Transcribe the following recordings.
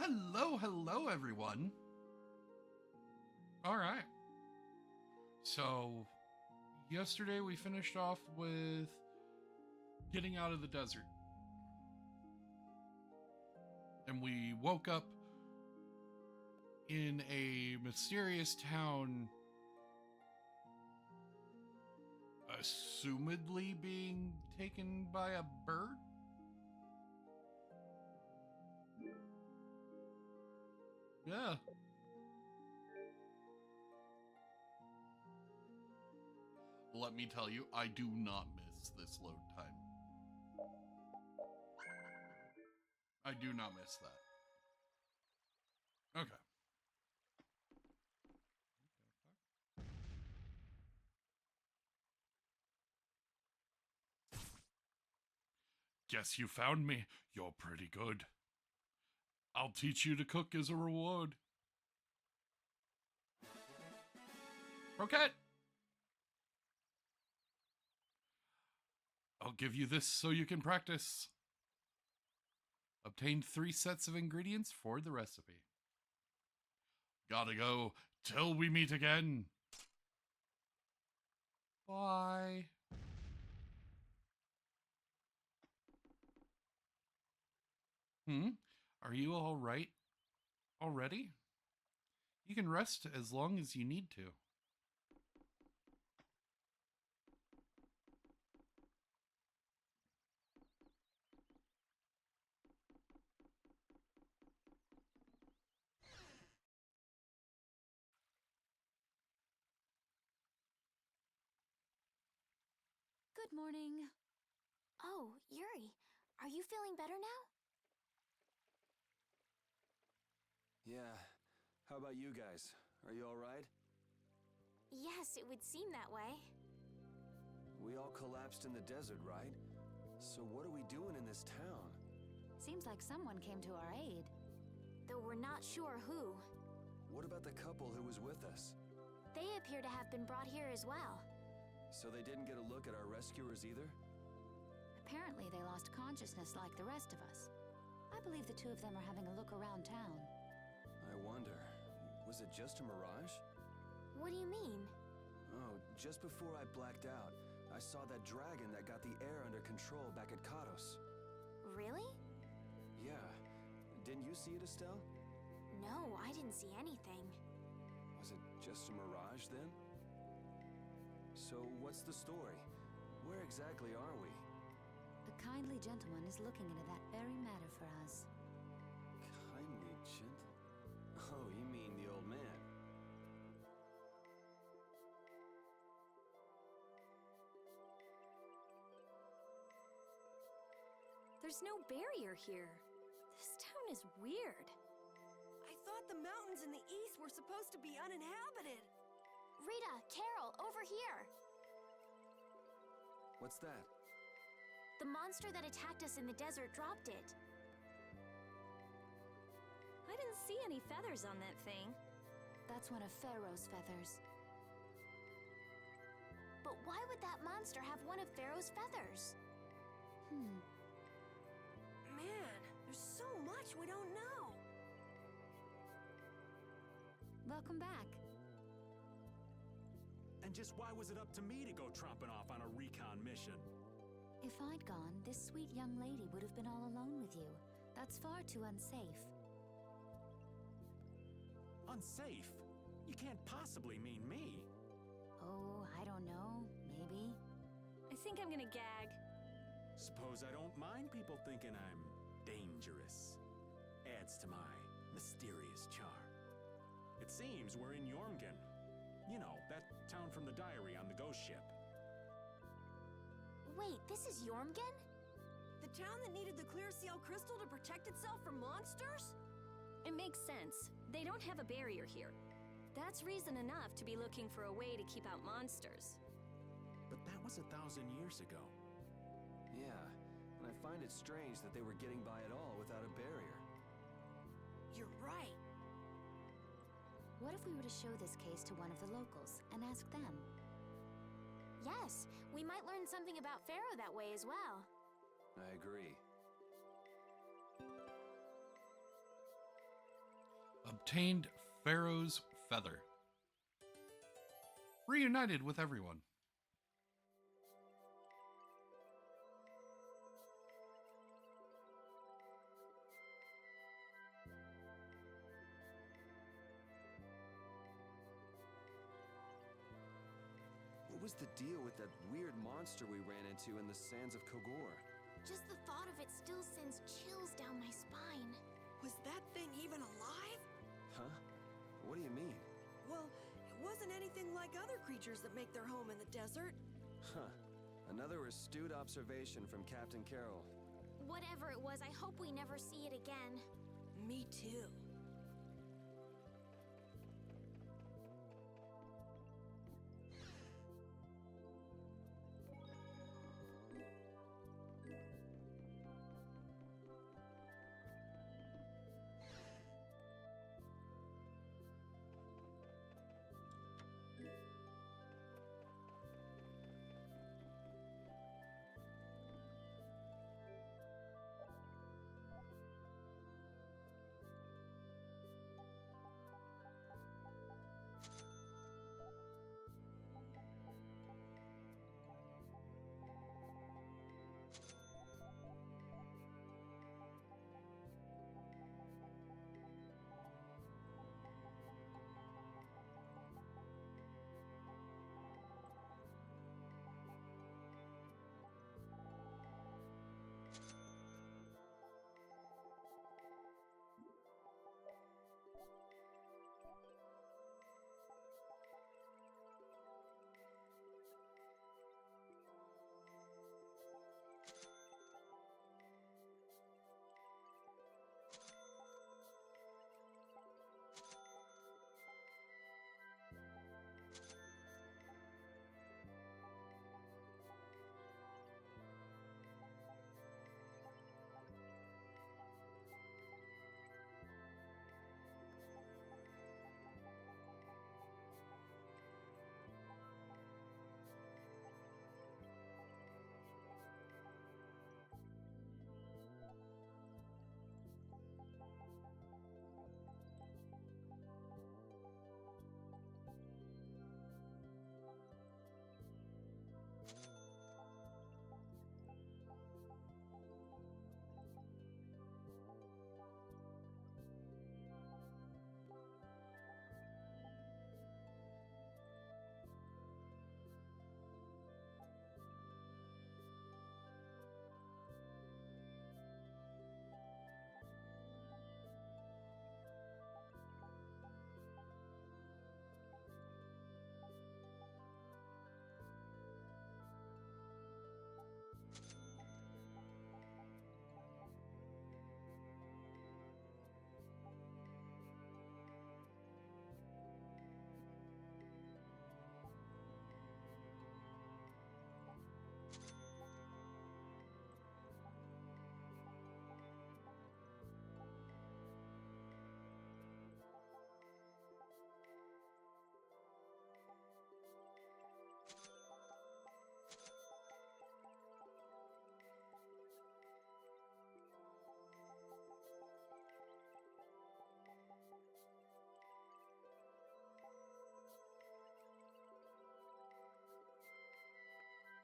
Hello, everyone. All right. So, yesterday we finished off with getting out of the desert. And we woke up in a mysterious town, assumedly being taken by a bird? Yeah. Let me tell you, I do not miss this load time. I do not miss that. Okay. Guess you found me. You're pretty good. I'll teach you to cook as a reward. Croquette! I'll give you this so you can practice. Obtain 3 sets of ingredients for the recipe. Gotta go till we meet again. Bye. Are you all right already? You can rest as long as you need to. Good morning. Oh, Yuri, are you feeling better now? Yeah. How about you guys? Are you all right? Yes, it would seem that way. We all collapsed in the desert, right? So what are we doing in this town? Seems like someone came to our aid. Though we're not sure who. What about the couple who was with us? They appear to have been brought here as well. So they didn't get a look at our rescuers either? Apparently they lost consciousness like the rest of us. I believe the two of them are having a look around town. I wonder, was it just a mirage? What do you mean? Oh, just before I blacked out, I saw that dragon that got the air under control back at Katos. Really? Yeah. Didn't you see it, Estelle? No, I didn't see anything. Was it just a mirage then? So what's the story? Where exactly are we? The kindly gentleman is looking into that very matter for us. Kindly gent? Oh, you mean the old man? There's no barrier here. This town is weird. I thought the mountains in the east were supposed to be uninhabited. Rita, Carol, over here! What's that? The monster that attacked us in the desert dropped it. I didn't see any feathers on that thing. That's one of Pharaoh's feathers. But why would that monster have one of Pharaoh's feathers? Man, there's so much we don't know. Welcome back. And just why was it up to me to go tromping off on a recon mission? If I'd gone, this sweet young lady would have been all alone with you. That's far too unsafe. Unsafe? You can't possibly mean me. Oh, I don't know. Maybe. I think I'm gonna gag. Suppose I don't mind people thinking I'm dangerous. Adds to my mysterious charm. It seems we're in Jormungand. You know, that town from the diary on the ghost ship. Wait, this is Jormungand? The town that needed the clear seal crystal to protect itself from monsters? It makes sense. They don't have a barrier here. That's reason enough to be looking for a way to keep out monsters. But that was 1,000 years ago. Yeah, and I find it strange that they were getting by at all without a barrier. You're right. What if we were to show this case to one of the locals and ask them? Yes, we might learn something about Pharaoh that way as well. I agree. obtained Pharaoh's Feather. Reunited with everyone. What was the deal with that weird monster we ran into in the sands of Kogor? Just the thought of it still sends chills down my spine. Was that thing even alive? Huh? What do you mean? Well, it wasn't anything like other creatures that make their home in the desert. Huh. Another astute observation from Captain Carroll. Whatever it was, I hope we never see it again. Me too.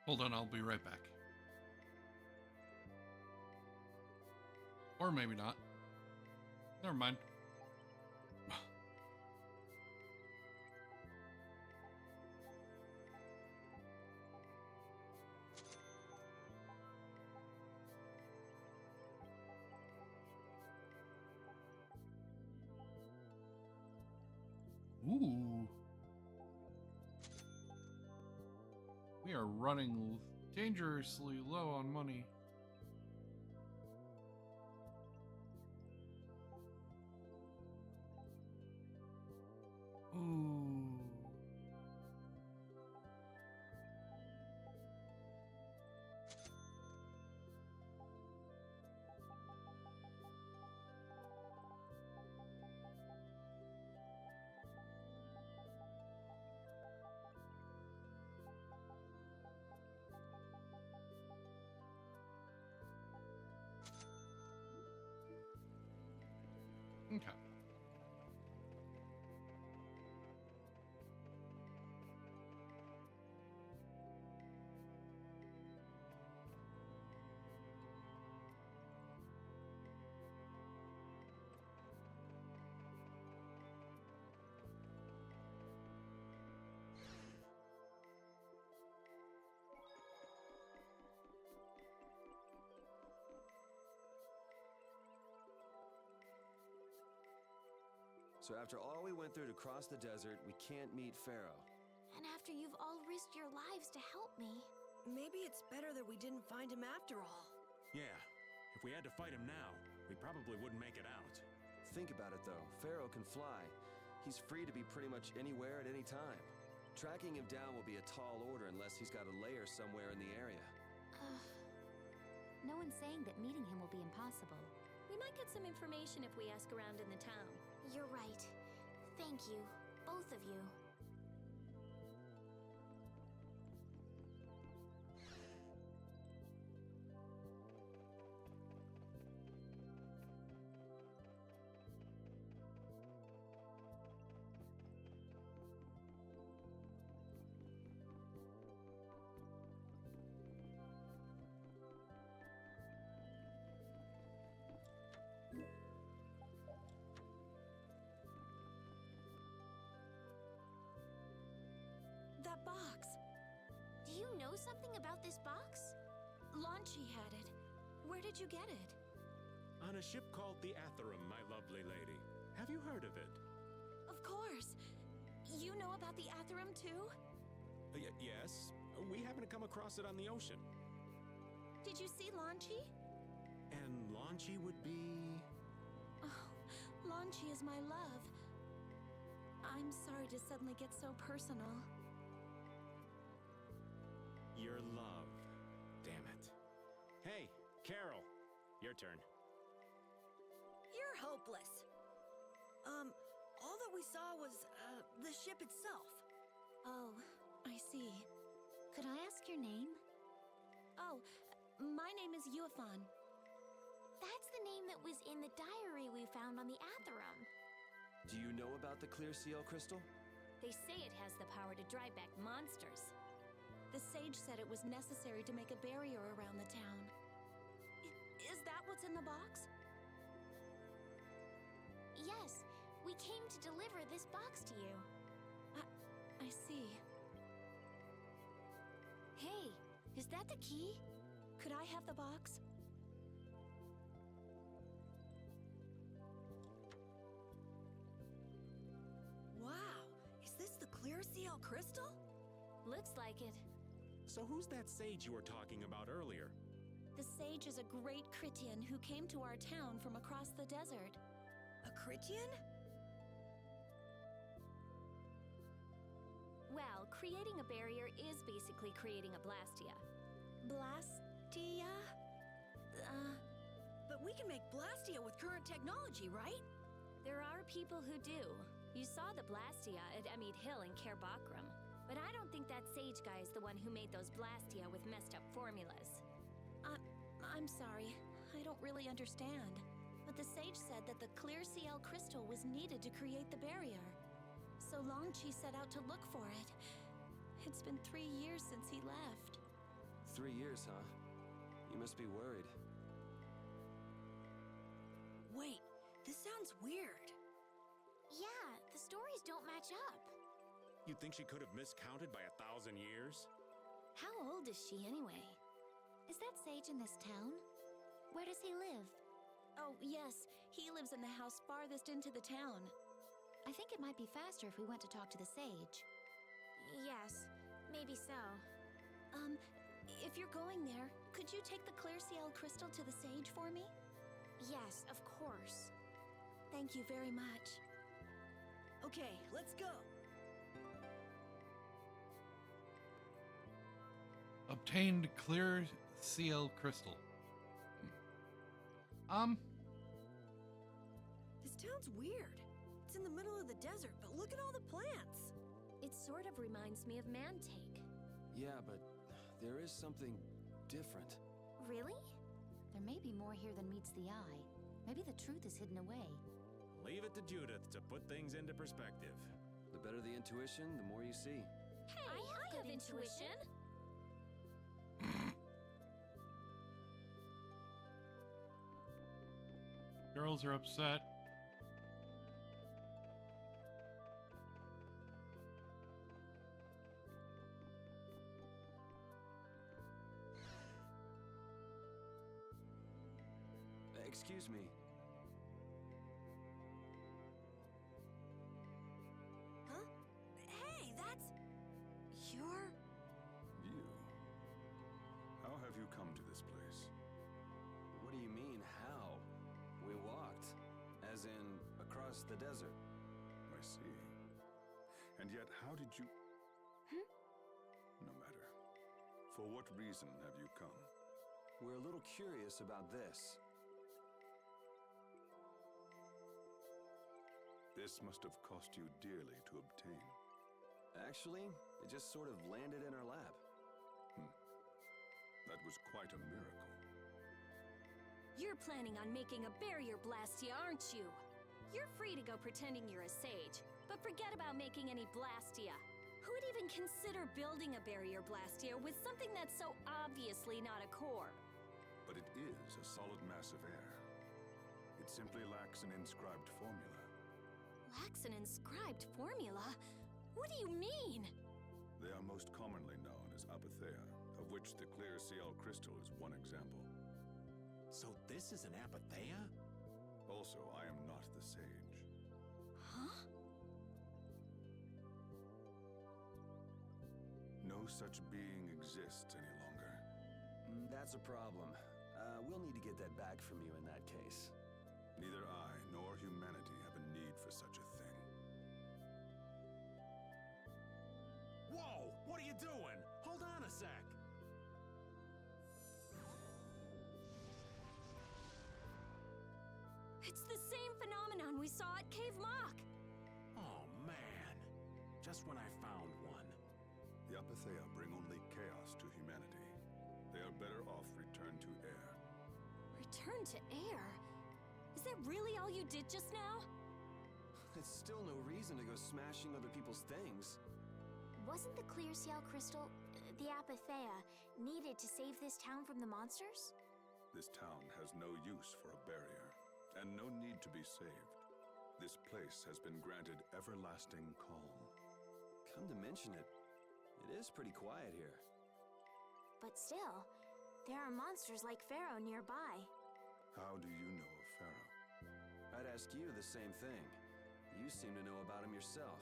Hold on, I'll be right back. Or maybe not. Never mind. Ooh. We are running dangerously low on money. Ooh. Okay. So after all we went through to cross the desert, we can't meet Pharaoh. And after you've all risked your lives to help me. Maybe it's better that we didn't find him after all. Yeah, if we had to fight him now, we probably wouldn't make it out. Think about it though, Pharaoh can fly. He's free to be pretty much anywhere at any time. Tracking him down will be a tall order unless he's got a lair somewhere in the area. No one's saying that meeting him will be impossible. We might get some information if we ask around in the town. You're right. Thank you, both of you. That box. Do you know something about this box? Launchi had it. Where did you get it? On a ship called the Atherum, my lovely lady. Have you heard of it? Of course. You know about the Atherum too? Yes. We happened to come across it on the ocean. Did you see Launchi? And Launchi would be... Oh, Launchi is my love. I'm sorry to suddenly get so personal. Your love. Damn it. Hey, Carol. Your turn. You're hopeless. All that we saw was, the ship itself. Oh, I see. Could I ask your name? Oh, my name is Yuafan. That's the name that was in the diary we found on the Atherum. Do you know about the clear seal crystal? They say it has the power to drive back monsters. The sage said it was necessary to make a barrier around the town. Is that what's in the box? Yes, we came to deliver this box to you. I see. Hey, is that the key? Could I have the box? Wow, is this the clear seal crystal? Looks like it. So who's that sage you were talking about earlier? The sage is a great Critian who came to our town from across the desert. A Critian? Well, creating a barrier is basically creating a Blastia. Blastia? But we can make Blastia with current technology, right? There are people who do. You saw the Blastia at Emmett Hill in Cair Bakram. But I don't think that sage guy is the one who made those Blastia with messed up formulas. I'm sorry. I don't really understand. But the sage said that the clear CL crystal was needed to create the barrier. So Longchi set out to look for it. It's been 3 years since he left. 3 years, huh? You must be worried. Wait, this sounds weird. Yeah, the stories don't match up. You think she could have miscounted by 1,000 years? How old is she anyway? Is that sage in this town? Where does he live? Oh, yes. He lives in the house farthest into the town. I think it might be faster if we went to talk to the sage. Yes, maybe so. If you're going there, could you take the clear CL crystal to the sage for me? Yes, of course. Thank you very much. Okay, let's go. Obtained clear seal crystal. This town's weird. It's in the middle of the desert, but look at all the plants. It sort of reminds me of Mantake. Yeah, but there is something different. Really? There may be more here than meets the eye. Maybe the truth is hidden away. Leave it to Judith to put things into perspective. The better the intuition, the more you see. Hey, I have intuition. Girls are upset. Excuse me. come to this place? What do you mean, how? We walked. As in, across the desert. I see. And yet, how did you... No matter. For what reason have you come? We're a little curious about this. This must have cost you dearly to obtain. Actually, it just sort of landed in our lap. That was quite a miracle. You're planning on making a barrier blastia, aren't you? You're free to go pretending you're a sage, but forget about making any blastia. Who would even consider building a barrier blastia with something that's so obviously not a core? But it is a solid mass of air. It simply lacks an inscribed formula. Lacks an inscribed formula? What do you mean? They are most commonly known as apatheia, of which the clear CL crystal is one example. So this is an apatheia? Also, I am not the sage. Huh? No such being exists any longer. That's a problem. We'll need to get that back from you in that case. Neither I nor humanity have a need for such a thing. Whoa! What are you doing? Hold on a sec! It's the same phenomenon we saw at Cave Mock! Oh, man. Just when I found one. The apatheia bring only chaos to humanity. They are better off returned to air. Return to air? Is that really all you did just now? It's still no reason to go smashing other people's things. Wasn't the clear CL crystal, the apatheia, needed to save this town from the monsters? This town has no use for a barrier, and no need to be saved. This place has been granted everlasting calm. Come to mention it, it is pretty quiet here. But still, there are monsters like Pharaoh nearby. How do you know of Pharaoh? I'd ask you the same thing. You seem to know about him yourself.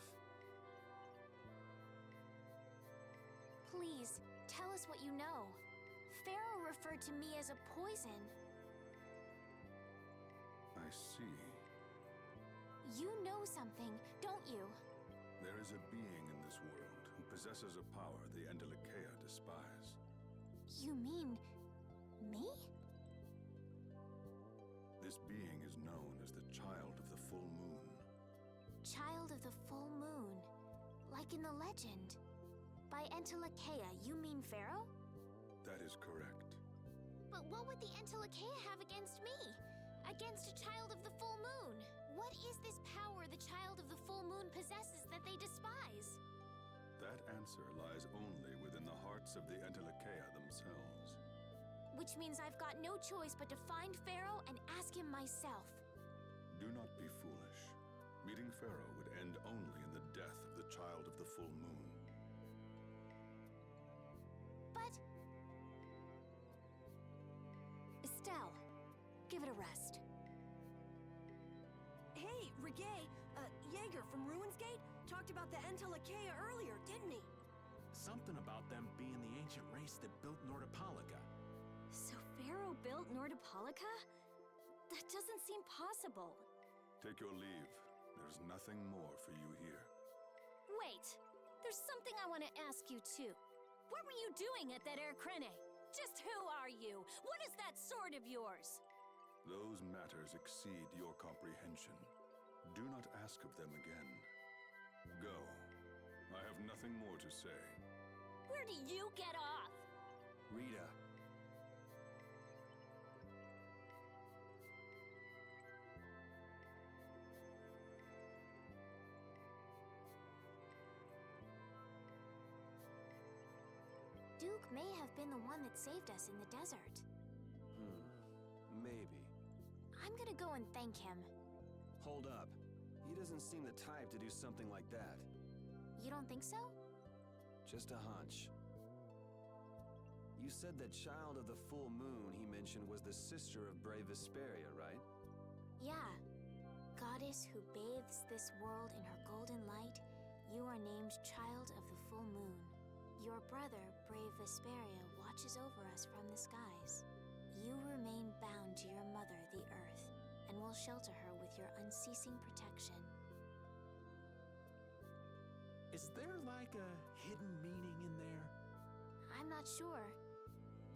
Please, tell us what you know. Pharaoh referred to me as a poison. I see. You know something, don't you? There is a being in this world who possesses a power the Endelikeia despise. You mean... me? This being is known as the Child of the Full Moon. Child of the full moon. Like in the legend. By Entelikeia, you mean Pharaoh? That is correct. But what would the Entelikeia have against me? Against a child of the full moon? What is this power the child of the full moon possesses that they despise? That answer lies only within the hearts of the Entelikeia themselves. Which means I've got no choice but to find Pharaoh and ask him myself. Do not be foolish. Meeting Pharaoh would end only in the death of the Child of the Full Moon. But... Estelle, give it a rest. Hey, Regay, Jaeger from Ruinsgate talked about the Entelikeia earlier, didn't he? Something about them being the ancient race that built Nordopolica. So Pharaoh built Nordopolica? That doesn't seem possible. Take your leave. There's nothing more for you here. Wait, there's something I want to ask you too. What were you doing at that Air Krene? Just who are you? What is that sword of yours? Those matters exceed your comprehension. Do not ask of them again. Go. I have nothing more to say. Where do you get off? Rita. Duke may have been the one that saved us in the desert. Maybe. I'm gonna go and thank him. Hold up. He doesn't seem the type to do something like that. You don't think so? Just a hunch. You said that Child of the Full Moon he mentioned was the sister of brave Vesperia, right? Yeah. Goddess who bathes this world in her golden light, you are named Child of the Full Moon. Your brother, brave Vesperia, watches over us from the skies. You remain bound to your mother, the Earth, and will shelter her with your unceasing protection. Is there like a hidden meaning in there? I'm not sure,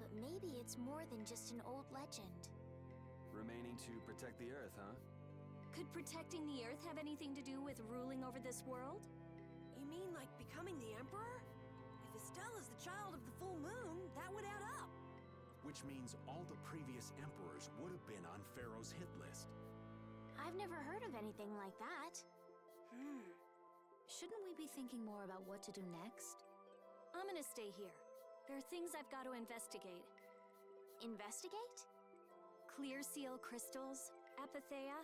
but maybe it's more than just an old legend. Remaining to protect the Earth, huh? Could protecting the Earth have anything to do with ruling over this world? You mean like becoming the Emperor? If Estella's the child of the full moon, that would add up. Which means all the previous emperors would have been on Pharaoh's hit list. I've never heard of anything like that. Shouldn't we be thinking more about what to do next? I'm gonna stay here. There are things I've got to investigate. Investigate? Clear seal crystals, apatheia,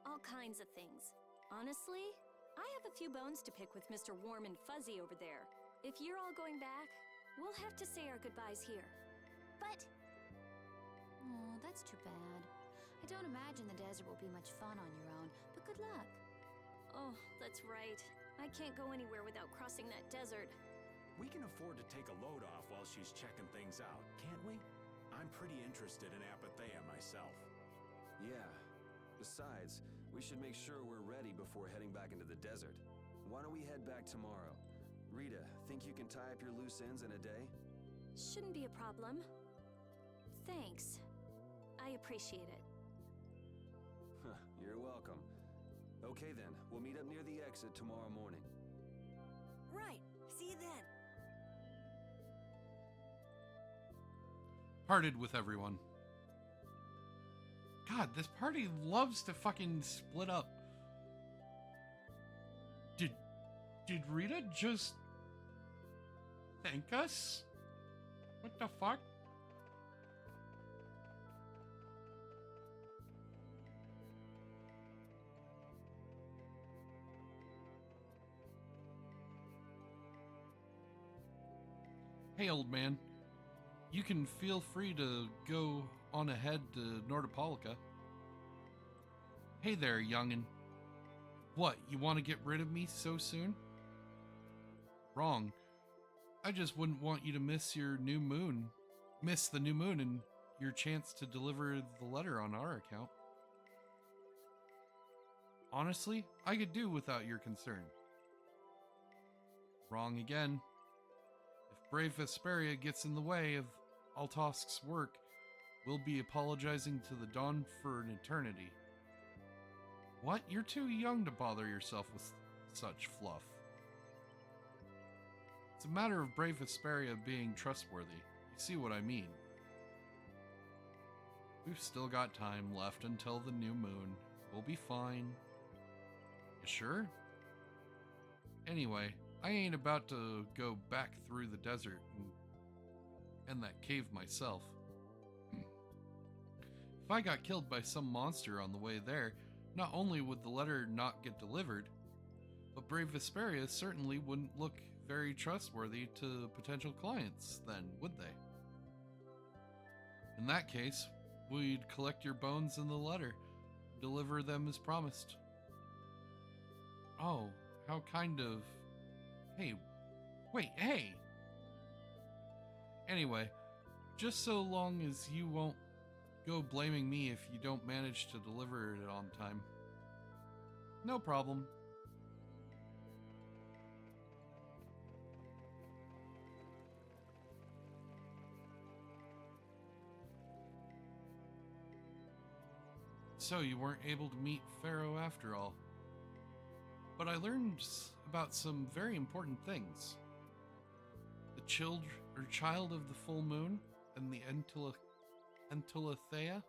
all kinds of things. Honestly, I have a few bones to pick with Mr. Warm and Fuzzy over there. If you're all going back, we'll have to say our goodbyes here. But Oh, that's too bad. I don't imagine the desert will be much fun on your own, but good luck. Oh, that's right. I can't go anywhere without crossing that desert. We can afford to take a load off while she's checking things out, can't we? I'm pretty interested in apatheia myself. Yeah. Besides, we should make sure we're ready before heading back into the desert. Why don't we head back tomorrow? Rita, think you can tie up your loose ends in a day? Shouldn't be a problem. Thanks. I appreciate it. You're welcome. Okay then, we'll meet up near the exit tomorrow morning. Right. See you then. Parted with everyone. God, this party loves to fucking split up. Did Rita just thank us? What the fuck? Hey, old man. You can feel free to go on ahead to Nordopolica. Hey there, youngin'. What, you want to get rid of me so soon? Wrong. I just wouldn't want you to miss the new moon and your chance to deliver the letter on our account. Honestly, I could do without your concern. Wrong again. If brave Vesperia gets in the way of Altosk's work, we'll be apologizing to the dawn for an eternity. What? You're too young to bother yourself with such fluff. It's a matter of brave Vesperia being trustworthy. You see what I mean? We've still got time left until the new moon. We'll be fine. You sure? Anyway, I ain't about to go back through the desert and that cave myself. If I got killed by some monster on the way there, not only would the letter not get delivered, but brave Vesperia certainly wouldn't look very trustworthy to potential clients then, would they? In that case, we'd collect your bones in the letter, deliver them as promised. Oh, how kind of... Hey, wait, hey! Anyway, just so long as you won't go blaming me if you don't manage to deliver it on time. No problem. So you weren't able to meet Pharaoh after all. But I learned about some very important things. The child of the full moon and the Entelithea?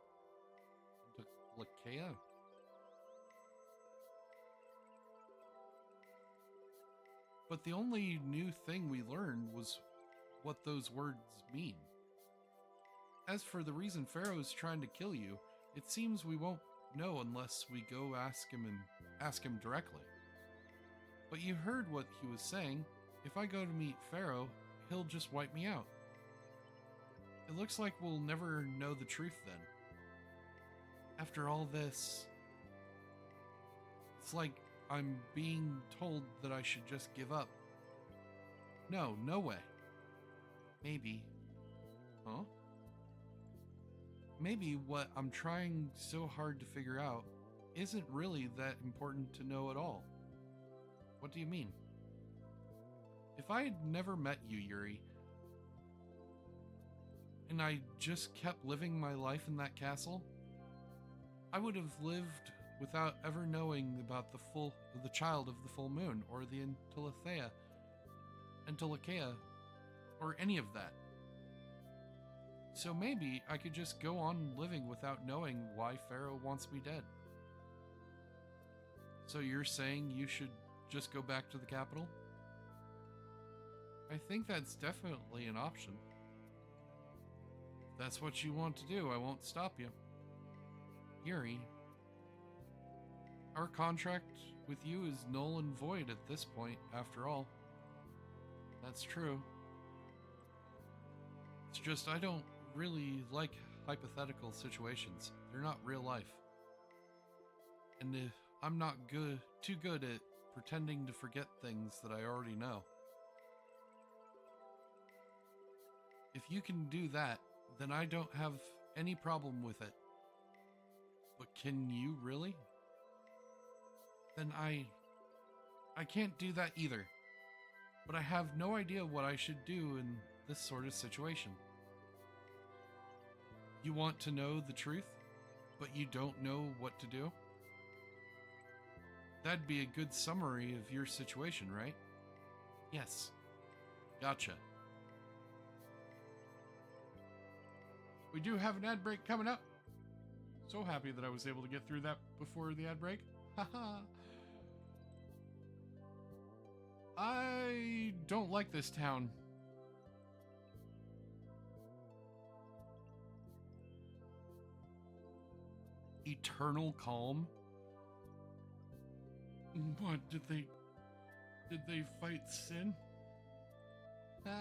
But the only new thing we learned was what those words mean. As for the reason Pharaoh's trying to kill you, it seems we won't know unless we go ask him directly. But you heard what he was saying. If I go to meet Pharaoh, he'll just wipe me out. It looks like we'll never know the truth then. After all this, it's like I'm being told that I should just give up. No way. Maybe. Huh? Maybe what I'm trying so hard to figure out isn't really that important to know at all. What do you mean? If I had never met you, Yuri, and I just kept living my life in that castle, I would have lived without ever knowing about the child of the full moon, or the Entelakea, or any of that. So maybe I could just go on living without knowing why Pharaoh wants me dead. So you're saying you should just go back to the capital? I think that's definitely an option. If that's what you want to do, I won't stop you. Yuri, our contract with you is null and void at this point, after all. That's true. It's just I don't really like hypothetical situations. They're not real life. And I'm not too good at pretending to forget things that I already know. If you can do that, then I don't have any problem with it. But can you really? Then I can't do that either. But I have no idea what I should do in this sort of situation. You want to know the truth, but you don't know what to do? That'd be a good summary of your situation, right? Yes. Gotcha. We do have an ad break coming up. So happy that I was able to get through that before the ad break. Haha. I don't like this town. Eternal calm? What, did they fight sin? Ah.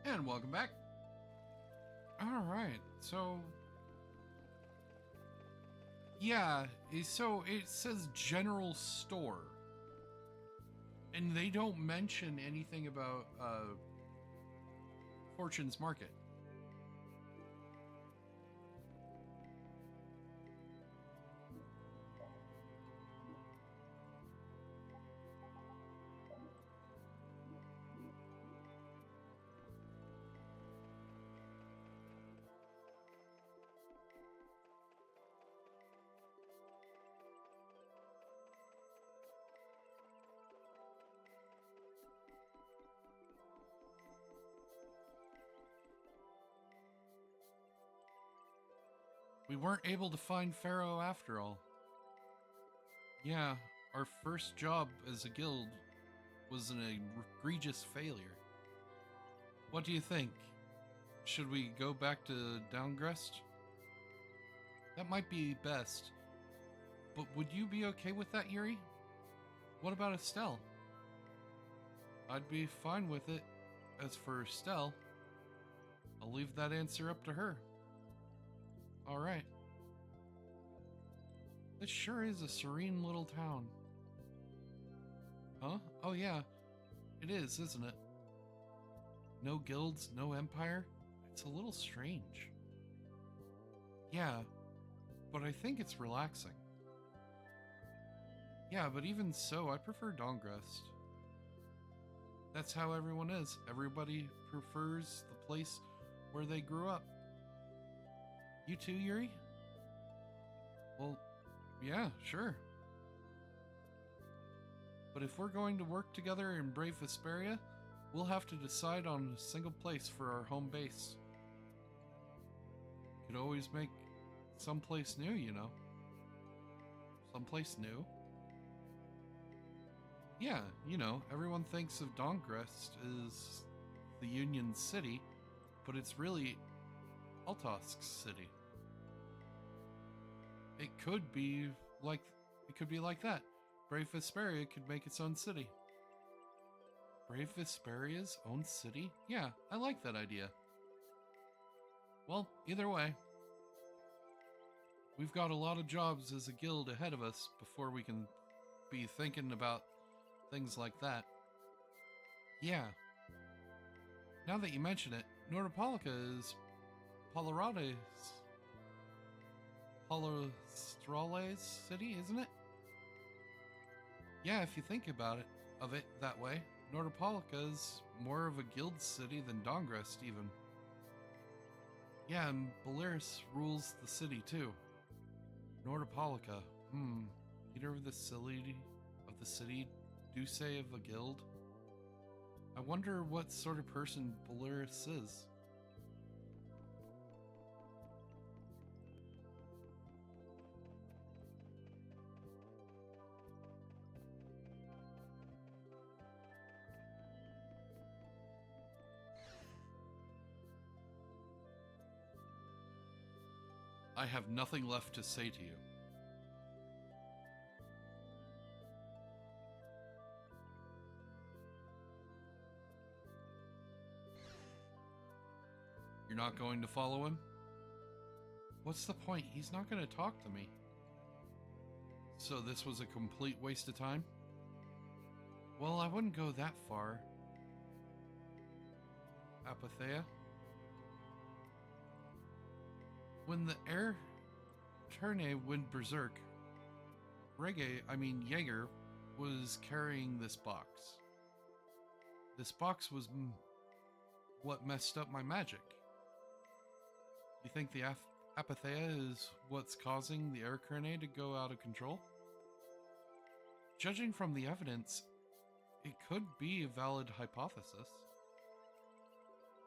And welcome back. Alright, so... yeah, so it says general store. And they don't mention anything about Fortune's Market. We weren't able to find Pharaoh after all. Yeah, our first job as a guild was an egregious failure. What do you think? Should we go back to Downgrest? That might be best. But would you be okay with that, Yuri? What about Estelle? I'd be fine with it. As for Estelle, I'll leave that answer up to her. Alright. This sure is a serene little town. Huh? Oh yeah, it is, isn't it? No guilds, no empire? It's a little strange. Yeah, but I think it's relaxing. Yeah, but even so, I prefer Dawngrest. That's how everyone is. Everybody prefers the place where they grew up. You too, Yuri? Well, yeah, sure. But if we're going to work together in Brave Vesperia, we'll have to decide on a single place for our home base. Could always make someplace new, you know. Someplace new? Yeah, you know, everyone thinks of Dawngrest as the Union City, but it's really Altosk City. It could be like that. Brave Vesperia could make its own city. Brave Vesperia's own city? Yeah, I like that idea. Well, either way, we've got a lot of jobs as a guild ahead of us before we can be thinking about things like that. Yeah. Now that you mention it, Nordopolica is Palostrale's city, isn't it? Yeah, if you think about it, that way, Nordopolica is more of a guild city than Dawngrest even. Yeah, and Belarus rules the city too. Nordopolica, leader of the city, do say of a guild? I wonder what sort of person Belarus is. I have nothing left to say to you. You're not going to follow him? What's the point? He's not going to talk to me. So this was a complete waste of time? Well, I wouldn't go that far. Apatheia? When the air Turne went berserk, Jaeger was carrying this box. This box was what messed up my magic. You think the Apatheia is what's causing the air Turne to go out of control? Judging from the evidence, it could be a valid hypothesis.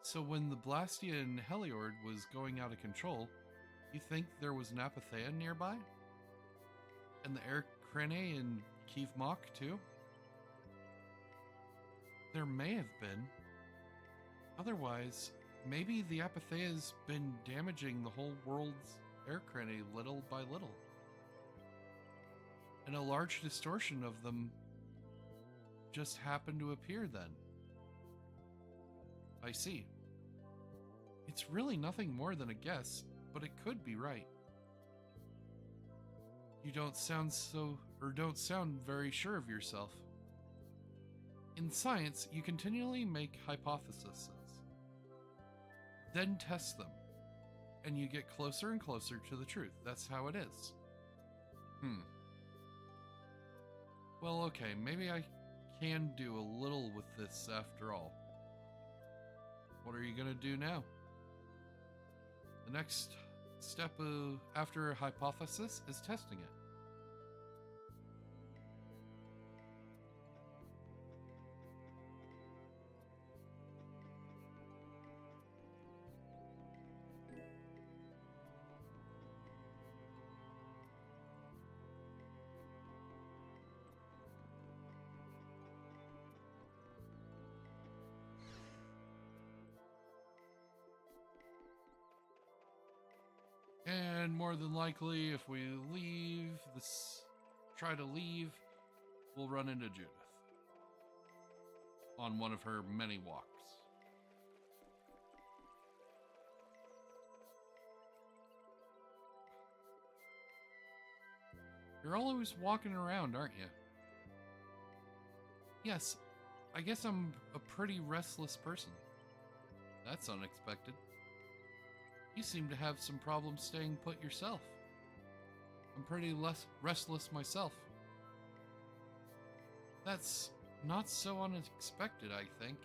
So when the Blastia and Heliord was going out of control, you think there was an Apatheia nearby? And the Air Krene and Kiev Mach too? There may have been. Otherwise, maybe the Apatheia's been damaging the whole world's Air Krene little by little. And a large distortion of them just happened to appear then. I see. It's really nothing more than a guess, but it could be right. You don't sound very sure of yourself. In science, you continually make hypotheses, then test them, and you get closer and closer to the truth. That's how it is. Well, okay, maybe I can do a little with this after all. What are you gonna do now? The next step after a hypothesis is testing it. And more than likely, if we try to leave, we'll run into Judith on one of her many walks. You're always walking around, aren't you? Yes, I guess I'm a pretty restless person. That's unexpected. You seem to have some problems staying put yourself. I'm pretty restless myself. That's not so unexpected, I think.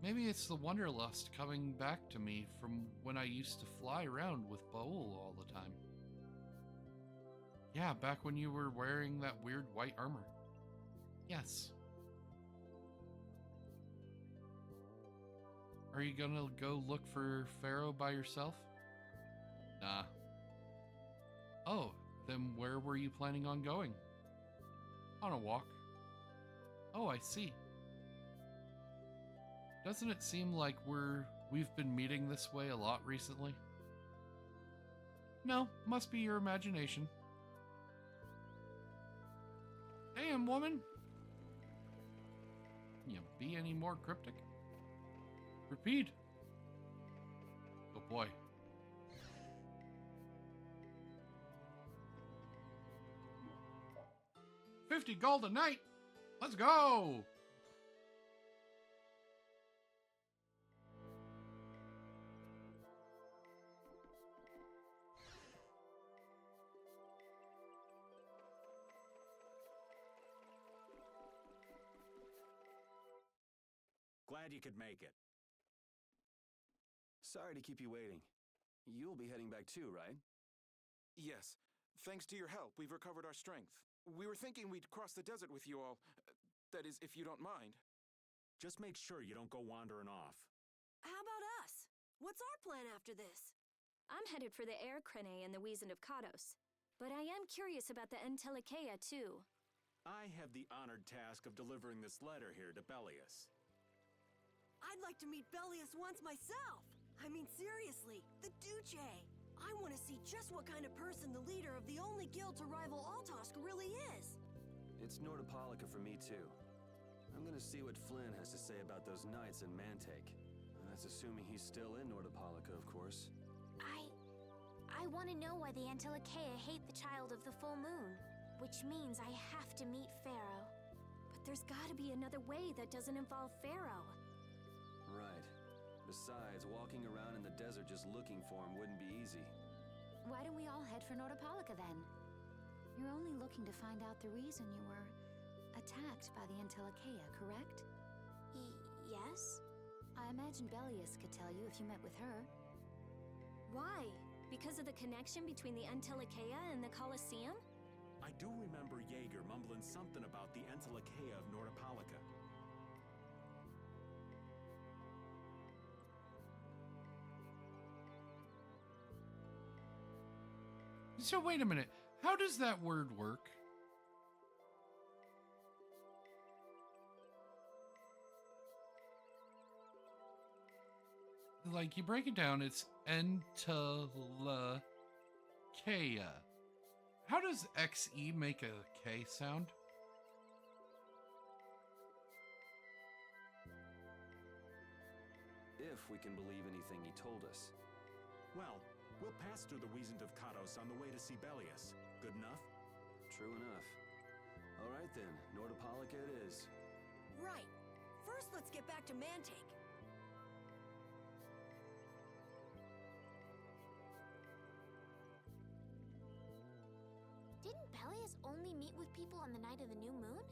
Maybe it's the wanderlust coming back to me from when I used to fly around with Baul all the time. Yeah, back when you were wearing that weird white armor. Yes. Are you gonna go look for Pharaoh by yourself? Nah. Oh, then where were you planning on going? On a walk. Oh, I see. Doesn't it seem like we've been meeting this way a lot recently? No, must be your imagination. Damn, woman! Can you be any more cryptic? Repeat. Oh boy. $50 gold a night. Let's go. Glad you could make it. Sorry to keep you waiting. You'll be heading back too, right? Yes. Thanks to your help, we've recovered our strength. We were thinking we'd cross the desert with you all. That is, if you don't mind. Just make sure you don't go wandering off. How about us? What's our plan after this? I'm headed for the Air Crane and the Wizened of Kados. But I am curious about the Entelikeia, too. I have the honored task of delivering this letter here to Belius. I'd like to meet Belius once myself. I mean, seriously, the Duce. I want to see just what kind of person the leader of the only guild to rival Altosk really is. It's Nordopolica for me too. I'm gonna see what Flynn has to say about those knights in Mantake. That's assuming he's still in Nordopolica, of course. I want to know why the Entelikeia hate the child of the full moon, which means I have to meet Pharaoh. But there's gotta be another way that doesn't involve Pharaoh. Right. Besides, walking around in the desert just looking for him wouldn't be easy. Why don't we all head for Nordopolica then? You're only looking to find out the reason you were attacked by the Entelikeia, correct? Yes? I imagine Belius could tell you if you met with her. Why? Because of the connection between the Entelikeia and the Colosseum? I do remember Jaeger mumbling something about the Entelikeia of Nordopolica. So wait a minute. How does that word work? Like, you break it down, it's Entelikeia. How does XE make a K sound? If we can believe anything he told us. Well, we'll pass through the Wizened of Kados on the way to see Belius. Good enough? True enough. All right then, Nordopolica it is. Right. First, let's get back to Mantake. Didn't Belius only meet with people on the night of the new moon?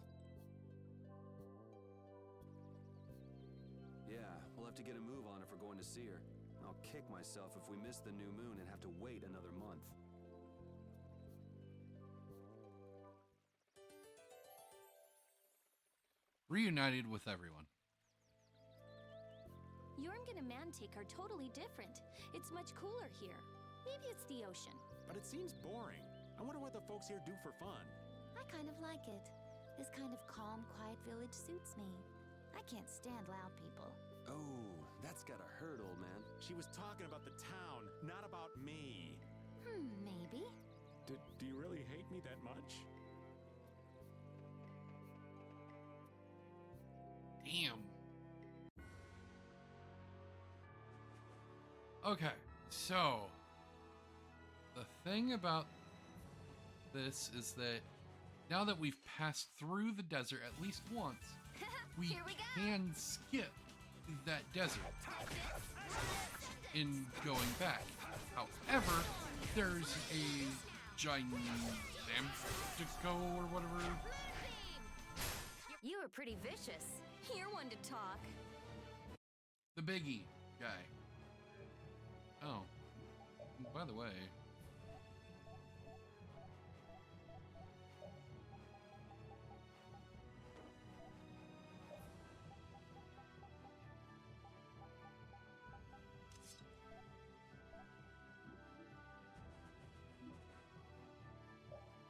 Yeah, we'll have to get a move on if we're going to see her. I'll kick myself if we miss the new moon and have to wait another month. Reunited with everyone. Jormungand and Mantake are totally different. It's much cooler here. Maybe it's the ocean. But it seems boring. I wonder what the folks here do for fun. I kind of like it. This kind of calm, quiet village suits me. I can't stand loud people. Oh, That's gotta hurt, old man. She was talking about the town, not about me. Maybe. Do you really hate me that much? Damn. Okay, so the thing about this is that now that we've passed through the desert at least once, we Here we go. can skip that desert in going back. However, there's a gigantico or whatever. You were pretty vicious. You're one to talk. The biggie guy. Oh, by the way.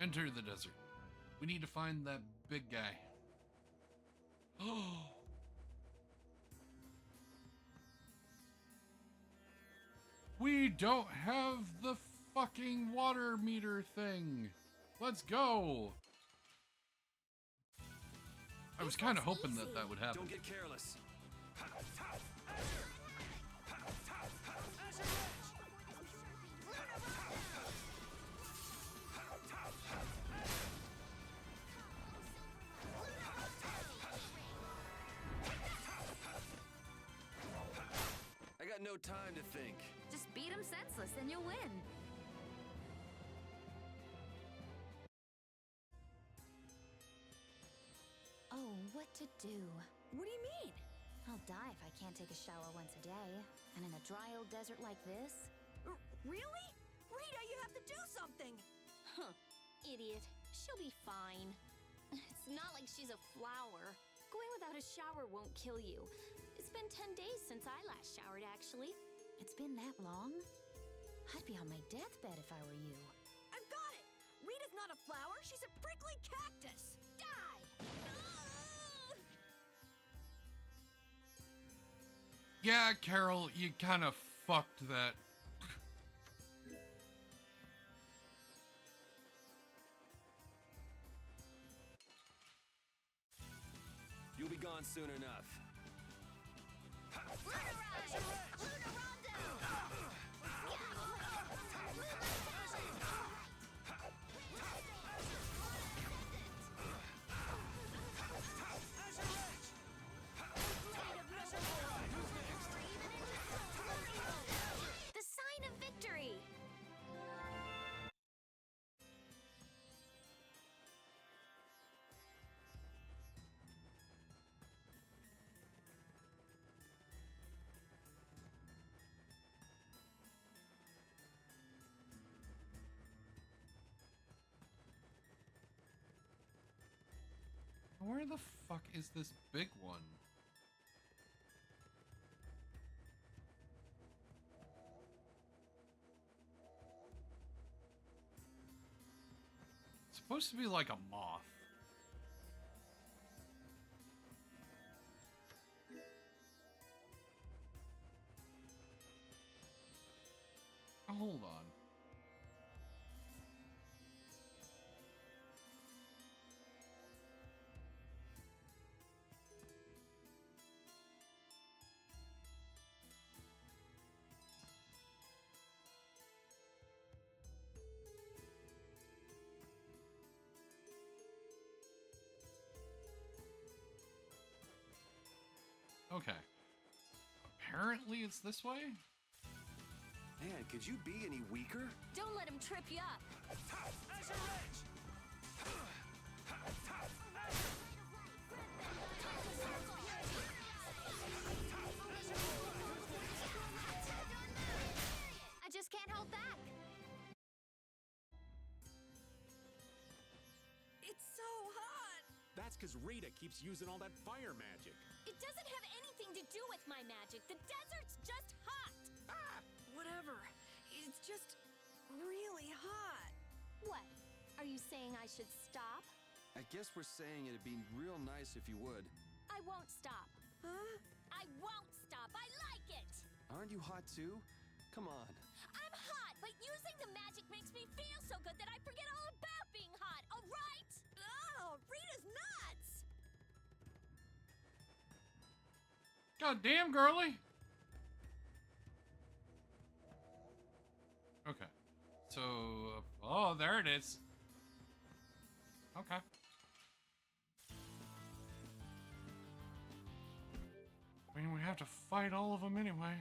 Enter the desert. We need to find that big guy. Oh. We don't have the fucking water meter thing. Let's go. I was kind of hoping that that would happen. Don't get careless. I got no time to think. Just beat him senseless and you'll win. Oh, what to do? What do you mean? I'll die if I can't take a shower once a day. And in a dry old desert like this? Really? Rita, you have to do something! Huh. Idiot. She'll be fine. It's not like she's a flower. Going without a shower won't kill you. It's been 10 days since I last showered, actually. It's been that long? I'd be on my deathbed if I were you. I've got it! Rita's not a flower, she's a prickly cactus! Die! Yeah, Carol, you kind of fucked that. You'll be gone soon enough. The sign of victory. Where the fuck is this big one? It's supposed to be like a moth. Hold on. Okay. Apparently it's this way? Man, could you be any weaker? Don't let him trip you up. I just can't hold back. It's so hot! That's because Rita keeps using all that fire magic. It doesn't have anything to do with my magic. The desert's just hot. Whatever. It's just really hot. What? Are you saying I should stop? I guess we're saying it'd be real nice if you would. I won't stop. Huh? I won't stop. I like Aren't you hot too? Come on. I'm hot, but using the magic makes me feel so good that I forget all about being hot, alright? Oh, Rita's nuts! God damn, girly. Okay. So, oh, there it is. Okay. I mean, we have to fight all of them anyway.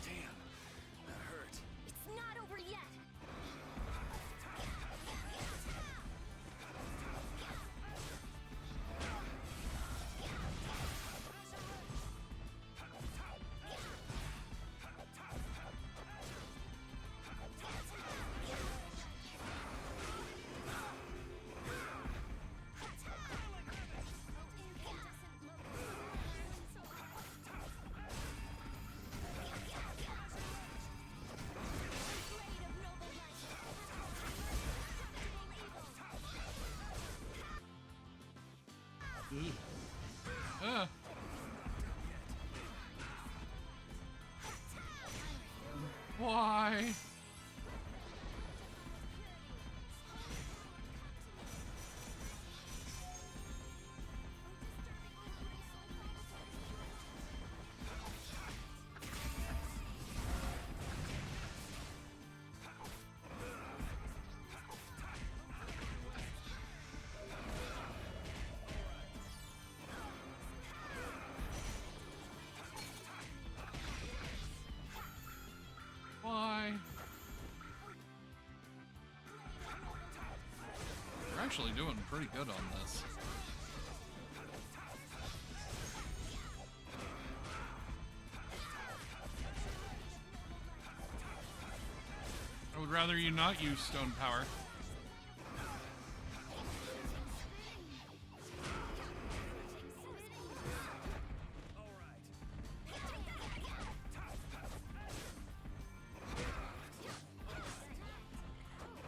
Damn, that hurt. It's not over yet. Why? Why? We're actually doing pretty good on this. I would rather you not use stone power.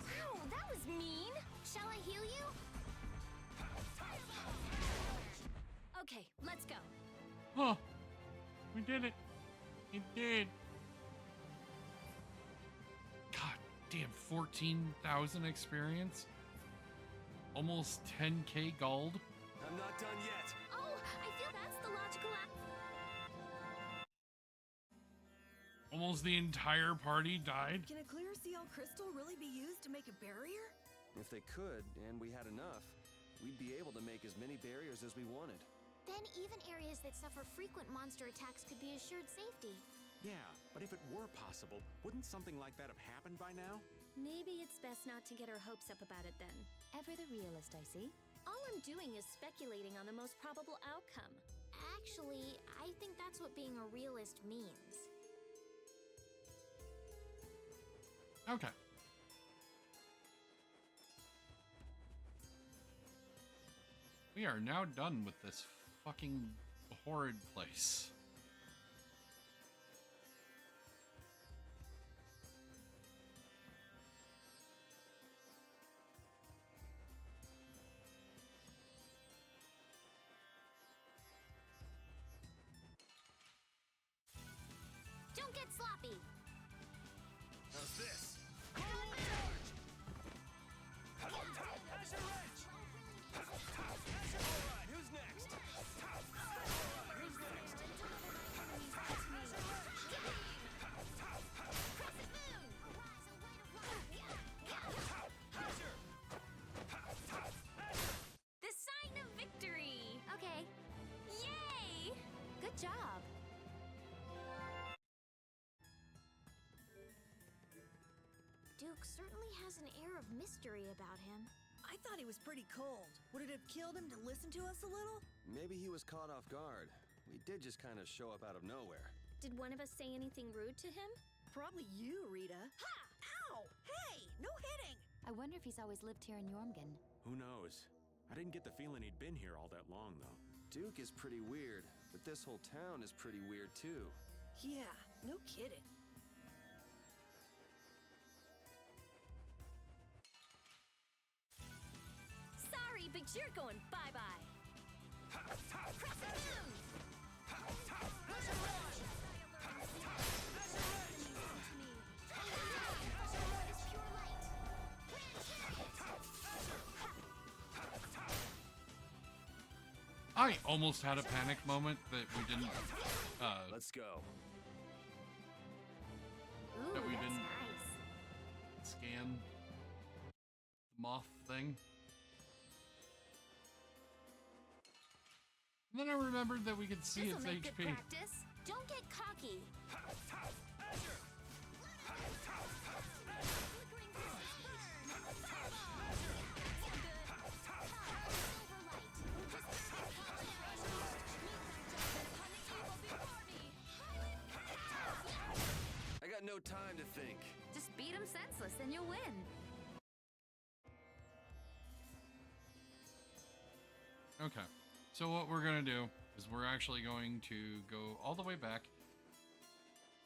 Ow, that was mean. Shall I heal you? Okay, let's go. Huh. We did it. It did. God damn, 14,000 experience. Almost 10k gold. I'm not done yet. Oh, I feel that's the logical Almost the entire party died. Can a clear CL crystal really be used to make a barrier? If they could, and we had enough, we'd be able to make as many barriers as we wanted. Then even areas that suffer frequent monster attacks could be assured safety. Yeah, but if it were possible, wouldn't something like that have happened by now? Maybe it's best not to get our hopes up about it then. Ever the realist, I see. All I'm doing is speculating on the most probable outcome. Actually, I think that's what being a realist means. Okay. We are now done with this fucking horrid place. Don't get sloppy! How's this? Who's next? The sign of victory! Okay. Yay! Good job. Duke certainly has an air of mystery about him. I thought he was pretty cold. Would it have killed him to listen to us a little? Maybe he was caught off guard. We did just kind of show up out of nowhere. Did one of us say anything rude to him? Probably you, Rita. Ha! Ow! Hey! No hitting! I wonder if he's always lived here in Jormgen. Who knows? I didn't get the feeling he'd been here all that long, though. Duke is pretty weird, but this whole town is pretty weird too. Yeah, no kidding. big cheer going bye-bye. I almost had a panic moment that we didn't Let's go. Ooh, That we that's didn't- nice. scan the moth thing. And then I remembered that we could see This'll its make good HP. practice. Don't get cocky. I got no time to think. Just beat him senseless and you'll win. Okay. So what we're going to do is we're actually going to go all the way back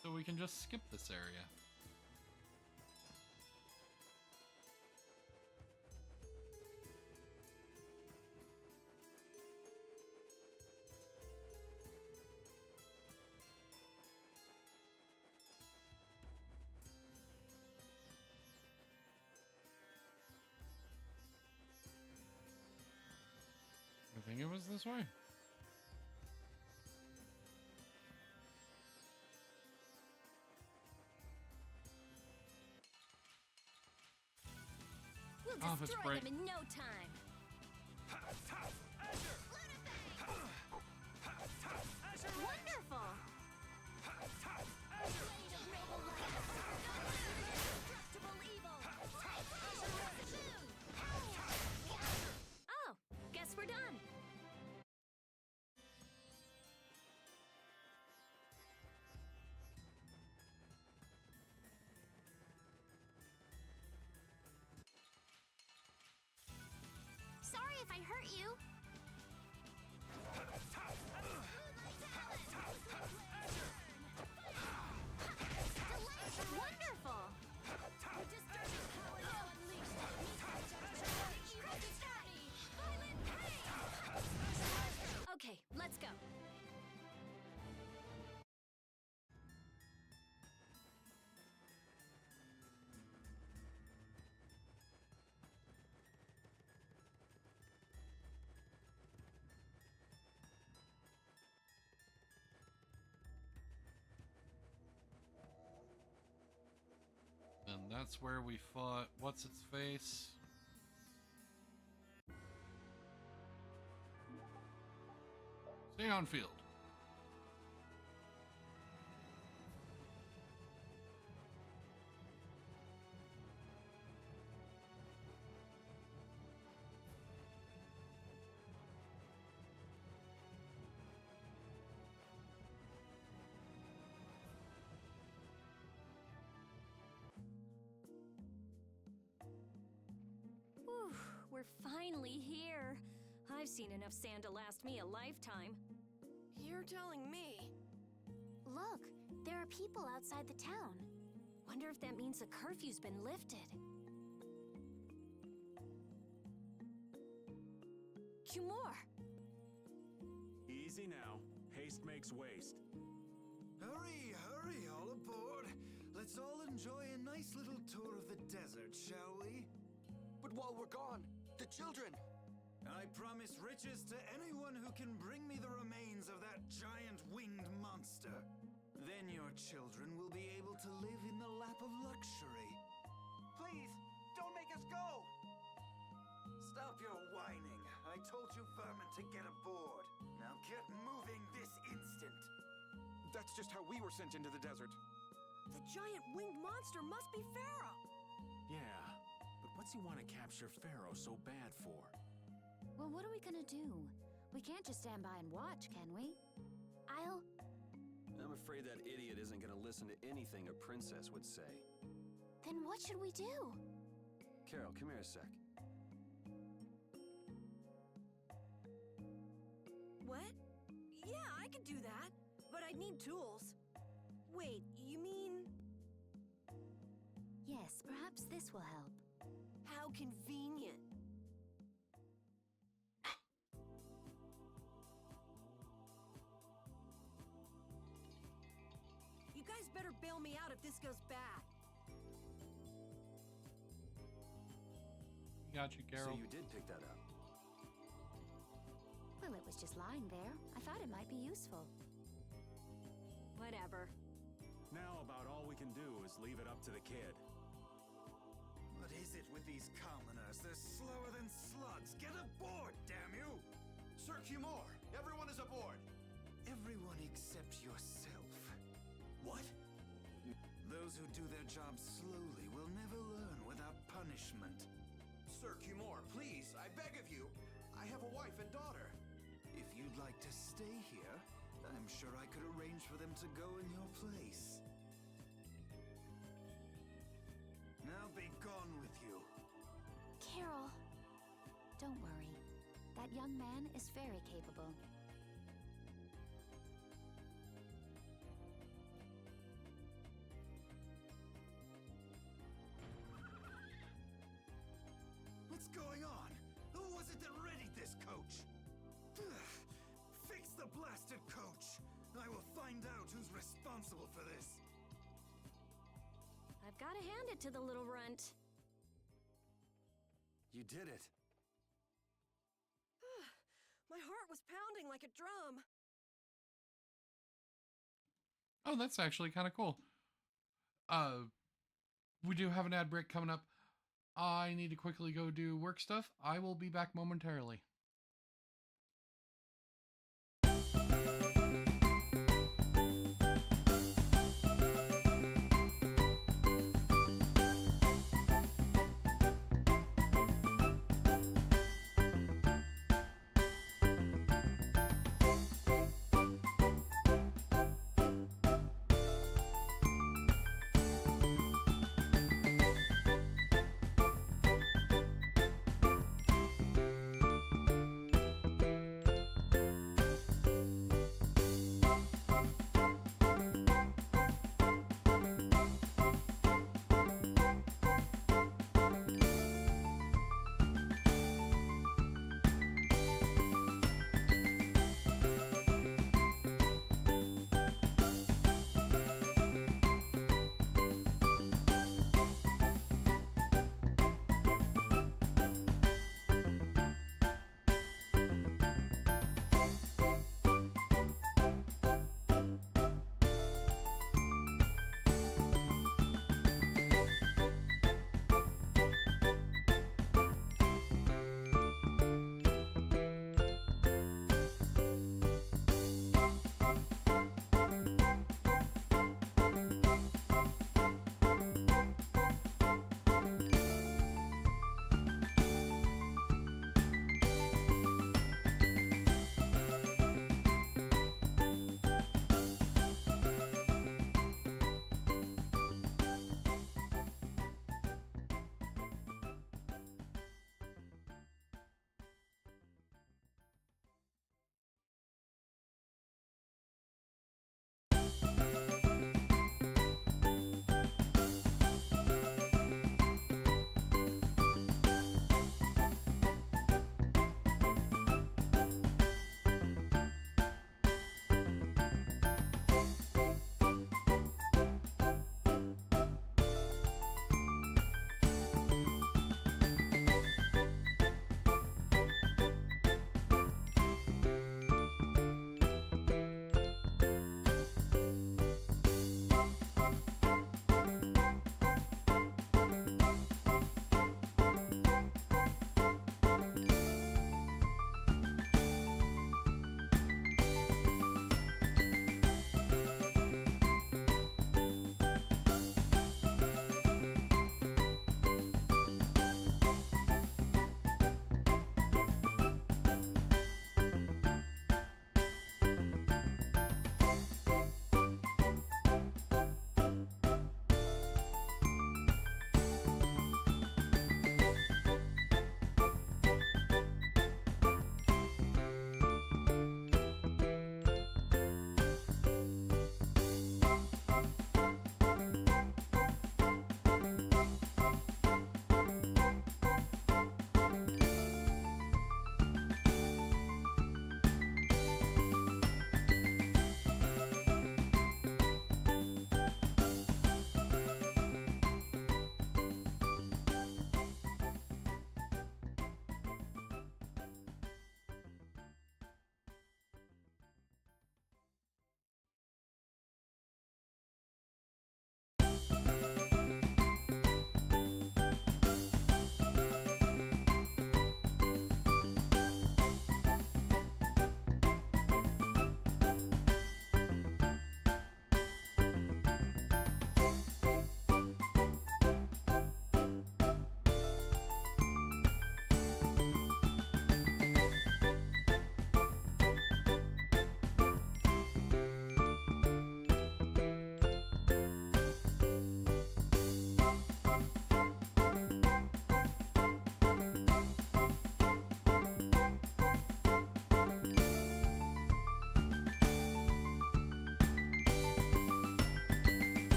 so we can just skip this area. I think it was this way. We'll Oh, that's destroy right. them in no time. Wonderful. Oh, guess we're done. Sorry if I hurt you. Wonderful. Okay, let's go. And that's where we fought what's its face. Stay on field. Whew, we're finally here. I've seen enough sand to last me a lifetime. You're telling me. Look, there are people outside the town. Wonder if that means the curfew's been lifted. Cumore! Easy now. Haste makes waste. Hurry, hurry, all aboard. Let's all enjoy a nice little tour of the desert, shall we? But while we're gone, the children. I promise riches to anyone who can bring me the remains of that giant winged monster. Then your children will be able to live in the lap of luxury. Please, don't make us go! Stop your whining. I told you vermin to get aboard. Now get moving this instant. That's just how we were sent into the desert. The giant winged monster must be Pharaoh. Yeah, but what's he want to capture Pharaoh so bad for? Well, what are we gonna do? We can't just stand by and watch, can we? I'm afraid that idiot isn't gonna listen to anything a princess would say. Then what should we do? Carol, come here a sec. What? Yeah, I could do that. But I'd need tools. Wait, you mean... Yes, perhaps this will help. How convenient. bail me out if this goes bad. Got you, So Carol. you did pick that up. Well, it was just lying there. I thought it might be useful. Whatever. Now about all we can do is leave it up to the kid. What is it with these commoners? They're slower than slugs. Get aboard, damn you! Sir Cumore, everyone is aboard. Everyone except yourself. What? Those who do their jobs slowly will never learn without punishment. Sir Cumore, please, I beg of you. I have a wife and daughter. If you'd like to stay here, I'm sure I could arrange for them to go in your place. Now be gone with you. Carol, don't worry. That young man is very capable. What's going on? Who was it that readied this coach? Fix the blasted coach! I will find out who's responsible for this. I've got to hand it to the little runt. You did it. My heart was pounding like a drum. Oh, that's actually kind of cool. We do have an ad break coming up. I need to quickly go do work stuff. I will be back momentarily.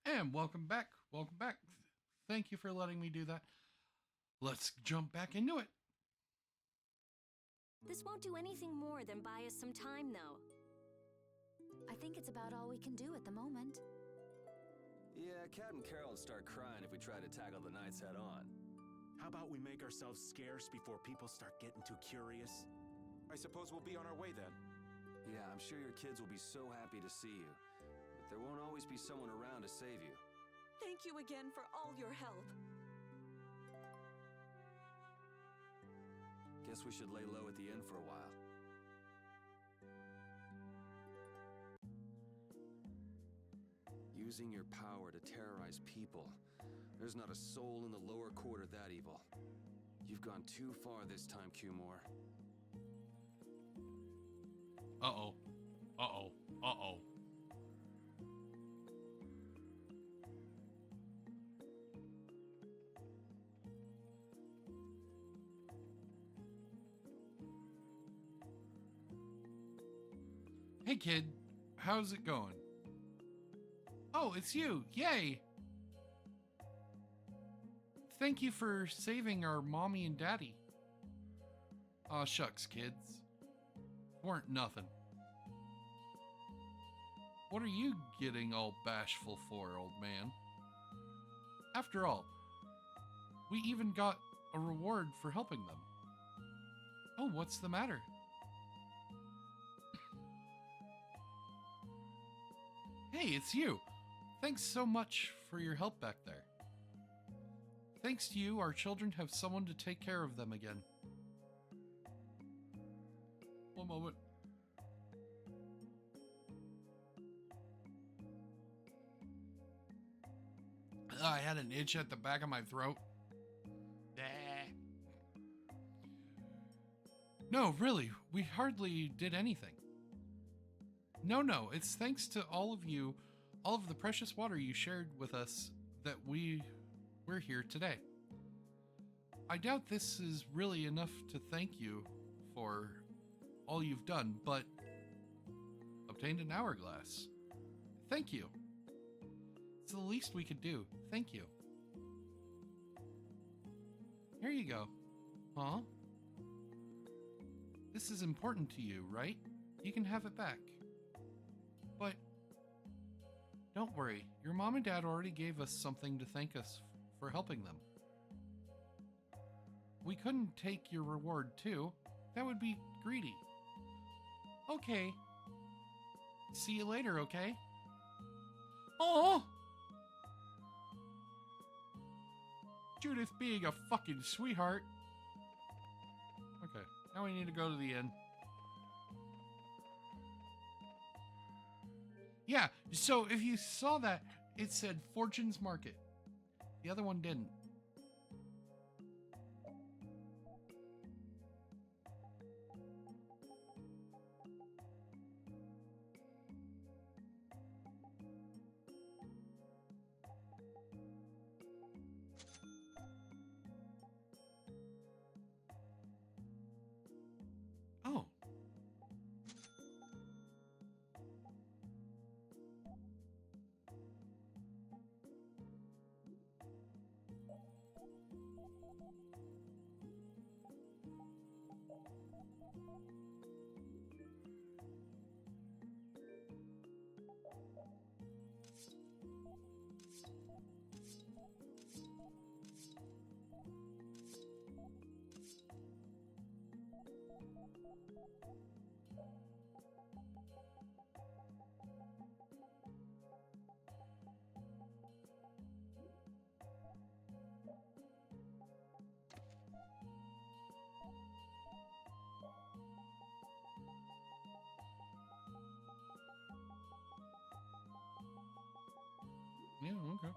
And welcome back. Welcome back. Thank you for letting me do that. Let's jump back into it. This won't do anything more than buy us some time, though. I think it's about all we can do at the moment. Yeah, Cat and Carol would start crying if we tried to tackle the knights head on. How about we make ourselves scarce before people start getting too curious? I suppose we'll be on our way then. Yeah, I'm sure your kids will be so happy to see you. But there won't always be someone around to save you. Thank you again for all your help. Guess we should lay low at the inn for a while. Using your power to terrorize people. There's not a soul in the lower quarter that evil. You've gone too far this time, Cumore. Uh-oh. Uh-oh. Uh-oh. Hey, kid. How's it going? Oh, it's you. Yay. Thank you for saving our mommy and daddy. Aw, shucks, kids. Weren't nothing. What are you getting all bashful for, old man? After all, we even got a reward for helping them. Oh, what's the matter? Hey, it's you. Thanks so much for your help back there. Thanks to you, our children have someone to take care of them again. One moment. I had an itch at the back of my throat. No, really, we hardly did anything. No, it's thanks to all of you, all of the precious water you shared with us that we're here today. I doubt this is really enough to thank you for all you've done, but obtained an hourglass. Thank you. It's the least we could do. Thank you. Here you go. Huh? This is important to you, right? You can have it back. But don't worry, your mom and dad already gave us something to thank us for helping them. We couldn't take your reward too. That would be greedy. Okay. See you later, okay? Oh! Judith being a fucking sweetheart. Okay, now we need to go to the inn. Yeah, so if you saw that, it said Fortune's Market. The other one didn't. Oh. Yeah, okay.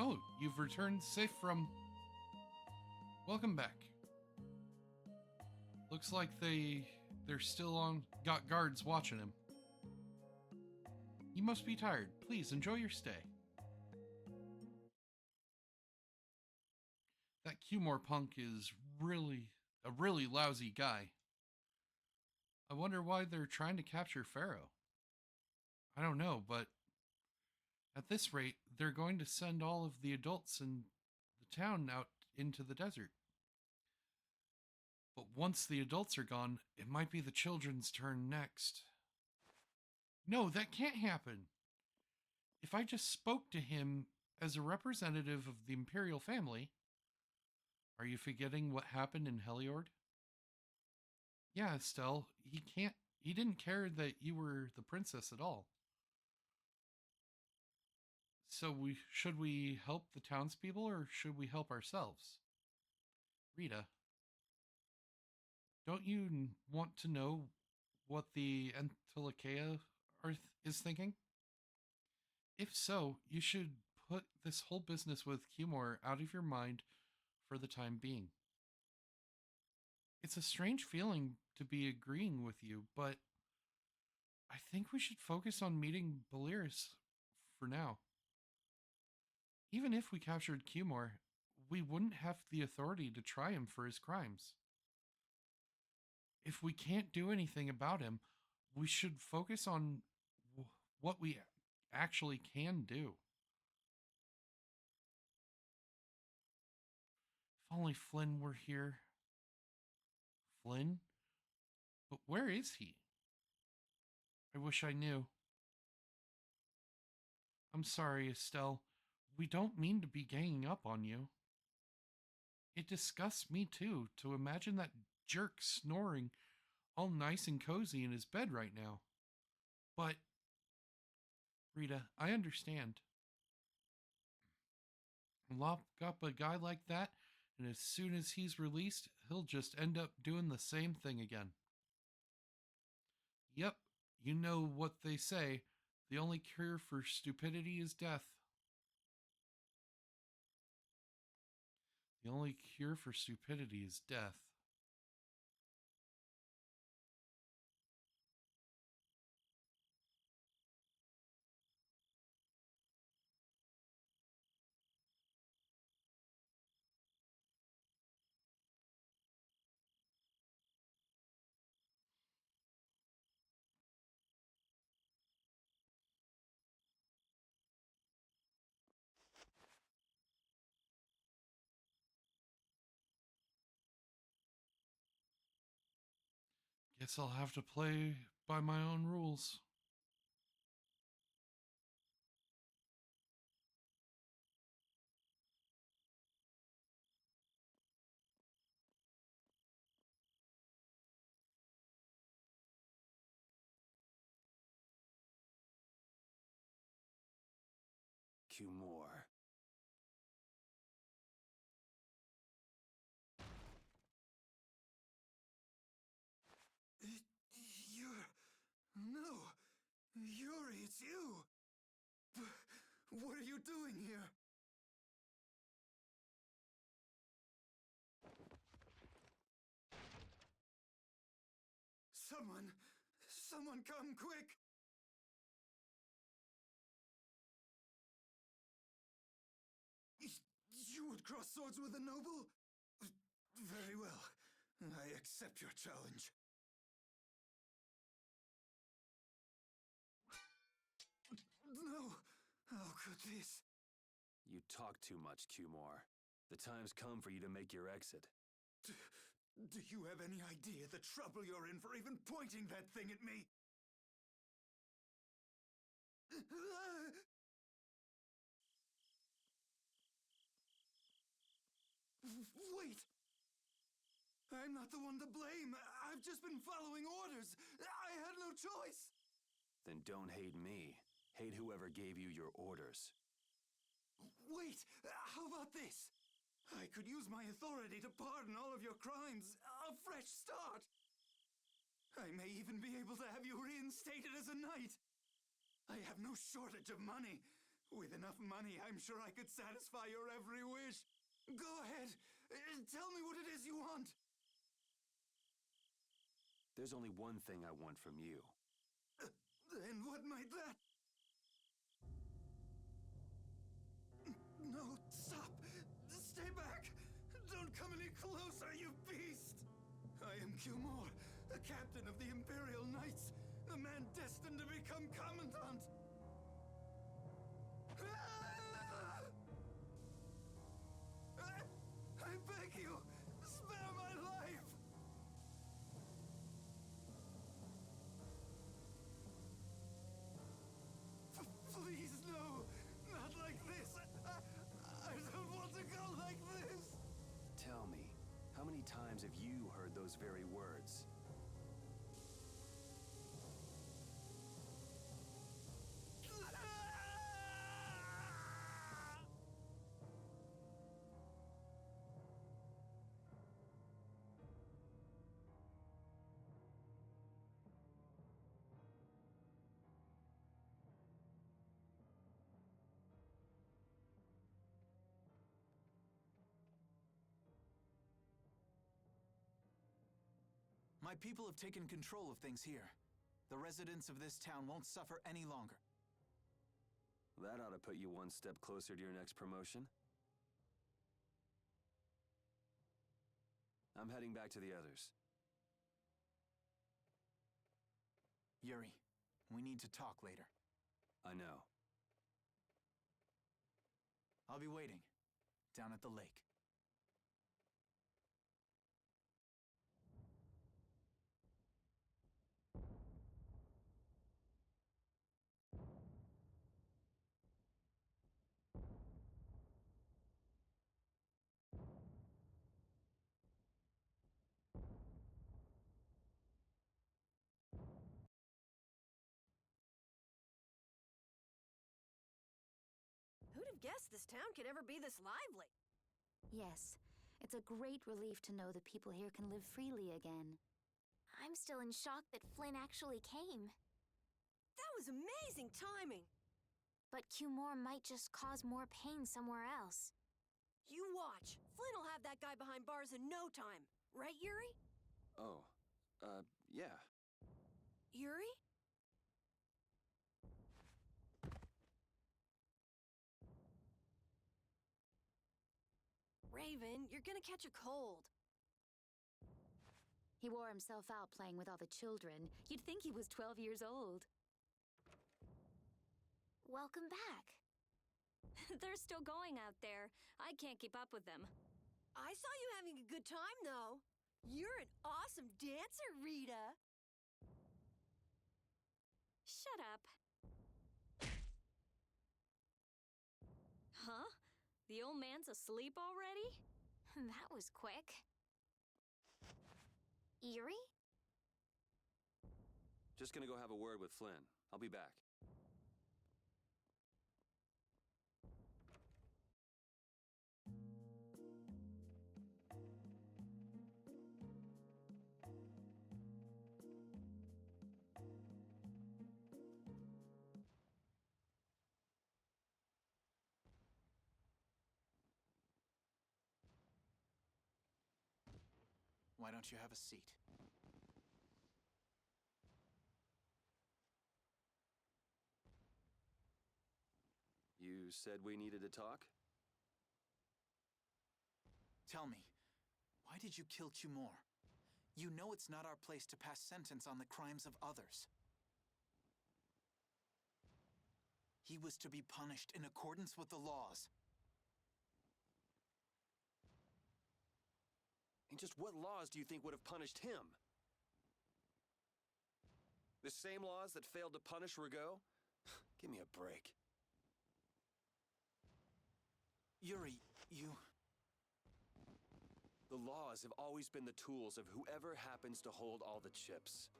Oh, you've returned safe from... Welcome back. Looks like they're still on... got guards watching him. You must be tired. Please, enjoy your stay. That Cumore punk is a really lousy guy. I wonder why they're trying to capture Pharaoh. I don't know, but at this rate, they're going to send all of the adults in the town out into the desert. But once the adults are gone, it might be the children's turn next. No, that can't happen. If I just spoke to him as a representative of the Imperial family... Are you forgetting what happened in Heliord? Yeah, Estelle, he didn't care that you were the princess at all. So should we help the townspeople or should we help ourselves? Rita, don't you want to know what the Entelekea is thinking? If so, you should put this whole business with Cumore out of your mind for the time being. It's a strange feeling to be agreeing with you, but I think we should focus on meeting Beliris for now. Even if we captured Cumore, we wouldn't have the authority to try him for his crimes. If we can't do anything about him, we should focus on what we actually can do. If only Flynn were here. Flynn? But where is he? I wish I knew. I'm sorry, Estelle. We don't mean to be ganging up on you. It disgusts me too, to imagine that jerk snoring all nice and cozy in his bed right now. But, Rita, I understand. Lock up a guy like that, and as soon as he's released, he'll just end up doing the same thing again. Yep, you know what they say. The only cure for stupidity is death. The only cure for stupidity is death. Guess I'll have to play by my own rules. Cumore. No! Yuri, it's you! What are you doing here? Someone come quick! You would cross swords with a noble? Very well. I accept your challenge. No! How could this? You talk too much, Cumore. The time's come for you to make your exit. Do you have any idea the trouble you're in for even pointing that thing at me? Wait! I'm not the one to blame. I've just been following orders. I had no choice. Then don't hate me. Hate whoever gave you your orders. Wait! How about this? I could use my authority to pardon all of your crimes. A fresh start! I may even be able to have you reinstated as a knight. I have no shortage of money. With enough money, I'm sure I could satisfy your every wish. Go ahead. Tell me what it is you want. There's only one thing I want from you. Then what might that... No, stop! Stay back! Don't come any closer, you beast! I am Cumor, the captain of the Imperial Knights, the man destined to become Commandant! I beg you, spare my life! Please, no! Not like this! I don't want to go like this! Tell me, how many times have you heard those very words? My people have taken control of things here. The residents of this town won't suffer any longer. That ought to put you one step closer to your next promotion. I'm heading back to the others. Yuri, we need to talk later. I know. I'll be waiting, down at the lake. Who'd have guessed this town could ever be this lively? Yes, it's a great relief to know the people here can live freely again. I'm still in shock that Flynn actually came. That was amazing timing! But Cumor might just cause more pain somewhere else. You watch. Flynn will have that guy behind bars in no time. Right, Yuri? Oh, yeah. Yuri? Raven, you're gonna catch a cold. He wore himself out playing with all the children. You'd think he was 12 years old. Welcome back. They're still going out there. I can't keep up with them. I saw you having a good time, though. You're an awesome dancer, Rita. Shut up. Huh? The old man's asleep already? That was quick. Yuri? Just gonna go have a word with Flynn. I'll be back. Why don't you have a seat? You said we needed to talk? Tell me, why did you kill Cumor? You know it's not our place to pass sentence on the crimes of others. He was to be punished in accordance with the laws. And just what laws do you think would have punished him? The same laws that failed to punish Rigaud? Give me a break. Yuri, you... The laws have always been the tools of whoever happens to hold all the chips.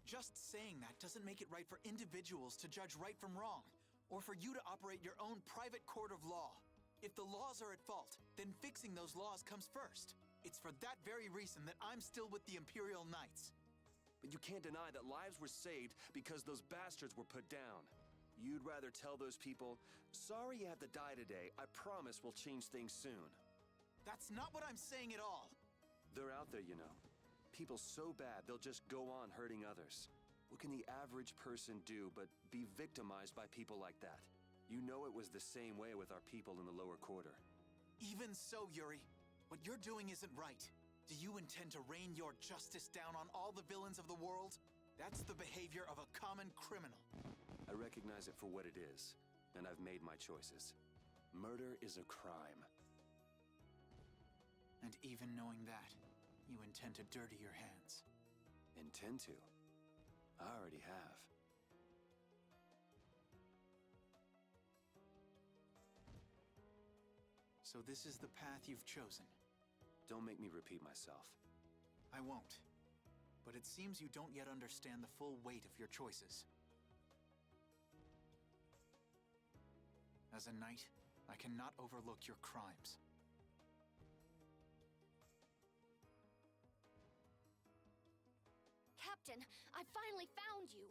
Just saying that doesn't make it right for individuals to judge right from wrong, or for you to operate your own private court of law. If the laws are at fault, then fixing those laws comes first. It's for that very reason that I'm still with the Imperial Knights. But you can't deny that lives were saved because those bastards were put down. You'd rather tell those people, sorry you have to die today, I promise we'll change things soon. That's not what I'm saying at all. They're out there, you know. People so bad they'll just go on hurting others. What can the average person do but be victimized by people like that? You know it was the same way with our people in the lower quarter. Even so, Yuri, what you're doing isn't right. Do you intend to rain your justice down on all the villains of the world? That's the behavior of a common criminal. I recognize it for what it is, and I've made my choices. Murder is a crime. And even knowing that, you intend to dirty your hands. Intend to? I already have. So this is the path you've chosen. Don't make me repeat myself. I won't. But it seems you don't yet understand the full weight of your choices. As a knight, I cannot overlook your crimes. Captain, I finally found you!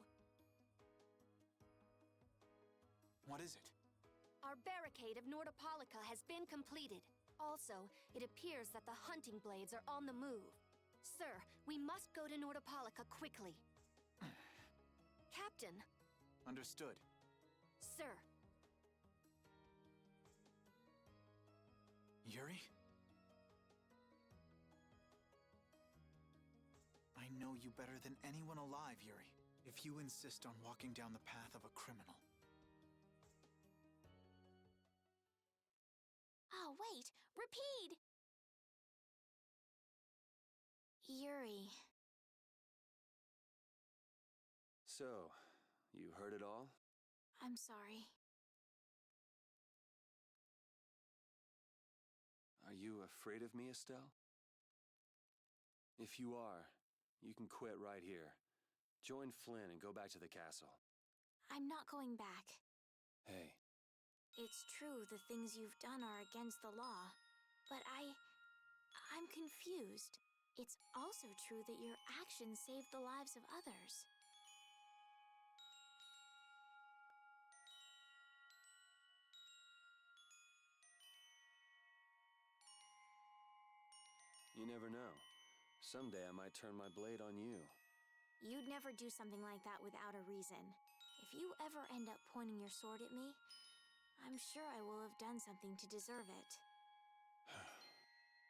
What is it? Our barricade of Nordopolica has been completed. Also, it appears that the hunting blades are on the move. Sir, we must go to Nordopolica quickly. Captain! Understood. Sir! Yuri? I know you better than anyone alive, Yuri. If you insist on walking down the path of a criminal. Oh, wait! Repeat! Yuri. So, you heard it all? I'm sorry. Are you afraid of me, Estelle? If you are, you can quit right here. Join Flynn and go back to the castle. I'm not going back. Hey. It's true the things you've done are against the law, but I'm confused. It's also true that your actions saved the lives of others. You never know. Someday I might turn my blade on you. You'd never do something like that without a reason. If you ever end up pointing your sword at me, I'm sure I will have done something to deserve it.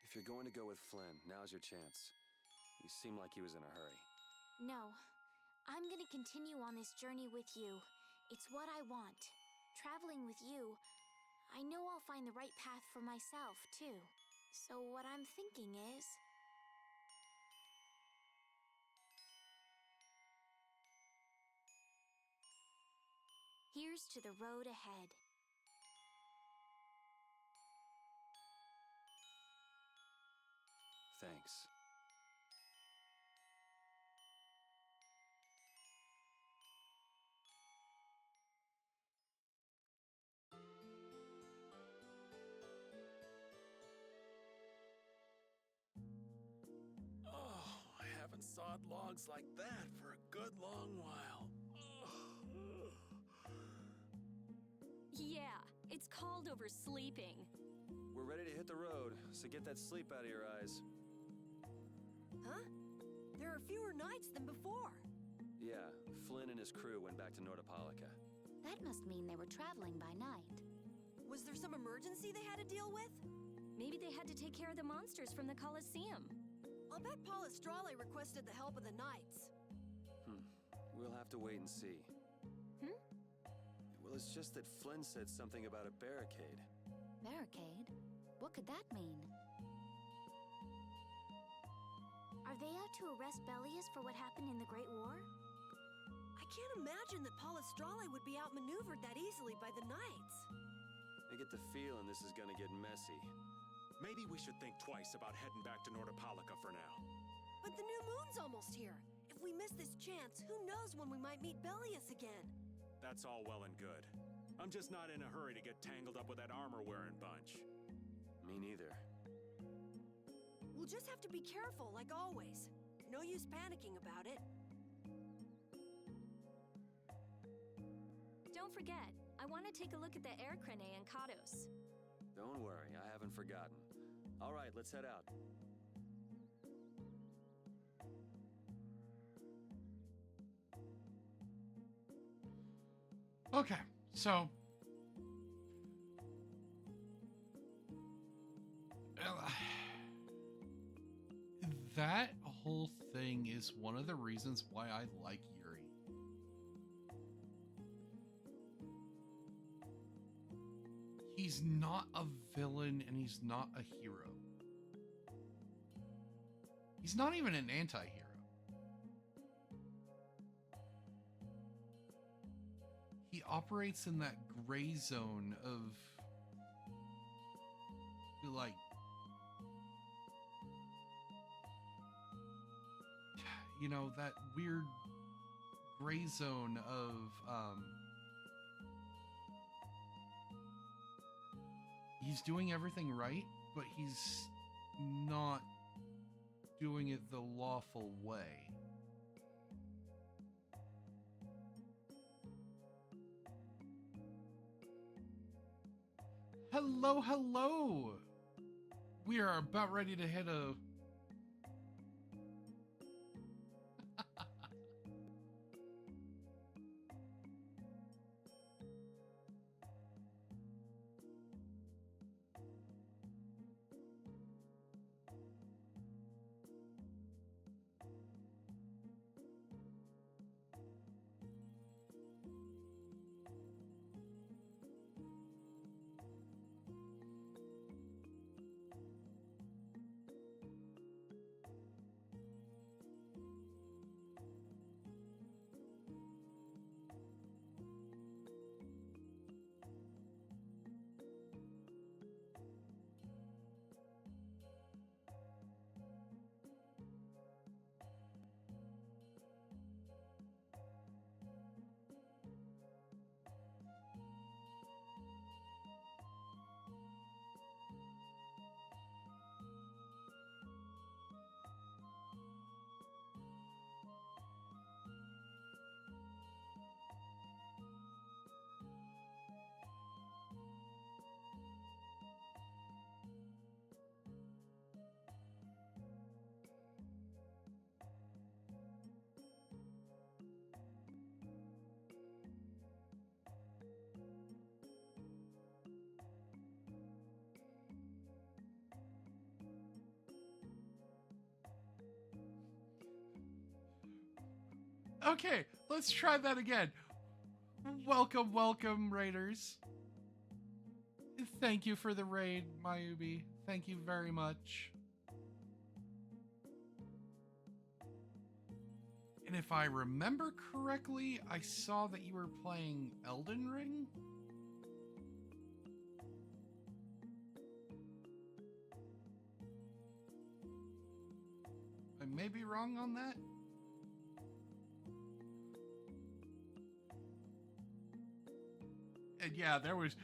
If you're going to go with Flynn, now's your chance. You seem like he was in a hurry. No. I'm gonna continue on this journey with you. It's what I want. Traveling with you, I know I'll find the right path for myself, too. So what I'm thinking is... here's to the road ahead. Thanks. Oh, I haven't sawed logs like that for a good long while. Yeah, it's called oversleeping. We're ready to hit the road, so get that sleep out of your eyes. Huh? There are fewer nights than before. Yeah, Flynn and his crew went back to Nordopolica. That must mean they were traveling by night. Was there some emergency they had to deal with? Maybe they had to take care of the monsters from the Colosseum. I'll bet Palestrale requested the help of the knights. We'll have to wait and see. Well, it's just that Flynn said something about a barricade. Barricade? What could that mean? Are they out to arrest Bellius for what happened in the Great War? I can't imagine that Palestrale would be outmaneuvered that easily by the knights. I get the feeling this is gonna get messy. Maybe we should think twice about heading back to Nordopolica for now. But the new moon's almost here. If we miss this chance, who knows when we might meet Bellius again? That's all well and good. I'm just not in a hurry to get tangled up with that armor-wearing bunch. Me neither. We'll just have to be careful, like always. No use panicking about it. don't forget, I want to take a look at the air crane and Kados. Don't worry, I haven't forgotten. All right, let's head out. Okay, so that whole thing is one of the reasons why I like Yuri. He's not a villain and he's not a hero. He's not even an anti-hero. He operates in that gray zone of, like, you know, that weird gray zone of he's doing everything right, but he's not doing it the lawful way. Hello, hello! We are about ready to hit a... Okay, let's try that again. Welcome, welcome, raiders. Thank you for the raid, Mayubi. Thank you very much. And if I remember correctly, I saw that you were playing Elden Ring? I may be wrong on that. And yeah, there was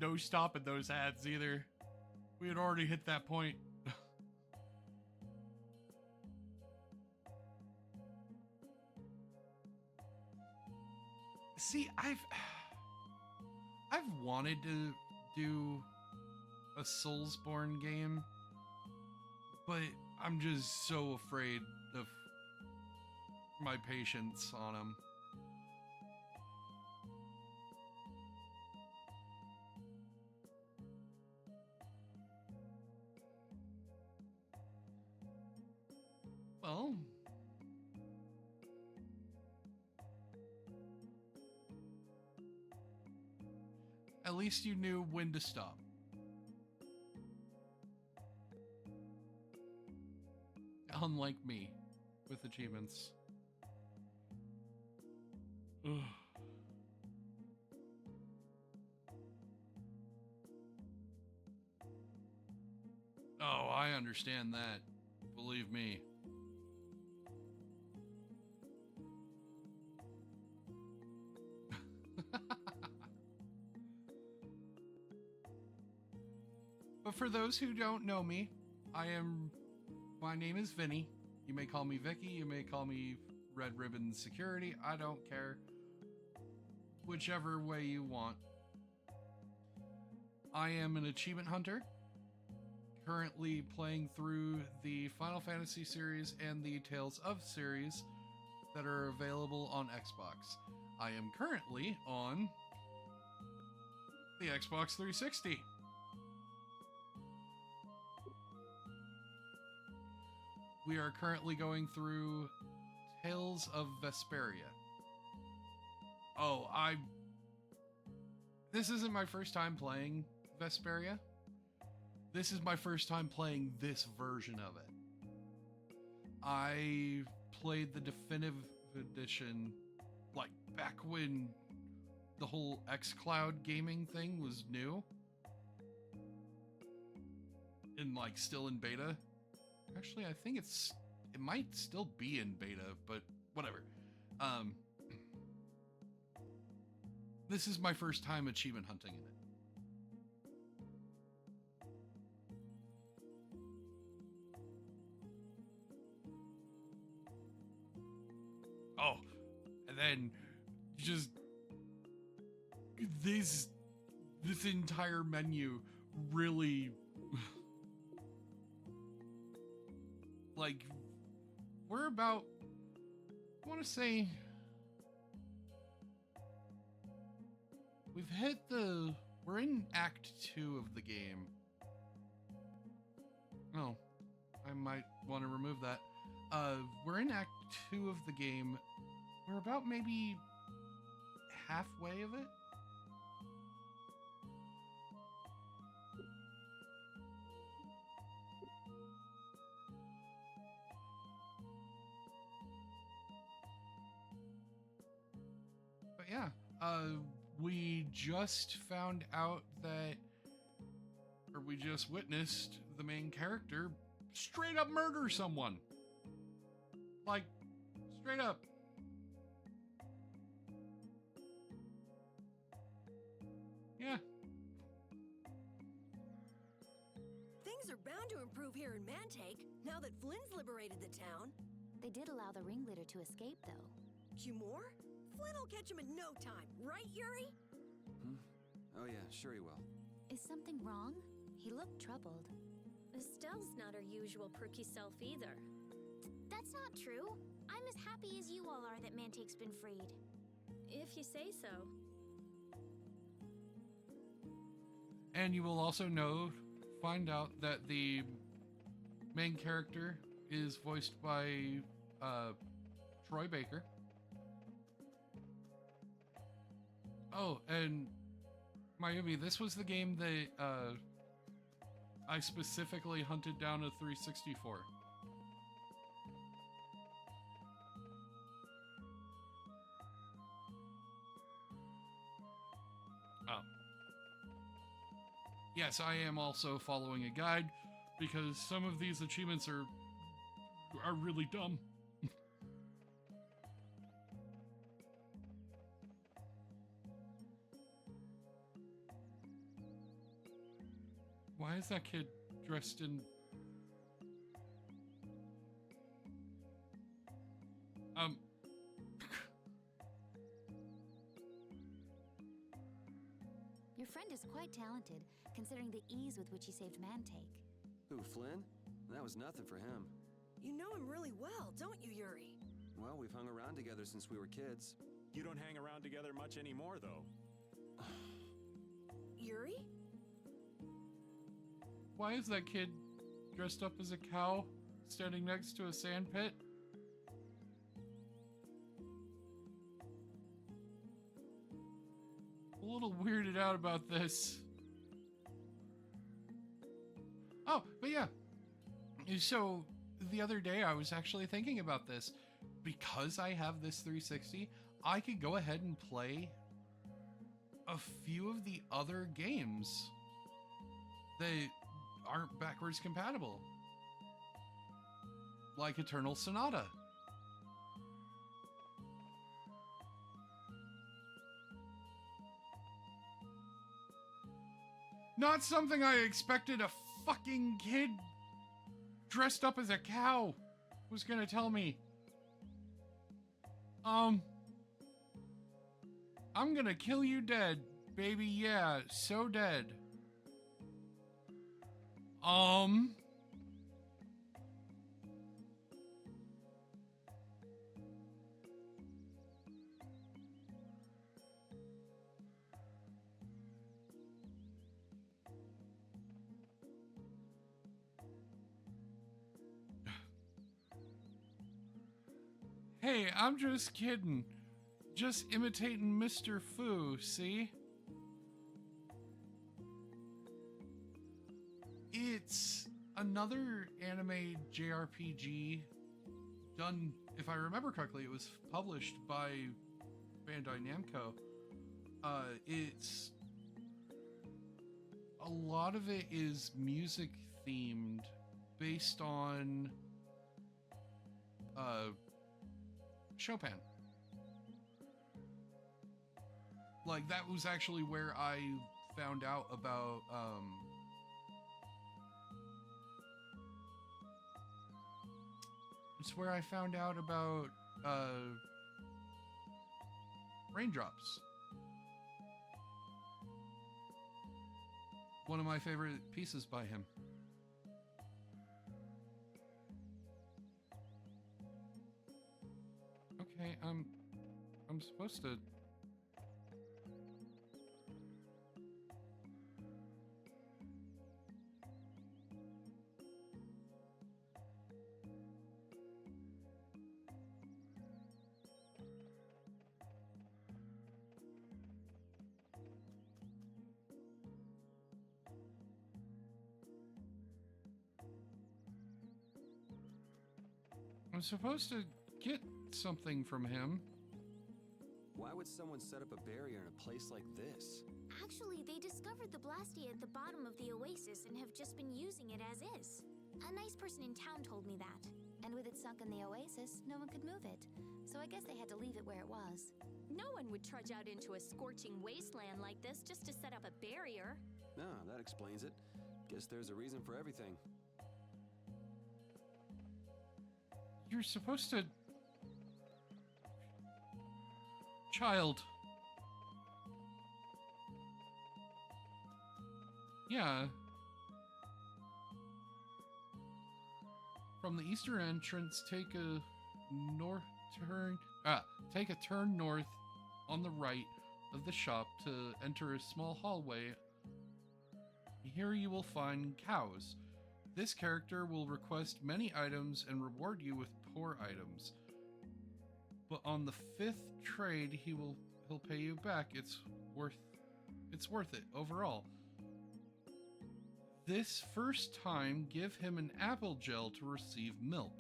no stopping those ads either. We had already hit that point. See, I've wanted to do a Soulsborne game, but I'm just so afraid of my patience on them. Well, at least you knew when to stop. Unlike me, with achievements. Ugh. Oh, I understand that. Believe me. But for those who don't know me, my name is Vinny. You may call me Vicky, you may call me Red Ribbon Security, I don't care. whichever way you want. I am an achievement hunter, currently playing through the Final Fantasy series and the Tales of series that are available on Xbox. I am currently on the Xbox 360. We are currently going through Tales of Vesperia. This isn't my first time playing Vesperia. This is my first time playing this version of it. I played the definitive edition like back when the whole xCloud gaming thing was new and like still in beta. Actually, I think it might still be in beta, but whatever. This is my first time achievement hunting in it. Oh, and then just this entire menu really like we're about, I want to say we're in Act 2 of the game. Oh, I might want to remove that. We're in Act 2 of the game. We're about maybe halfway of it. But yeah, we just found out that, or we just witnessed the main character straight up murder someone. Like, straight up. Yeah. Things are bound to improve here in Mantake, now that Flynn's liberated the town. They did allow the ringleader to escape, though. Cumore? Flynn will catch him in no time, right, Yuri? Oh yeah, sure he will. Is something wrong? He looked troubled. Estelle's not her usual perky self either. That's not true. I'm as happy as you all are that Mantake's been freed. If you say so. And you will also find out that the main character is voiced by Troy Baker. Oh, and Mayumi, this was the game that I specifically hunted down a 360 for. Oh. Yes, I am also following a guide because some of these achievements are really dumb. Why is that kid dressed in... Your friend is quite talented, considering the ease with which he saved Mantake. Who, Flynn? That was nothing for him. You know him really well, don't you, Yuri? Well, we've hung around together since we were kids. You don't hang around together much anymore, though. Yuri? Why is that kid dressed up as a cow standing next to a sand pit? A little weirded out about this. Oh, but yeah. So the other day I was actually thinking about this. Because I have this 360, I could go ahead and play a few of the other games that aren't backwards compatible. Like Eternal Sonata. Not something I expected a fucking kid dressed up as a cow was gonna tell me. I'm gonna kill you dead, baby. Yeah, so dead. Hey, I'm just kidding. Just imitating Mr. Fu, see? It's another anime JRPG done, if I remember correctly, it was published by Bandai Namco. It's a lot of it is music themed based on Chopin. Like, that was actually where I found out about it's where I found out about Raindrops. One of my favorite pieces by him. Okay, I'm supposed to. I'm supposed to get something from him. Why would someone set up a barrier in a place like this? Actually, they discovered the Blastia at the bottom of the oasis and have just been using it as is. A nice person in town told me that. And with it sunk in the oasis, no one could move it. So I guess they had to leave it where it was. No one would trudge out into a scorching wasteland like this just to set up a barrier. Ah, that explains it. Guess there's a reason for everything. You're supposed to... Child. Yeah. From the eastern entrance, take a turn north on the right of the shop to enter a small hallway. Here you will find cows. This character will request many items and reward you with poor items. But on the 5th trade, he'll pay you back. It's worth it overall. This first time, give him an apple gel to receive milk.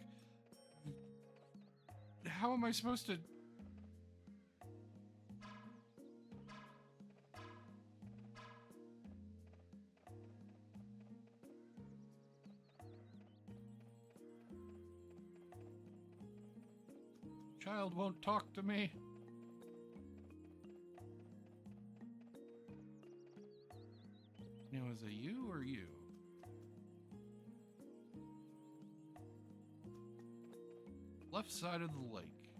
How am I supposed to... Child won't talk to me. Now, is it you or you? Left side of the lake.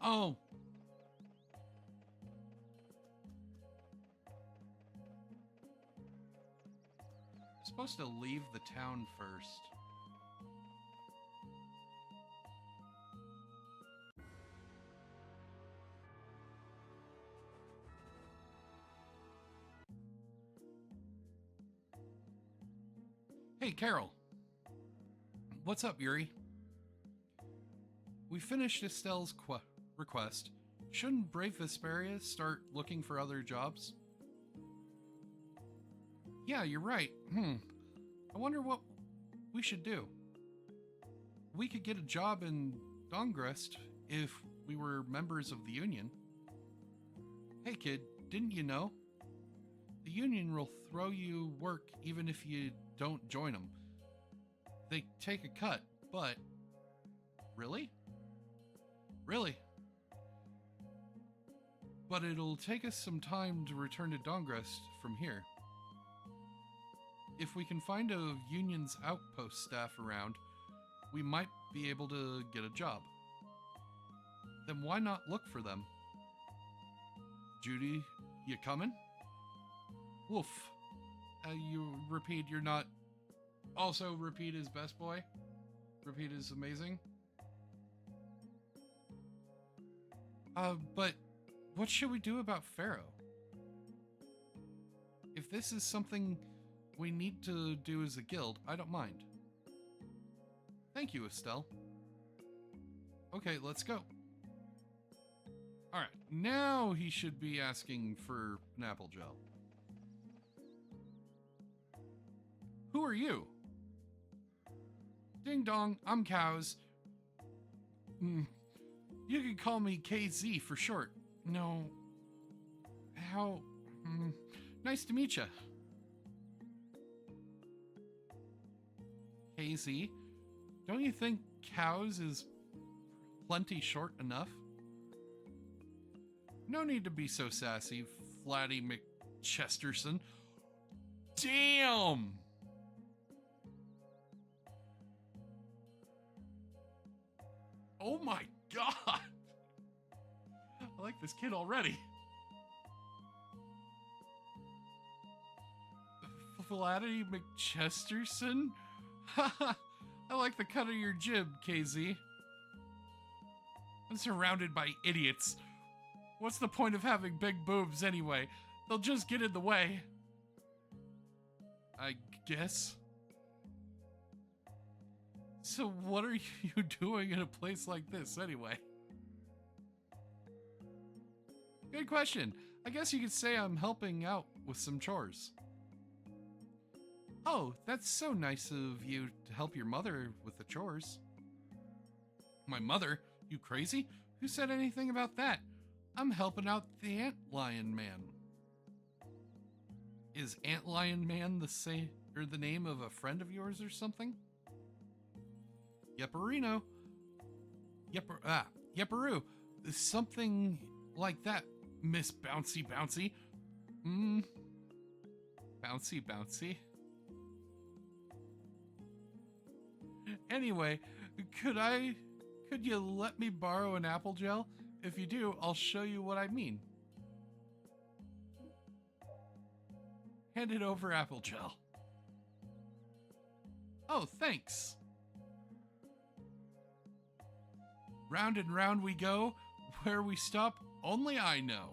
Oh! Supposed to leave the town first. Hey, Carol. What's up, Yuri? We finished Estelle's request. Shouldn't Brave Vesperia start looking for other jobs? Yeah, you're right. I wonder what we should do. We could get a job in Dongrest if we were members of the Union. Hey kid, didn't you know? The Union will throw you work even if you don't join them. They take a cut, but... Really? Really? But it'll take us some time to return to Dongrest from here. If we can find a Union's outpost staff around, we might be able to get a job. Then why not look for them? Judy, you coming? Woof. You repeat you're not... Also, repeat is best boy. Repeat is amazing. But what should we do about Pharaoh? If this is something we need to do as a guild, I don't mind. Thank you, Estelle. Okay, let's go. Alright, now he should be asking for an apple gel. Who are you? Ding dong, I'm Cows. You can call me KZ for short. No. How... nice to meet ya. KZ, don't you think Cows is plenty short enough? No need to be so sassy, Flatty McChesterson. Damn! Oh my god! I like this kid already. Flatty McChesterson? Haha, I like the cut of your jib, KZ. I'm surrounded by idiots. What's the point of having big boobs anyway? They'll just get in the way. I guess. So what are you doing in a place like this anyway? Good question. I guess you could say I'm helping out with some chores. Oh, that's so nice of you to help your mother with the chores. My mother? You crazy? Who said anything about that? I'm helping out the Antlion Man. Is Antlion Man the name of a friend of yours or something? Yepperino. Yepperoo. Something like that, Miss Bouncy Bouncy. Bouncy Bouncy. Anyway, could you let me borrow an apple gel? If you do, I'll show you what I mean. Hand it over, apple gel. Oh, thanks. Round and round we go. Where we stop, only I know.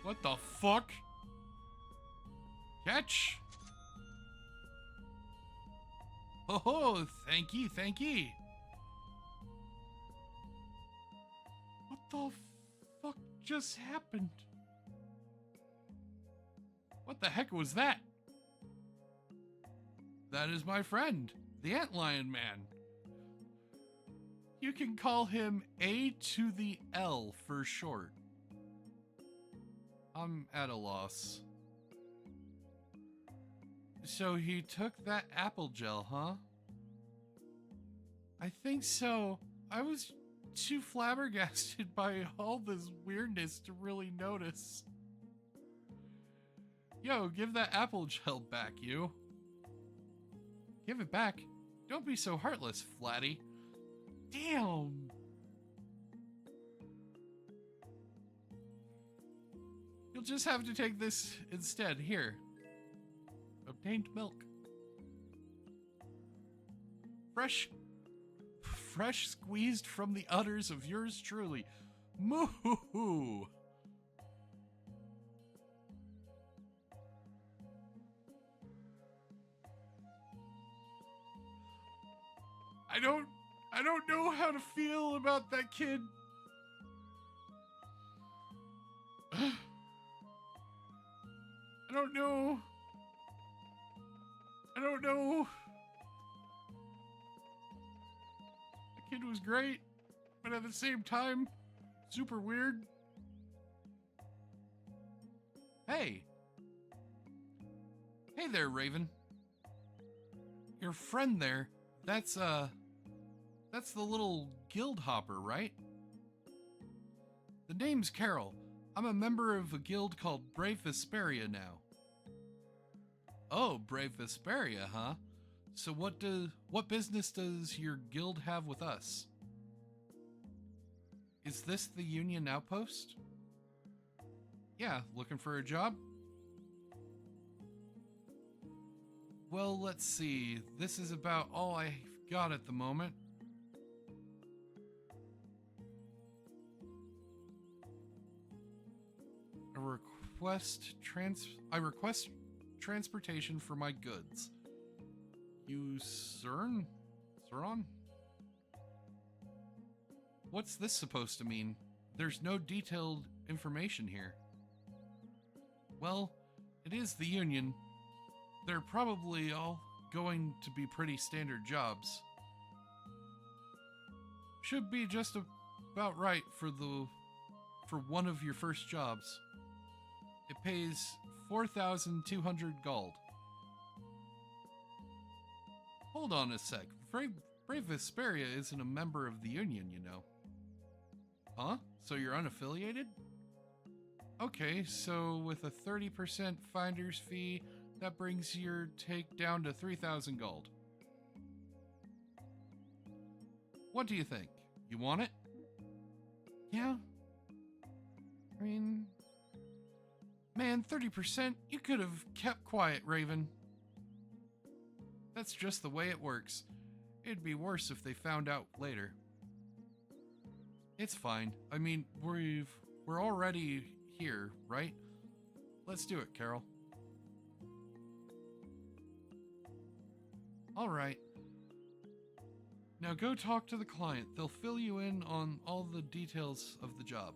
What the fuck? Catch? Oh, thank ye, thank ye. What the fuck just happened? What the heck was that? That is my friend, the Antlion Man. You can call him A to the L for short. I'm at a loss. So he took that apple gel, huh? I think so. I was too flabbergasted by all this weirdness to really notice. Yo, give that apple gel back, you. Give it back? Don't be so heartless, Flatty. Damn! You'll just have to take this instead. Here. Obtained milk. Fresh squeezed from the udders of yours truly. Moo-hoo-hoo! I don't know how to feel about that kid. I don't know. The kid was great, but at the same time, super weird. Hey. Hey there, Raven. Your friend there, that's the little guild hopper, right? The name's Carol. I'm a member of a guild called Brave Vesperia now. Oh, Brave Vesperia, huh? So what business does your guild have with us? Is this the Union outpost? Yeah, looking for a job? Well, let's see. This is about all I've got at the moment. I request transportation for my goods. You Suron? What's this supposed to mean? There's no detailed information here. Well, it is the Union. They're probably all going to be pretty standard jobs. Should be just about right for one of your first jobs. It pays 4,200 gold. Hold on a sec. Brave Vesperia isn't a member of the Union, you know. Huh? So you're unaffiliated? Okay, so with a 30% finder's fee, that brings your take down to 3,000 gold. What do you think? You want it? Yeah? I mean... Man, 30%? You could have kept quiet, Raven. That's just the way it works. It'd be worse if they found out later. It's fine. I mean, we're already here, right? Let's do it, Carol. Alright. Now go talk to the client. They'll fill you in on all the details of the job.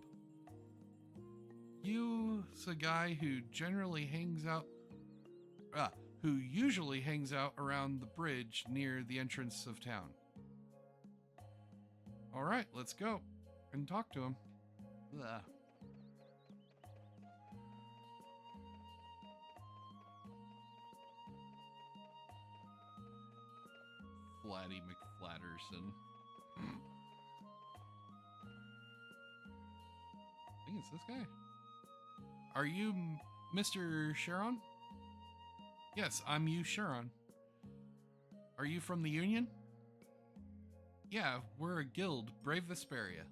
You's a guy who usually hangs out around the bridge near the entrance of town. Alright, let's go and talk to him. Blah. Flatty McFlatterson. I think it's this guy. Are you Mr. Sharon? Yes, I'm you, Sharon. Are you from the Union? Yeah, we're a guild, Brave Vesperia.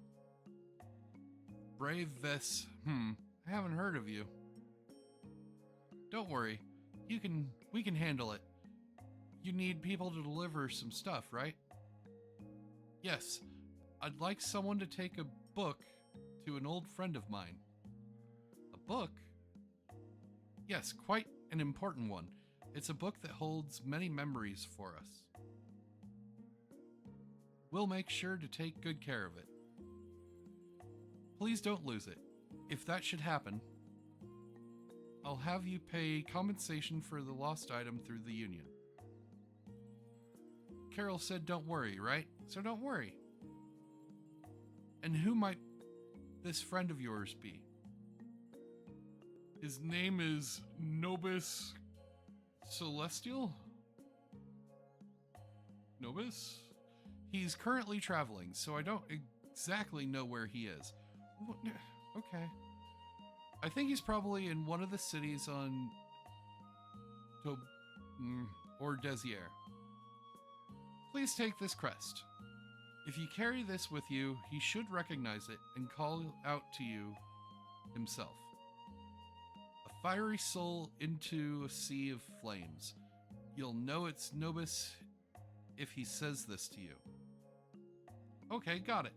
Brave Ves... I haven't heard of you. Don't worry. We can handle it. You need people to deliver some stuff, right? Yes. I'd like someone to take a book to an old friend of mine. A book? Yes, quite an important one. It's a book that holds many memories for us. We'll make sure to take good care of it. Please don't lose it. If that should happen, I'll have you pay compensation for the lost item through the Union. Carol said don't worry, right? So don't worry. And who might this friend of yours be? His name is Nobis Celestial? Nobis? He's currently traveling, so I don't exactly know where he is. Okay. I think he's probably in one of the cities on... or Desier. Please take this crest. If you carry this with you, he should recognize it and call out to you himself. A fiery soul into a sea of flames. You'll know it's Nobis if he says this to you. Okay, got it.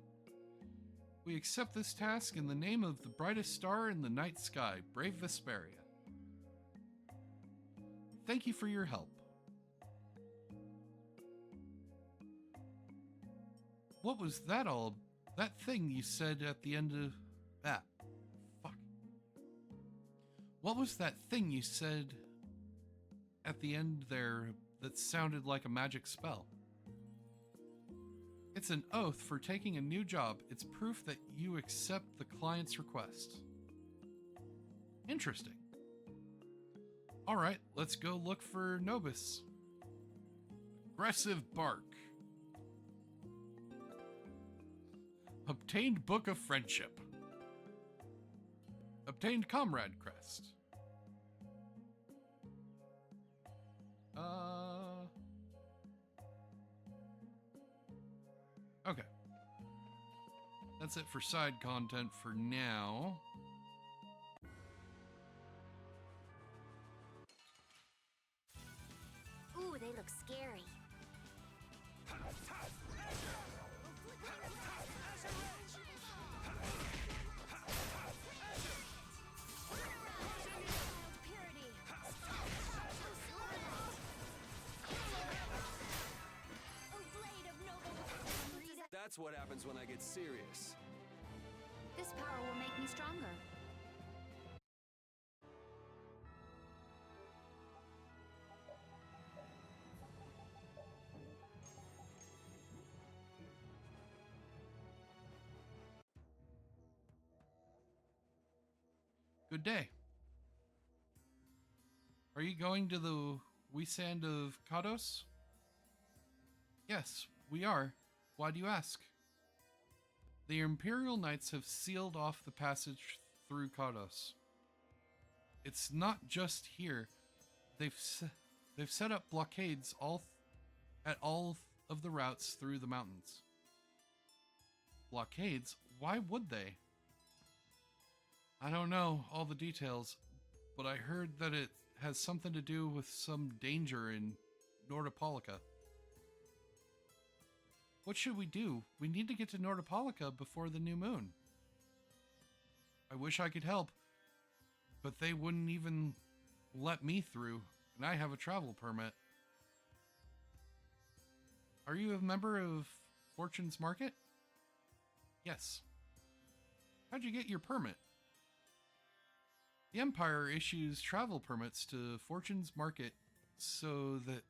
We accept this task in the name of the brightest star in the night sky, Brave Vesperia. Thank you for your help. What was that all? That thing you said at the end of... What was that thing you said at the end there that sounded like a magic spell? It's an oath for taking a new job. It's proof that you accept the client's request. Interesting. Alright, let's go look for Nobis. Aggressive bark. Obtained Book of Friendship. Obtained Comrade Crest. That's it for side content for now. Ooh, they look scary. That's what happens when I get serious. This power will make me stronger. Good day. Are you going to the Weesand of Kados? Yes, we are. Why do you ask? The Imperial Knights have sealed off the passage through Kados. It's not just here. They've set up blockades at all of the routes through the mountains. Blockades? Why would they? I don't know all the details, but I heard that it has something to do with some danger in Nordopolica. What should we do? We need to get to Nordopolica before the new moon. I wish I could help, but they wouldn't even let me through, and I have a travel permit. Are you a member of Fortune's Market? Yes. How'd you get your permit? The Empire issues travel permits to Fortune's Market so that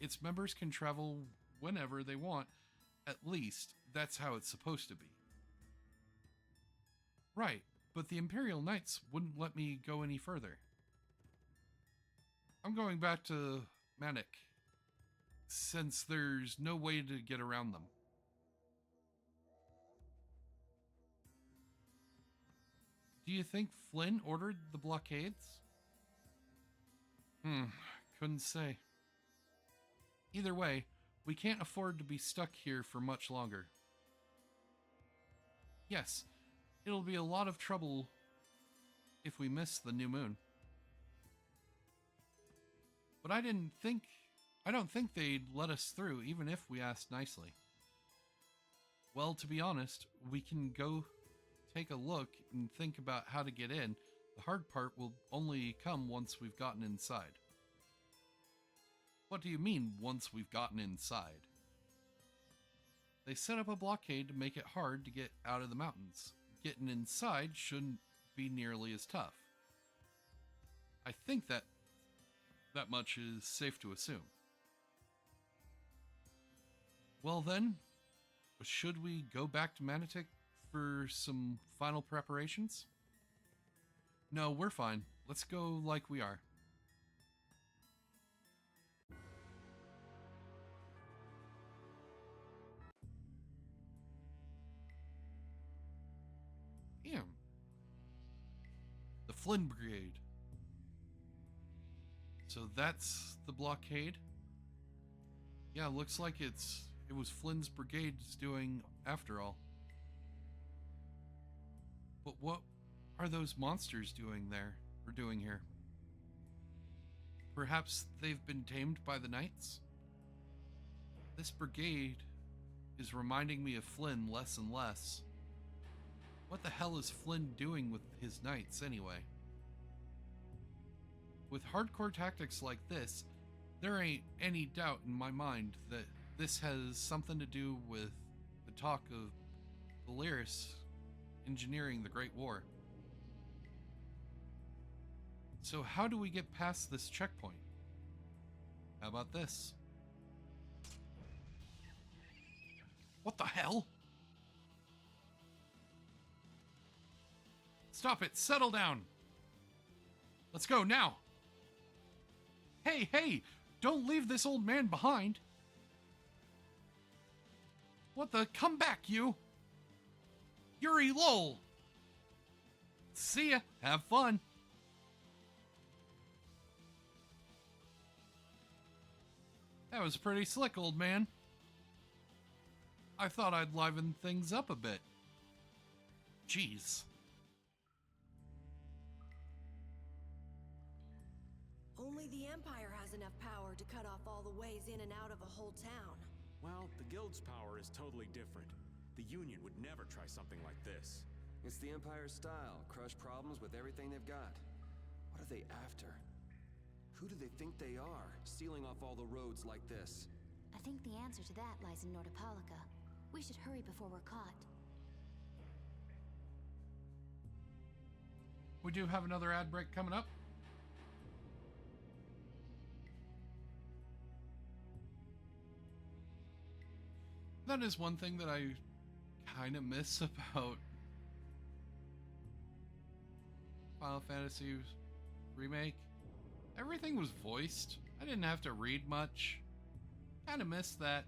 its members can travel whenever they want. At least, that's how it's supposed to be. Right, but the Imperial Knights wouldn't let me go any further. I'm going back to Manic, since there's no way to get around them. Do you think Flynn ordered the blockades? Couldn't say. Either way, we can't afford to be stuck here for much longer. Yes, it'll be a lot of trouble if we miss the new moon. But I don't think they'd let us through even if we asked nicely. Well, to be honest, we can go take a look and think about how to get in. The hard part will only come once we've gotten inside. What do you mean, once we've gotten inside? They set up a blockade to make it hard to get out of the mountains. Getting inside shouldn't be nearly as tough. I think that much is safe to assume. Well then, should we go back to Manitic for some final preparations? No, we're fine. Let's go like we are. Damn. The Flynn Brigade. So that's the blockade? Yeah, looks like it was Flynn's brigade's doing after all. But what are those monsters doing there, or doing here? Perhaps they've been tamed by the Knights? This brigade is reminding me of Flynn less and less. What the hell is Flynn doing with his Knights anyway? With hardcore tactics like this, there ain't any doubt in my mind that this has something to do with the talk of Valeris engineering the Great War. So how do we get past this checkpoint? How about this? What the hell? Stop it! Settle down! Let's go now! Hey, hey! Don't leave this old man behind! What the? Come back, you! Yuri Lowell! See ya! Have fun! That was pretty slick, old man. I thought I'd liven things up a bit. Jeez. Only the Empire has enough power to cut off all the ways in and out of a whole town. Well, the Guild's power is totally different. The Union would never try something like this. It's the Empire's style. Crush problems with everything they've got. What are they after? Who do they think they are, sealing off all the roads like this? I think the answer to that lies in Nordopolica. We should hurry before we're caught. We do have another ad break coming up. That is one thing that I kind of miss about Final Fantasy Remake. Everything was voiced. I didn't have to read much. Kind of missed that.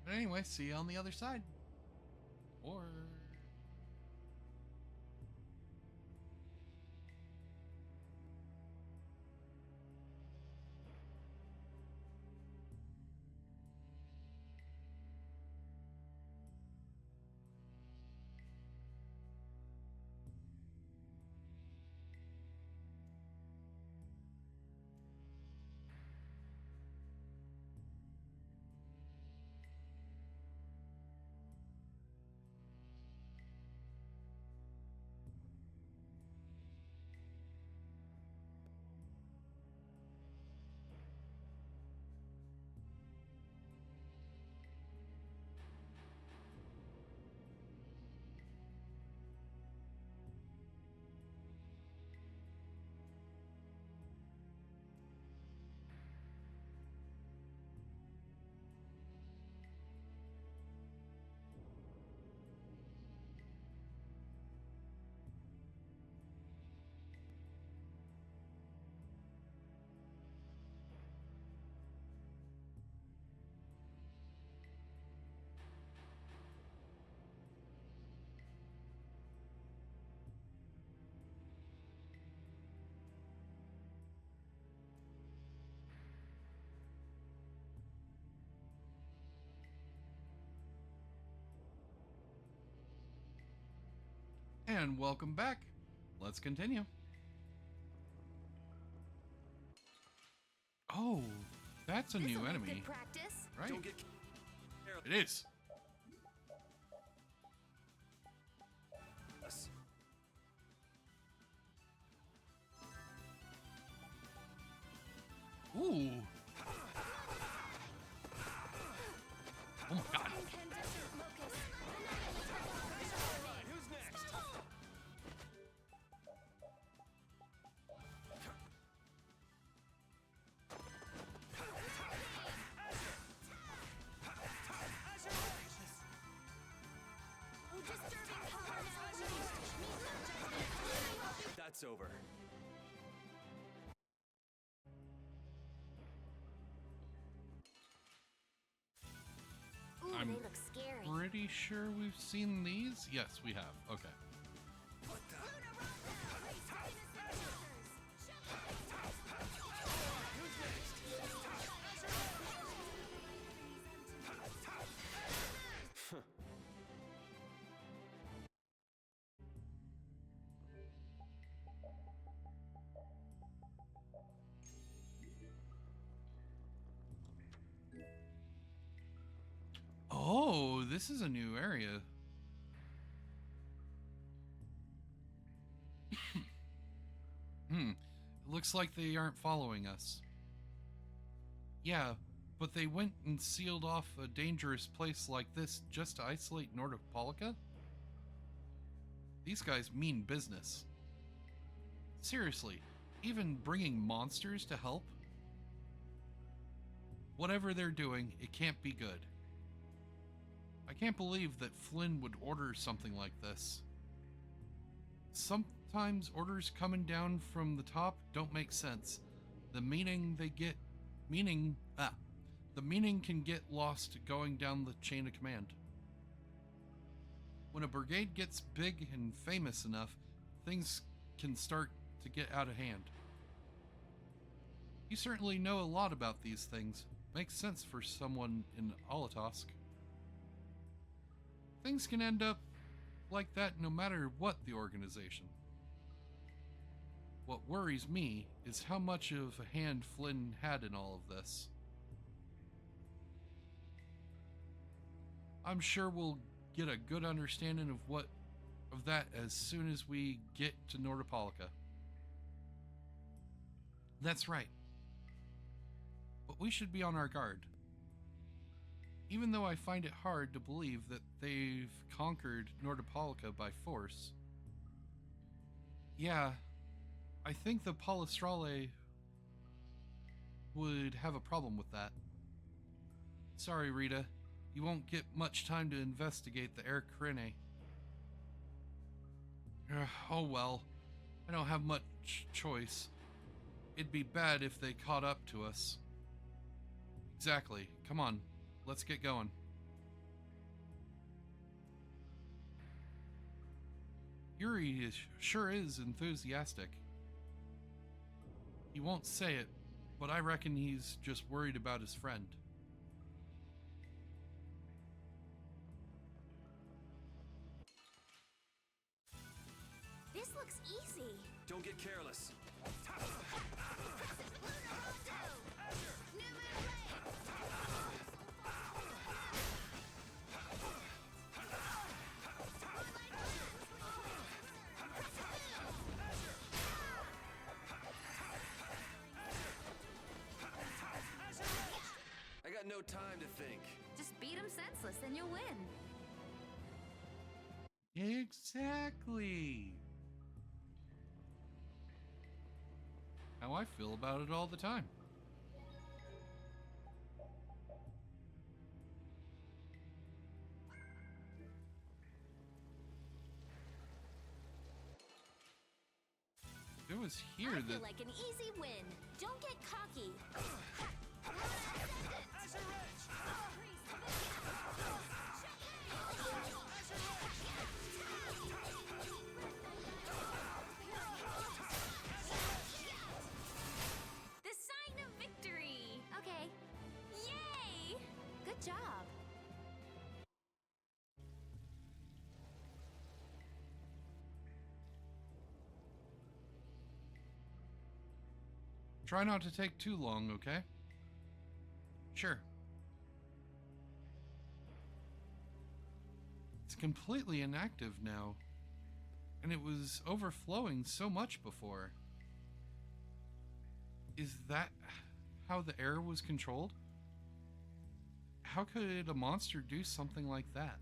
But anyway, see you on the other side. Or... And welcome back. Let's continue. Oh, that's a new This'll be enemy. good practice. Right? Don't get It is. careless. Ooh. Oh my god. Incandescent locust. Right, who's next? That's over. Ooh, I'm they look scary. Pretty sure we've seen these? Yes, we have. Okay. Oh, this is a new area. It looks like they aren't following us. Yeah, but they went and sealed off a dangerous place like this just to isolate Nordopolica? These guys mean business. Seriously, even bringing monsters to help? Whatever they're doing, it can't be good. I can't believe that Flynn would order something like this. Sometimes orders coming down from the top don't make sense. The meaning they get the meaning can get lost going down the chain of command. When a brigade gets big and famous enough, things can start to get out of hand. You certainly know a lot about these things. Makes sense for someone in Alatosk. Things can end up like that no matter what the organization. What worries me is how much of a hand Flynn had in all of this. I'm sure we'll get a good understanding of that as soon as we get to Nordopolica. That's right. But we should be on our guard. Even though I find it hard to believe that they've conquered Nordopolica by force. Yeah, I think the Palestrale would have a problem with that. Sorry, Rita. You won't get much time to investigate the Air Krene. Oh well, I don't have much choice. It'd be bad if they caught up to us. Exactly. Come on, let's get going. Yuri sure is enthusiastic. He won't say it, but I reckon he's just worried about his friend. This looks easy. Don't get careless. I got no time to think. Just beat him senseless and you'll win. Exactly. How I feel about it all the time. It was here I that feel like an easy win. Don't get cocky. The sign of victory! Okay. Yay! Good job. try not to take too long, okay? Sure. It's completely inactive now, and it was overflowing so much before. Is that how the air was controlled? How could a monster do something like that?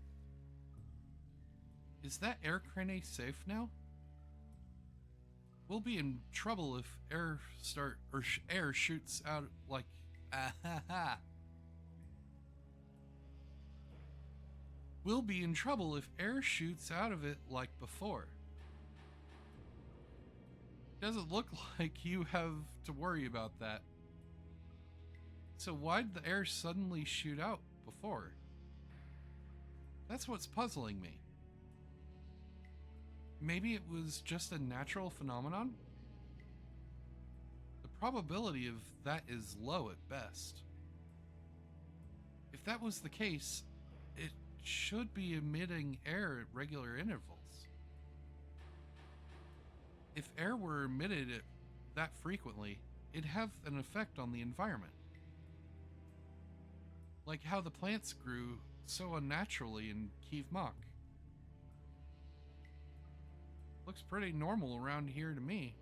Is that air crane safe now? We'll be in trouble if air air shoots out like We'll be in trouble if air shoots out of it like before. Doesn't look like you have to worry about that. So why'd the air suddenly shoot out before? That's what's puzzling me. Maybe it was just a natural phenomenon? The probability of that is low at best. If that was the case, it should be emitting air at regular intervals. If air were emitted that frequently, it'd have an effect on the environment. Like how the plants grew so unnaturally in Kiev Mach. Looks pretty normal around here to me.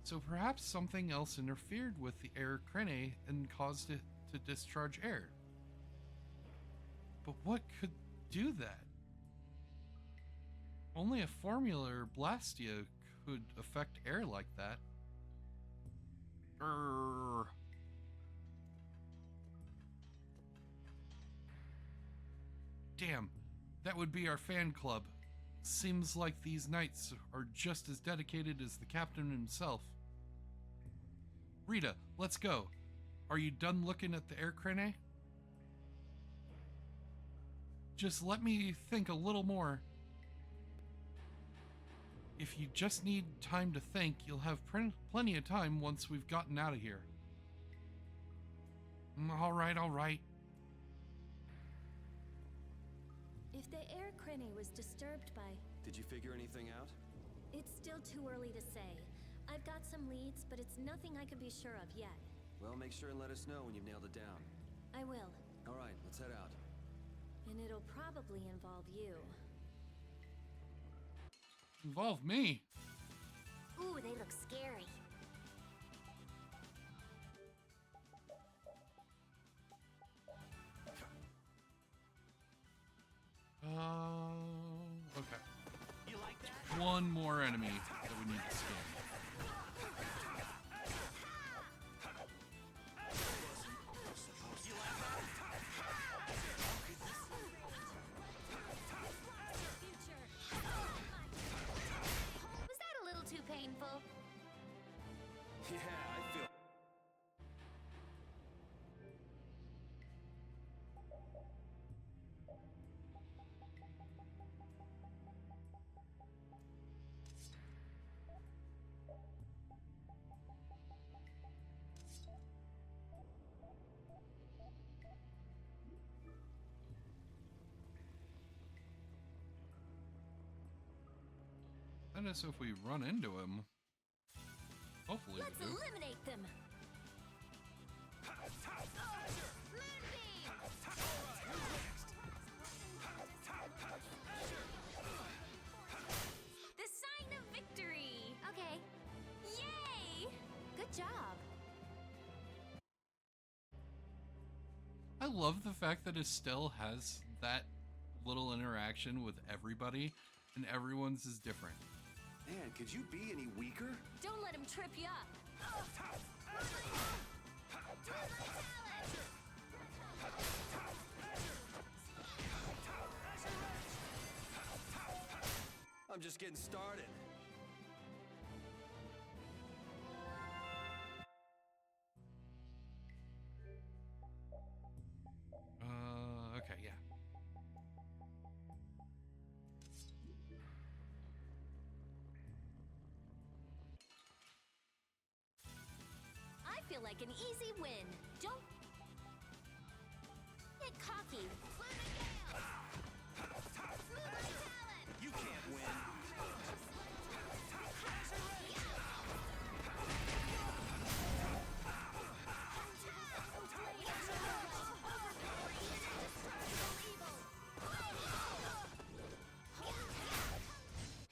So perhaps something else interfered with the air crane and caused it to discharge air. But what could do that? Only a formula Blastia could affect air like that. Damn, that would be our fan club. Seems like these knights are just as dedicated as the captain himself. Rita, let's go. Are you done looking at the air crane? Just let me think a little more. If you just need time to think, you'll have plenty of time once we've gotten out of here. All right, all right. If the air crane was disturbed by... Did you figure anything out? It's still too early to say. I've got some leads, but it's nothing I can be sure of yet. Well, make sure and let us know when you've nailed it down. I will. All right, let's head out. And it'll probably involve you. Involve me? Ooh, they look scary. Okay. One more enemy that we need to scan. Was that a little too painful? Yeah, I feel... That is if we run into him. Hopefully Let's we do. eliminate them! The sign of victory! Okay. Yay! Good job. I love the fact that Estelle has that little interaction with everybody, and everyone's is different. Man, could you be any weaker? Don't let him trip you up! I'm just getting started. Okay, yeah. I feel like an easy win. Don't get cocky. You can't win.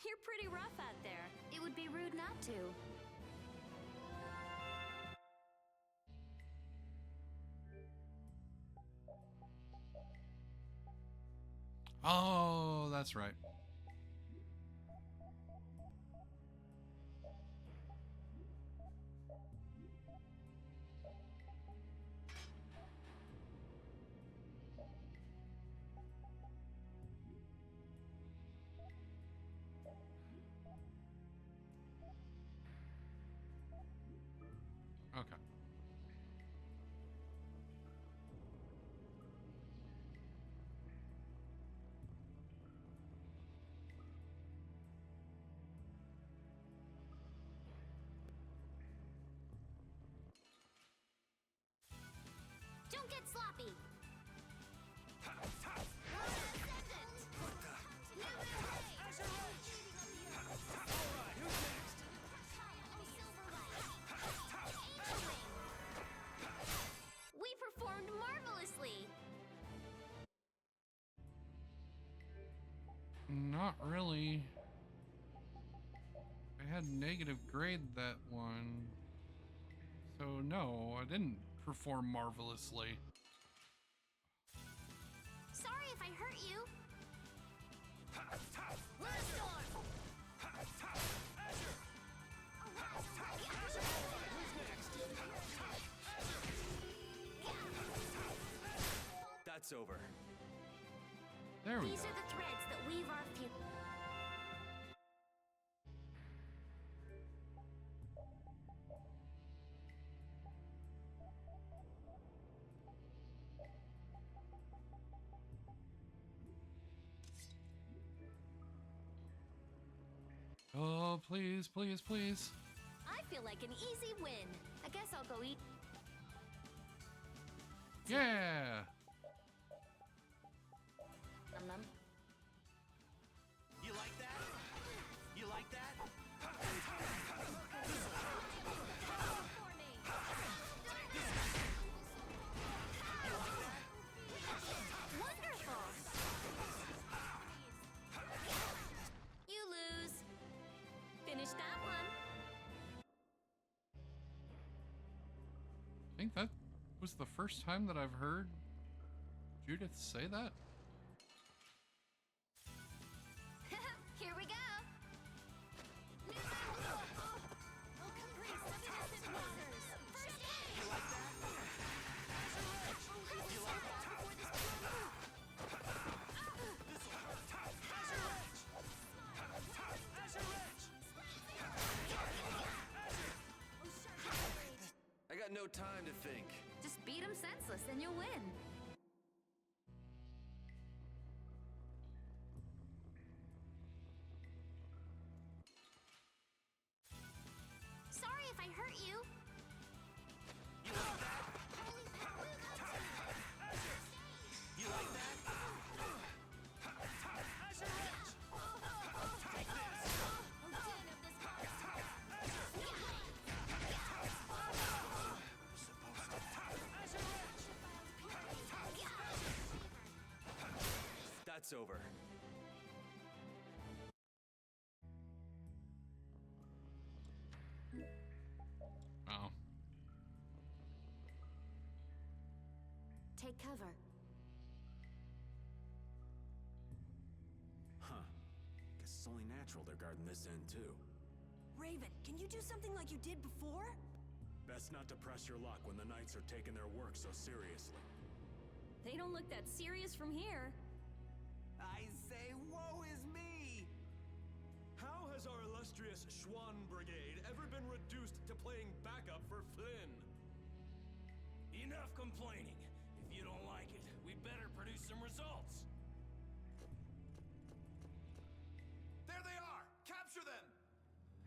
You're pretty rough out there. It would be rude not to. Oh, that's right. Okay. Don't get sloppy. We performed marvelously. Not really. I had negative grade that one. So no, I didn't perform marvelously. Sorry if I hurt you. That's over. There we These go. are the threads that weave our future. please, please, please. I feel like an easy win. I guess I'll go eat. Yeah! Num. You like that? You like that? Wonderful! You lose. Finish that one. I think that was the first time that I've heard Judith say that. Here we go. I got no time to think. Just beat him senseless and you'll win. Sorry if I hurt you. You like that? That's over. Oh. Take cover. Huh. Guess it's only natural they're guarding this end, too. Raven, can you do something like you did before? Best not to press your luck when the knights are taking their work so seriously. They don't look that serious from here. I say, woe is me! How has our illustrious Schwann Brigade ever been reduced to playing backup for Flynn? Enough complaining. If you don't like it, we'd better produce some results. There they are! Capture them!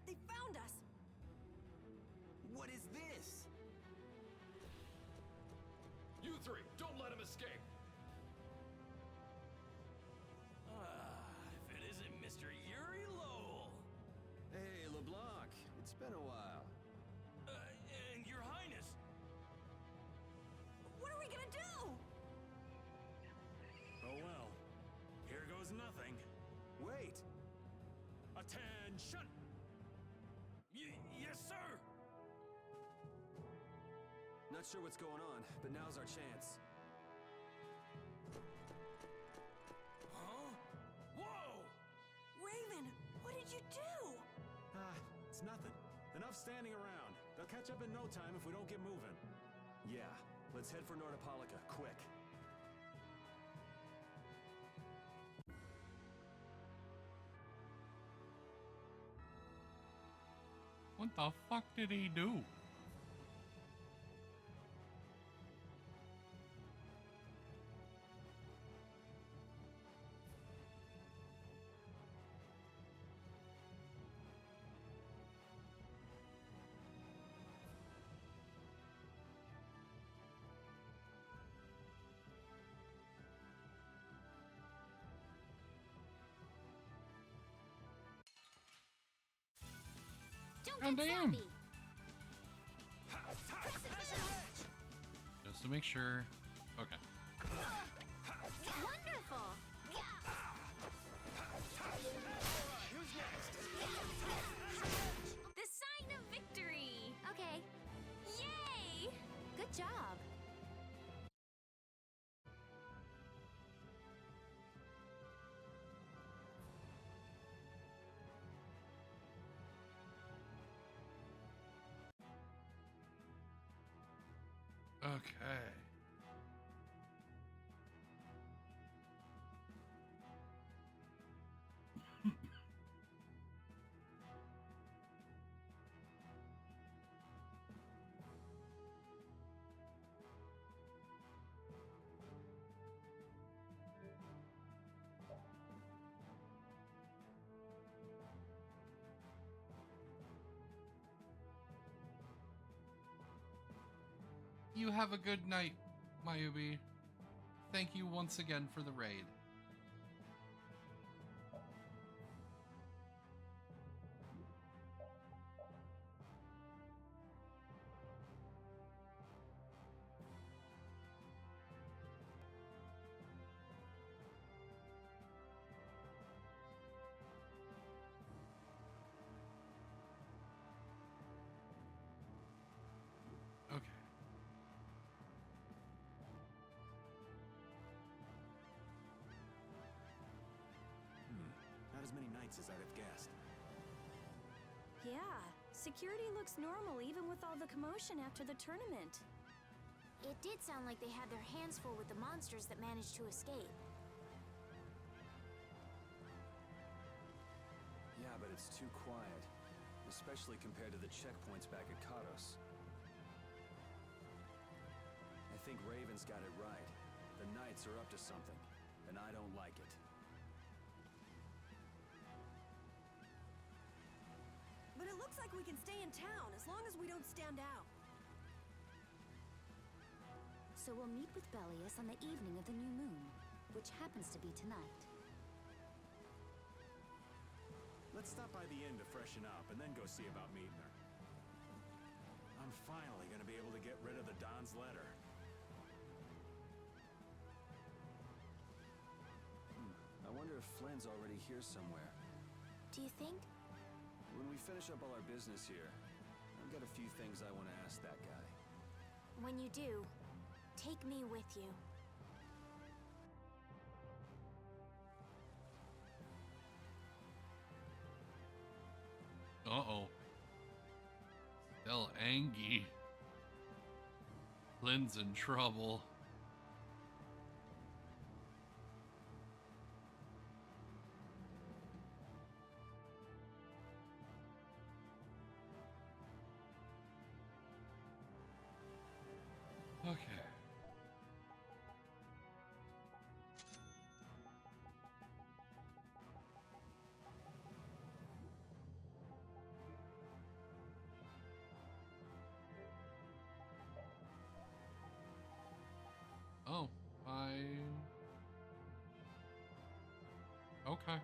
They found us! What is this? You three, don't let him escape. If it isn't Mr. Yuri Lowell. Hey, LeBlanc. It's been a while. And Your Highness. What are we gonna do? Oh well. Here goes nothing. Wait! Attention! Yes, sir! Not sure what's going on, but now's our chance. Huh? Whoa! Raven, what did you do? It's nothing. Enough standing around. They'll catch up in no time if we don't get moving. Yeah, let's head for Nordopolica, quick. What the fuck did he do? Don't get Goddamn. sloppy. Just to make sure. Okay. Wonderful. The sign of victory! Okay. Yay! Good job. Okay. You have a good night, Mayubi. Thank you once again for the raid. Okay. Not as many knights as I'd have guessed. Yeah, security looks normal even with all the commotion after the tournament. It did sound like they had their hands full with the monsters that managed to escape. Yeah, but it's too quiet. Especially compared to the checkpoints back at Katos. I think Raven's got it right. The Knights are up to something, and I don't like it. But it looks like we can stay in town as long as we don't stand out. So we'll meet with Bellius on the evening of the new moon, which happens to be tonight. Let's stop by the inn to freshen up and then go see about meeting her. I'm finally gonna be able to get rid of the Don's letter. I wonder if Flynn's already here somewhere. Do you think? When we finish up all our business here, I've got a few things I want to ask that guy. When you do, take me with you. Uh-oh. Still angry. Lynn's in trouble. Okay. Oh, okay.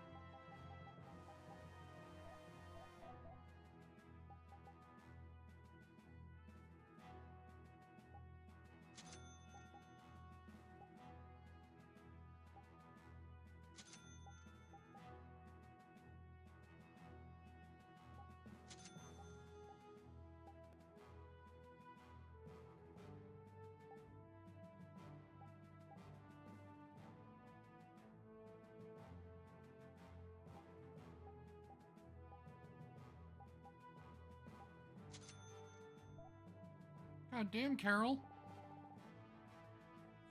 God damn, Carol.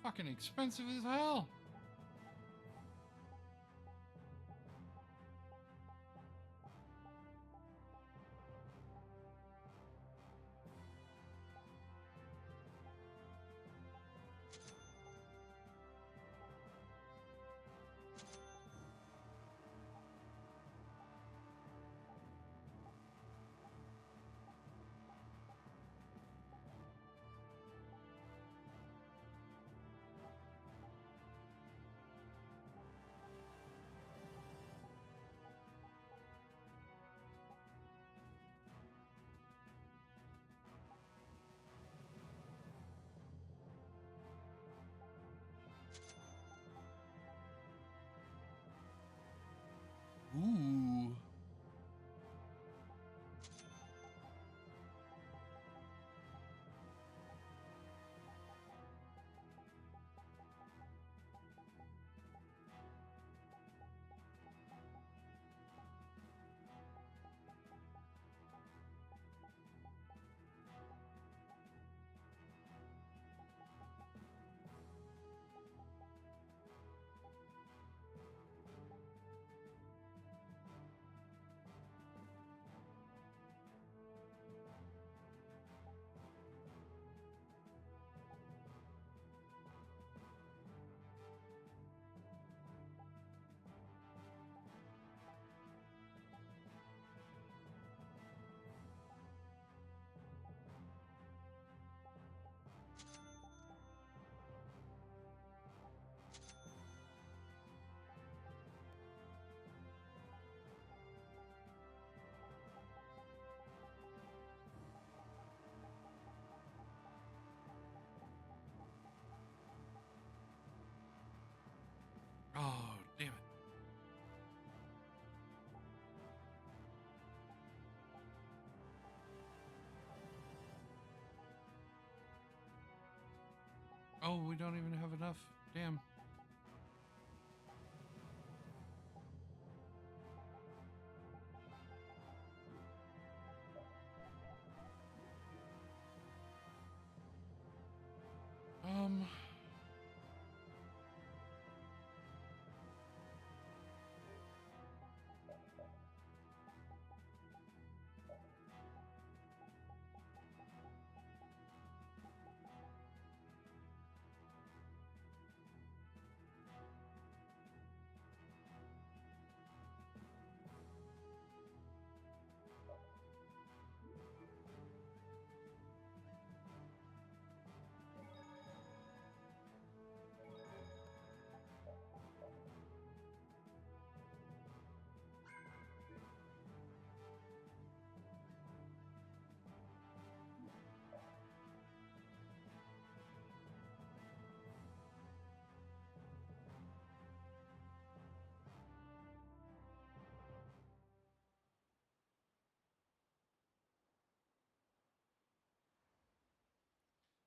Fucking expensive as hell. Oh, we don't even have enough. Damn. Um...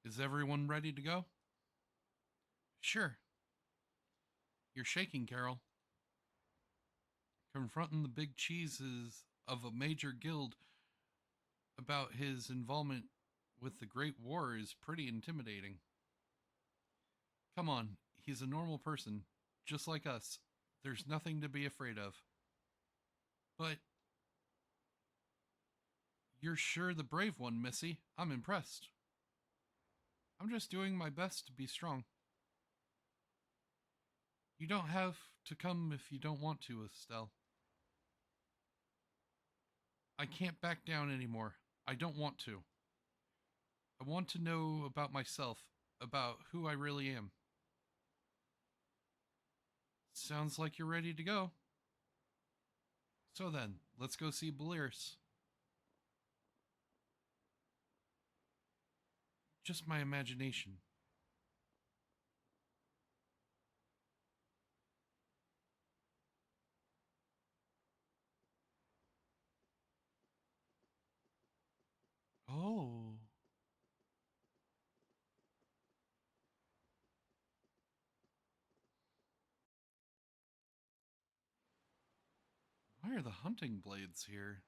Is everyone ready to go? Sure. You're shaking, Carol. Confronting the big cheeses of a major guild about his involvement with the Great War is pretty intimidating. Come on, he's a normal person, just like us. There's nothing to be afraid of. But you're sure the brave one, Missy. I'm impressed. I'm just doing my best to be strong. You don't have to come if you don't want to, Estelle. I can't back down anymore. I don't want to. I want to know about myself, about who I really am. Sounds like you're ready to go. So then, let's go see Belarus. Just my imagination. Oh. Why are the hunting blades here?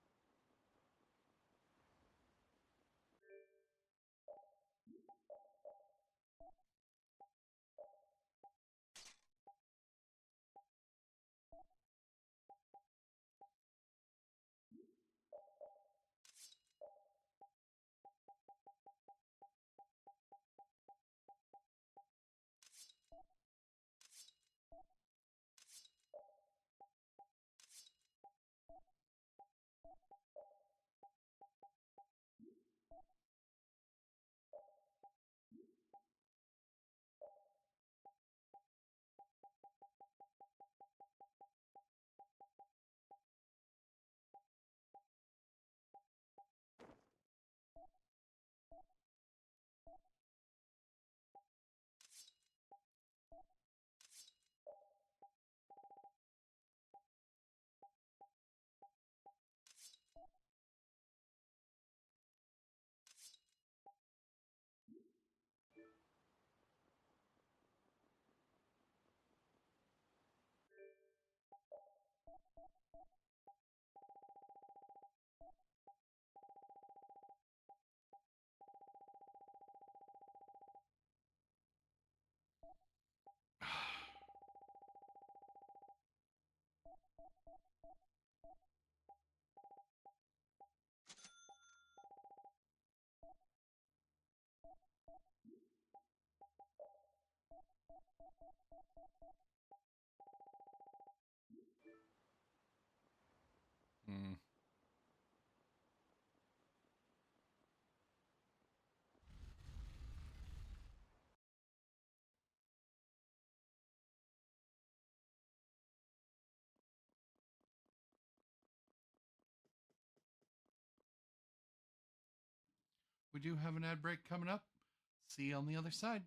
Hmm. We do have an ad break coming up. See you on the other side.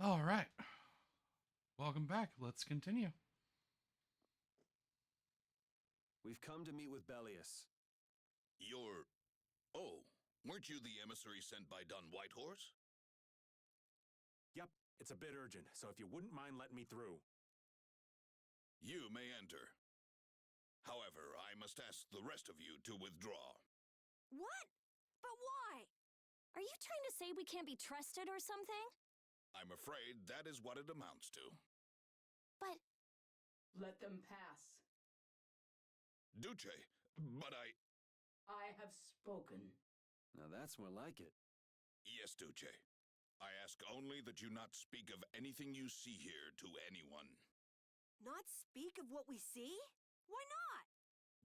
All right. Welcome back. Let's continue. We've come to meet with Bellius. Oh, weren't you the emissary sent by Don Whitehorse? Yep, it's a bit urgent, so if you wouldn't mind letting me through. You may enter. However, I must ask the rest of you to withdraw. What? But why? Are you trying to say we can't be trusted or something? I'm afraid that is what it amounts to. But... Let them pass. Duce, but I have spoken. Now that's more like it. Yes, Duce. I ask only that you not speak of anything you see here to anyone. Not speak of what we see? Why not?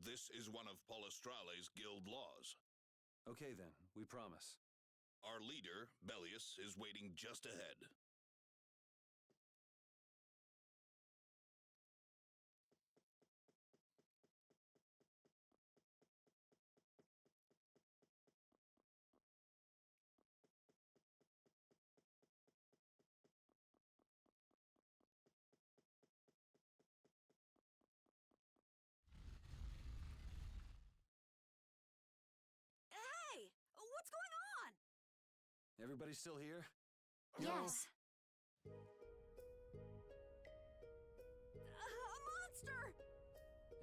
This is one of Polestrale's guild laws. Okay then, we promise. Our leader, Bellius, is waiting just ahead. Hey! What's going on? Everybody still here? Yes. A monster!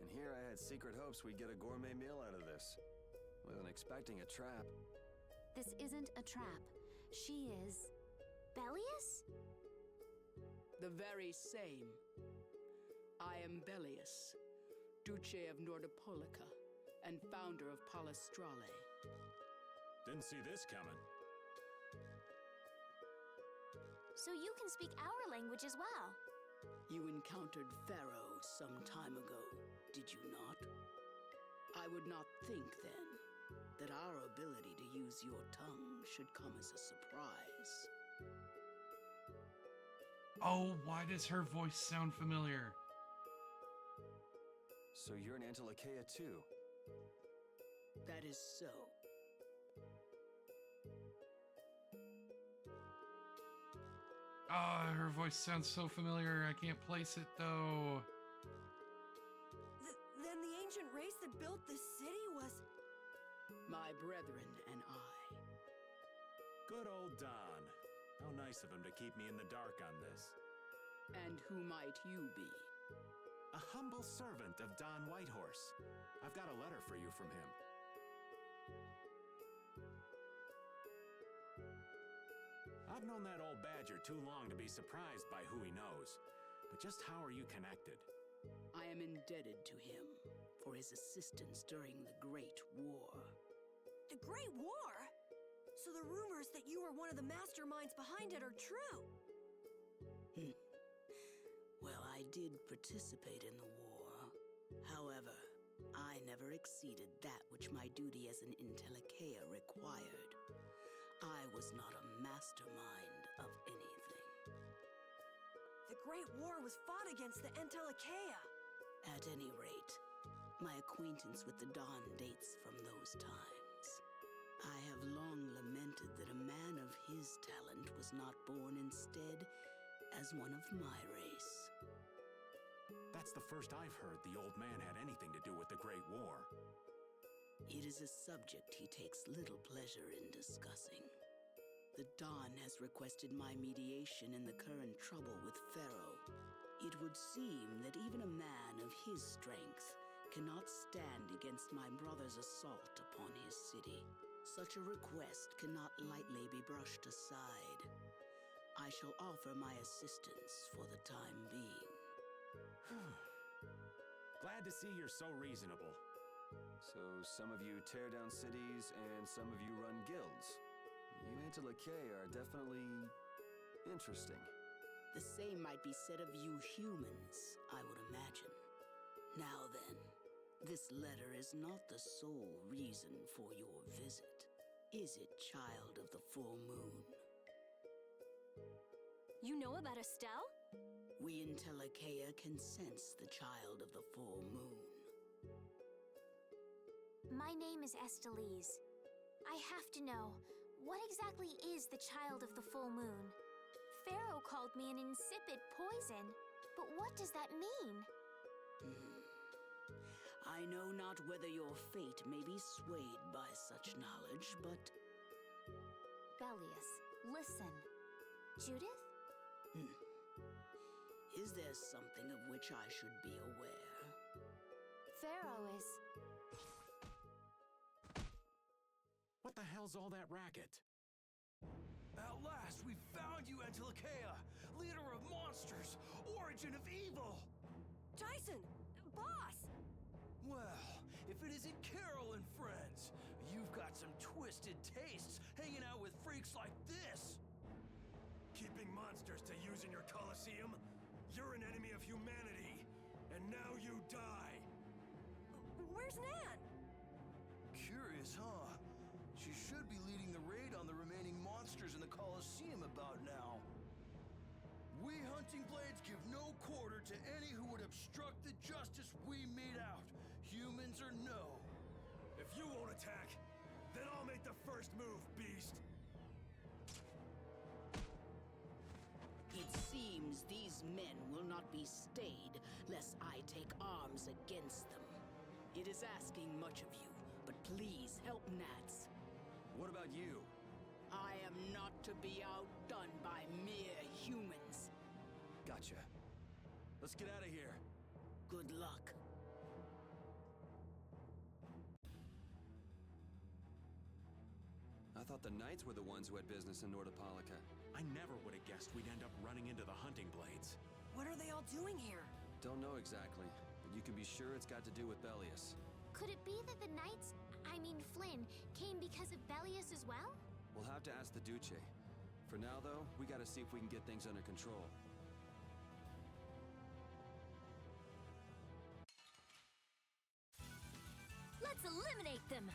And here I had secret hopes we'd get a gourmet meal out of this. Wasn't expecting a trap. This isn't a trap. She is... Bellius? The very same. I am Bellius, Duce of Nordopolica, and founder of Polestrale. Didn't see this coming. So you can speak our language as well. You encountered Pharaoh some time ago, did you not? I would not think then that our ability to use your tongue should come as a surprise. Oh, why does her voice sound familiar? So you're an Antilocheia too? That is so. Ah, her voice sounds so familiar. I can't place it though. Then the ancient race that built this city was... My brethren and I. Good old Don. How nice of him to keep me in the dark on this. And who might you be? A humble servant of Don Whitehorse. I've got a letter for you from him. I've known that old badger too long to be surprised by who he knows. But just how are you connected? I am indebted to him for his assistance during the Great War. The Great War? So the rumors that you were one of the masterminds behind it are true? Well, I did participate in the war. However, I never exceeded that which my duty as an Intellicheia required. I was not a mastermind of anything. The Great War was fought against the Entellicheia. At any rate, my acquaintance with the Dawn dates from those times. I have long lamented that a man of his talent was not born instead as one of my race. That's the first I've heard the old man had anything to do with the Great War. It is a subject he takes little pleasure in discussing. The Dawn has requested my mediation in the current trouble with Pharaoh. It would seem that even a man of his strength cannot stand against my brother's assault upon his city. Such a request cannot lightly be brushed aside. I shall offer my assistance for the time being. Glad to see you're so reasonable. So some of you tear down cities and some of you run guilds. You Antilocheia are definitely interesting. The same might be said of you humans, I would imagine. Now then, this letter is not the sole reason for your visit, is it, child of the full moon? You know about Estelle? We Intellicheia can sense the child of the full moon. My name is Estelise. I have to know, what exactly is the child of the full moon? Pharaoh called me an insipid poison. But what does that mean? I know not whether your fate may be swayed by such knowledge, but... Bellius, listen. Judith? Is there something of which I should be aware? Pharaoh is... What the hell's all that racket? At last, we found you, Antilochea, leader of monsters, origin of evil! Tyson! Boss! Well, if it isn't Carol and friends, you've got some twisted tastes hanging out with freaks like this! Keeping monsters to use in your Colosseum? You're an enemy of humanity, and now you die! Where's Nan? Curious, huh? She should be leading the raid on the remaining monsters in the Colosseum about now. We Hunting Blades give no quarter to any who would obstruct the justice we mete out, humans or no. If you won't attack, then I'll make the first move, beast! It seems these men will not be stayed, lest I take arms against them. It is asking much of you, but please help Nats. What about you? I am not to be outdone by mere humans. Gotcha. Let's get out of here. Good luck. I thought the Knights were the ones who had business in Nordopolica. I never would have guessed we'd end up running into the Hunting Blades. What are they all doing here? Don't know exactly, but you can be sure it's got to do with Bellius. Could it be that the Knights, I mean Flynn, came because of Bellius as well? We'll have to ask the Duce. For now, though, we gotta see if we can get things under control. Let's eliminate them!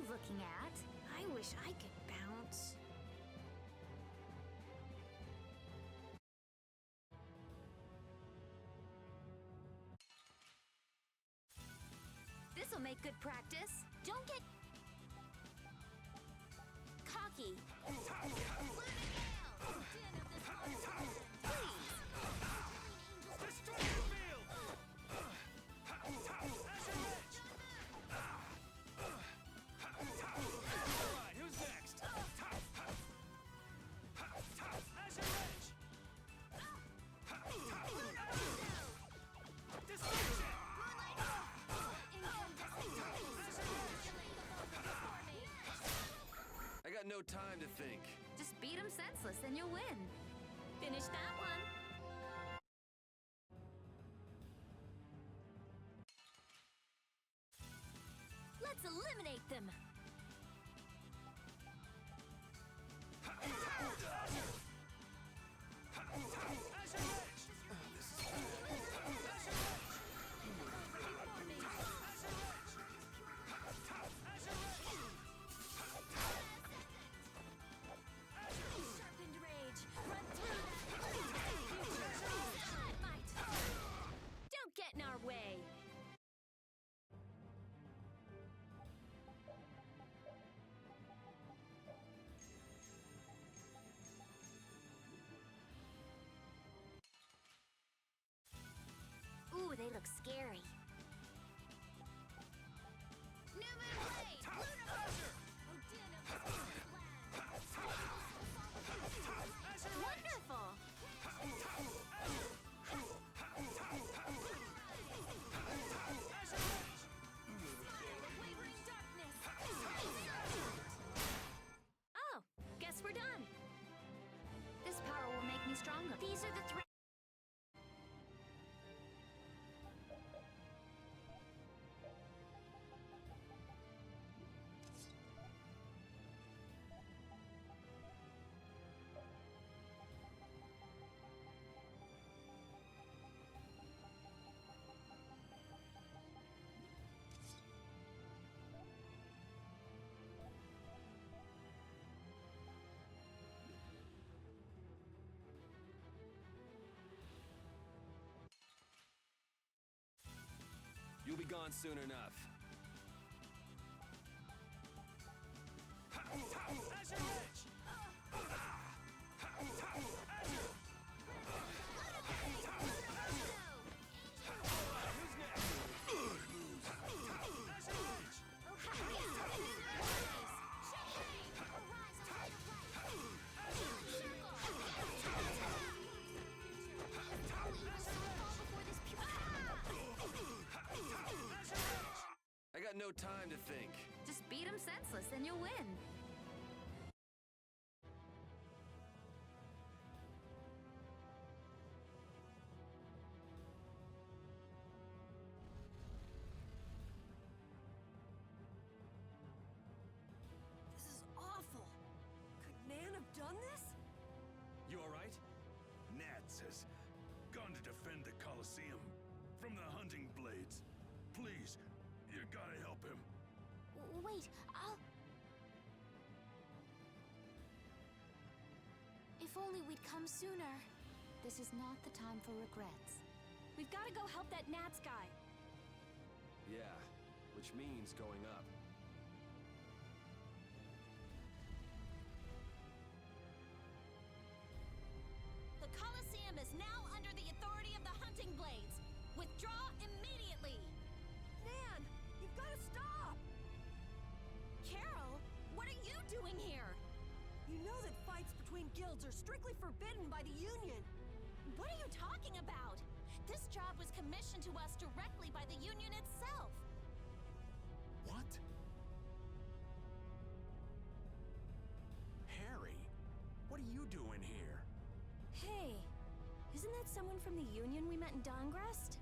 Looking at? I wish I could bounce. This'll make good practice. Don't get cocky. I got no time to think. Just beat him senseless and you'll win. Finish that one. Let's eliminate them. Ooh, they look scary. Wonderful! Oh, guess we're done. This power will make me stronger. These are the three. on soon enough. I got no time to think. Just beat him senseless and you'll win. This is awful. Could Nan have done this? You alright? Nats has gone to defend the Colosseum from the hunting blades. Please, you gotta help him. Wait, I'll... If only we'd come sooner. This is not the time for regrets. We've got to go help that Nats guy. Yeah, which means going up. The Colosseum is now under the authority of the Hunting Blades. Withdraw immediately! Nan, you've got to stop! Carol, what are you doing here? You know that fights between guilds are strictly forbidden by the Union. What are you talking about? This job was commissioned to us directly by the Union itself. What? Harry, what are you doing here? Hey, isn't that someone from the Union we met in Dongrest?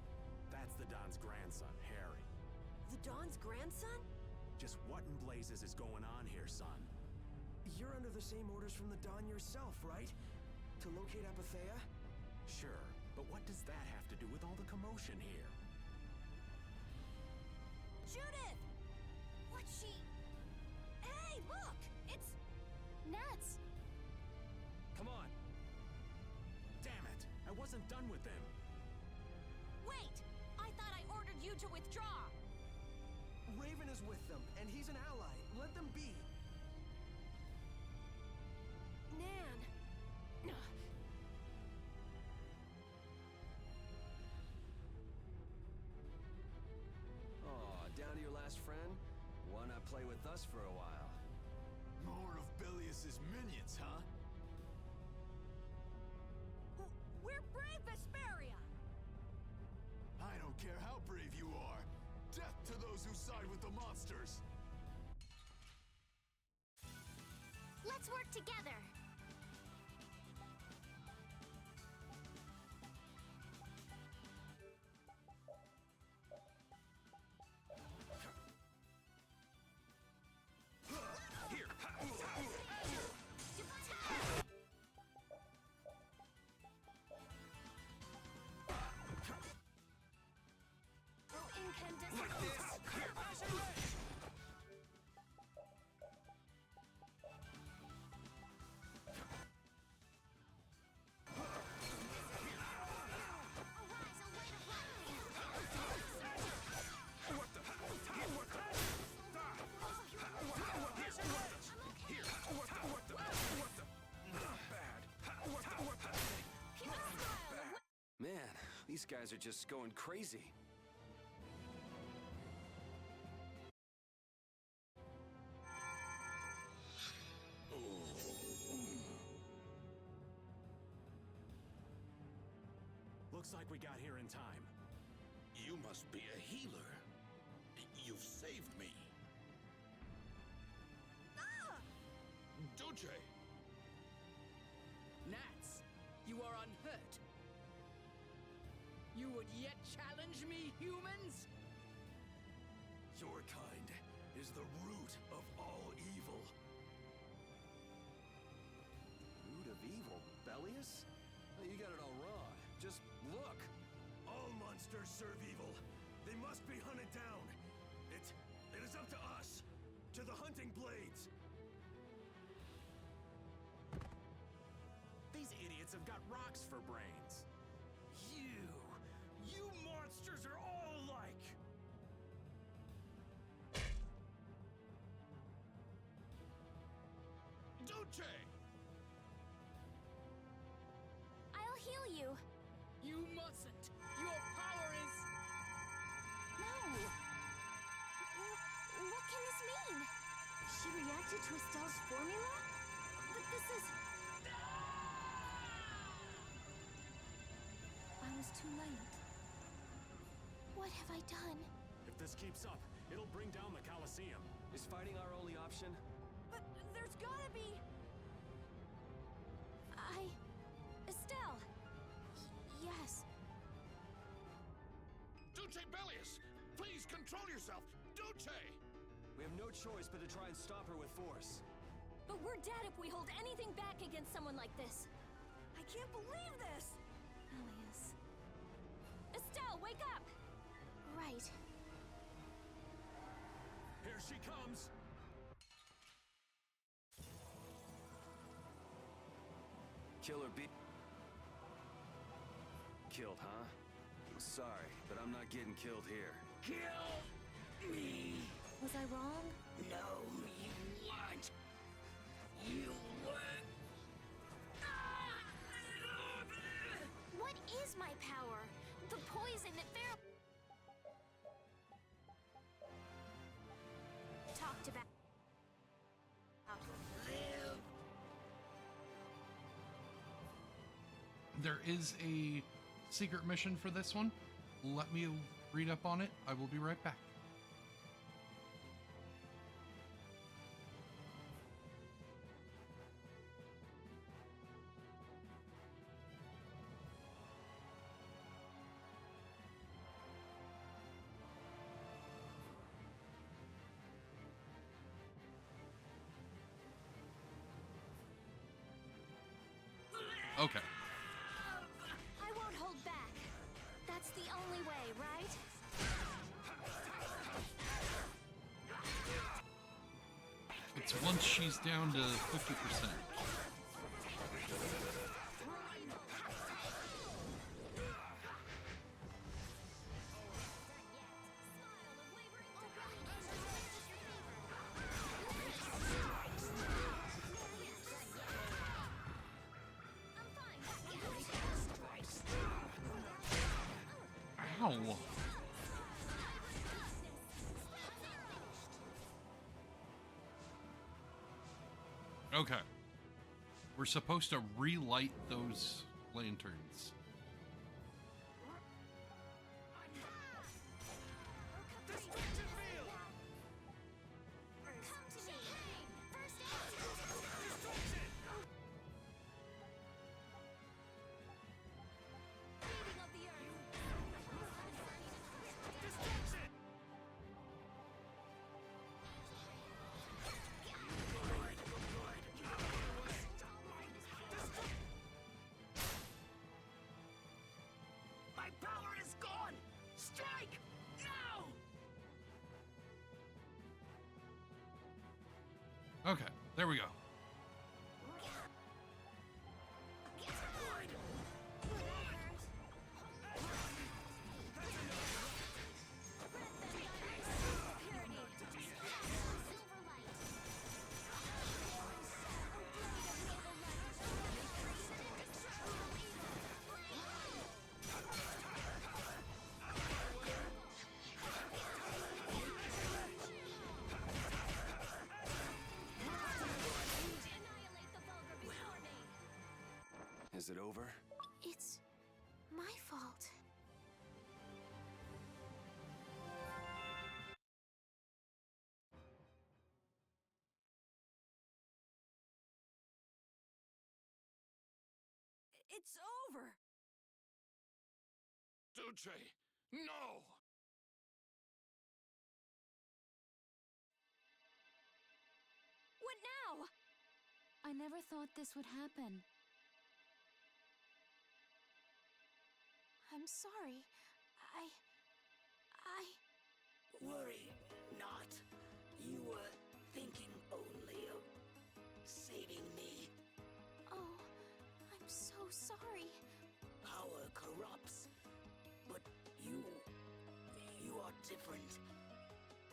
That's the Don's grandson, Harry. The Don's grandson? Just what in blazes is going on here, son? You're under the same orders from the Don yourself, right? To locate Apathea? Sure, but what does that have to do with all the commotion here? Judith! What's she... Hey, look! It's... Nats! Come on! Damn it! I wasn't done with them. Wait! I thought I ordered you to withdraw! Raven is with them, and he's an ally. Let them be. Nan! Aw, down to your last friend? Why not play with us for a while? More of Belius's minions, huh? We're brave, Vesperia! I don't care how brave you are. Death to those who side with the monsters! Let's work together. Man, these guys are just going crazy. Looks like we got here in time. You must be a healer. You've saved me. Duce! Nats, you are unhurt. You would yet challenge me, humans? Your kind is the root of all evil. Root of evil, Belius? Oh, you got it all wrong. Just look. All monsters serve evil. They must be hunted down. It is up to us, to the hunting blades. These idiots have got rocks for brains. You monsters are all alike. Duce! I'll heal you. You mustn't. Your power is... No. What can this mean? She reacted to Estelle's formula? But this is... I was too late. What have I done? If this keeps up, it'll bring down the Colosseum. Is fighting our only option? But there's gotta be... Estelle! Yes. Duce Bellius! Please control yourself! Duce! We have no choice but to try and stop her with force. But we're dead if we hold anything back against someone like this. I can't believe this! Elias. Estelle, wake up! Right. Here she comes! Killer be... Killed, huh? I'm sorry, but I'm not getting killed here. Kill me! Was I wrong? No, you weren't. You were... What is my power? The poison that Pharaoh... talked about... Live. There is a secret mission for this one. Let me read up on it. I will be right back. Okay. I won't hold back. That's the only way, right? It's once she's down to 50%. Ow. Okay. We're supposed to relight those lanterns. My power is gone! Strike! Now! Okay, there we go. Is it over? It's my fault. It's over! Duce! No! What now? I never thought this would happen. I'm sorry. Worry not. You were thinking only of saving me. Oh, I'm so sorry. Power corrupts, but you are different.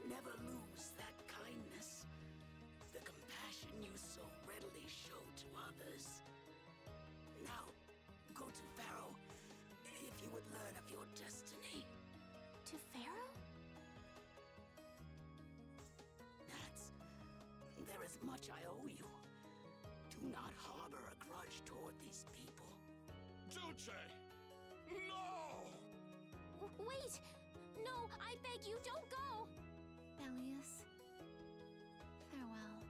Never lose that kindness, the compassion you so readily show. Duce! No! Wait! No, I beg you, don't go! Bellius, farewell.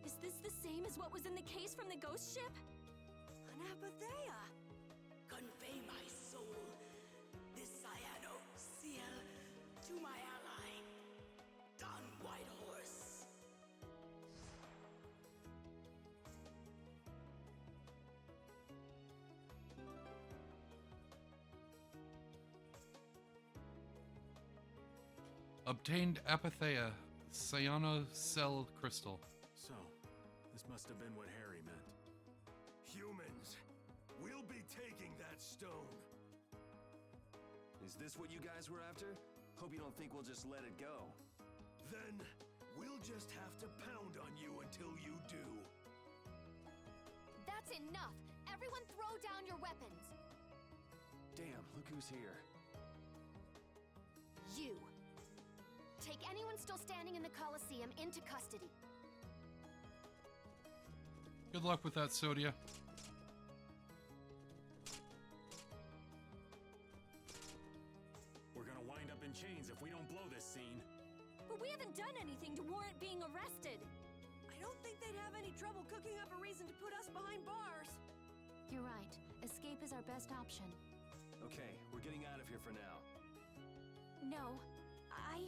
Is this the same as what was in the case from the ghost ship? An apatheia! Convey my soul, this cyano seal, to my ally, Don Whitehorse. Obtained Apatheia, Cyano Cell Crystal. So, this must have been what Harry meant. Humans, we'll be taking that stone. Is this what you guys were after? Hope you don't think we'll just let it go. Then, we'll just have to pound on you until you do. That's enough! Everyone throw down your weapons! Damn, look who's here. You! Take anyone still standing in the Colosseum into custody. Good luck with that, Sodia. We're gonna wind up in chains if we don't blow this scene. But we haven't done anything to warrant being arrested. I don't think they'd have any trouble cooking up a reason to put us behind bars. You're right. Escape is our best option. Okay, we're getting out of here for now. No, I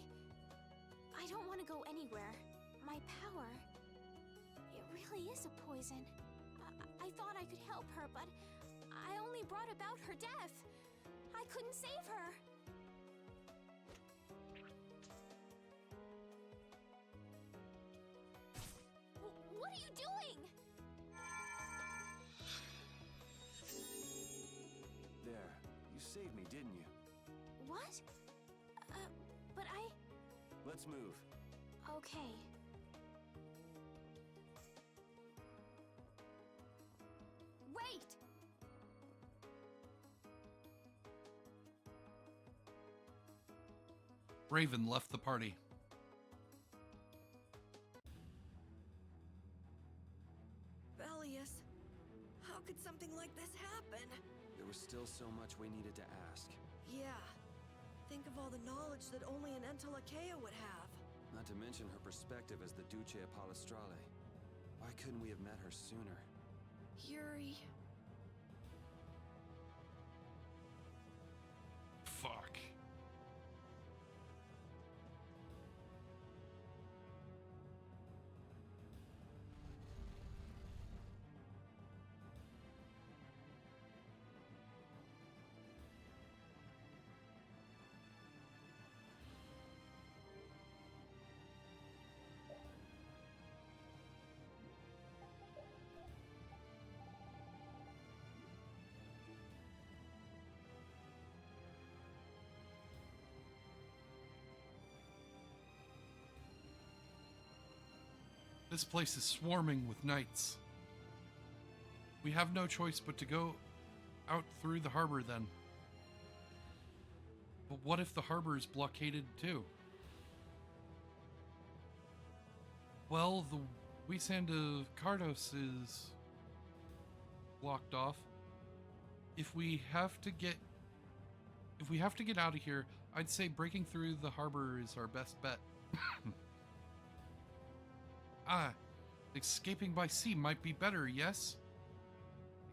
don't want to go anywhere. My power, it really is a poison. I thought I could help her, but I only brought about her death. I couldn't save her. What are you doing? There, you saved me, didn't you? What? But Let's move. Okay. Wait! Raven left the party. Bellius, how could something like this happen? There was still so much we needed to ask. Yeah. Think of all the knowledge that only an Entelakea would have. Not to mention her perspective as the Duce Palestrale. Why couldn't we have met her sooner? Yuri. Fuck. This place is swarming with knights. We have no choice but to go out through the harbor then. But what if the harbor is blockaded too? Well, the Weesand of Cardos is blocked off. If we have to get out of here, I'd say breaking through the harbor is our best bet. Escaping by sea might be better, yes?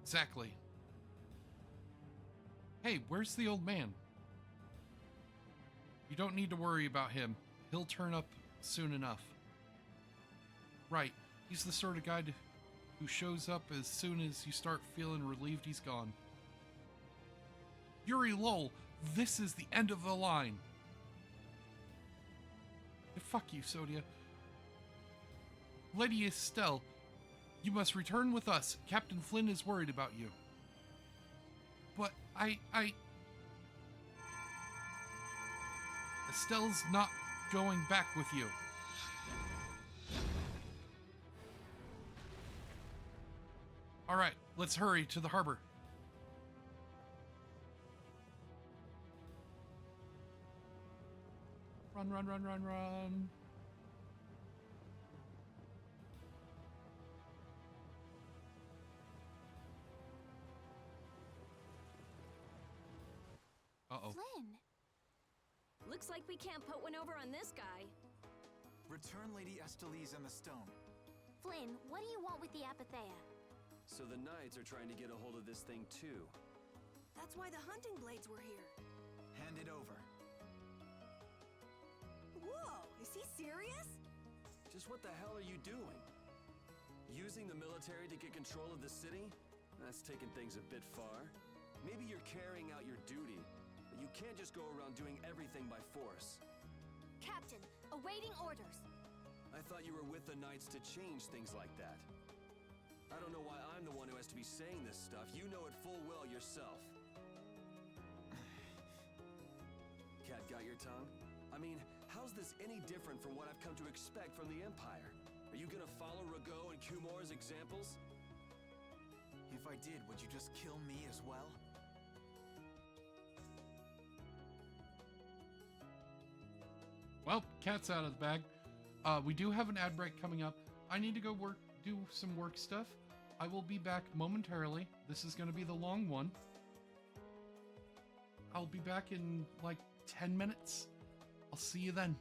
Exactly. Hey, where's the old man? You don't need to worry about him. He'll turn up soon enough. Right, he's the sort of guy who shows up as soon as you start feeling relieved he's gone. Yuri Lowell, this is the end of the line. Fuck you, Sodia. Lady Estelle, you must return with us. Captain Flynn is worried about you. But Estelle's not going back with you. All right, let's hurry to the harbor. Run, run, run, run, run. Uh-oh. Flynn. Looks like we can't put one over on this guy. Return Lady Estelise and the stone. Flynn, what do you want with the Apatheia? So the knights are trying to get a hold of this thing too. That's why the hunting blades were here. Hand it over. Whoa, is he serious? Just what the hell are you doing? Using the military to get control of the city? That's taking things a bit far. Maybe you're carrying out your duty, but you can't just go around doing everything by force. Captain, awaiting orders. I thought you were with the knights to change things like that. I don't know why I'm the one who has to be saying this stuff. You know it full well yourself. Cat got your tongue? I mean, how's this any different from what I've come to expect from the Empire? Are you gonna follow Rago and Kumor's examples? If I did, would you just kill me as well? Well, cat's out of the bag. We do have an ad break coming up. I need to go do some work stuff. I will be back momentarily. This is going to be the long one. I'll be back in like 10 minutes. I'll see you then.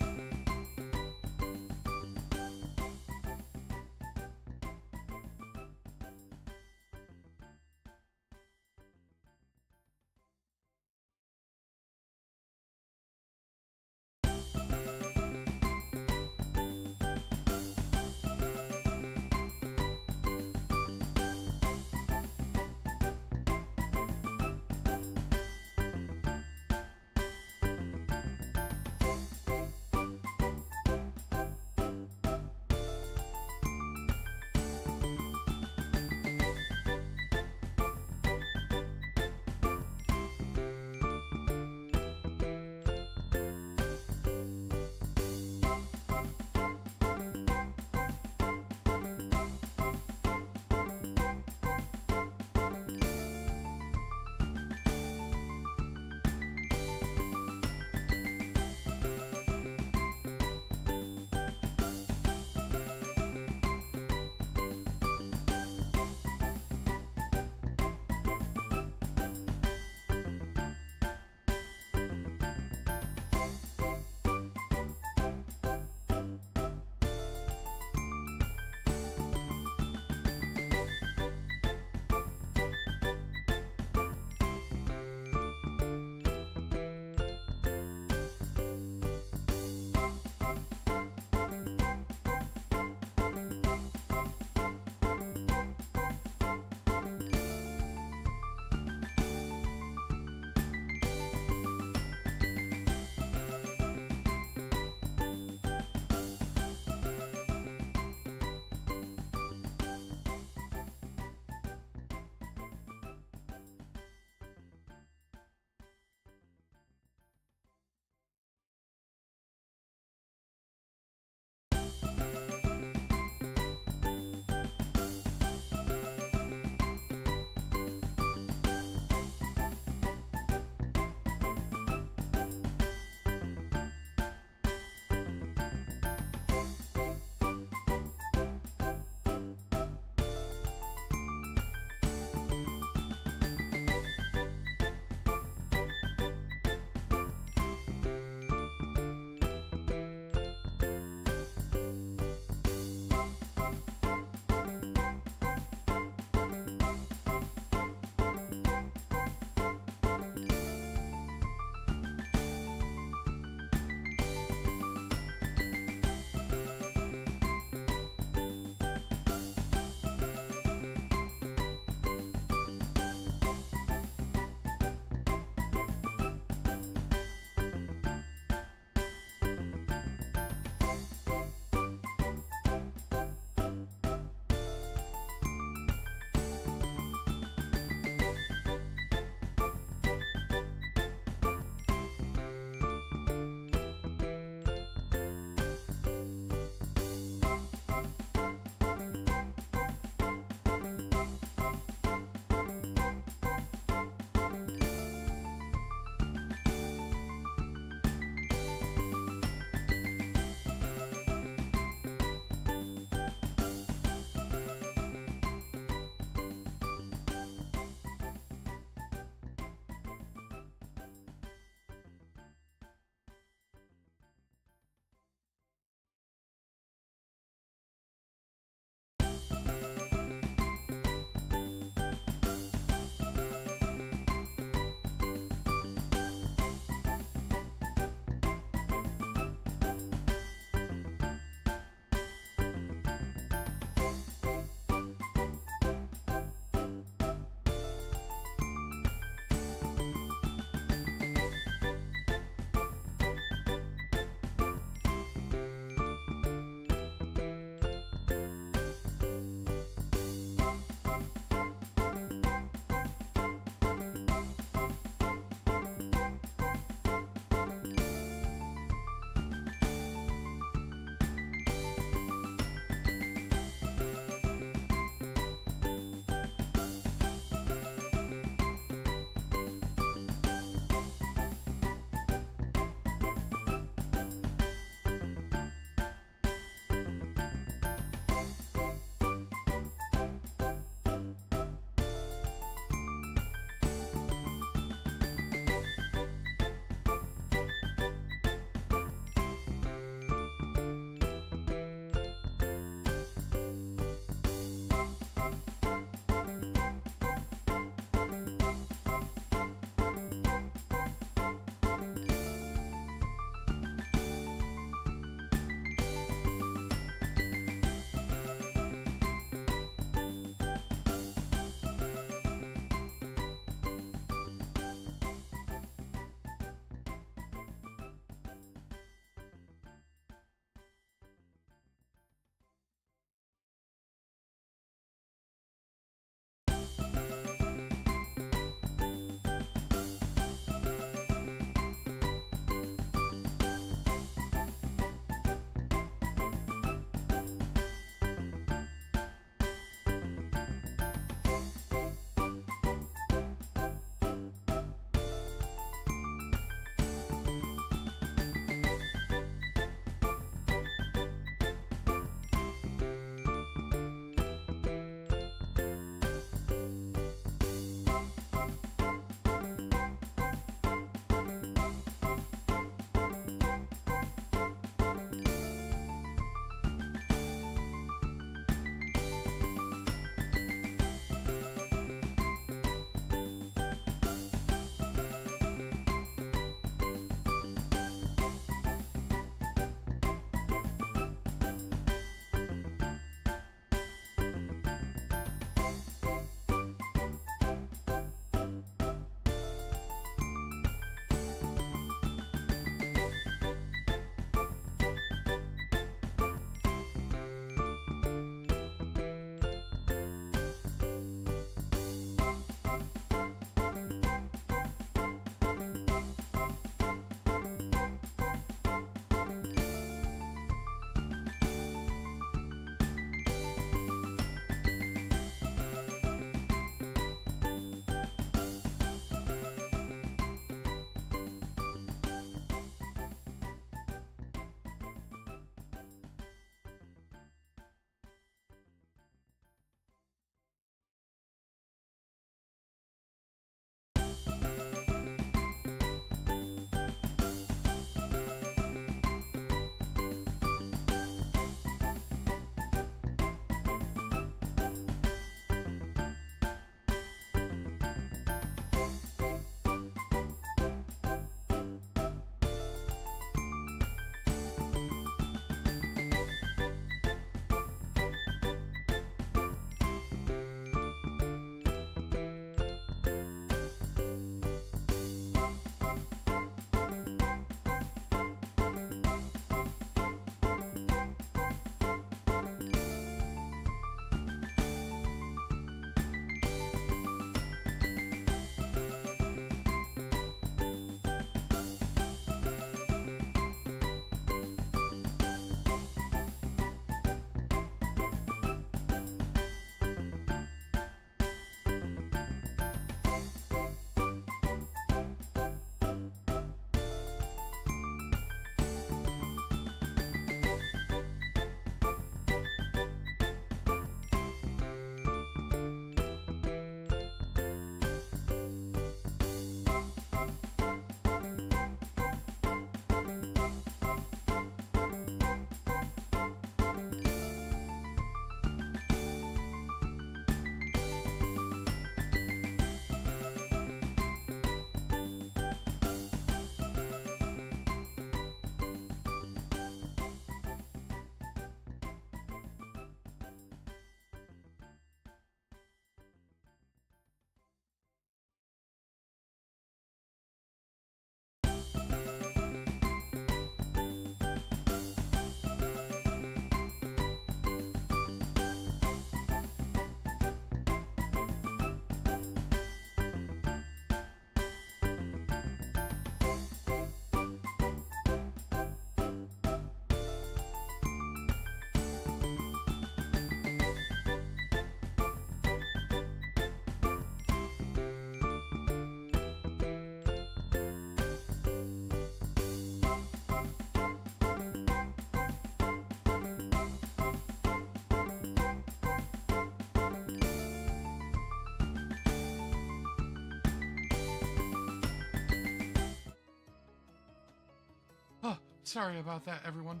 Sorry about that, everyone.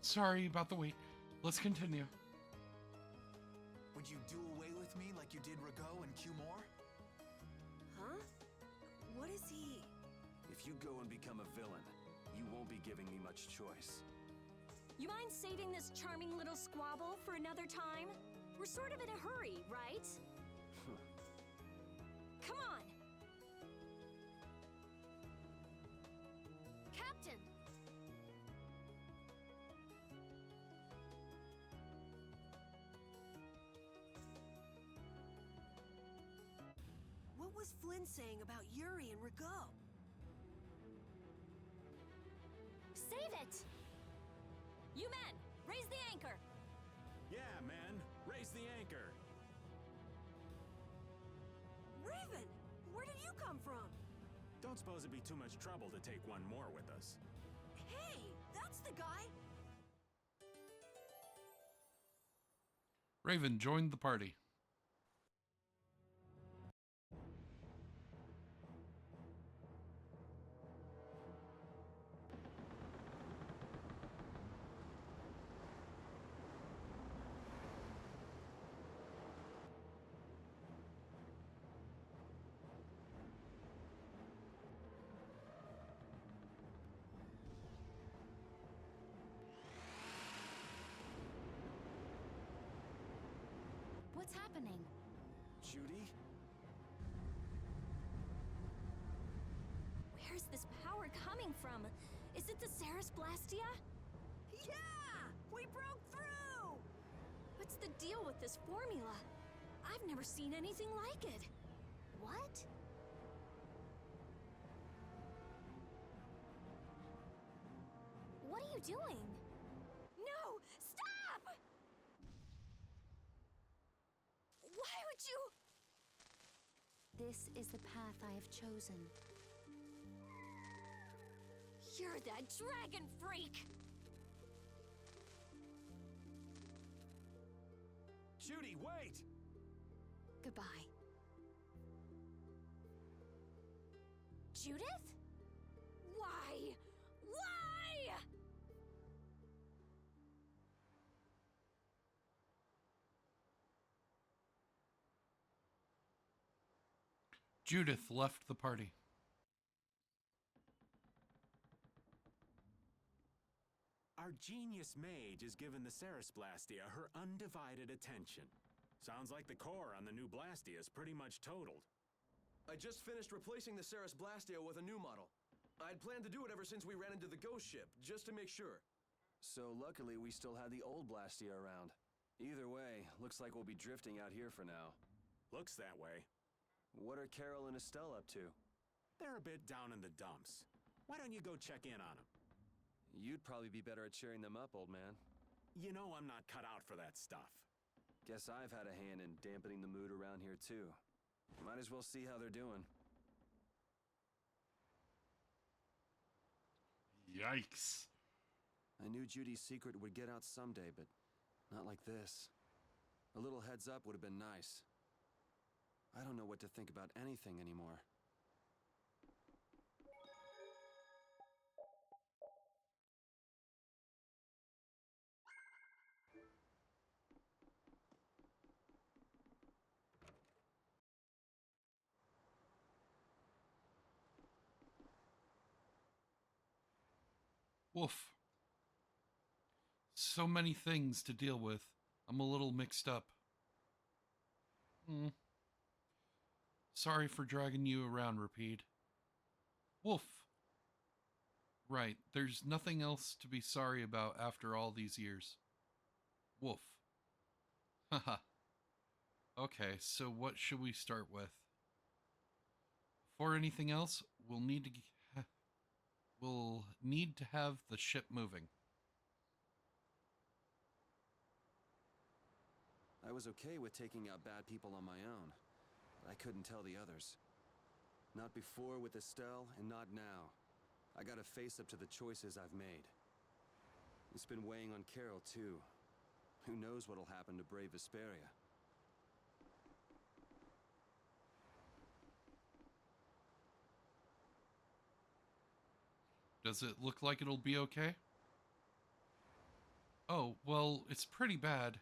Sorry about the wait. Let's continue. Would you do away with me like you did Rago and Cumore? Huh? What is he? If you go and become a villain, you won't be giving me much choice. You mind saving this charming little squabble for another time? We're sort of in a hurry, right? Come on! Captain! What was Flynn saying about Yuri and Rago? Save it! You men, raise the anchor! Yeah, man. Raise the anchor. Raven! Where did you come from? Don't suppose it'd be too much trouble to take one more with us. Hey, that's the guy! Raven joined the party. What's happening? Judy? Where's this power coming from? Is it the Ceres Blastia? Yeah! We broke through! What's the deal with this formula? I've never seen anything like it. What? What are you doing? No! Stop! Why would you? This is the path I have chosen. You're that dragon freak! Judy, wait! Goodbye. Judith? Why? Why? Judith left the party. Our genius mage has given the Ceres Blastia her undivided attention. Sounds like the core on the new Blastia is pretty much totaled. I just finished replacing the Ceres Blastia with a new model. I'd planned to do it ever since we ran into the ghost ship, just to make sure. So luckily we still had the old Blastia around. Either way, looks like we'll be drifting out here for now. Looks that way. What are Carol and Estelle up to? They're a bit down in the dumps. Why don't you go check in on them? You'd probably be better at cheering them up, old man. You know I'm not cut out for that stuff. Guess I've had a hand in dampening the mood around here too. Might as well see how they're doing. Yikes. I knew Judy's secret would get out someday, but not like this. A little heads up would have been nice. I don't know what to think about anything anymore. Woof. So many things to deal with. I'm a little mixed up. Sorry for dragging you around, Rapide. Woof. Right, there's nothing else to be sorry about after all these years. Woof. Haha. Okay, so what should we start with? Before anything else, we'll need to have the ship moving. I was okay with taking out bad people on my own, but I couldn't tell the others. Not before with Estelle, and not now. I gotta face up to the choices I've made. It's been weighing on Carol, too. Who knows what'll happen to brave Vesperia? Does it look like it'll be okay? Oh, well, it's pretty bad.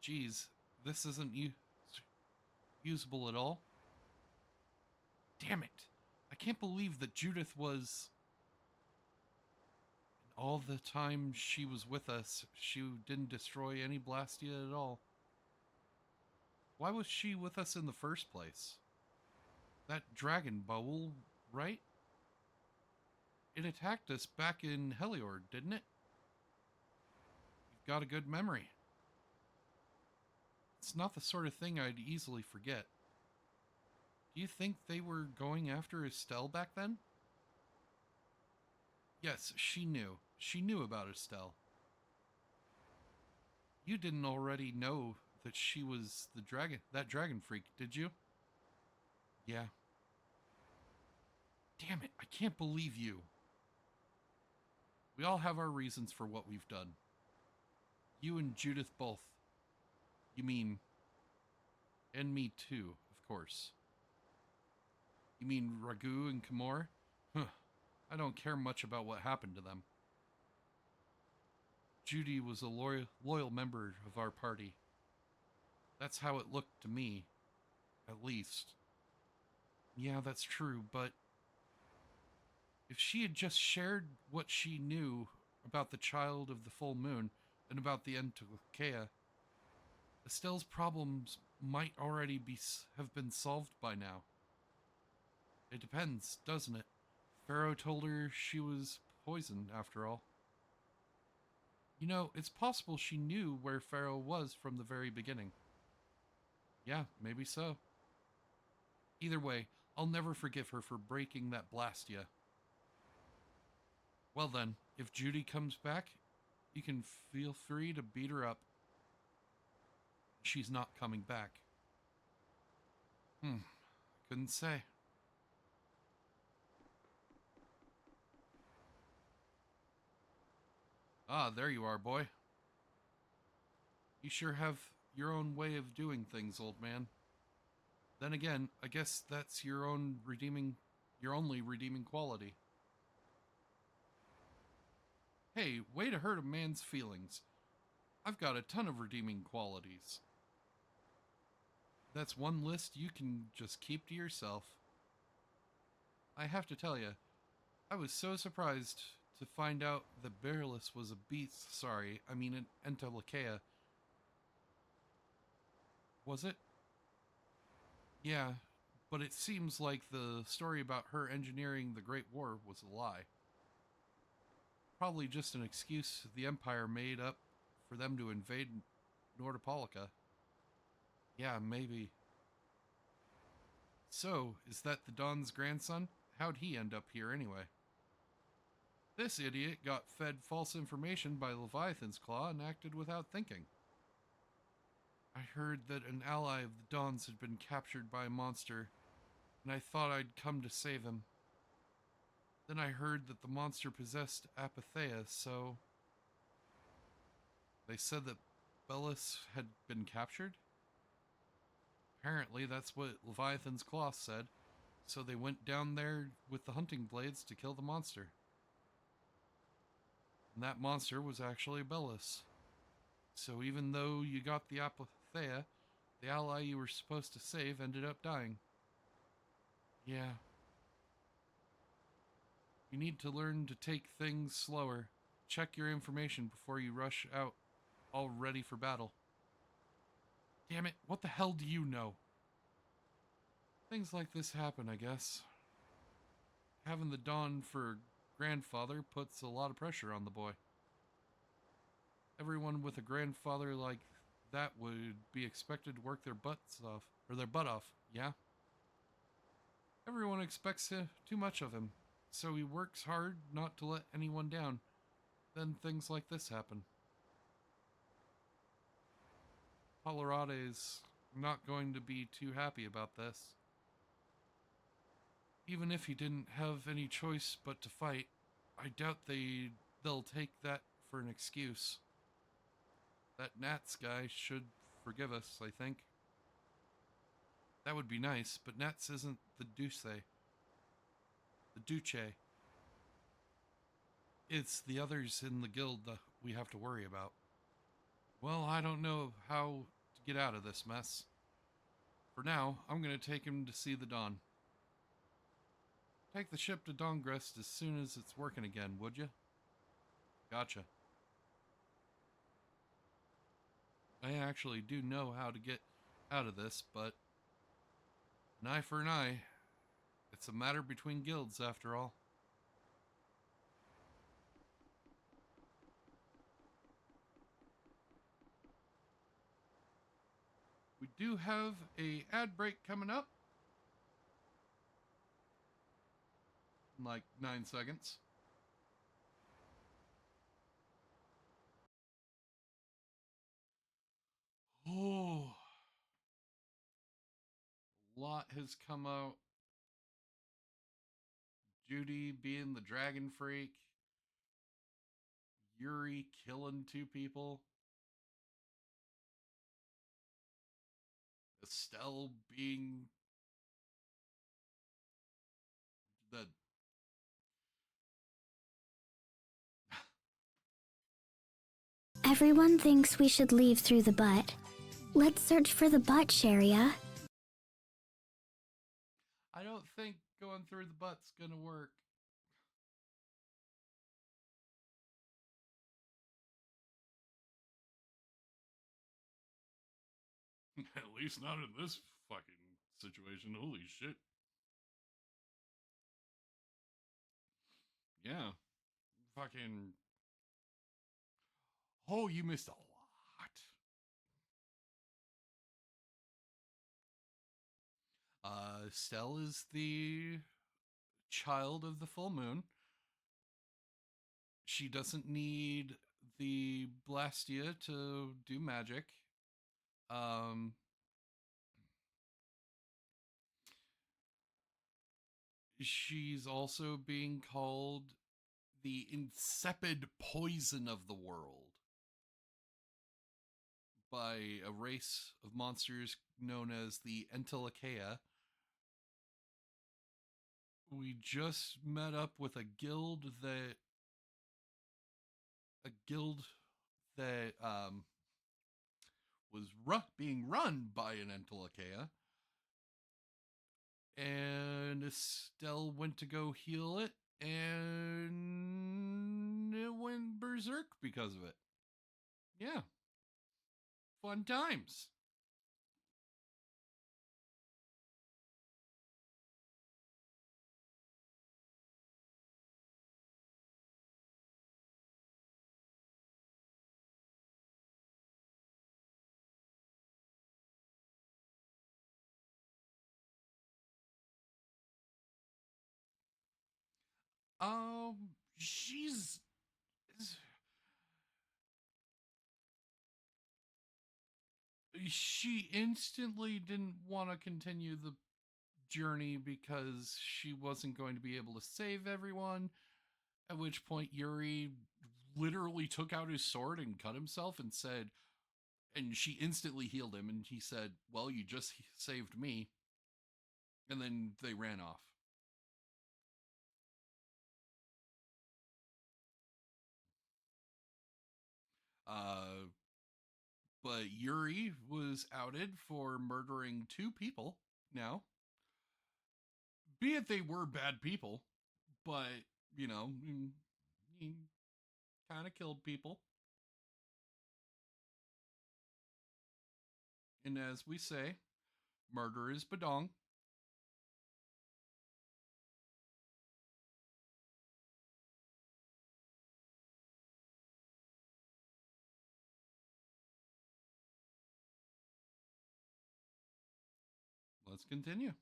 Geez, this isn't usable at all. Damn it. I can't believe that Judith was... All the time she was with us, she didn't destroy any Blastia at all. Why was she with us in the first place? That dragon bowl, right? It attacked us back in Heliord, didn't it? You've got a good memory. It's not the sort of thing I'd easily forget. Do you think they were going after Estelle back then? Yes, she knew. She knew about Estelle. You didn't already know that she was that dragon freak, did you? Yeah. Damn it, I can't believe you. We all have our reasons for what we've done. You and Judith both. You mean... And me too, of course. You mean Ragu and Kimor? Huh. I don't care much about what happened to them. Judy was a loyal member of our party. That's how it looked to me, at least. Yeah, that's true, but if she had just shared what she knew about the Child of the Full Moon and about the Entelkea, Estelle's problems might already have been solved by now. It depends, doesn't it? Pharaoh told her she was poisoned, after all. You know, it's possible she knew where Pharaoh was from the very beginning. Yeah, maybe so. Either way, I'll never forgive her for breaking that Blastia. Well then, if Judy comes back, you can feel free to beat her up. She's not coming back. Couldn't say. Ah, there you are, boy. You sure have your own way of doing things, old man. Then again, I guess that's your only redeeming quality. Hey, way to hurt a man's feelings. I've got a ton of redeeming qualities. That's one list you can just keep to yourself. I have to tell you, I was so surprised to find out that Beryllus was a beast. An Entelkea. Was it? Yeah, but it seems like the story about her engineering the Great War was a lie. Probably just an excuse the Empire made up for them to invade Nordopolica. Yeah, maybe. So, is that the Don's grandson? How'd he end up here anyway? This idiot got fed false information by Leviathan's Claw and acted without thinking. I heard that an ally of the Dawn's had been captured by a monster, and I thought I'd come to save him. Then I heard that the monster possessed Apatheia, so... They said that Bellis had been captured? Apparently that's what Leviathan's Claw said, so they went down there with the hunting blades to kill the monster. And that monster was actually Bellis. So even though you got the Apatheia, the ally you were supposed to save ended up dying. Yeah. You need to learn to take things slower. Check your information before you rush out, all ready for battle. Damn it, what the hell do you know? Things like this happen, I guess. Having the Dawn for grandfather puts a lot of pressure on the boy. Everyone with a grandfather like that would be expected to work their butt off, yeah? Everyone expects too much of him, so he works hard not to let anyone down. Then things like this happen. Colorades not going to be too happy about this. Even if he didn't have any choice but to fight, I doubt they'll take that for an excuse. That Nats guy should forgive us, I think. That would be nice, but Nats isn't the Duce. The Duce. It's the others in the guild that we have to worry about. Well, I don't know how to get out of this mess. For now, I'm going to take him to see the Dawn. Take the ship to Dawngrest as soon as it's working again, would you? Gotcha. I actually do know how to get out of this, but an eye for an eye. It's a matter between guilds, after all. We do have a ad break coming up. In like 9 seconds. Oh. A lot has come out. Judy being the dragon freak. Yuri killing 2 people. Estelle being the Everyone thinks we should leave through the butt. Let's search for the butt, Sharia. I don't think going through the butt's gonna work. At least not in this fucking situation. Holy shit. Yeah. Fucking. Oh, you missed a lot. Stell is the child of the full moon. She doesn't need the Blastia to do magic. She's also being called the insipid poison of the world by a race of monsters known as the Entelakea. We just met up with a guild that was being run by an Entelakea, and Estelle went to go heal it, and it went berserk because of it. Yeah. Fun times. She's she instantly didn't want to continue the journey because she wasn't going to be able to save everyone. At which point Yuri literally took out his sword and cut himself and said, and she instantly healed him, and he said, well, you just saved me. And then they ran off. But Yuri was outed for murdering 2 people now. Be it they were bad people, but, you know, he kind of killed people. And as we say, murder is badong. Let's continue.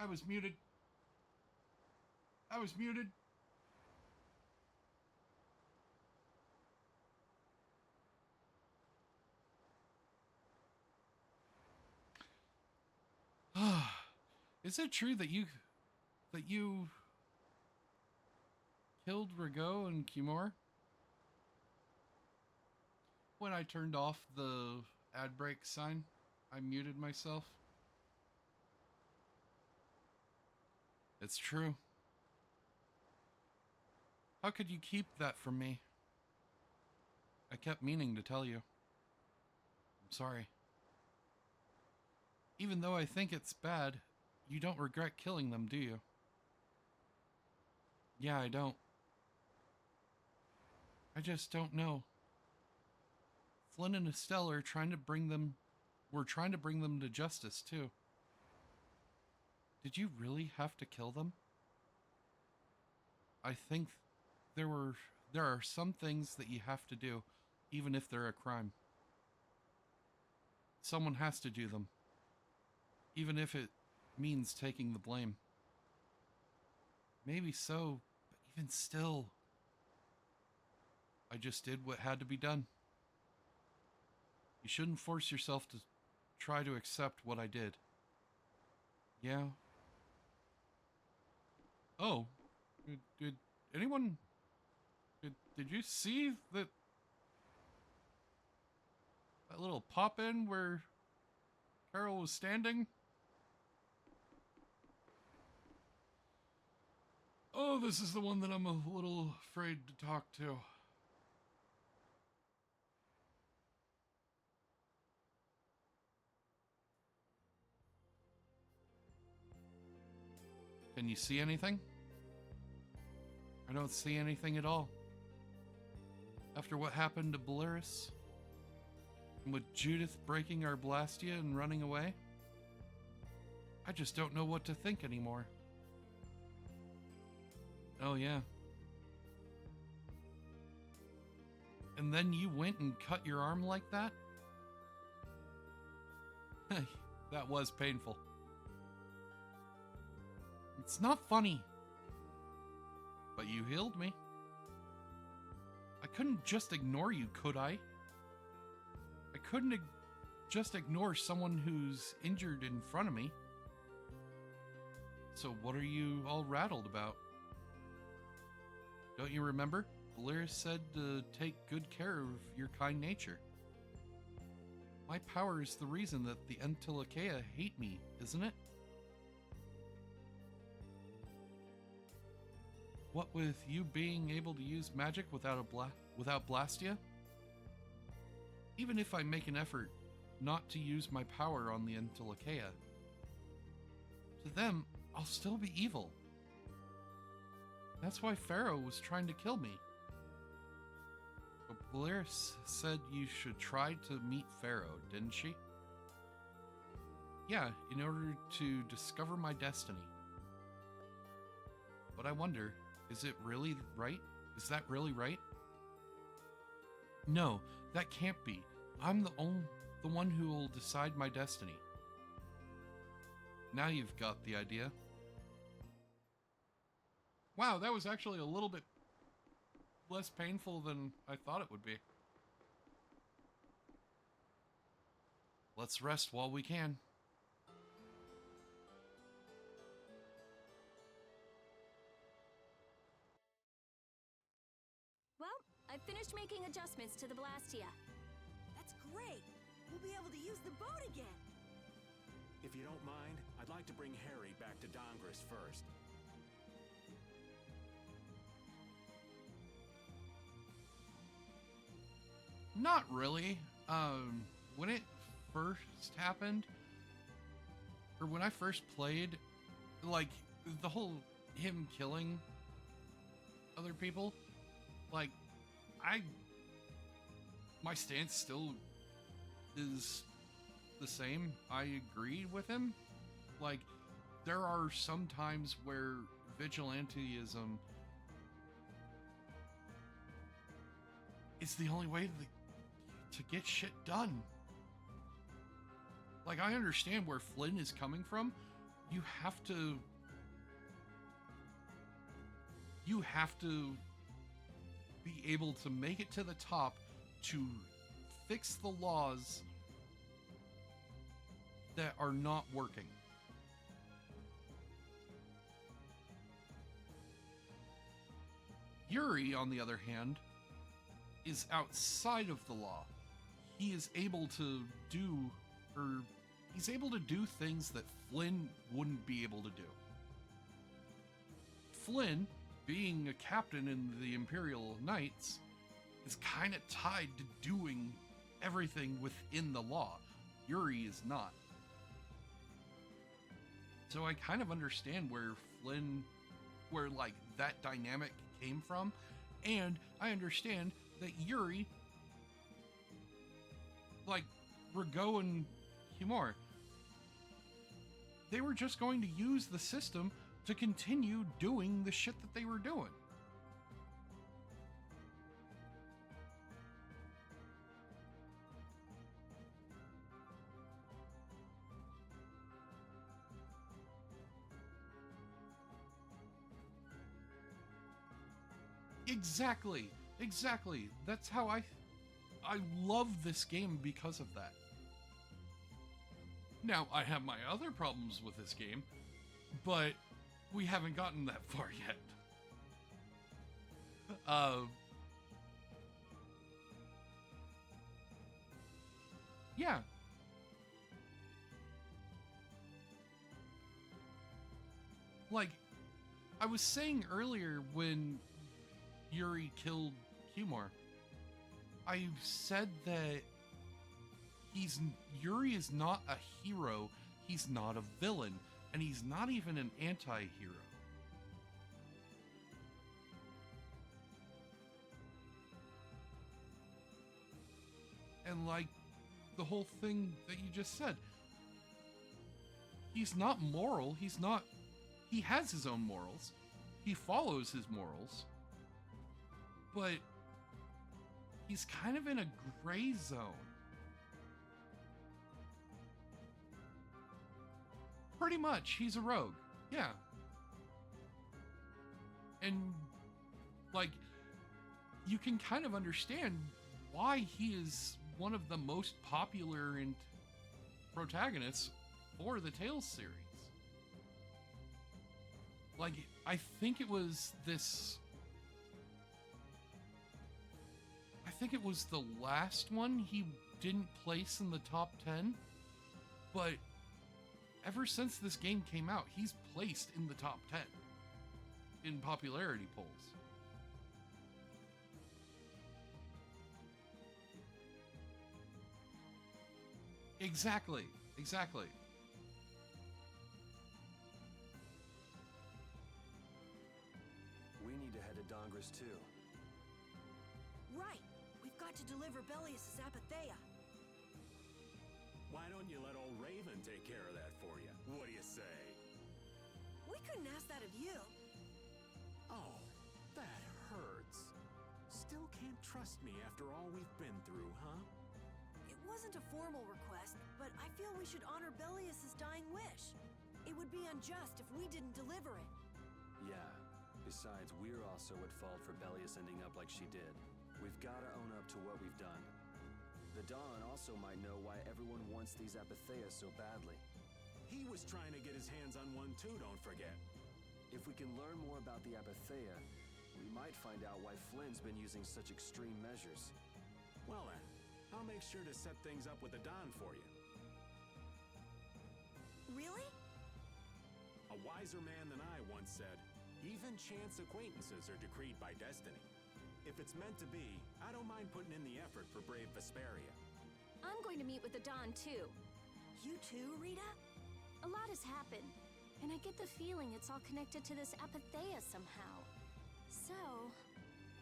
I was muted. I was muted. Is it true that you killed Rigaud and Kimor? When I turned off the ad break sign, I muted myself. It's true. How could you keep that from me? I kept meaning to tell you. I'm sorry. Even though I think it's bad, you don't regret killing them, do you? Yeah, I don't. I just don't know. Flynn and Estelle are trying to bring them... We're trying to bring them to justice, too. Did you really have to kill them? I think there are some things that you have to do, even if they're a crime. Someone has to do them, even if it means taking the blame. Maybe so, but even still, I just did what had to be done. You shouldn't force yourself to try to accept what I did. Yeah. Oh, did anyone... Did you see that little pop-in where Carol was standing? Oh, this is the one that I'm a little afraid to talk to. Can you see anything? I don't see anything at all. After what happened to Belarus, and with Judith breaking our Blastia and running away, I just don't know what to think anymore. Oh yeah. And then you went and cut your arm like that? That was painful. It's not funny. But you healed me. I couldn't just ignore you, could I? I couldn't just ignore someone who's injured in front of me. So what are you all rattled about? Don't you remember? Belarus said to take good care of your kind nature. My power is the reason that the Entelekea hate me, isn't it? What with you being able to use magic without Blastia? Even if I make an effort not to use my power on the Entelekea, to them, I'll still be evil. That's why Pharaoh was trying to kill me. But Belarus said you should try to meet Pharaoh, didn't she? Yeah, in order to discover my destiny. But I wonder, is it really right? Is that really right? No, that can't be. I'm the one who will decide my destiny. Now you've got the idea. Wow, that was actually a little bit less painful than I thought it would be. Let's rest while we can. Well, I finished making adjustments to the Blastia. That's great. We'll be able to use the boat again. If you don't mind, I'd like to bring Harry back to Dongris first. Not really. When it first happened, or when I first played, like, the whole him killing other people, like, my stance still is the same. I agree with him. Like, there are some times where vigilantism is the only way to get shit done. Like, I understand where Flynn is coming from. you have to be able to make it to the top to fix the laws that are not working. Yuri, on the other hand, is outside of the law. He is able to do, he's able to do things that Flynn wouldn't be able to do. Flynn, being a captain in the Imperial Knights, is kind of tied to doing everything within the law. Yuri is not. So I kind of understand where like that dynamic came from, and I understand that Yuri, like Rigaud and Humor, they were just going to use the system to continue doing the shit that they were doing. Exactly. That's how I love this game because of that. Now, I have my other problems with this game, but we haven't gotten that far yet. Yeah. Like, I was saying earlier when Yuri killed Humor, I said that Yuri is not a hero, he's not a villain, and he's not even an anti-hero. And like the whole thing that you just said, he's not moral, he has his own morals, he follows his morals, but he's kind of in a gray zone. Pretty much, he's a rogue. Yeah. And, like, you can kind of understand why he is one of the most popular protagonists for the Tales series. Like, I think it was the last one he didn't place in the top 10, but ever since this game came out, he's placed in the top 10 in popularity polls. Exactly. We need to head to Dongris too. Right. We've got to deliver Bellius' Apatheia. Why don't you let old Raven take care of that for you? What do you say? We couldn't ask that of you. Oh, that hurts. Still can't trust me after all we've been through, huh? It wasn't a formal request, but I feel we should honor Bellius' dying wish. It would be unjust if we didn't deliver it. Yeah. Besides, we're also at fault for Bellius ending up like she did. We've got to own up to what we've done. The Dawn also might know why everyone wants these Apatheias so badly. He was trying to get his hands on one too, don't forget. If we can learn more about the Apatheia, we might find out why Flynn's been using such extreme measures. Well then, I'll make sure to set things up with the Dawn for you. Really? A wiser man than I once said, even chance acquaintances are decreed by destiny. If it's meant to be, I don't mind putting in the effort for brave Vesperia. I'm going to meet with the Dawn, too. You too, Rita? A lot has happened, and I get the feeling it's all connected to this Apatheia somehow. So...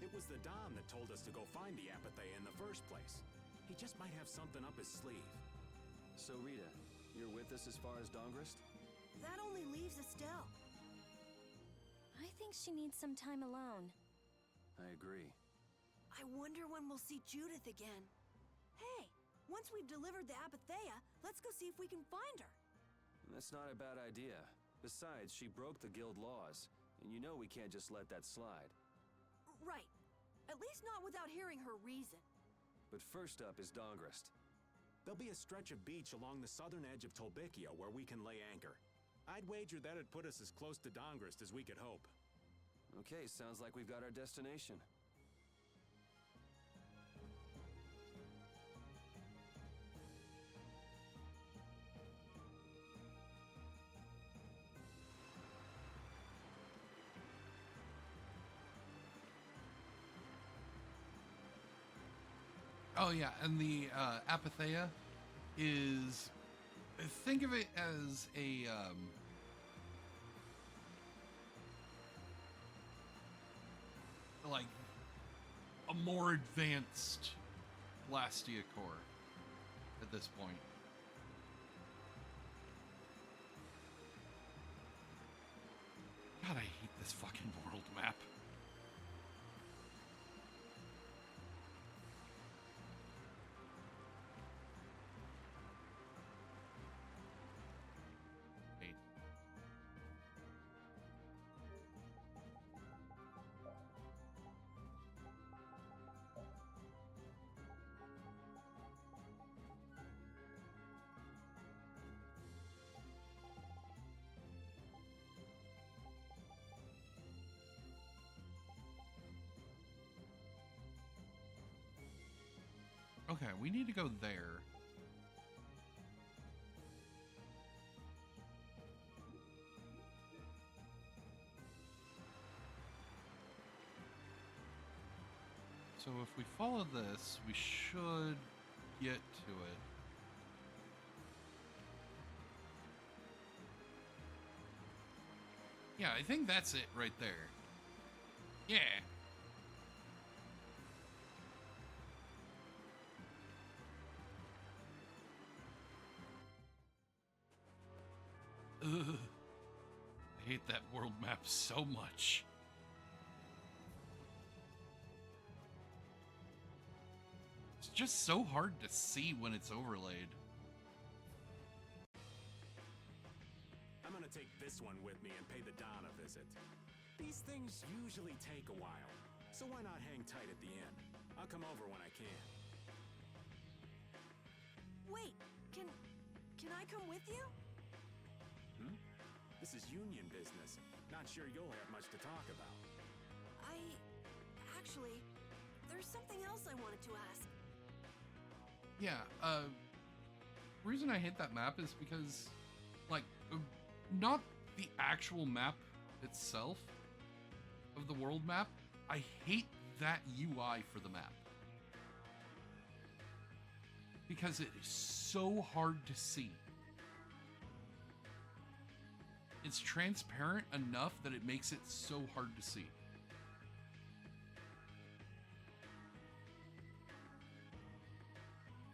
It was the Dawn that told us to go find the Apatheia in the first place. He just might have something up his sleeve. So, Rita, you're with us as far as Dongrist? That only leaves Estelle. I think she needs some time alone. I agree. I wonder when we'll see Judith again. Hey, once we've delivered the Apatheia, let's go see if we can find her. That's not a bad idea. Besides, she broke the guild laws, and you know we can't just let that slide. Right. At least not without hearing her reason. But first up is Dongrist. There'll be a stretch of beach along the southern edge of Tolbikia where we can lay anchor. I'd wager that'd put us as close to Dongrist as we could hope. Okay, sounds like we've got our destination. Oh yeah, and the Apatheia is, think of it as a like a more advanced Blastia core at this point. God, I hate this fucking world map. Okay, we need to go there. So if we follow this, we should get to it. Yeah, I think that's it right there. Yeah. Ugh. I hate that world map so much. It's just so hard to see when it's overlaid. I'm gonna take this one with me and pay the Don a visit. These things usually take a while, so why not hang tight at the end? I'll come over when I can. Wait, can I come with you? This is union business. Not sure you'll have much to talk about. Actually, there's something else I wanted to ask. Yeah, reason I hate that map is because, like, not the actual map itself of the world map. I hate that UI for the map. Because it is so hard to see. It's transparent enough that it makes it so hard to see.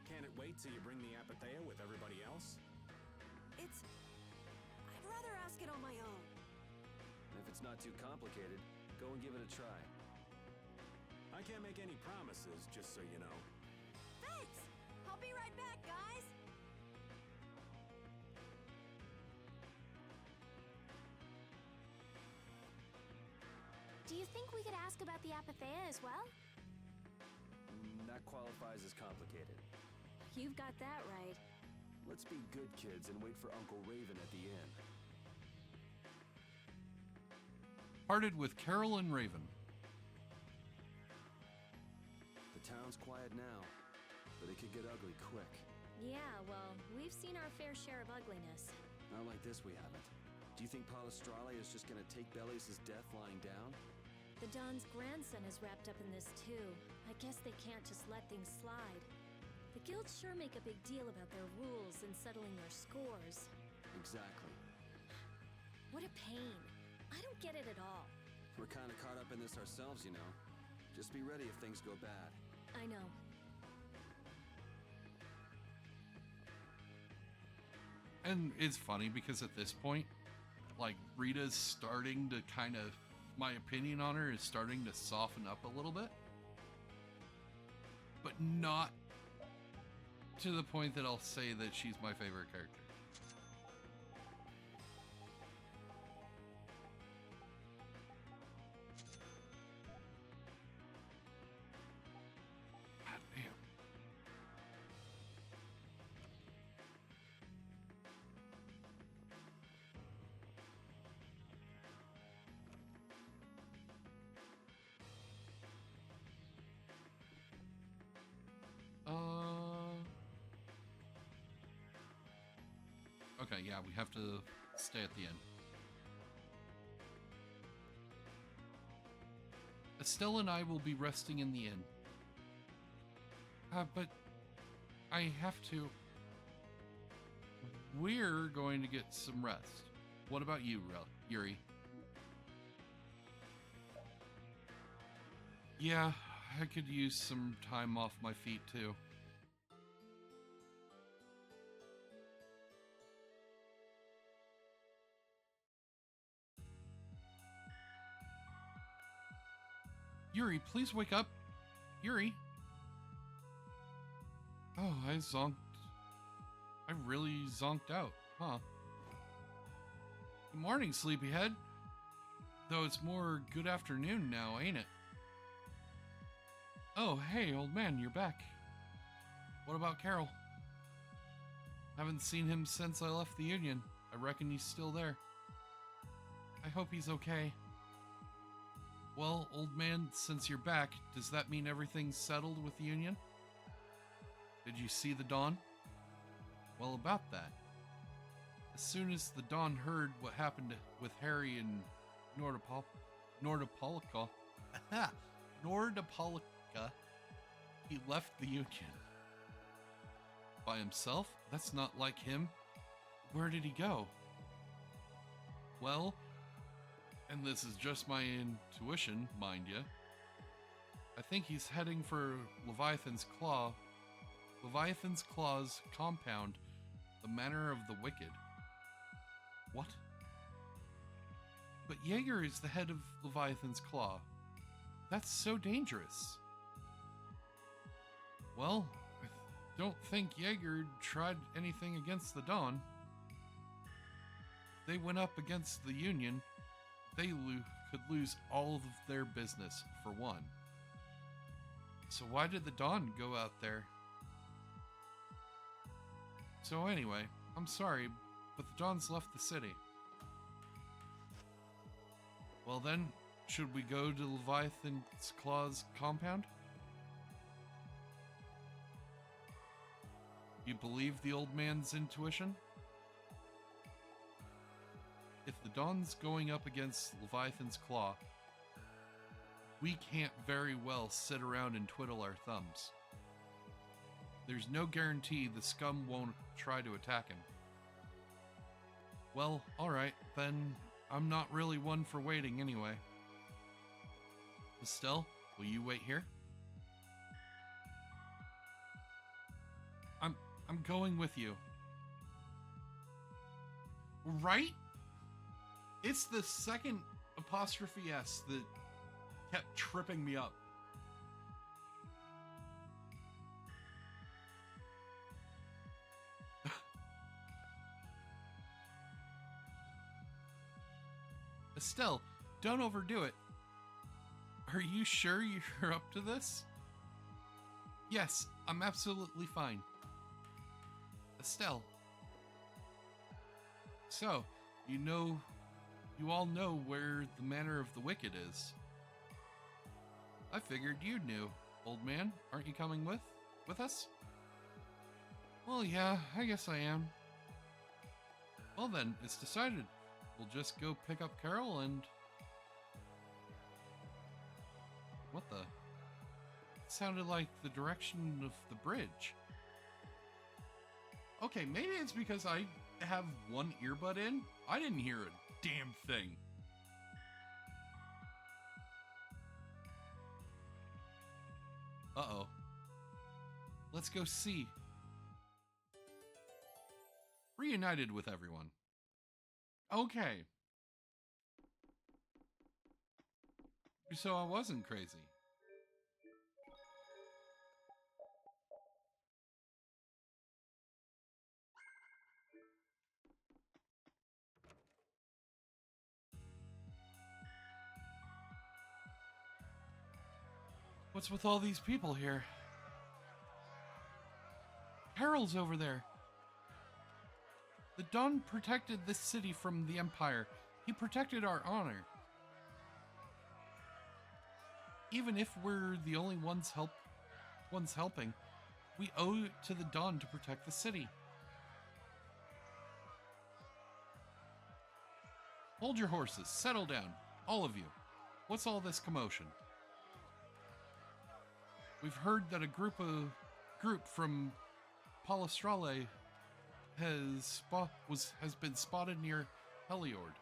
Can't it wait till you bring the Apatheia with everybody else? I'd rather ask it on my own. And if it's not too complicated, go and give it a try. I can't make any promises, just so you know. Thanks! I'll be right back, guys! Do you think we could ask about the Apatheia as well? That qualifies as complicated. You've got that right. Let's be good kids and wait for Uncle Raven at the inn. Parted with Carol and Raven. The town's quiet now, but it could get ugly quick. Yeah, well, we've seen our fair share of ugliness. Not like this, we haven't. Do you think Palestralia is just gonna take Belius' death lying down? The Don's grandson is wrapped up in this too. I guess they can't just let things slide. The guilds sure make a big deal about their rules and settling their scores. Exactly. What a pain. I don't get it at all. We're kind of caught up in this ourselves, you know. Just be ready if things go bad. I know. And it's funny because at this point, like, Rita's starting to kind of, my opinion on her is starting to soften up a little bit. But not to the point that I'll say that she's my favorite character. yeah, we have to stay at the inn. Estelle and I will be resting in the inn. But I have to... We're going to get some rest. What about you, Yuri? Yeah, I could use some time off my feet, too. Yuri, please wake up. Yuri. Oh, I zonked. I really zonked out, huh? Good morning, sleepyhead. Though it's more good afternoon now, ain't it? Oh, hey, old man, you're back. What about Carol? Haven't seen him since I left the Union. I reckon he's still there. I hope he's okay. Well, old man, since you're back, does that mean everything's settled with the Union? Did you see the Dawn? Well, about that. As soon as the Dawn heard what happened with Harry and Nordopolica, he left the Union. By himself? That's not like him. Where did he go? Well, and this is just my intuition, mind ya, I think he's heading for Leviathan's Claw's compound, the Manor of the Wicked. What? But Jaeger is the head of Leviathan's Claw. That's so dangerous. Well, I don't think Jaeger tried anything against the Dawn. If they went up against the Union, they could lose all of their business, for one. So why did the Dawn go out there? So anyway, I'm sorry, but the Dawn's left the city. Well then, should we go to Leviathan's Claw's compound? You believe the old man's intuition? If the Dawn's going up against Leviathan's Claw, we can't very well sit around and twiddle our thumbs. There's no guarantee the scum won't try to attack him. Well, alright, then I'm not really one for waiting anyway. Estelle, will you wait here? I'm going with you. Right? It's the second apostrophe S that kept tripping me up. Estelle, don't overdo it. Are you sure you're up to this? Yes, I'm absolutely fine. Estelle. So, you all know where the Manor of the Wicked is. I figured you knew. Old man, aren't you coming with us? Well, yeah, I guess I am. Well then, it's decided. We'll just go pick up Carol and... What the? It sounded like the direction of the bridge. Okay, maybe it's because I have one earbud in. I didn't hear a damn thing. Uh-oh. Let's go see. Reunited with everyone. Okay. So I wasn't crazy. What's with all these people here? Harold's over there. The Dawn protected this city from the Empire. He protected our honor. Even if we're the only ones helping, we owe it to the Dawn to protect the city. Hold your horses. Settle down. All of you. What's all this commotion? We've heard that a group from Palestrale has been spotted near Heliord.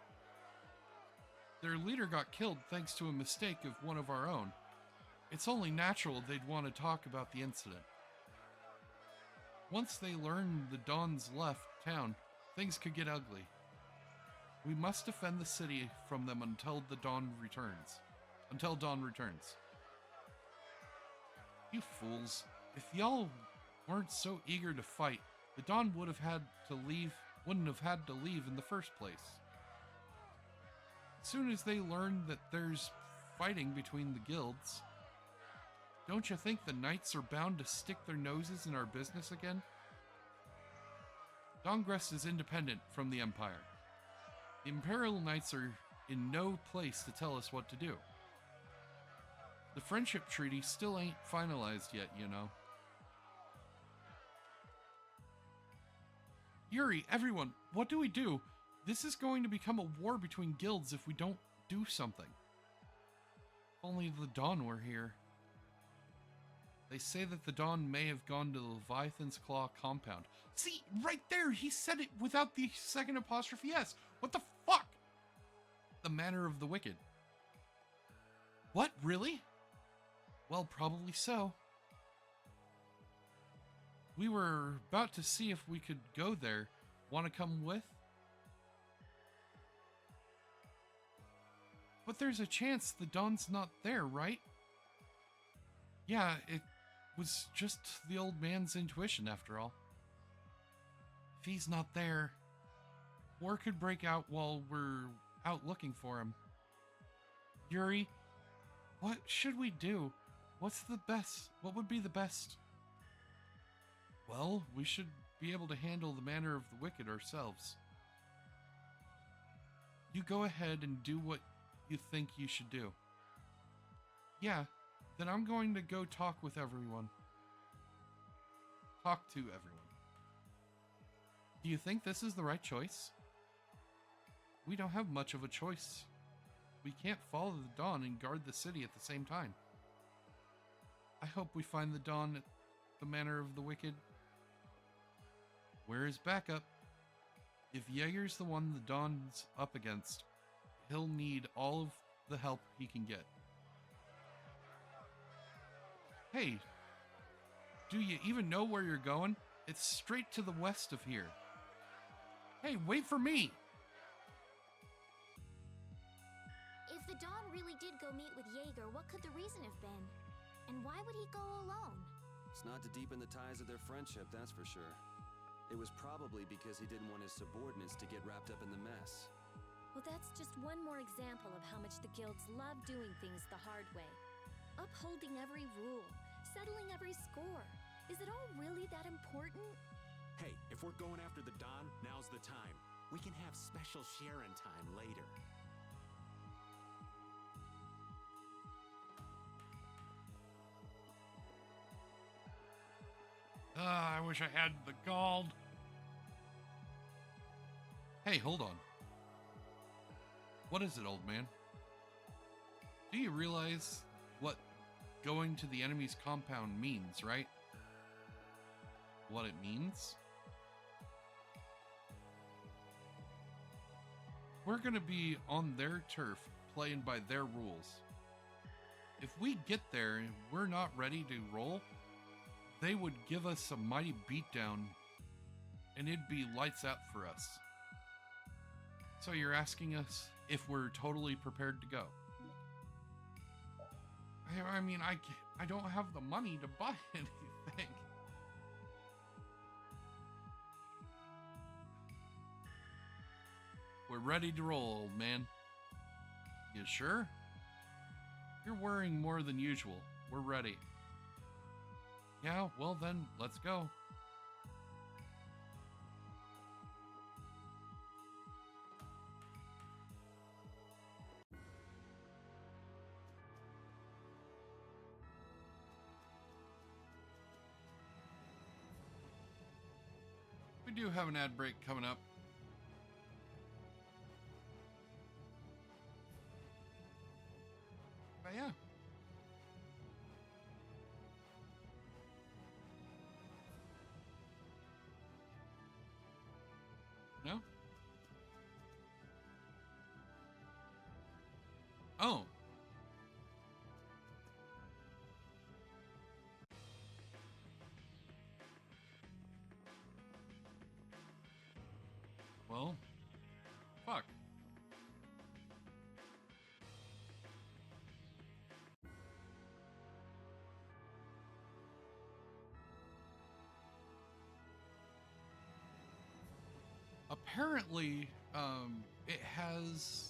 Their leader got killed thanks to a mistake of one of our own. It's only natural they'd want to talk about the incident. Once they learn the Dawn's left town, things could get ugly. We must defend the city from them until dawn returns. You fools. If y'all weren't so eager to fight, the Dawn wouldn't have had to leave in the first place. As soon as they learn that there's fighting between the guilds, don't you think the knights are bound to stick their noses in our business again? Dawngrest is independent from the Empire. The Imperial Knights are in no place to tell us what to do. The friendship treaty still ain't finalized yet, you know. Yuri, everyone, what do we do? This is going to become a war between guilds if we don't do something. If only the Dawn were here. They say that the Dawn may have gone to the Leviathan's Claw compound. See, right there, he said it without the second apostrophe S. What the fuck? The Manor of the Wicked. What, really? Well, probably so. We were about to see if we could go there. Want to come with? But there's a chance the Dawn's not there, right? Yeah, it was just the old man's intuition, after all. If he's not there, war could break out while we're out looking for him. Yuri, what should we do? What would be the best? Well, we should be able to handle the Manor of the Wicked ourselves. You go ahead and do what you think you should do. Yeah, then I'm going to go talk to everyone. Do you think this is the right choice? We don't have much of a choice. We can't follow the Dawn and guard the city at the same time. I hope we find the Dawn at the Manor of the Wicked. Where is backup? If Jaeger's the one the Dawn's up against, he'll need all of the help he can get. Hey, do you even know where you're going? It's straight to the west of here. Hey, wait for me! If the Dawn really did go meet with Jaeger, what could the reason have been? And why would he go alone? It's not to deepen the ties of their friendship, that's for sure. It was probably because he didn't want his subordinates to get wrapped up in the mess. Well, that's just one more example of how much the guilds love doing things the hard way. Upholding every rule, settling every score. Is it all really that important? Hey, if we're going after the Dawn, now's the time. We can have special sharing time later. I wish I had the gold. Hey, hold on. What is it, old man? Do you realize what going to the enemy's compound means, right? What it means? We're gonna be on their turf, playing by their rules. If we get there and we're not ready to roll, they would give us a mighty beatdown, and it'd be lights out for us. So you're asking us if we're totally prepared to go? I mean, I don't have the money to buy anything. We're ready to roll, old man. You sure? You're worrying more than usual. We're ready. Yeah, well then, let's go. We do have an ad break coming up. yeah. No? Oh. Well, fuck. Apparently, it has...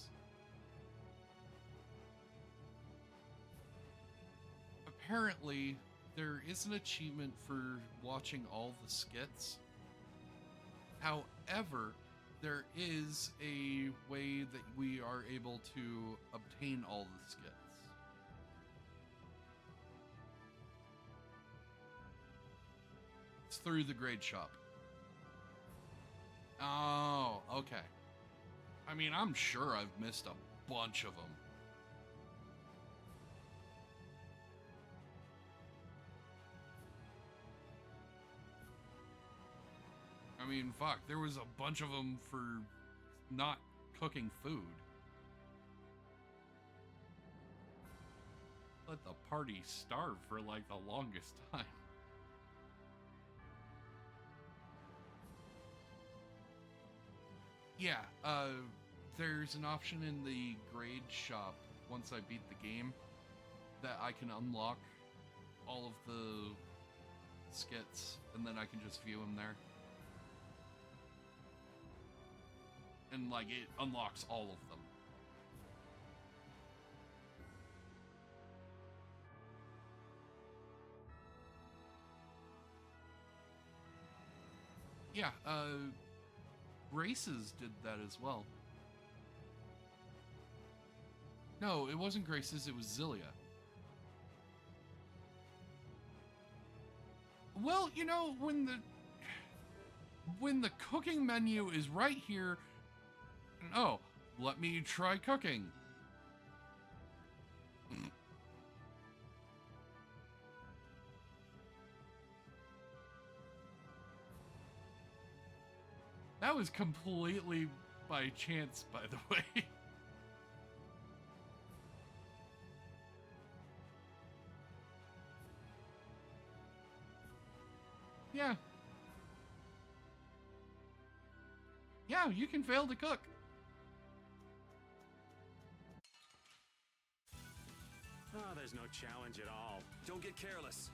Apparently, there is an achievement for watching all the skits. However, there is a way that we are able to obtain all the skits. It's through the grade shop. Oh, okay. I mean, I'm sure I've missed a bunch of them. I mean, fuck, there was a bunch of them for not cooking food. Let the party starve for like the longest time. Yeah, there's an option in the grade shop once I beat the game that I can unlock all of the skits and then I can just view them there. And like it unlocks all of them. Yeah, Graces did that as well. No, it wasn't Graces, it was Zillia. Well, you know, when the cooking menu is right here, and oh, let me try cooking. That was completely by chance, by the way. Yeah. Yeah, you can fail to cook. Oh, there's no challenge at all. Don't get careless.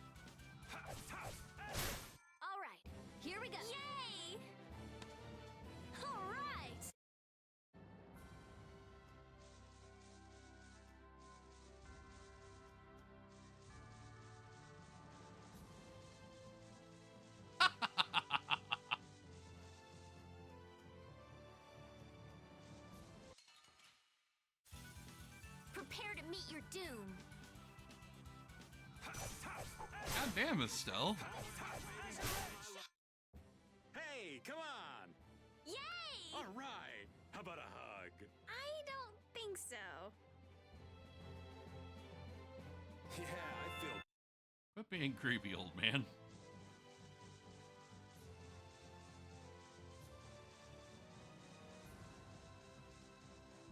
All right, here we go. Yay! All right! Prepare to meet your doom. God damn, Estelle. Hey, come on! Yay! All right, how about a hug? I don't think so. Yeah, I feel... Quit being creepy, old man.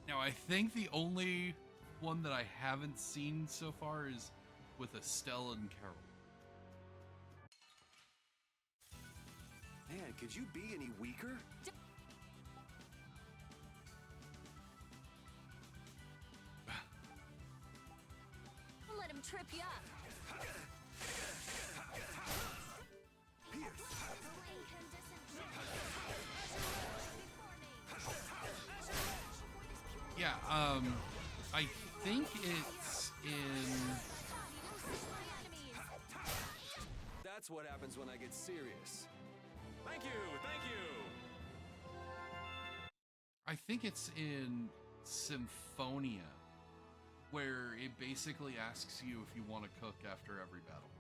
Now, I think the only one that I haven't seen so far is with Estelle and Carol. Man, could you be any weaker? Don't let him trip you up. Yeah, I think it's in... That's what happens when I get serious. Thank you, thank you! I think it's in Symphonia, where it basically asks you if you want to cook after every battle.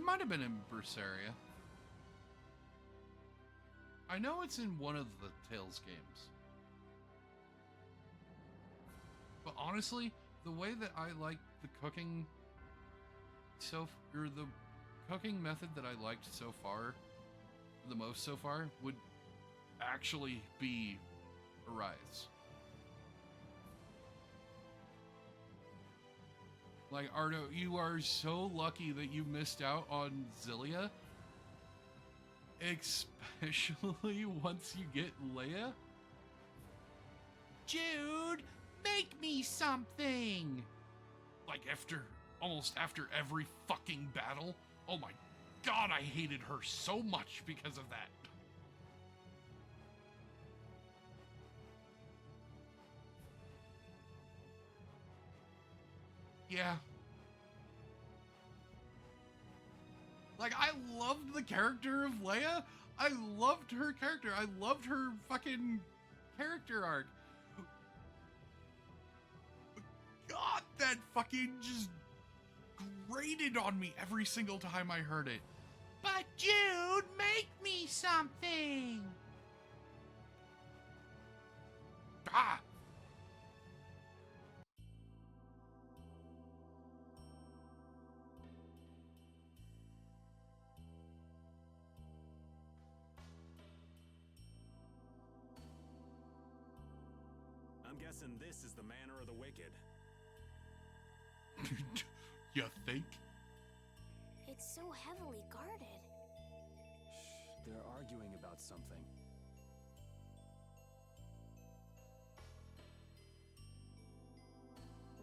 might have been in Berseria. I know it's in one of the Tales games. But honestly, the way that I like the cooking the cooking method that I liked so far, the most so far, would actually be Arise. Like, Ardo, you are so lucky that you missed out on Zillia. Especially once you get Leia. Jude, make me something! Like, almost after every fucking battle. Oh my god, I hated her so much because of that. Yeah. Like, I loved the character of Leia. I loved her character. I loved her fucking character arc. God, that fucking just grated on me every single time I heard it. But Jude, make me something. Ah. I'm guessing this is the manor of the wicked. You think? It's so heavily guarded. Shh, they're arguing about something.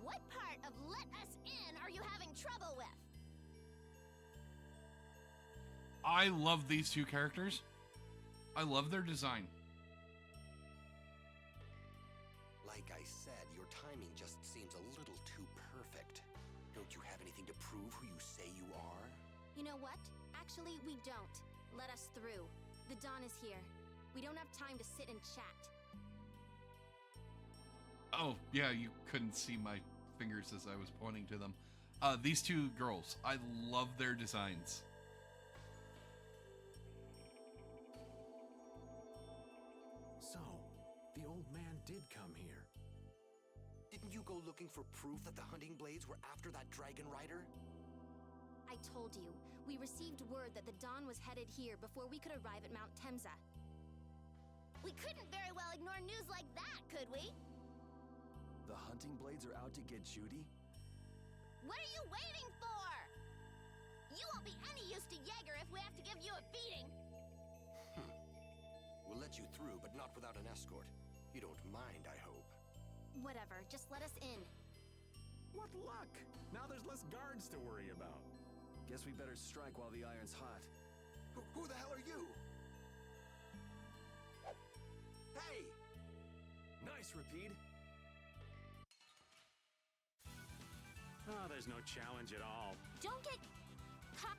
What part of let us in are you having trouble with? I love these two characters. I love their design. Like I said, your timing just seems a little too perfect. Don't you have anything to prove who you say you are? You know what? Actually, we don't. Let us through. The Dawn is here. We don't have time to sit and chat. Oh, yeah, you couldn't see my fingers as I was pointing to them. These two girls, I love their designs. So, the old man did come here. Didn't you go looking for proof that the hunting blades were after that dragon rider? I told you, we received word that the Dawn was headed here before we could arrive at Mount Temza. We couldn't very well ignore news like that, could we? The hunting blades are out to get Judy? What are you waiting for? You won't be any use to Jaeger if we have to give you a beating. We'll let you through, but not without an escort. You don't mind, I hope. Whatever, just let us in. What luck! Now there's less guards to worry about. Guess we better strike while the iron's hot. Who the hell are you? Hey! Nice, Rapide. Oh, there's no challenge at all. Don't get caught.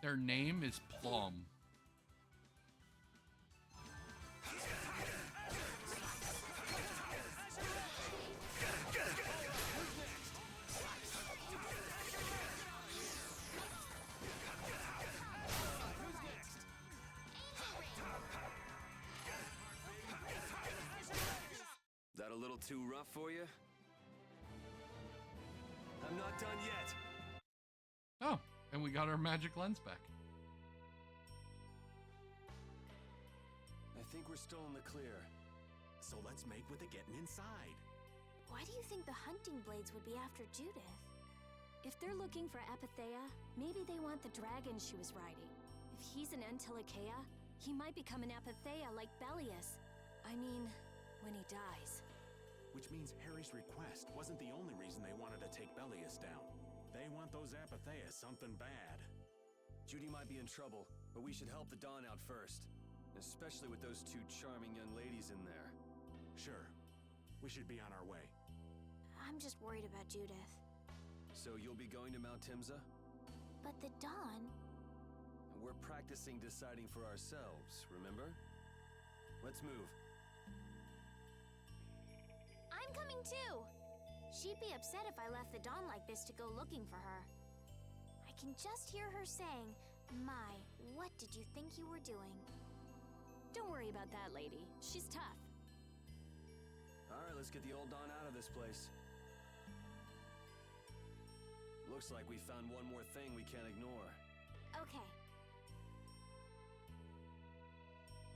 Their name is Plum. That a little too rough for you? I'm not done yet. Oh, and we got our magic lens back. I think we're still in the clear. So let's make with the getting inside. Why do you think the hunting blades would be after Judith? If they're looking for Apatheia, maybe they want the dragon she was riding. If he's an Antilocheia, he might become an Apatheia like Belius. I mean, when he dies. Which means Harry's request wasn't the only reason they wanted to take Belius down. They want those Apatheia something bad. Judy might be in trouble, but we should help the Dawn out first. Especially with those two charming young ladies in there. Sure. We should be on our way. I'm just worried about Judith. So you'll be going to Mount Timza? But the Dawn... We're practicing deciding for ourselves, remember? Let's move. I'm coming too! She'd be upset if I left the Dawn like this to go looking for her. can just hear her saying, "My, what did you think you were doing?" Don't worry about that, lady. She's tough. Alright, let's get the old Don out of this place. Looks like we found one more thing we can't ignore. Okay.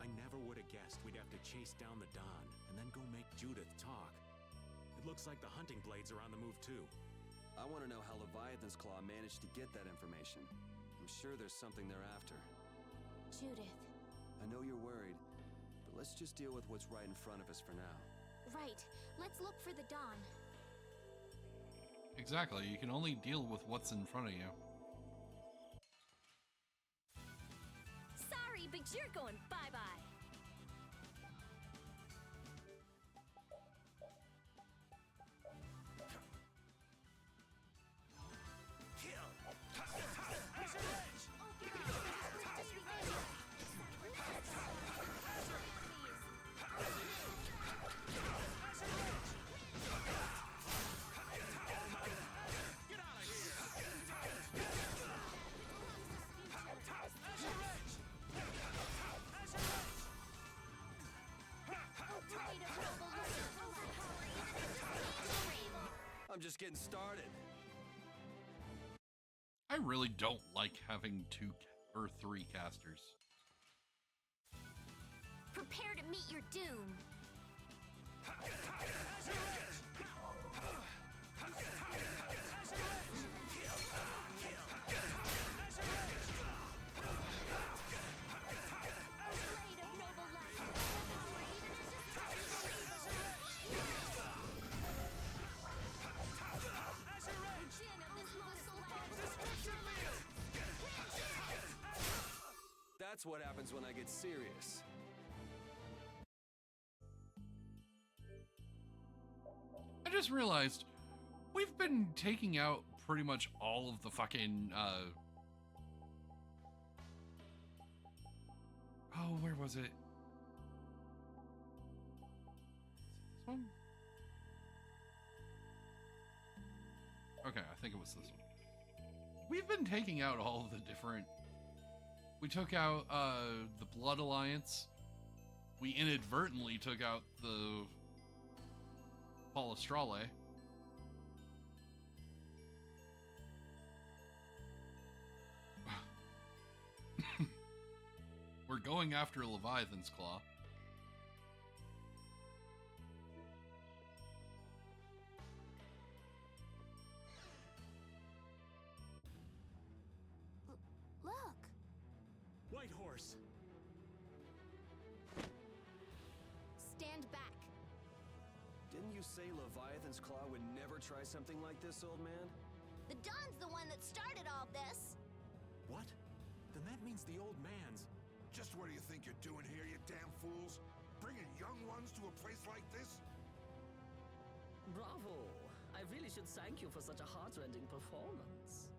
I never would have guessed we'd have to chase down the Don and then go make Judith talk. It looks like the hunting blades are on the move too. I want to know how Leviathan's Claw managed to get that information. I'm sure there's something they're after. Judith. I know you're worried, but let's just deal with what's right in front of us for now. Right. Let's look for the Dawn. Exactly. You can only deal with what's in front of you. Sorry, but you're going bye-bye. I'm just getting started. I really don't like having 2 or 3 casters. Prepare to meet your doom. That's what happens when I get serious. I just realized we've been taking out pretty much all of the fucking, oh, where was it? This one? Okay, I think it was this one. We've been taking out all of the different... We took out the Blood Alliance. We inadvertently took out the Palestrale. We're going after Leviathan's Claw. White Horse! Stand back. Didn't you say Leviathan's Claw would never try something like this, old man? The Don's the one that started all this. What? Then that means the old man's... Just what do you think you're doing here, you damn fools? Bringing young ones to a place like this? Bravo! I really should thank you for such a heart-rending performance.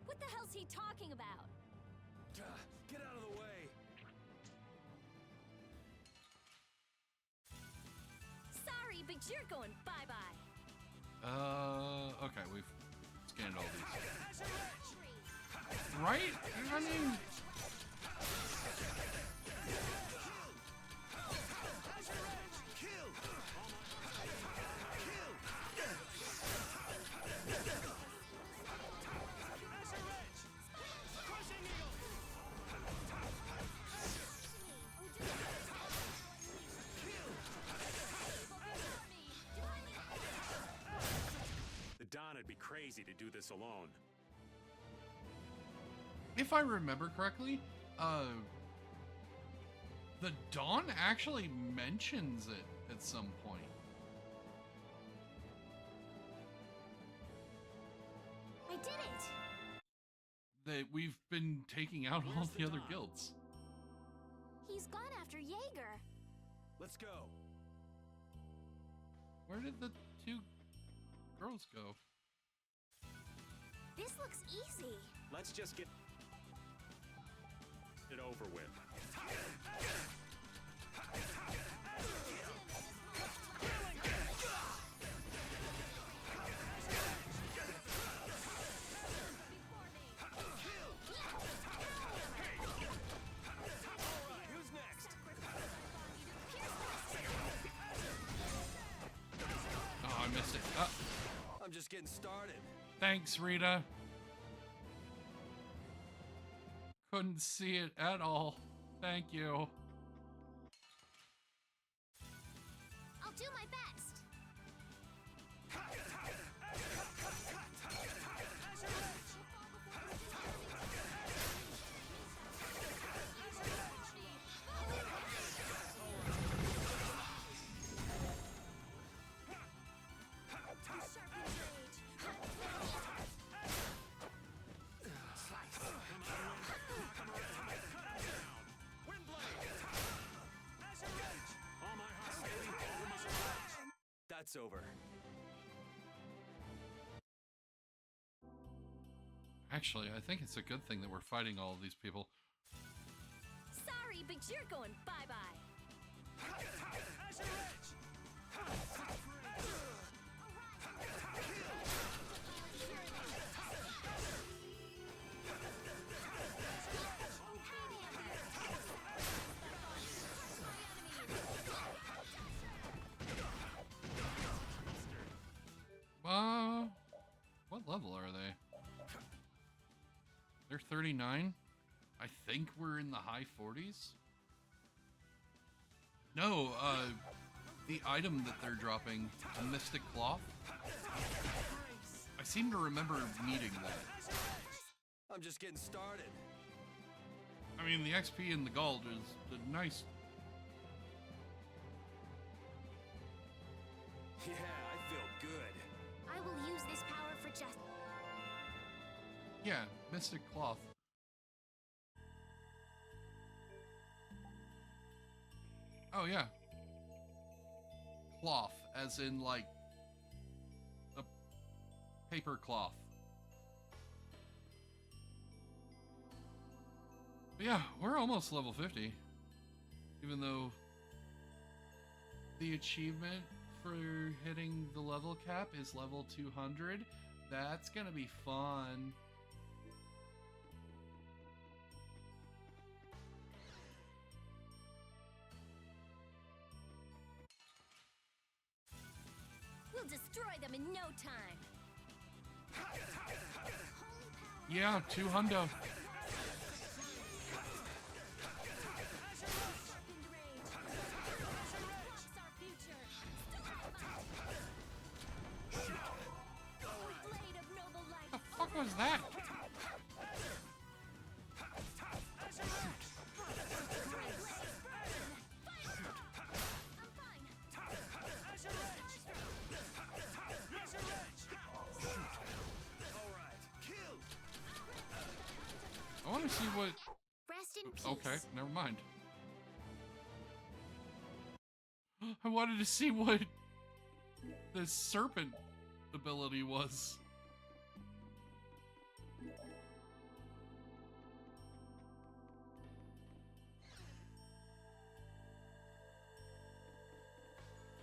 What the hell's he talking about? Get out of the way! Sorry, but you're going bye-bye. Okay, we've scanned all these. Right? I mean... The Don would be crazy to do this alone. If I remember correctly, the Dawn actually mentions it at some point. I did it! That we've been taking out all the other guilds. He's gone after Jaeger. Let's go. Where did the 2 girls go? This looks easy. Let's just get it over with. getting started. Thanks, Rita. Couldn't see it at all. Thank you. I'll do my best. That's over. Actually, I think it's a good thing that we're fighting all of these people. Sorry, but you're going bye-bye. What level are they? They're 39? I think we're in the high 40s? No, the item that they're dropping, a Mystic Cloth. I seem to remember needing that. I'm just getting started. I mean, the XP and the gold is a nice... Yeah, I feel good. I will use this power for just... Yeah, Mystic Cloth. Oh, yeah. Cloth, as in, like, a paper cloth. But yeah, we're almost level 50. Even though the achievement for hitting the level cap is level 200. That's gonna be fun. We'll destroy them in no time. Yeah, 200. What was that? I want to see what... Rest in peace. Okay, never mind. I wanted to see what the serpent ability was.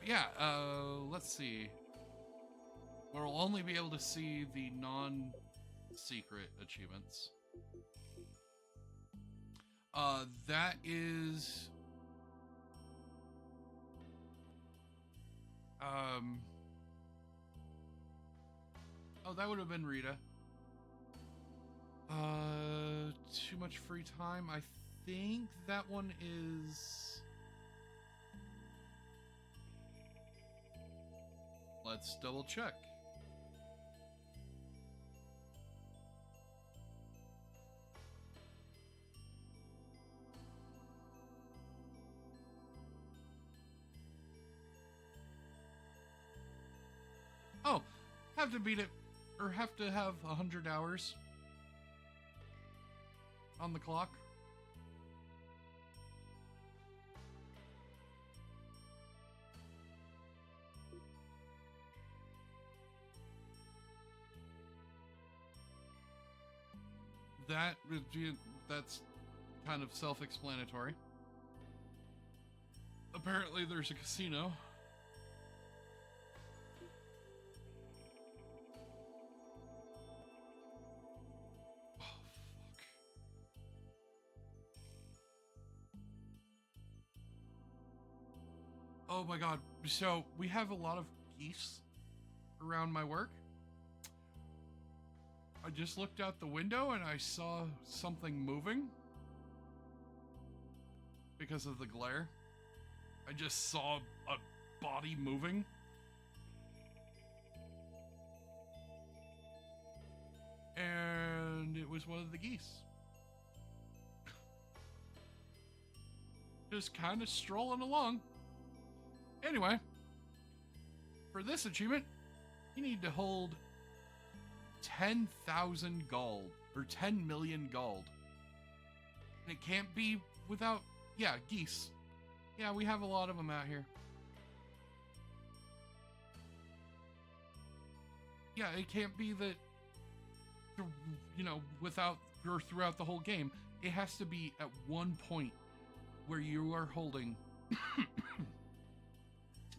Yeah, let's see. We'll only be able to see the non-secret achievements. That is... Oh, that would have been Rita. Too much free time. I think that one is... Let's double check. Oh, have to beat it, or have to have 100 hours on the clock. That's kind of self-explanatory. Apparently there's a casino. Oh, fuck. Oh my god. So we have a lot of geese around my work. I just looked out the window and I saw something moving because of the glare. I just saw a body moving. And it was one of the geese. Just kind of strolling along. Anyway, for this achievement, you need to hold 10,000 gold, or 10 million gold. And it can't be without, yeah, geese. Yeah, we have a lot of them out here. Yeah, it can't be that, you know, without, or throughout the whole game. It has to be at one point where you are holding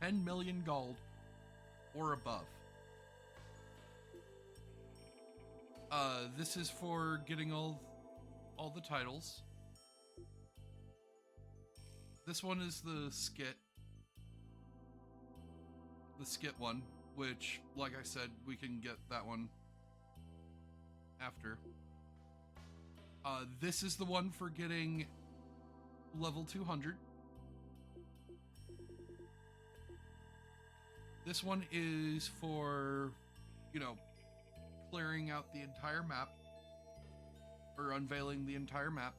10 million gold or above. This is for getting all the titles. This one is the skit one, which, like I said, we can get that one after. This is the one for getting level 200. This one is for, you know, clearing out the entire map, or unveiling the entire map.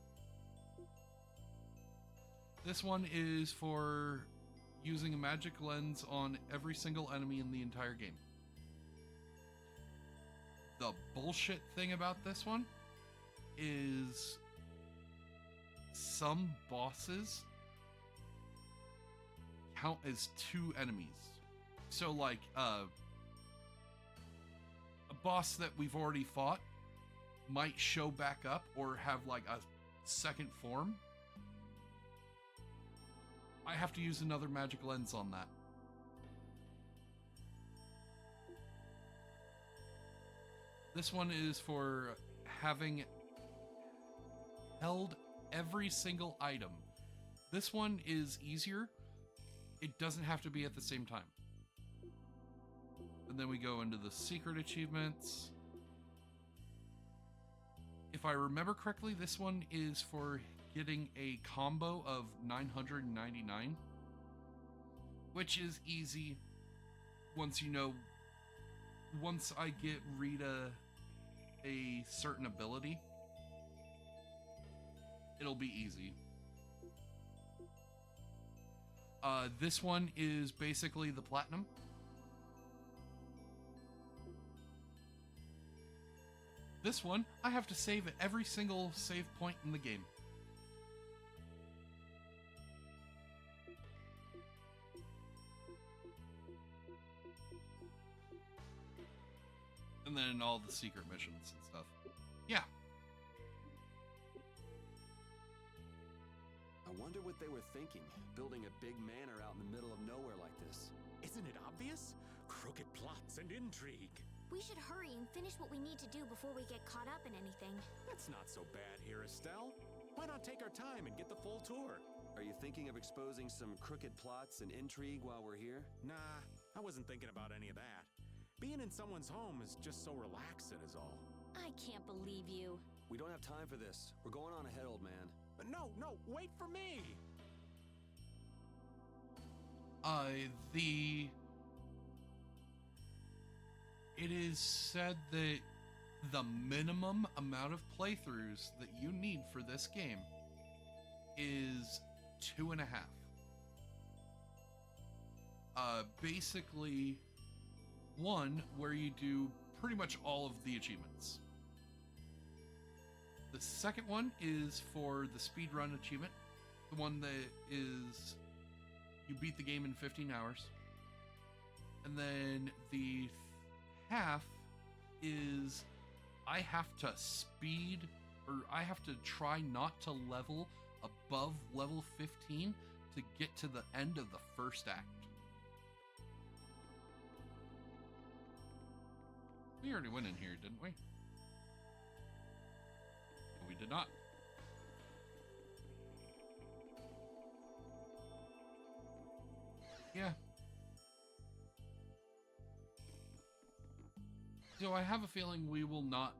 This one is for using a magic lens on every single enemy in the entire game. The bullshit thing about this one is some bosses count as 2 enemies. So like a boss that we've already fought might show back up or have like a second form. I have to use another magic lens on that. This one is for having held every single item. This one is easier. It doesn't have to be at the same time. And then we go into the secret achievements. If I remember correctly, this one is for getting a combo of 999, which is easy once you know, once I get Rita a certain ability, it'll be easy. This one is basically the platinum. This one, I have to save at every single save point in the game. And then all the secret missions and stuff. Yeah. I wonder what they were thinking, building a big manor out in the middle of nowhere like this. Isn't it obvious? Crooked plots and intrigue. We should hurry and finish what we need to do before we get caught up in anything. That's not so bad here, Estelle. Why not take our time and get the full tour? Are you thinking of exposing some crooked plots and intrigue while we're here? Nah, I wasn't thinking about any of that. Being in someone's home is just so relaxing is all. I can't believe you. We don't have time for this. We're going on ahead, old man. No, wait for me! It is said that the minimum amount of playthroughs that you need for this game is 2.5. Basically, one where you do pretty much all of the achievements. The second one is for the speedrun achievement. The one that is you beat the game in 15 hours. And then the half is I have to speed, or I have to try not to level above level 15 to get to the end of the first act. We already went in here, didn't we? We did not. Yeah. So I have a feeling we will not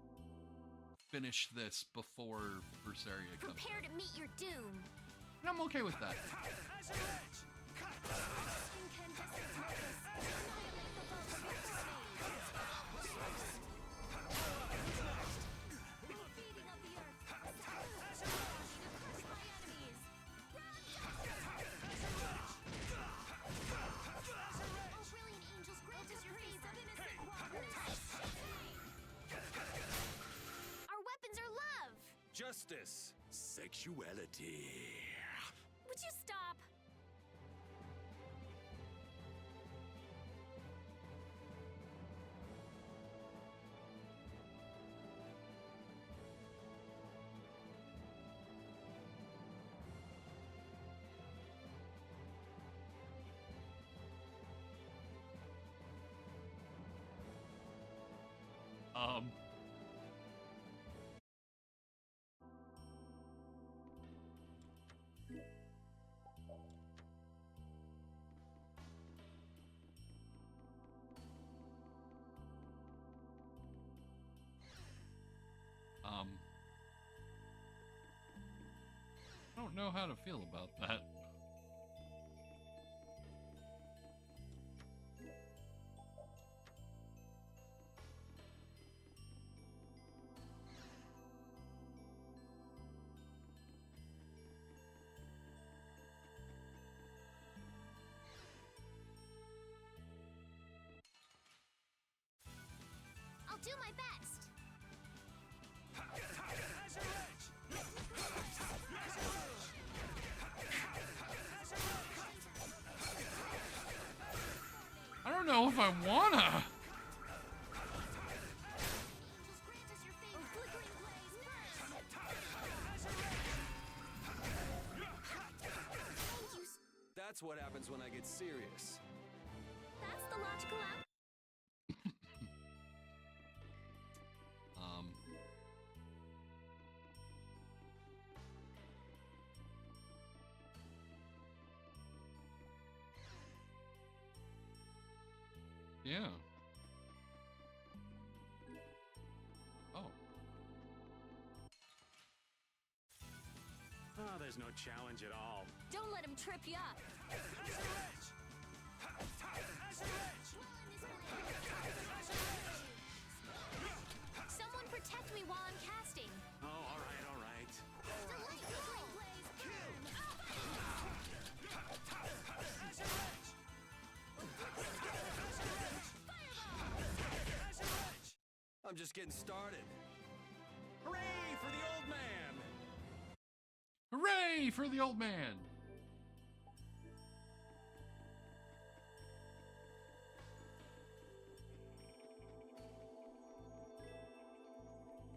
finish this before Vesperia comes. Prepare to meet your doom. And I'm okay with that. Justice. Sexuality. Would you stop? I don't know how to feel about that. I'll do my best. I don't know if I wanna. That's what happens when I get serious. That's the logical outcome. Yeah. Oh. Oh, there's no challenge at all. Don't let him trip you up. Someone protect me while I'm casting. Oh, all right, all right. I'm just getting started. Hooray for the old man! Hooray for the old man!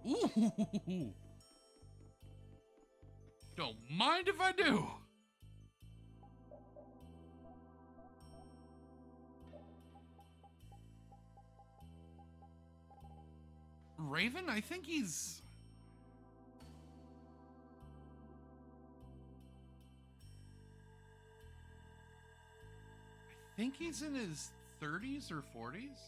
Ooh! Don't mind if I do. Raven? I think he's... I think he's in his 30s or 40s.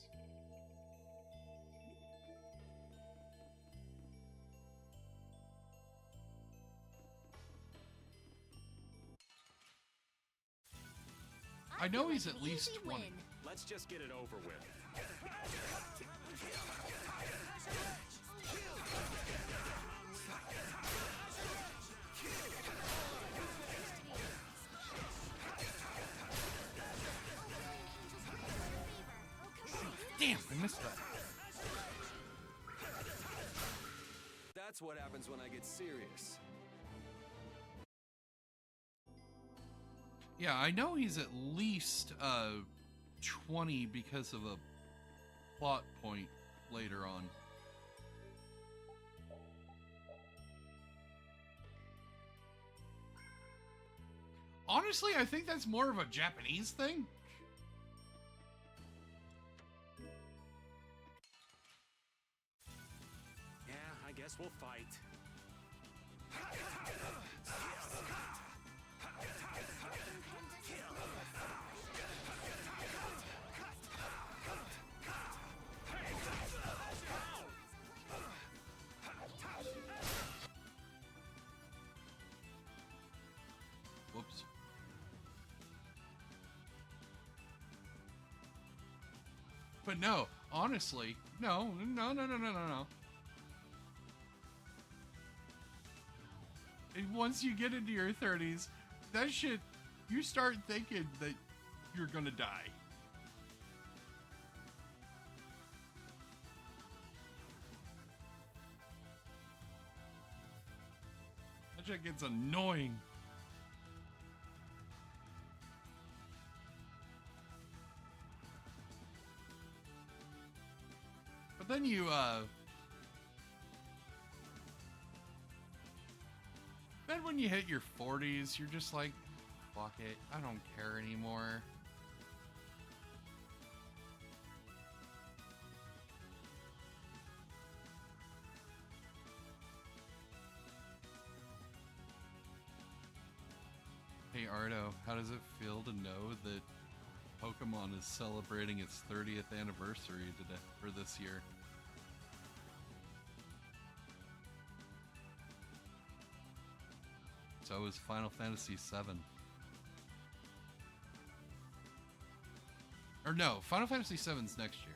I know he's at least 20. Let's just get it over with. Damn, I missed that. That's what happens when I get serious. Yeah, I know he's at least 20 because of a plot point later on. Honestly, I think that's more of a Japanese thing. Yeah, I guess we'll fight. But no, honestly, no. And once you get into your 30s, that shit, you start thinking that you're gonna die. That shit gets annoying. But then then when you hit your 40s, you're just like, fuck it, I don't care anymore. Hey Ardo, how does it feel to know that Pokemon is celebrating its 30th anniversary today, for this year? So is Final Fantasy VII. Or no, Final Fantasy VII's next year.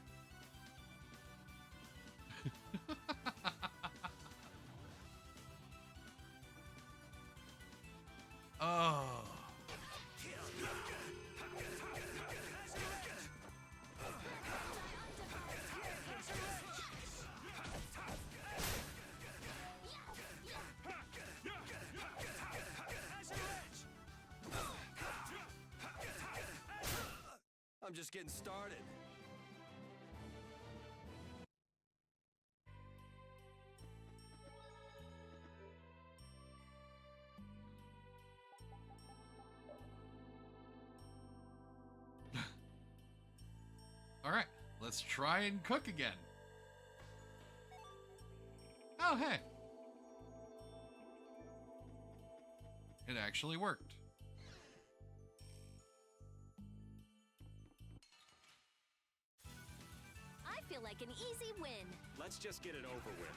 Oh. I'm just getting started. All right, let's try and cook again. Oh, hey. It actually worked. I feel like an easy win. Let's just get it over with.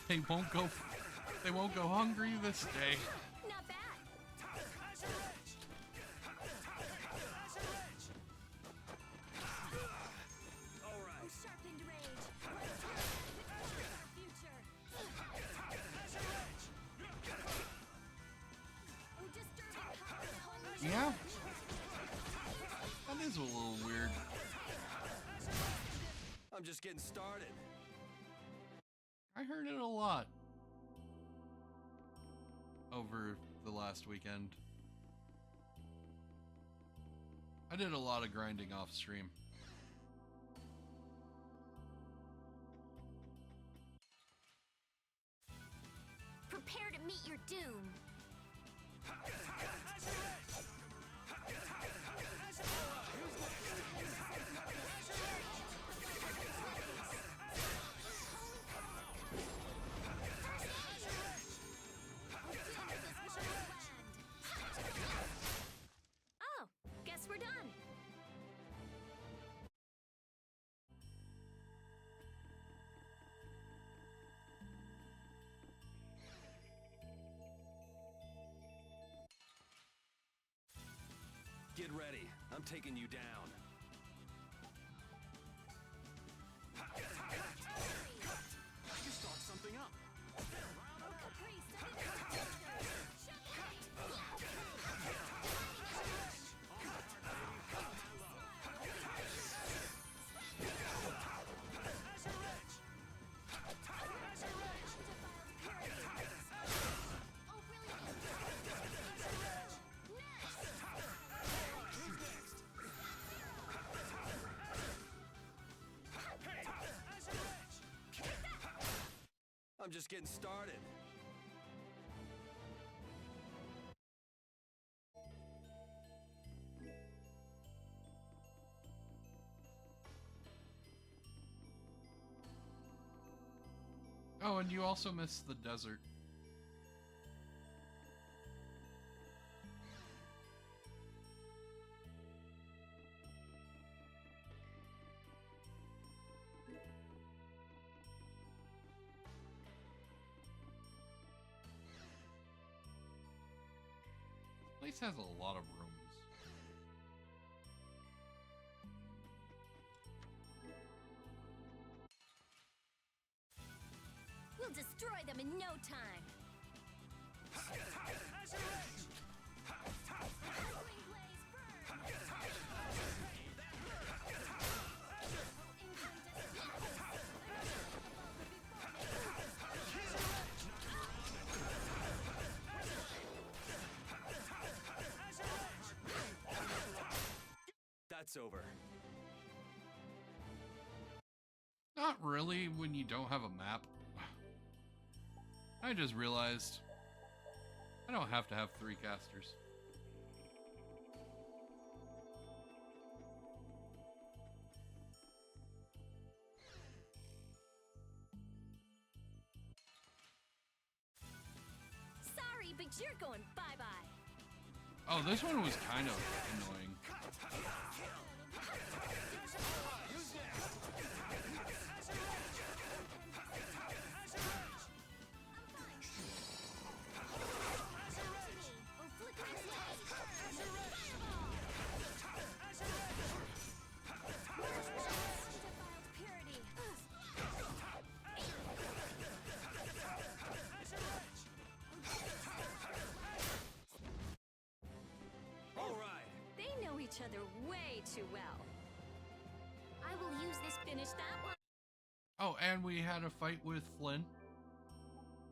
They won't go hungry this day. Not bad. All right. Sharpened rage. Future. Yeah. That is a little weird. I'm just getting started. I heard it a lot over the last weekend. I did a lot of grinding off stream. Prepare to meet your doom. Oh, guess we're done. Get ready. I'm taking you down. You start something up. I'm just getting started. Oh, and you also missed the desert. Place has a lot of rooms. We'll destroy them in no time. That's over. Not really when you don't have a map. I just realized I don't have to have 3 casters. Sorry, but you're going bye-bye. Oh, this one was kind of annoying. Each other way too well. I will use this finish that one. Oh, and we had a fight with Flynn.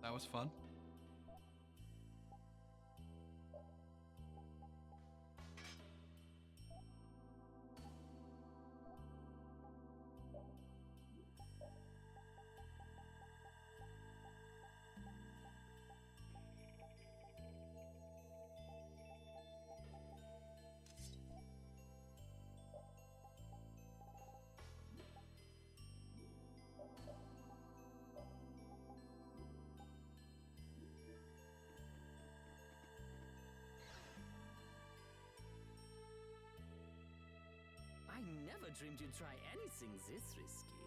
That was fun. I never dreamed you'd try anything this risky.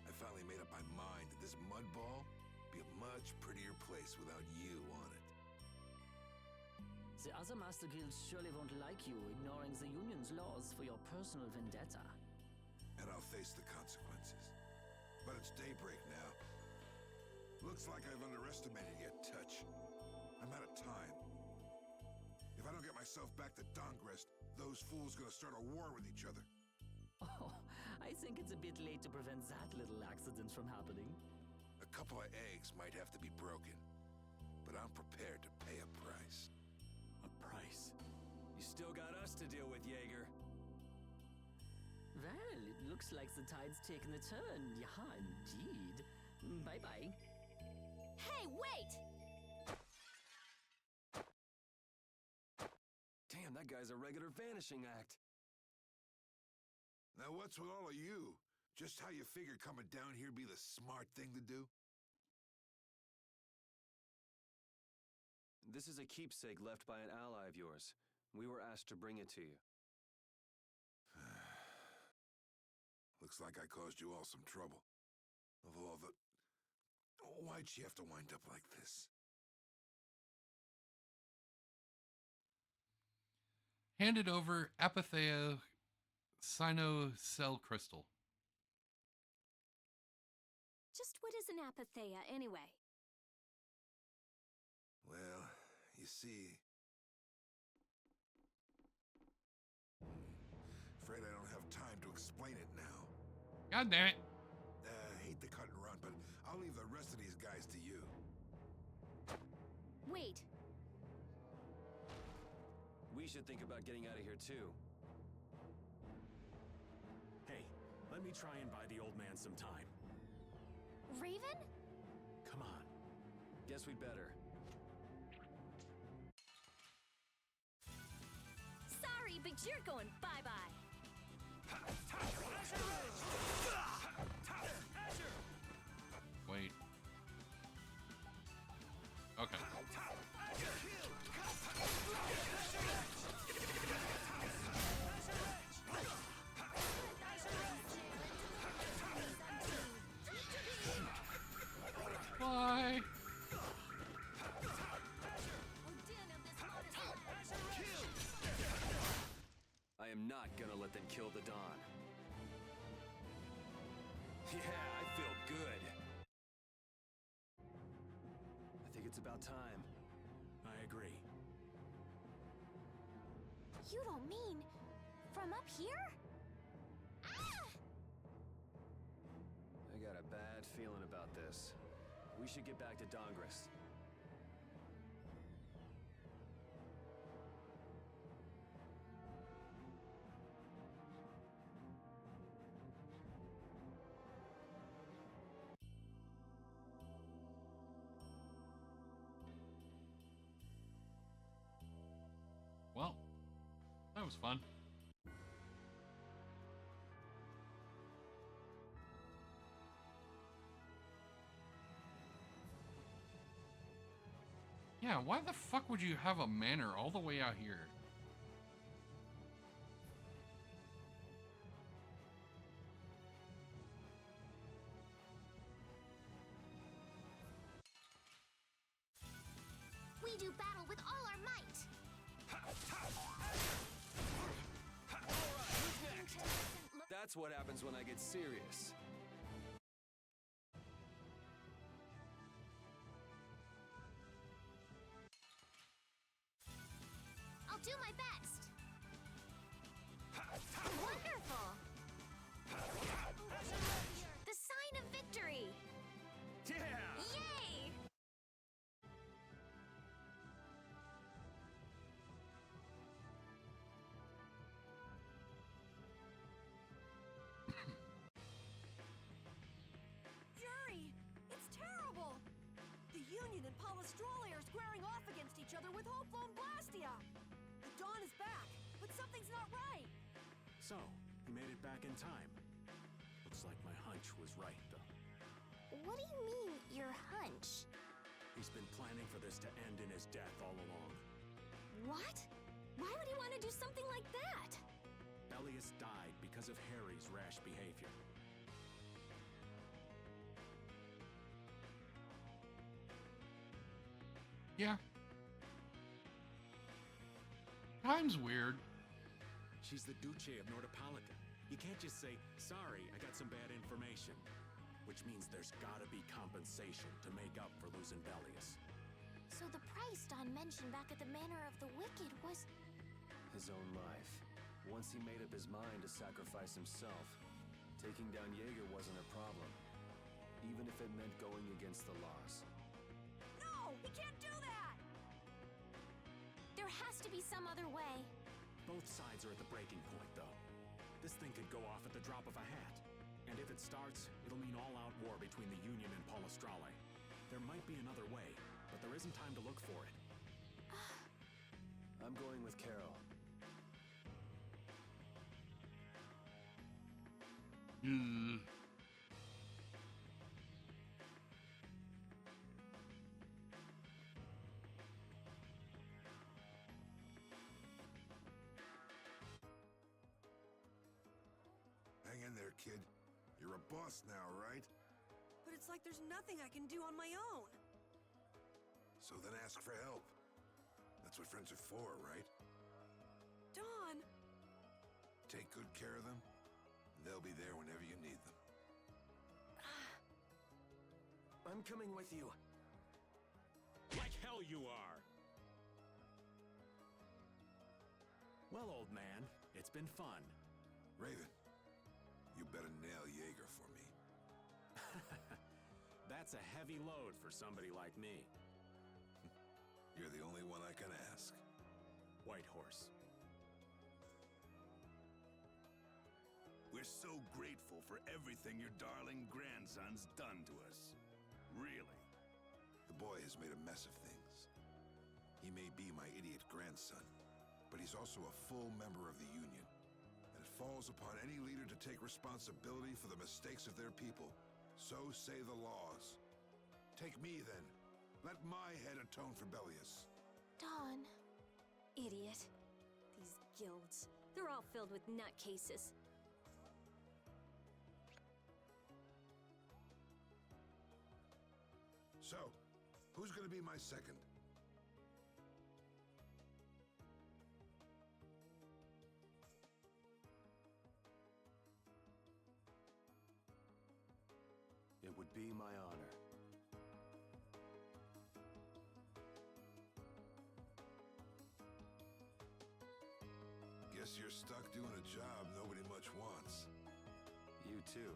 I finally made up my mind that this mud ball be a much prettier place without you on it. The other Master Guilds surely won't like you ignoring the Union's laws for your personal vendetta. And I'll face the consequences. But it's daybreak now. Looks like I've underestimated you a touch. I'm out of time. If I don't get myself back to Dongrest, those fools gonna start a war with each other. Oh, I think it's a bit late to prevent that little accident from happening. A couple of eggs might have to be broken, but I'm prepared to pay a price. A price? You still got us to deal with, Jaeger. Well, it looks like the tide's taken a turn. Yeah, indeed. Bye-bye. Hey, wait! Damn, that guy's a regular vanishing act. Now what's with all of you? Just how you figured coming down here be the smart thing to do? This is a keepsake left by an ally of yours. We were asked to bring it to you. Looks like I caused you all some trouble. Of all the... Why'd she have to wind up like this? Handed over Apathea Sinocell Crystal. Just what is an apatheia, anyway? Well, you see... Afraid I don't have time to explain it now. God damn it. Hate to cut and run, but I'll leave the rest of these guys to you. Wait. We should think about getting out of here, too. Hey, let me try and buy the old man some time. Raven? Come on. Guess we'd better. Sorry, but you're going bye-bye. Wait. Okay. What? It's about time. I agree. You don't mean from up here? Ah! I got a bad feeling about this. We should get back to Dongris. Well, that was fun. Yeah, why the fuck would you have a manor all the way out here? We do battle with all our might. That's what happens when I get serious. I'll do my best. Wonderful. The sign of victory. Yeah! Yay! Yuri! It's terrible! The Union and Polystroli are squaring off against each other with Hopeful and Blastia! The Dawn is back, but something's not right! So, he made it back in time. Looks like my hunch was right, though. What do you mean, your hunch? He's been planning for this to end in his death all along. What? Why would he want to do something like that? Bellius died because of Harry's rash behavior. Yeah. Time's weird. She's the Duce of Nordopolica. You can't just say, sorry, I got some bad information. Which means there's gotta be compensation to make up for losing Bellius. So the price Don mentioned back at the Manor of the Wicked was... His own life. Once he made up his mind to sacrifice himself, taking down Jaeger wasn't a problem. Even if it meant going against the laws. No! He can't do that! There has to be some other way. Both sides are at the breaking point, though. This thing could go off at the drop of a hat. And if it starts, it'll mean all-out war between the Union and Polystroli. There might be another way, but there isn't time to look for it. I'm going with Carol. Hang in there, kid. You're a boss now, right? But it's like there's nothing I can do on my own. So then ask for help. That's what friends are for, right? Dawn! Take good care of them, and they'll be there whenever you need them. I'm coming with you. Like hell you are! Well, old man, it's been fun. Raven, you better nail Jaeger for me. That's a heavy load for somebody like me. You're the only one I can ask. White Horse. We're so grateful for everything your darling grandson's done to us. Really. The boy has made a mess of things. He may be my idiot grandson, but he's also a full member of the Union. And it falls upon any leader to take responsibility for the mistakes of their people. So say the laws. Take me, then. Let my head atone for Bellius. Dawn. Idiot. These guilds. They're all filled with nutcases. So, who's gonna be my second? It would be my honor. Guess you're stuck doing a job nobody much wants. You too.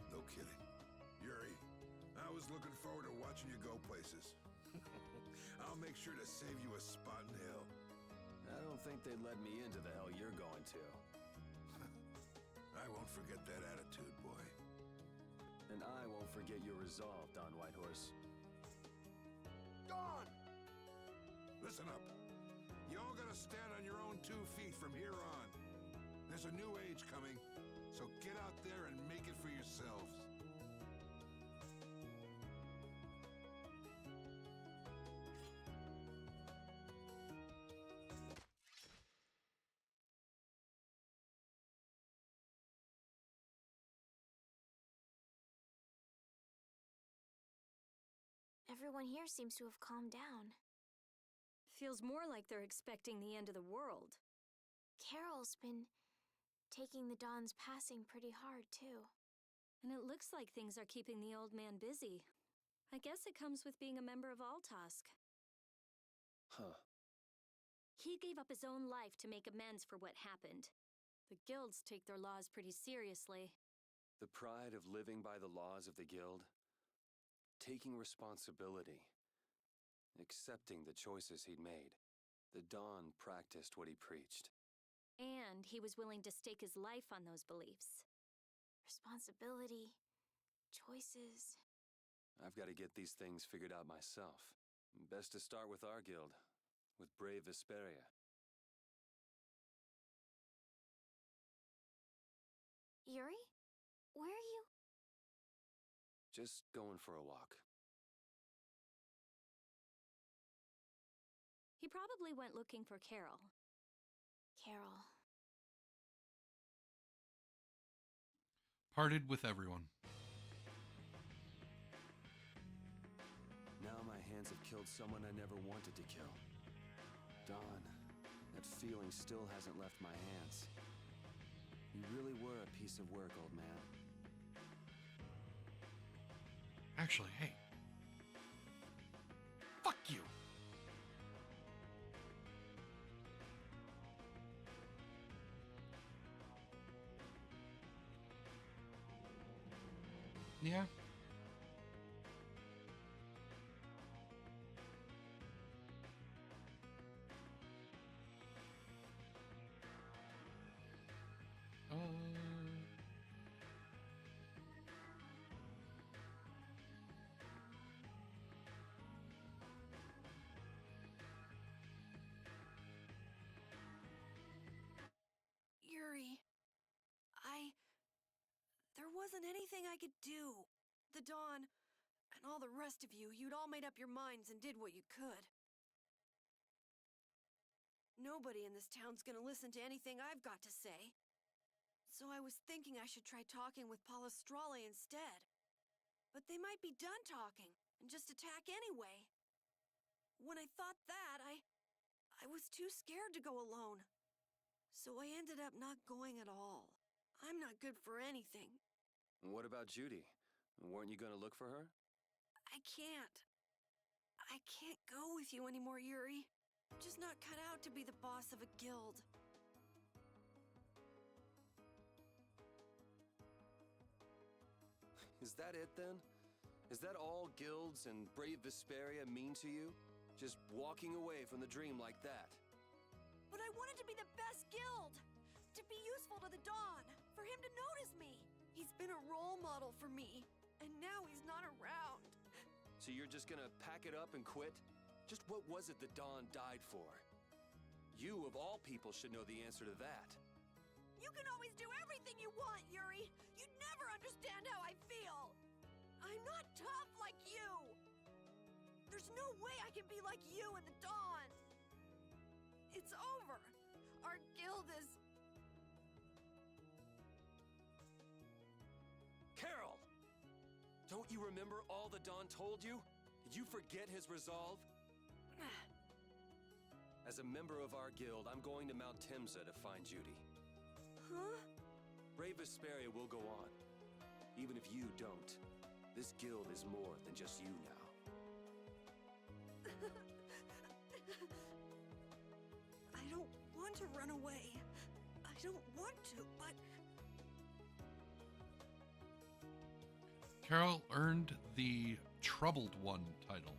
No kidding. Yuri, I was looking forward to watching you go places. I'll make sure to save you a spot in hell. I don't think they'd let me into the hell you're going to. I won't forget that attitude, boy. And I won't forget your resolve, Don Whitehorse. Dawn! Listen up. You all gotta stand on your own 2 feet from here on. There's a new age coming, so get out there and make it for yourselves. Everyone here seems to have calmed down. Feels more like they're expecting the end of the world. Carol's been taking the Dawn's passing pretty hard, too. And it looks like things are keeping the old man busy. I guess it comes with being a member of Altosk. Huh. He gave up his own life to make amends for what happened. The guilds take their laws pretty seriously. The pride of living by the laws of the guild, taking responsibility, accepting the choices he'd made. The Dawn practiced what he preached. And he was willing to stake his life on those beliefs. Responsibility, choices. I've got to get these things figured out myself. Best to start with our guild, with brave Vesperia. Yuri? Where are you? Just going for a walk. He probably went looking for Carol. Carol. Parted with everyone. Now my hands have killed someone I never wanted to kill. Dawn, that feeling still hasn't left my hands. You really were a piece of work, old man. Actually, hey. Fuck you! Yeah. Yuri, there wasn't anything I could do. The Dawn, and all the rest of you, you'd all made up your minds and did what you could. Nobody in this town's gonna listen to anything I've got to say. So I was thinking I should try talking with Palestrale instead. But they might be done talking, and just attack anyway. When I thought that, I was too scared to go alone. So I ended up not going at all. I'm not good for anything. What about Judy? Weren't you gonna look for her? I can't. I can't go with you anymore, Yuri. I'm just not cut out to be the boss of a guild. Is that it then? Is that all guilds and brave Vesperia mean to you? Just walking away from the dream like that? But I wanted to be the best guild! To be useful to the Dawn! For him to notice me! He's been a role model for me, and now he's not around. So you're just gonna pack it up and quit? Just what was it the Dawn died for? You, of all people, should know the answer to that. You can always do everything you want, Yuri! You'd never understand how I feel! I'm not tough like you! There's no way I can be like you and the Dawn! It's over! Our guild is... Carol! Don't you remember all the Dawn told you? Did you forget his resolve? As a member of our guild, I'm going to Mount Timsa to find Judy. Huh? Brave Vesperia will go on. Even if you don't, this guild is more than just you now. I don't want want to run away. I don't want to, but... Carol earned the Troubled One title.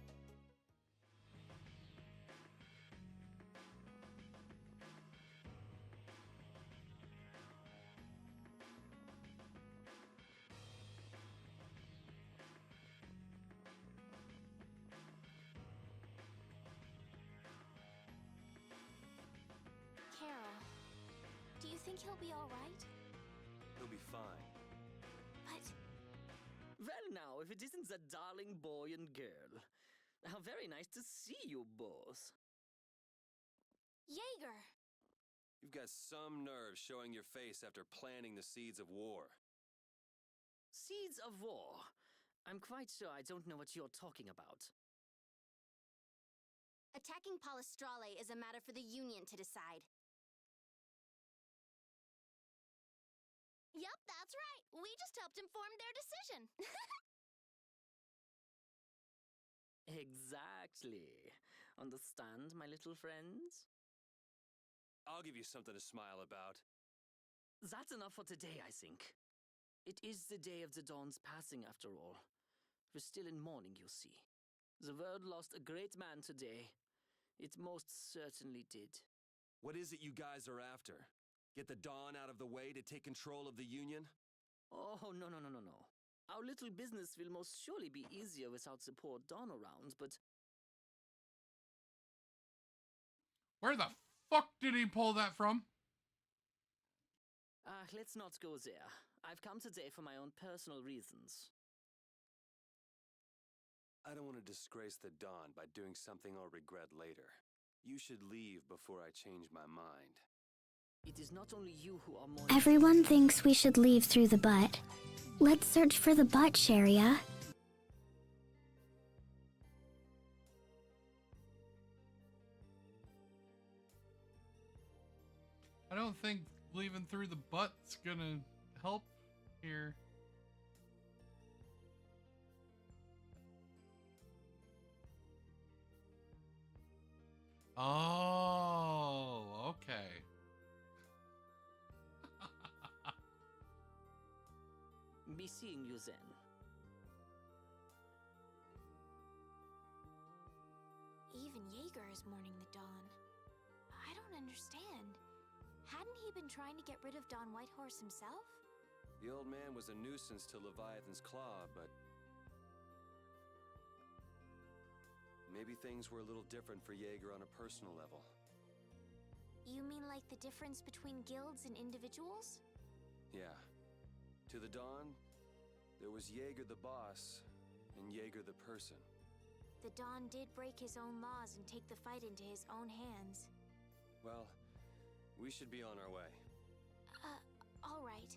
Carol, do you think he'll be all right? He'll be fine. But... Well, now, if it isn't that darling boy and girl. How very nice to see you both. Jaeger! You've got some nerve showing your face after planting the seeds of war. Seeds of war? I'm quite sure I don't know what you're talking about. Attacking Palestrale is a matter for the Union to decide. Yup, that's right. We just helped inform their decision. Exactly. Understand, my little friends? I'll give you something to smile about. That's enough for today, I think. It is the day of the Dawn's passing, after all. We're still in mourning, you see. The world lost a great man today. It most certainly did. What is it you guys are after? Get the Dawn out of the way to take control of the Union? Oh, no. Our little business will most surely be easier without the poor Dawn around, but... Where the fuck did he pull that from? Let's not go there. I've come today for my own personal reasons. I don't want to disgrace the Dawn by doing something I'll regret later. You should leave before I change my mind. It is not only you who are more... Everyone thinks we should leave through the butt. Let's search for the butt, Sharia. I don't think leaving through the butt's gonna help here. Oh, okay. Be seeing you then. Even Jaeger is mourning the Dawn. I don't understand. Hadn't he been trying to get rid of Don Whitehorse himself? The old man was a nuisance to Leviathan's Claw, but... maybe things were a little different for Jaeger on a personal level. You mean like the difference between guilds and individuals? Yeah. To the Dawn, there was Jaeger the boss, and Jaeger the person. The Dawn did break his own laws and take the fight into his own hands. Well, we should be on our way. All right.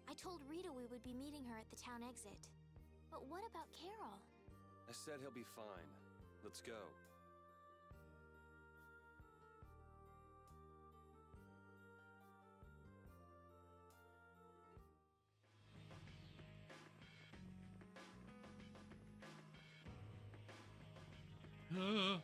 I told Rita we would be meeting her at the town exit. But what about Carol? I said he'll be fine. Let's go. Oh.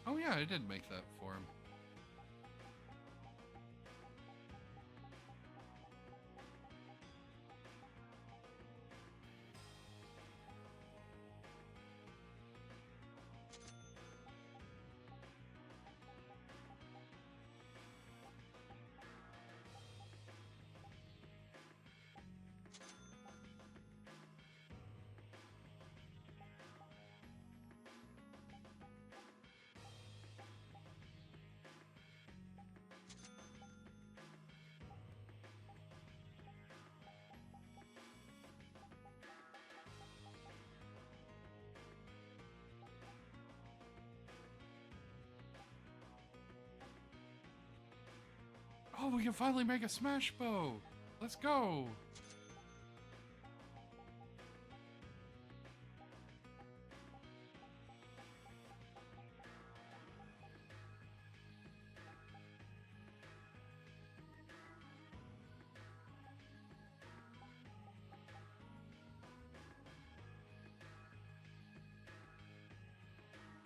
Oh yeah, I did make that for him. Oh, we can finally make a smash bow. Let's go.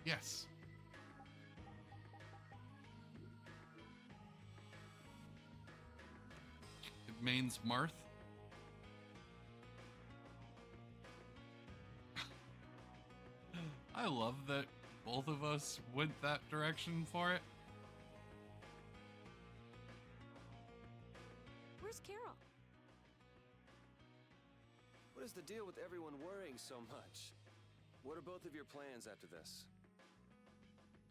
Yes. It means Marth. I love that both of us went that direction for it. Where's Carol? What is the deal with everyone worrying so much? What are both of your plans after this?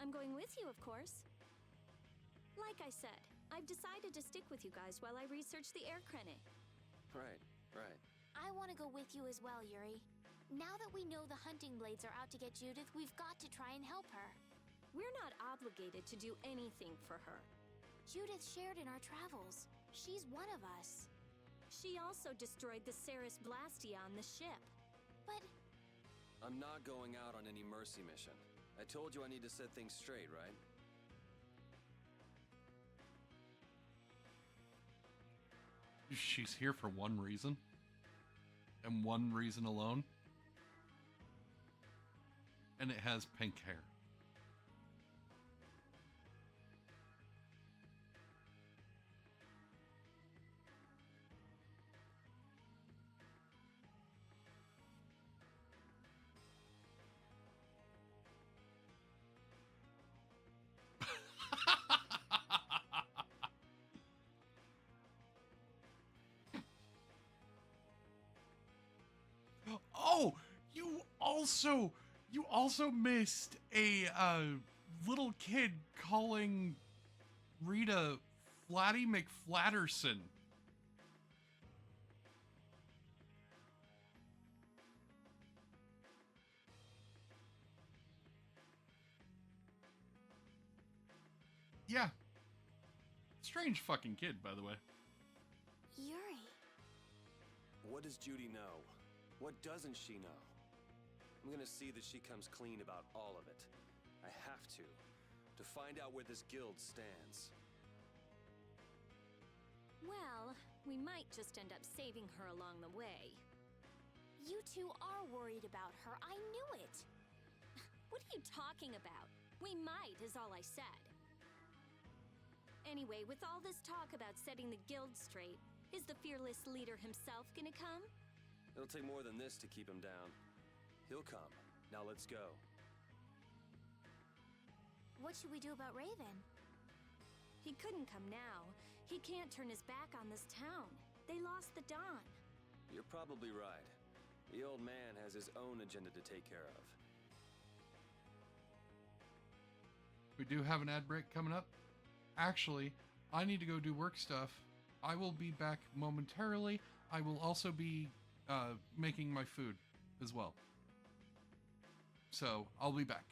I'm going with you, of course. Like I said, I've decided to stick with you guys while I research the air crene. Right, right. I want to go with you as well, Yuri. Now that we know the hunting blades are out to get Judith, we've got to try and help her. We're not obligated to do anything for her. Judith shared in our travels. She's one of us. She also destroyed the Ceres Blastia on the ship. But I'm not going out on any mercy mission. I told you I need to set things straight, right? She's here for one reason. And one reason alone. And it has pink hair. Oh, you also missed a little kid calling Rita Flatty McFlatterson. Yeah. Strange fucking kid, by the way. Yuri. What does Judy know? What doesn't she know? I'm gonna see that she comes clean about all of it. I have to find out where this guild stands. Well, we might just end up saving her along the way. You two are worried about her. I knew it. What are you talking about? We might, is all I said. Anyway, with all this talk about setting the guild straight, is the fearless leader himself gonna come? It'll take more than this to keep him down. He'll come. Now let's go. What should we do about Raven? He couldn't come now. He can't turn his back on this town. They lost the Dawn. You're probably right. The old man has his own agenda to take care of. We do have an ad break coming up. Actually, I need to go do work stuff. I will be back momentarily. I will also be making my food as well. So, I'll be back.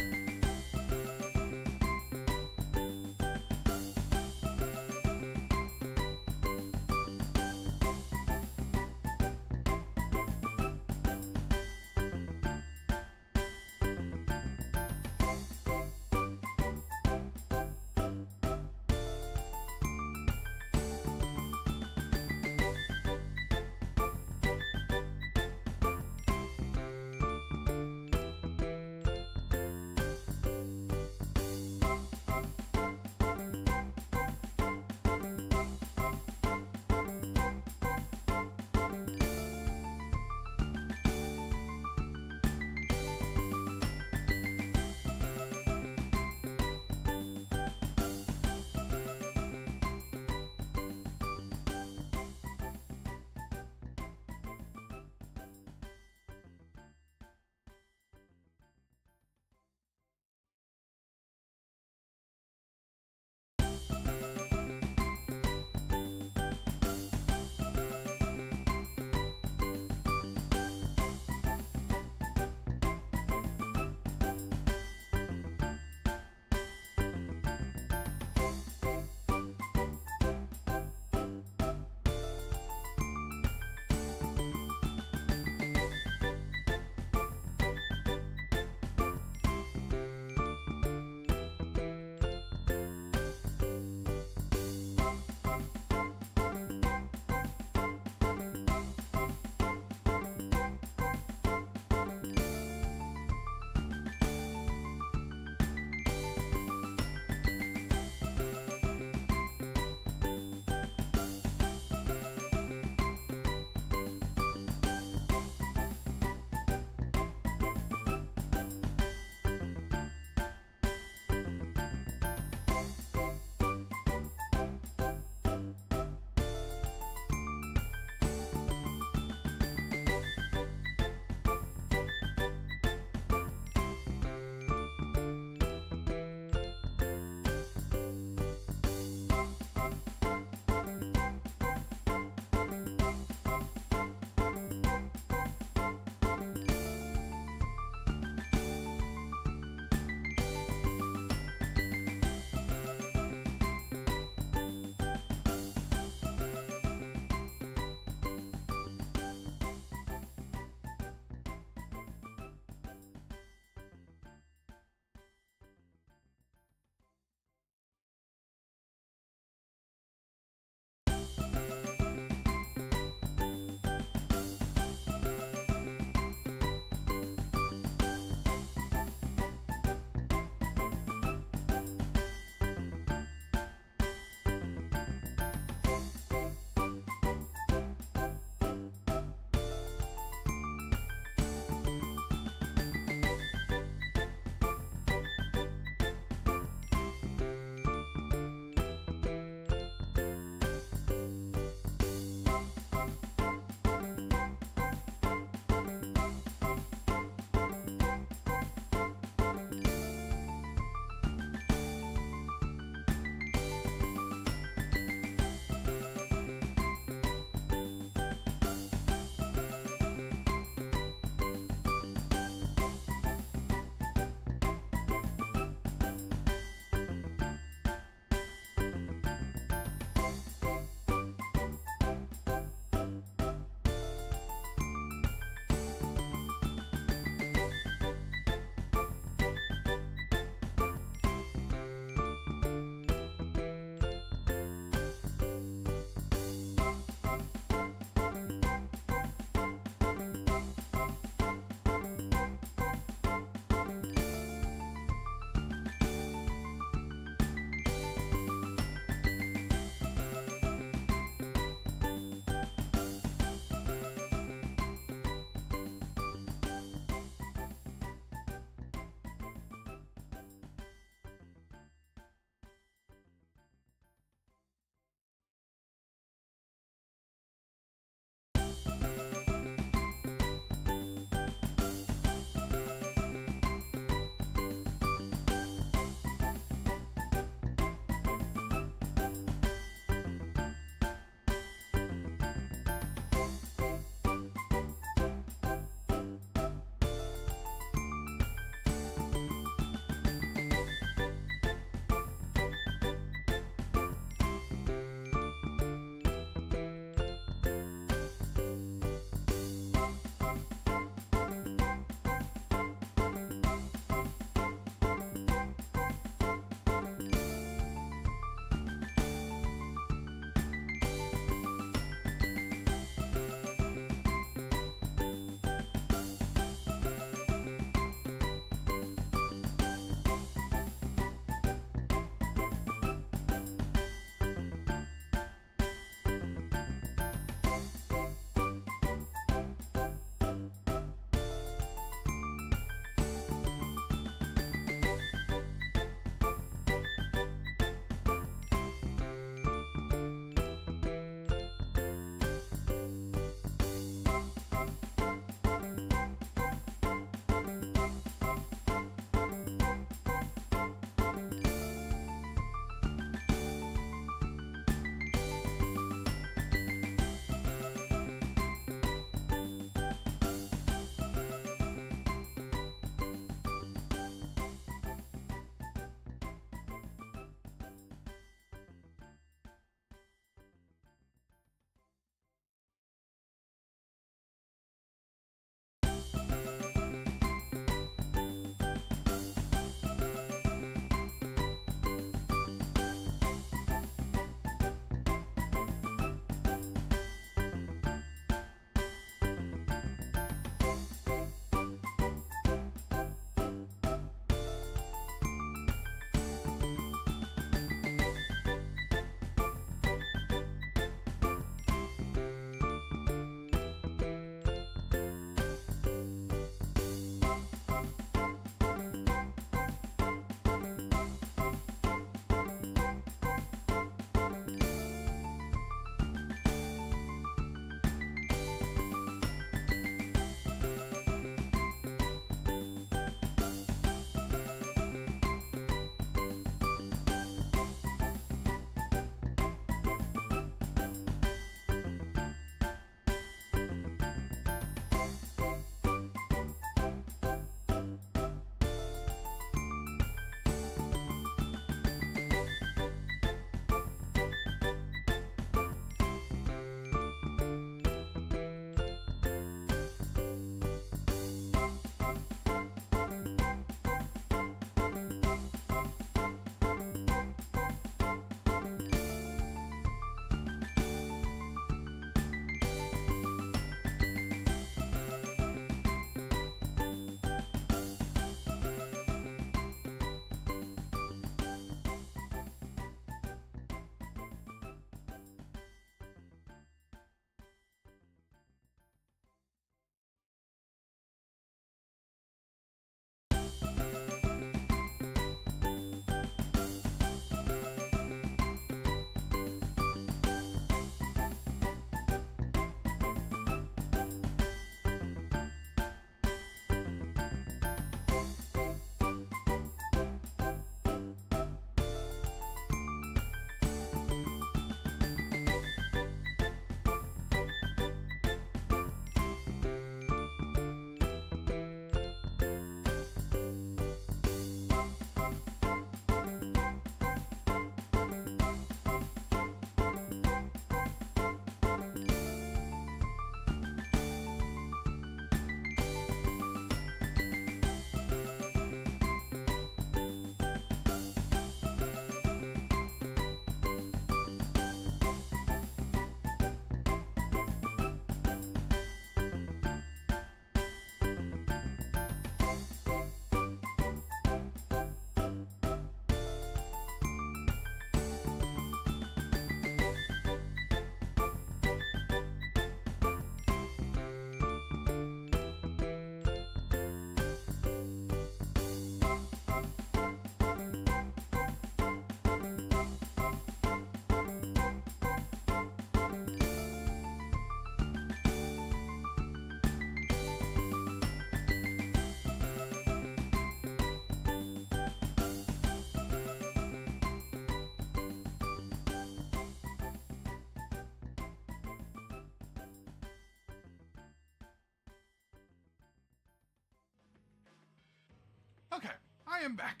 Okay, I am back.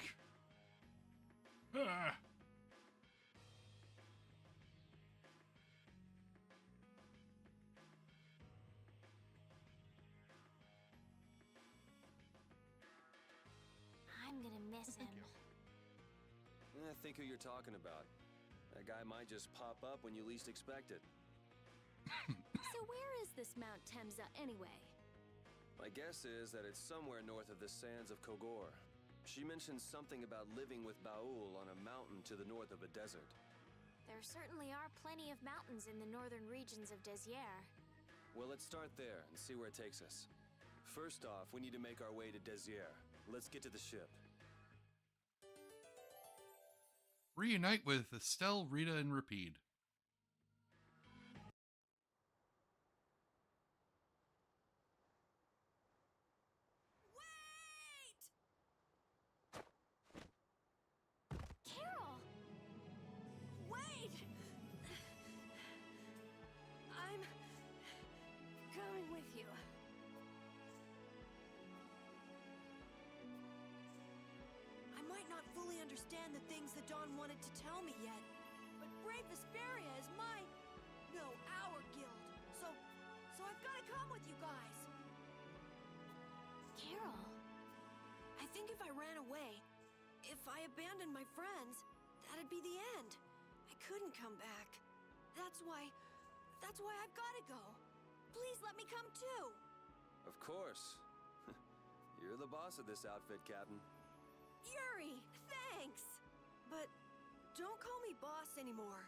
Ah. I'm gonna miss him. Think who you're talking about. That guy might just pop up when you least expect it. So where is this Mount Temza anyway? My guess is that it's somewhere north of the sands of Kogor. She mentioned something about living with Baul on a mountain to the north of a desert. There certainly are plenty of mountains in the northern regions of Desier. Well, let's start there and see where it takes us. First off, we need to make our way to Desier. Let's get to the ship. Reunite with Estelle, Rita, and Rapide. Carol! Wait! I'm coming with you. I might not fully understand the things that Dawn wanted to tell me yet, but Brave Vesperia is our guild. So I've got to come with you guys. Carol. I think if I ran away, if I abandoned my friends, that'd be the end. I couldn't come back. That's why I've got to go. Please let me come too. Of course. You're the boss of this outfit, Captain. Yuri, thanks. But don't call me boss anymore.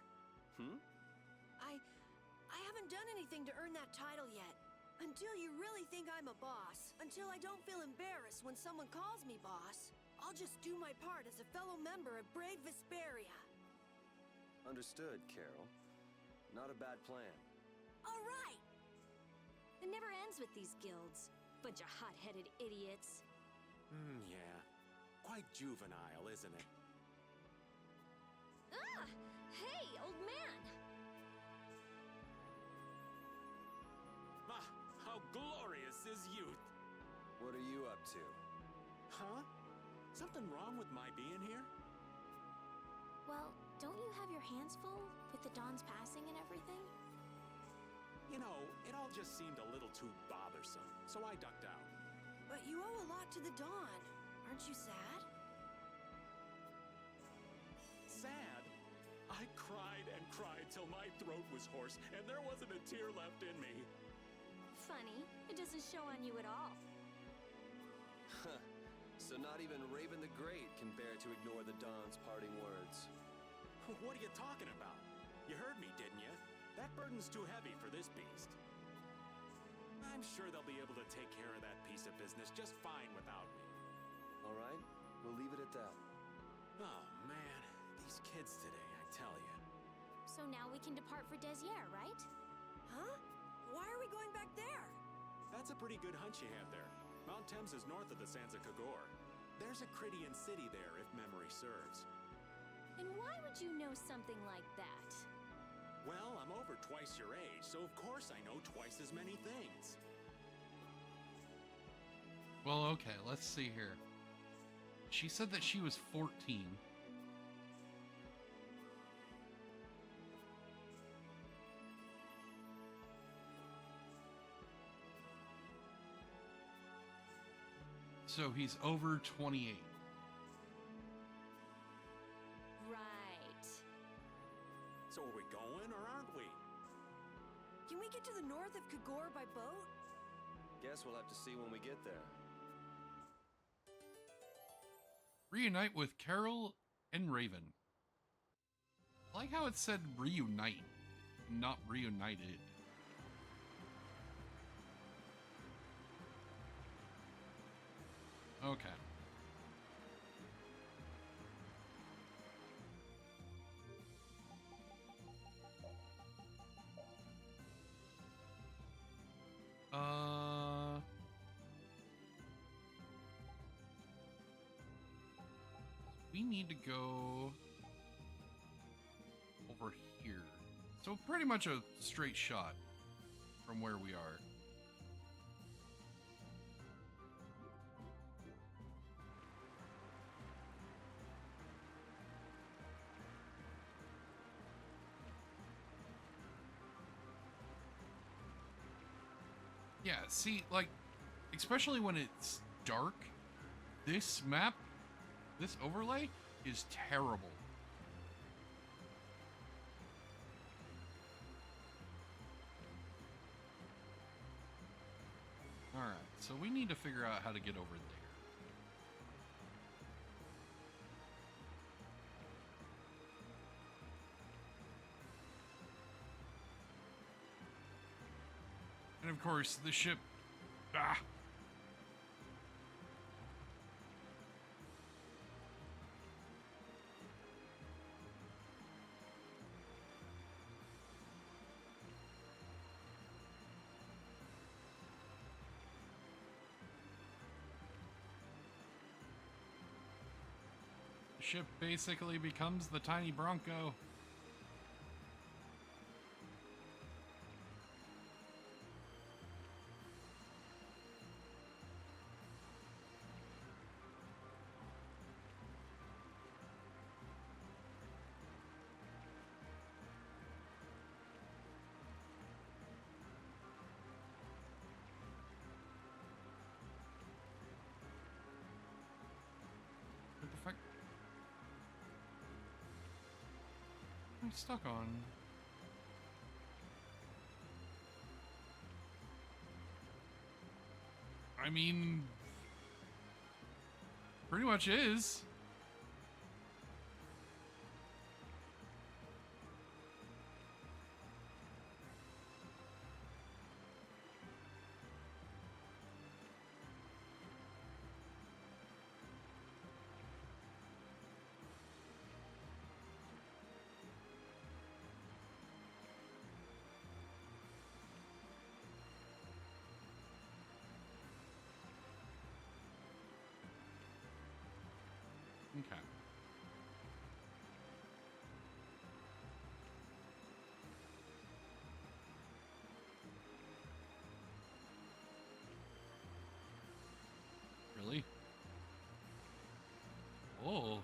I haven't done anything to earn that title yet. Until you really think I'm a boss, until I don't feel embarrassed when someone calls me boss, I'll just do my part as a fellow member of Brave Vesperia. Understood, Carol. Not a bad plan. All right. It never ends with these guilds. Bunch of hot-headed idiots. Yeah. Quite juvenile, isn't it? Ah! Hey, old man! Ah, how glorious is youth! What are you up to? Huh? Something wrong with my being here? Well, don't you have your hands full with the Dawn's passing and everything? You know, it all just seemed a little too bothersome, so I ducked out. But you owe a lot to the Dawn. Aren't you sad? Sad? I cried and cried till my throat was hoarse, and there wasn't a tear left in me. Funny, it doesn't show on you at all. Huh. So not even Raven the Great can bear to ignore the Dawn's parting words. What are you talking about? You heard me, didn't you? That burden's too heavy for this beast. I'm sure they'll be able to take care of that piece of business just fine without me. All right, we'll leave it at that. Oh, man. These kids today, I tell you. So now we can depart for Desier, right? Huh? Why are we going back there? That's a pretty good hunch you had there. Mount Thames is north of the sands of Kogor. There's a Critian city there, if memory serves. And why would you know something like that? Well, I'm over twice your age, so of course I know twice as many things. Well, okay, let's see here. She said that she was 14. So he's over 28. Right. So are we going or aren't we? Can we get to the north of Kogor by boat? Guess we'll have to see when we get there. Reunite with Carol and Raven. I like how it said reunite, not reunited. Okay. We need to go over here. So pretty much a straight shot from where we are. . Yeah, see, like, especially when it's dark, this map, this overlay is terrible. Alright, so we need to figure out how to get over there. And of course, the ship... Ah! The ship basically becomes the tiny Bronco. What the fuck? What am I stuck on? I mean, pretty much is. Okay. Really? Oh.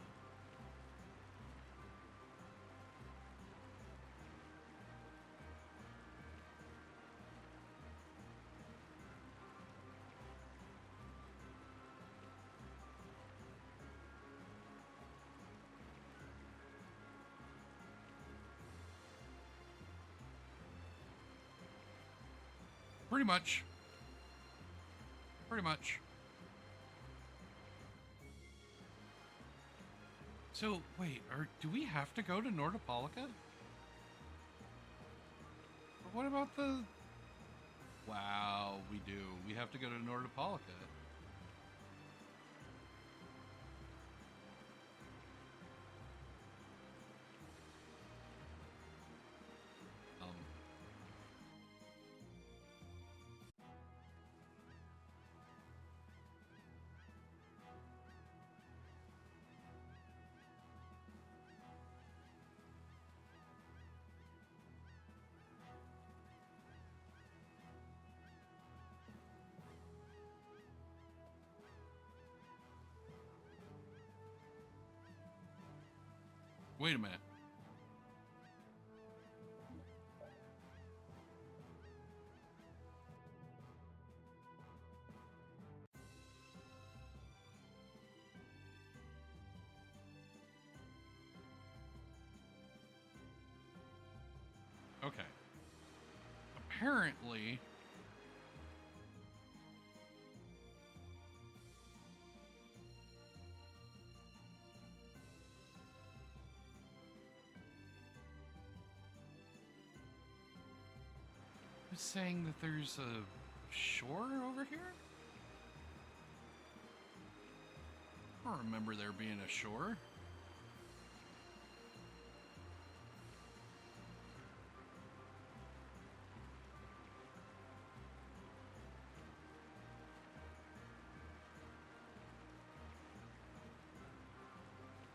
Pretty much. Pretty much. So, wait, do we have to go to Nordopolica? Or what about the... Wow, we do. We have to go to Nordopolica. Wait a minute. Okay. Apparently... It's saying that there's a shore over here? I don't remember there being a shore.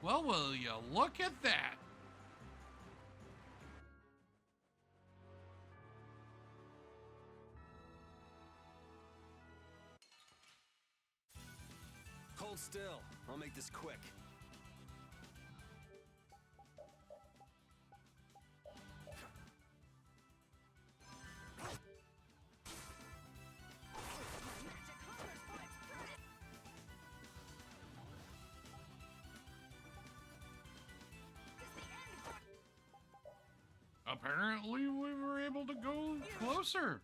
Well, will you look at that? Hold still. I'll make this quick. Apparently, we were able to go closer.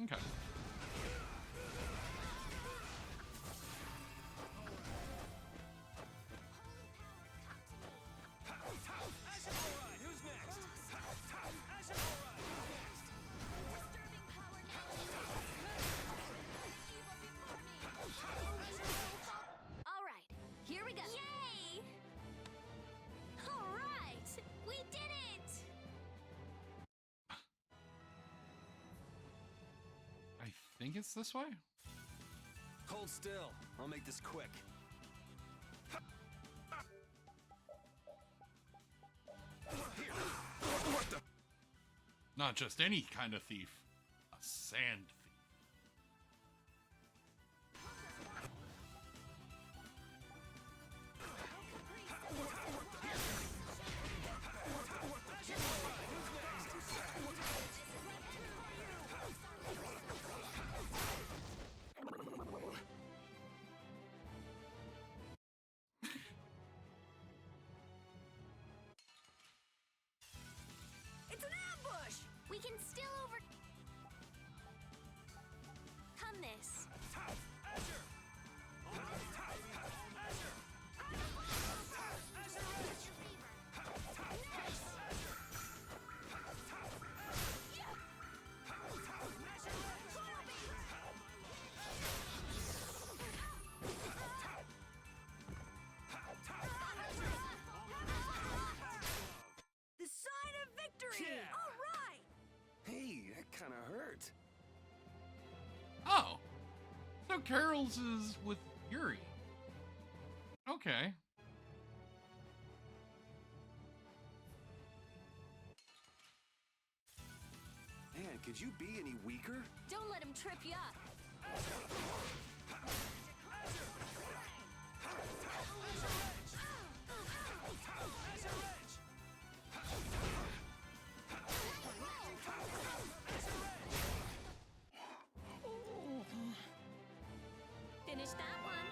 Okay. All right, here we go. Yay! All right, we did it! I think it's this way. Hold still. I'll make this quick. What the? Not just any kind of thief, a sand thief. It's an ambush! We can still overcome this. The sign of victory! Yeah. All right! Hey, that kind of hurt. Oh, so Carol's is with Yuri. Okay. Man, could you be any weaker? Don't let him trip you up. Finish that one.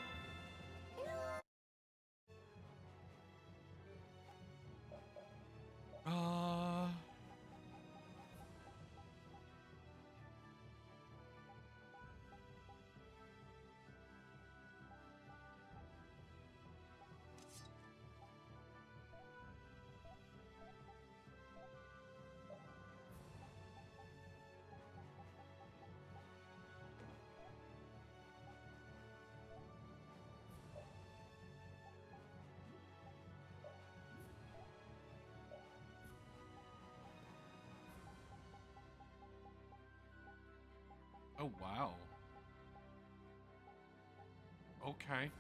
Uh. Oh, wow. Okay.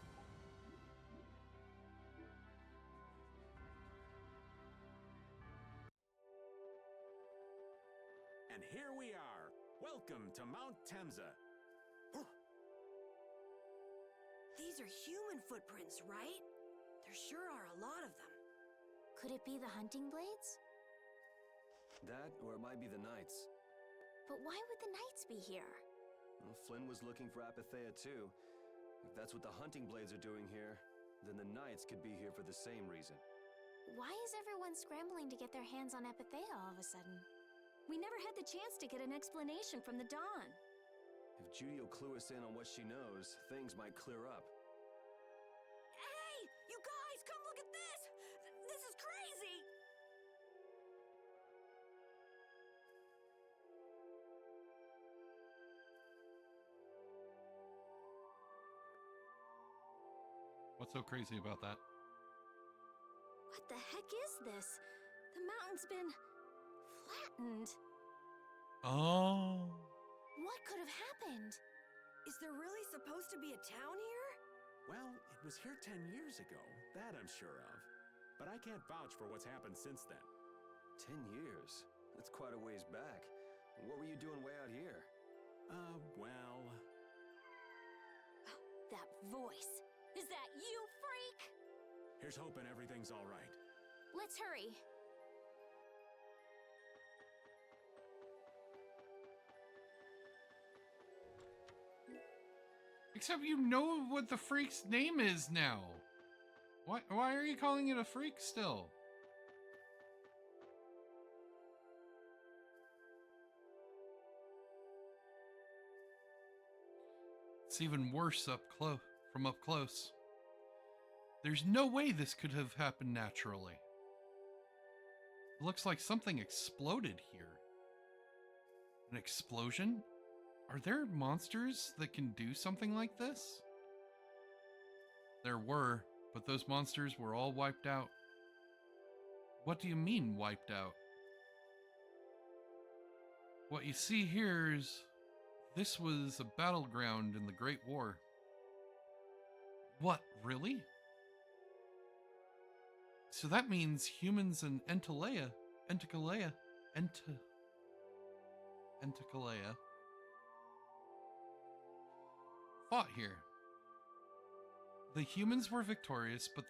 And here we are. Welcome to Mount Temza. These are human footprints, right? There sure are a lot of them. Could it be the hunting blades? That, or it might be the Knights. But why would the knights be here? Well, Flynn was looking for Apathea too. If that's what the hunting blades are doing here, then the Knights could be here for the same reason. Why is everyone scrambling to get their hands on Apathea all of a sudden? We never had the chance to get an explanation from the Dawn. If Judy will clue us in on what she knows, things might clear up. Hey! You guys, come look at this! This is crazy! What's so crazy about that? What the heck is this? The mountain's been flattened. Oh. What could have happened? Is there really supposed to be a town here? Well, it was here 10 years ago. That I'm sure of. But I can't vouch for what's happened since then. 10 years? That's quite a ways back. What were you doing way out here? Well... That voice. Is that you, freak? Here's hoping everything's all right. Let's hurry. Except you know what the freak's name is now. Why are you calling it a freak still? It's even worse from up close. There's no way this could have happened naturally. It looks like something exploded here. An explosion? Are there monsters that can do something like this? There were, but those monsters were all wiped out. What do you mean, wiped out? What you see here is, this was a battleground in the Great War. What, really? So that means humans and Entalea fought here. The humans were victorious, but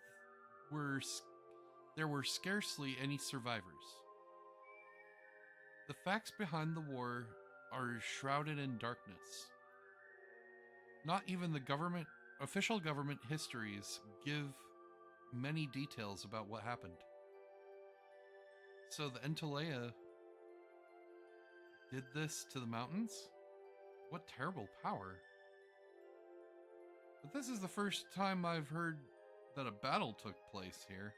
there were scarcely any survivors. The facts behind the war are shrouded in darkness. Not even the official government histories give many details about what happened. So the Entalea did this to the mountains? What terrible power. But this is the first time I've heard that a battle took place here.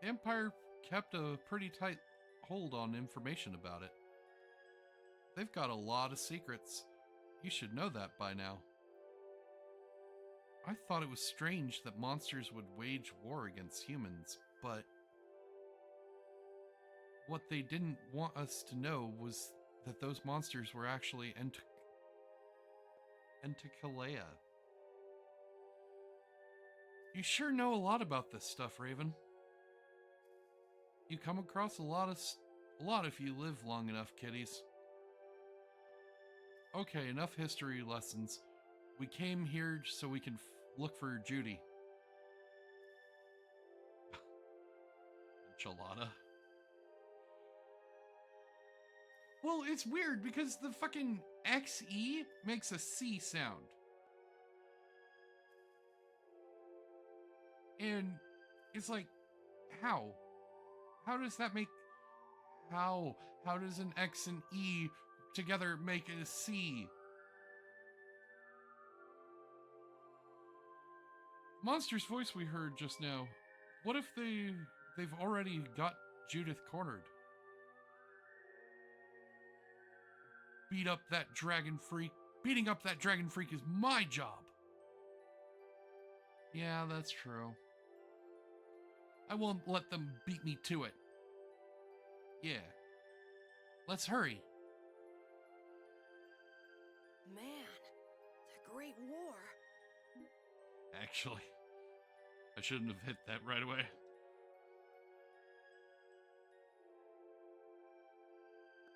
The Empire kept a pretty tight hold on information about it. They've got a lot of secrets. You should know that by now. I thought it was strange that monsters would wage war against humans, but what they didn't want us to know was that those monsters were actually Entalea. You sure know a lot about this stuff, Raven. You come across a lot if you live long enough, kiddies. Okay, enough history lessons. We came here so we can look for Judy. Enchilada. Well, it's weird because the fucking XE makes a C sound. And it's like, how? How does that make... How does an X and E together make a C? Monster's voice we heard just now. What if they've already got Judith cornered? Beating up that dragon freak is my job. Yeah, that's true. I won't let them beat me to it. Yeah. Let's hurry. Man, the Great War. Actually, I shouldn't have hit that right away.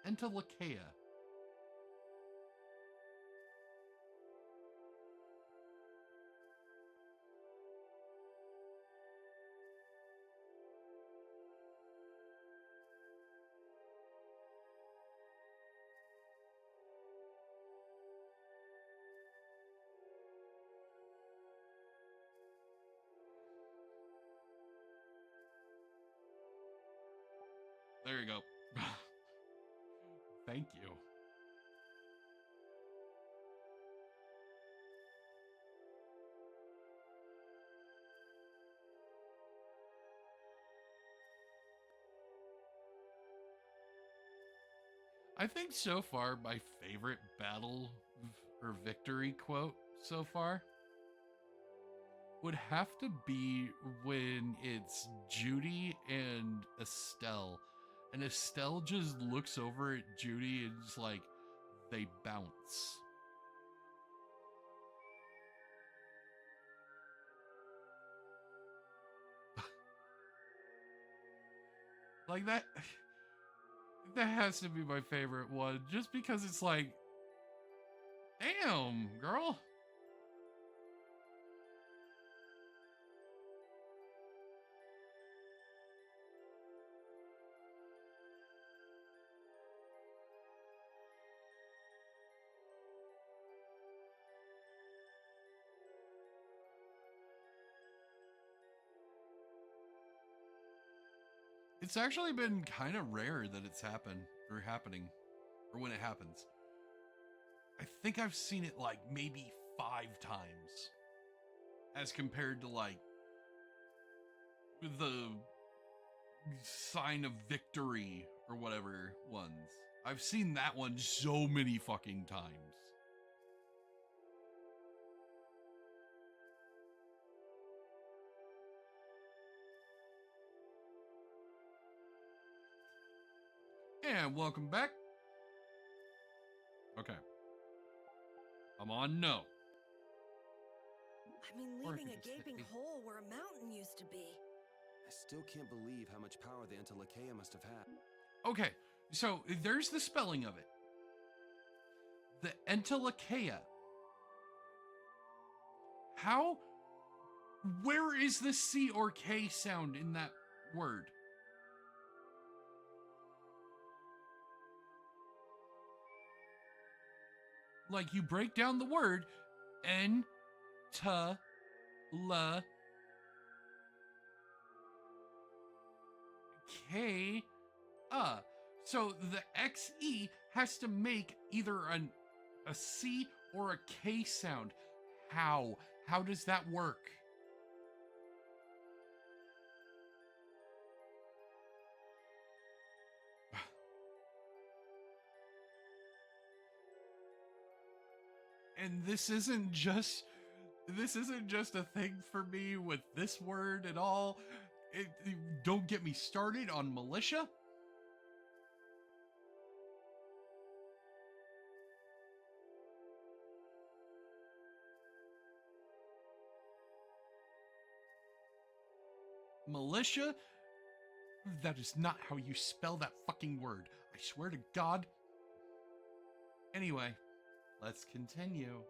Entalea. There you go. Thank you. I think so far my favorite battle or victory quote so far would have to be when it's Judy and Estelle. And Estelle just looks over at Judy and just like, they bounce. Like that has to be my favorite one, just because it's like, damn, girl. It's actually been kind of rare that it's happening, or when it happens. I think I've seen it like maybe 5 times, as compared to like the sign of victory or whatever ones. I've seen that one so many fucking times. And welcome back. Okay. I'm on no. I mean, leaving a gaping hole where a mountain used to be. I still can't believe how much power the Entelekea must have had. Okay, so there's the spelling of it. The Entelekea. How? Where is the C or K sound in that word? Like, you break down the word, N, T, L, K, So the XE has to make either a C or a K sound. How? How does that work? And this isn't just a thing for me with this word at all. Don't get me started on militia. Militia? That is not how you spell that fucking word. I swear to God. Anyway, let's continue.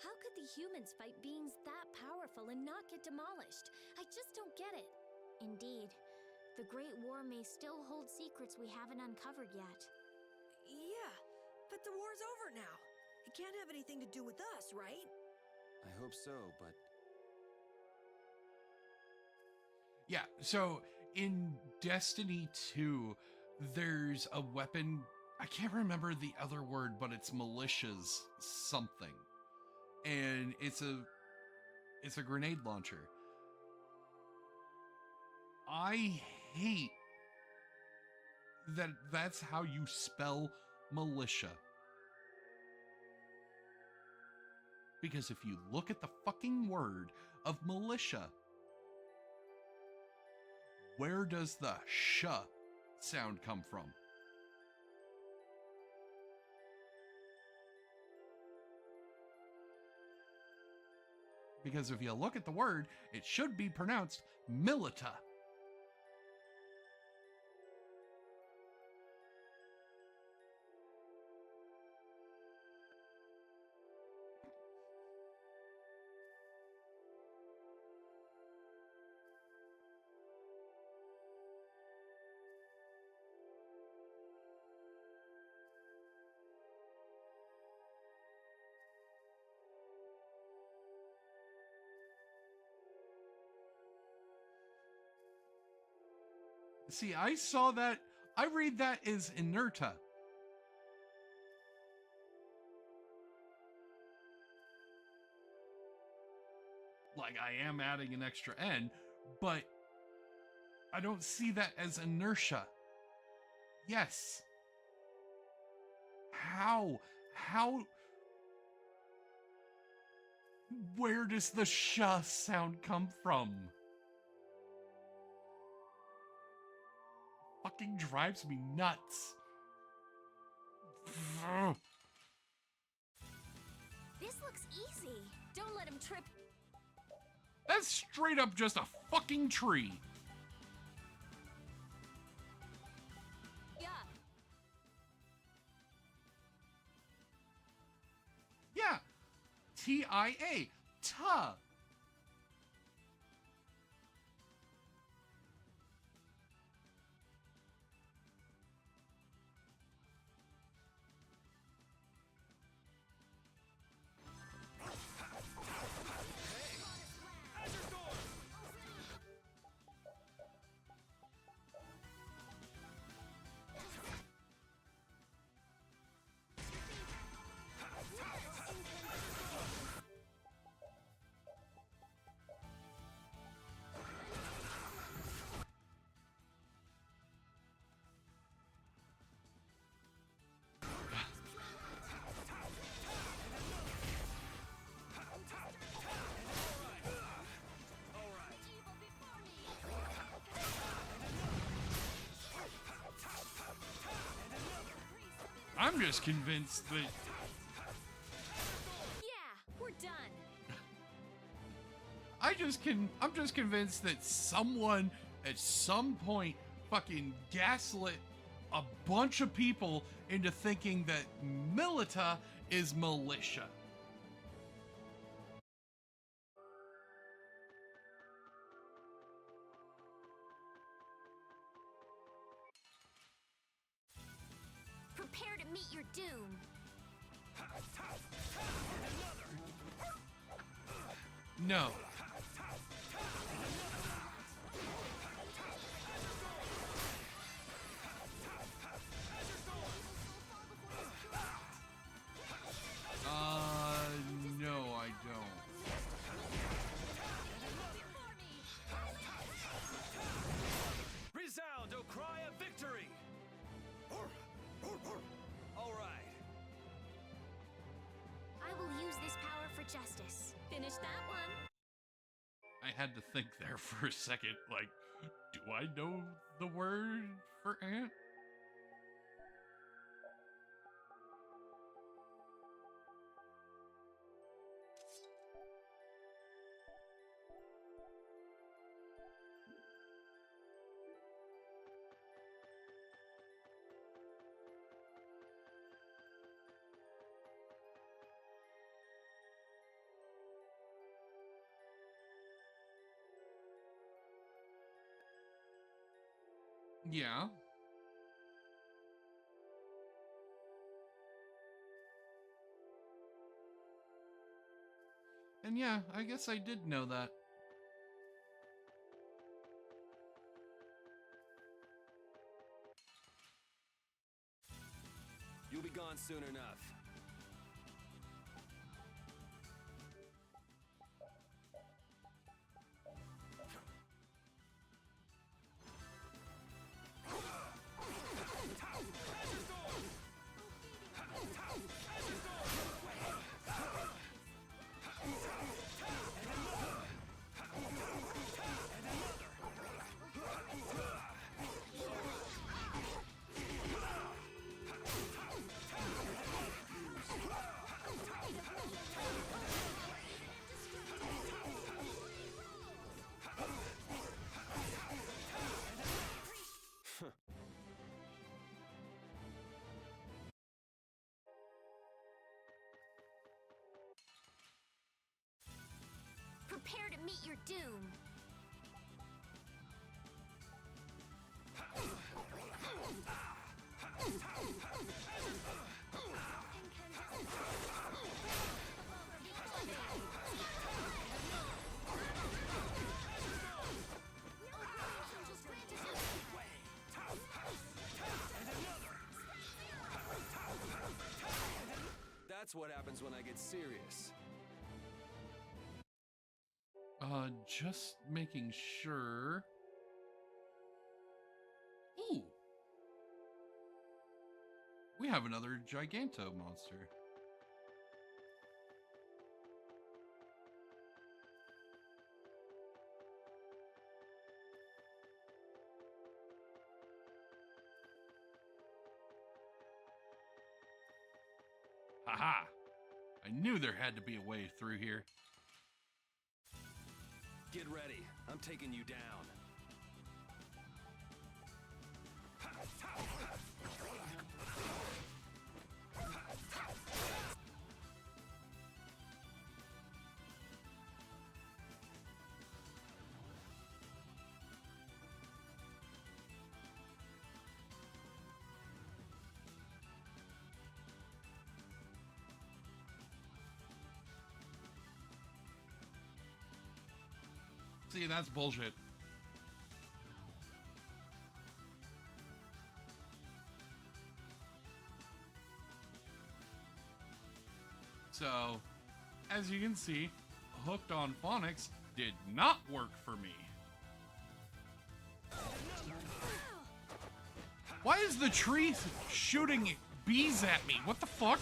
How could the humans fight beings that powerful and not get demolished? I just don't get it. Indeed, the Great War may still hold secrets we haven't uncovered yet. Yeah, but the war's over now. It can't have anything to do with us, right? I hope so, but... Yeah, so in Destiny 2, there's a weapon, I can't remember the other word, but it's militia's something. And it's a grenade launcher. I hate that that's how you spell militia. Because if you look at the fucking word of militia, where does the sh sound come from? Because if you look at the word, it should be pronounced milita. See, I saw that. I read that as inerta. Like, I am adding an extra N, but I don't see that as inertia. Yes. How? Where does the sh sound come from? Fucking drives me nuts. This looks easy. Don't let him trip. That's straight up just a fucking tree. Yeah. Yeah. T-I-A. Ta. I'm just convinced that... Yeah, we're done. I'm just convinced that someone at some point fucking gaslit a bunch of people into thinking that Milita is militia. Prepare to meet your doom. No. No, I don't. Resound, O cry of victory! All right. I will use this power for justice. Finish that one. I had to think there for a second, like, do I know the word for ant? Yeah. And yeah, I guess I did know that. You'll be gone soon enough. Prepare to meet your doom. That's what happens when I get serious. Just making sure. Ooh. We have another Giganto monster. Haha! I knew there had to be a way through here. Get ready. I'm taking you down. See, that's bullshit. So, as you can see, Hooked on Phonics did not work for me. Why is the tree shooting bees at me? What the fuck?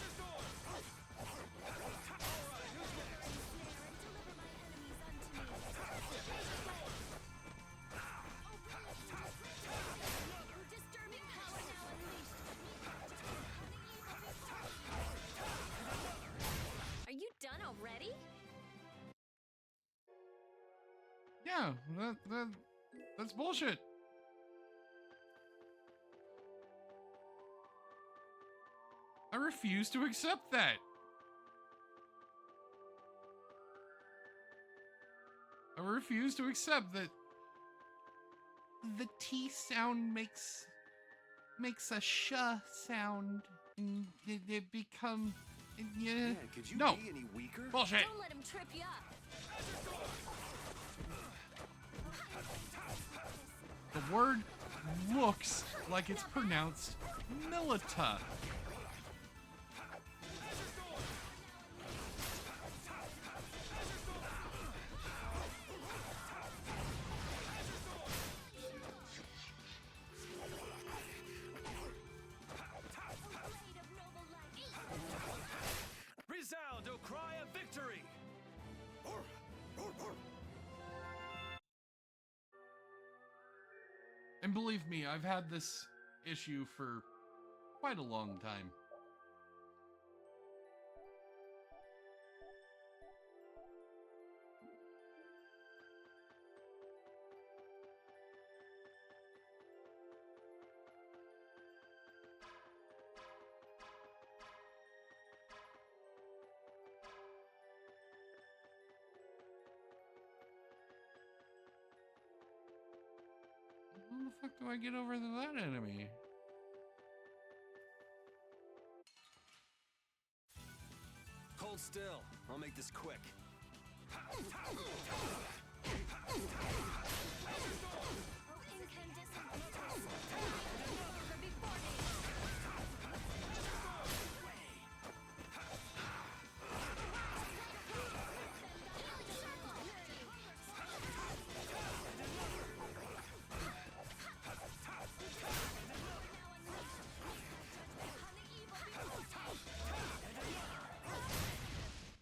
Yeah, that's bullshit. I refuse to accept that. I refuse to accept that the T sound makes a sh sound, and it become yeah. Man, could you No be any weaker? bullshit. Don't let him trip you up. The word looks like it's pronounced Milita. Resound, O cry of victory! And believe me, I've had this issue for quite a long time. How the fuck do I get over to that enemy? Hold still. I'll make this quick.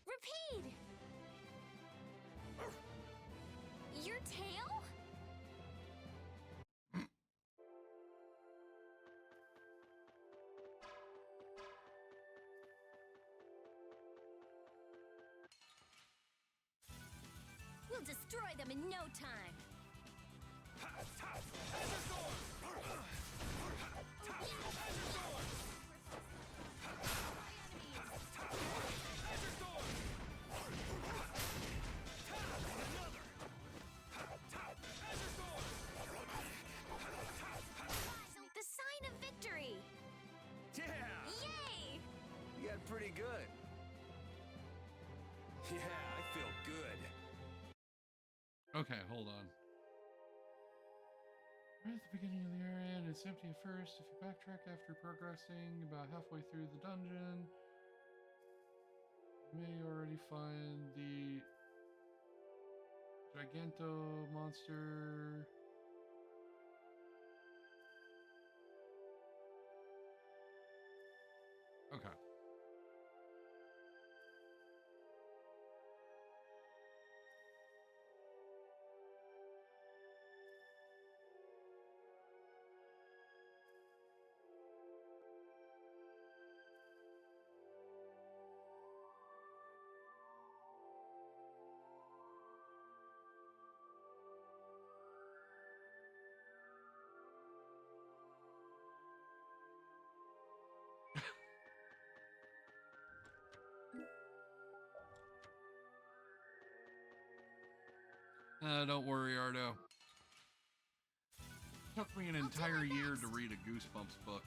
Repeat! Your tail? We'll destroy them in no time. The sign of victory! Yeah! Yay! You got pretty good. Yeah, I feel good. Okay, hold on. Right at the beginning of the area, and it's empty at first. If you backtrack after progressing about halfway through the dungeon, you may already find the Giganto monster. Okay. Don't worry, Ardo. Took me an entire year to read a Goosebumps book.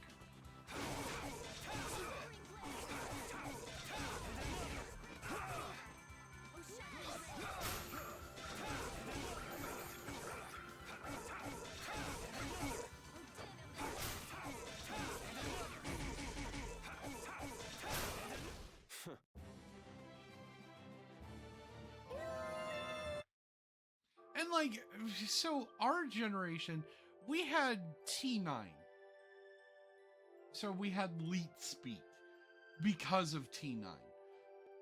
And like, so our generation, we had T9. So we had Leet Speak because of T9.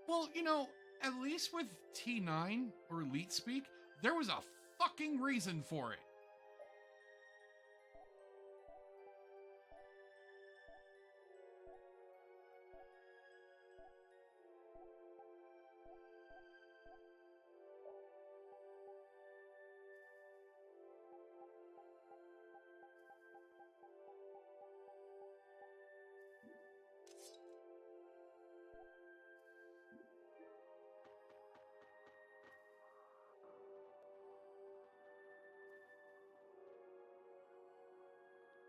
Well, you know, at least with T9 or Leet Speak, there was a fucking reason for it.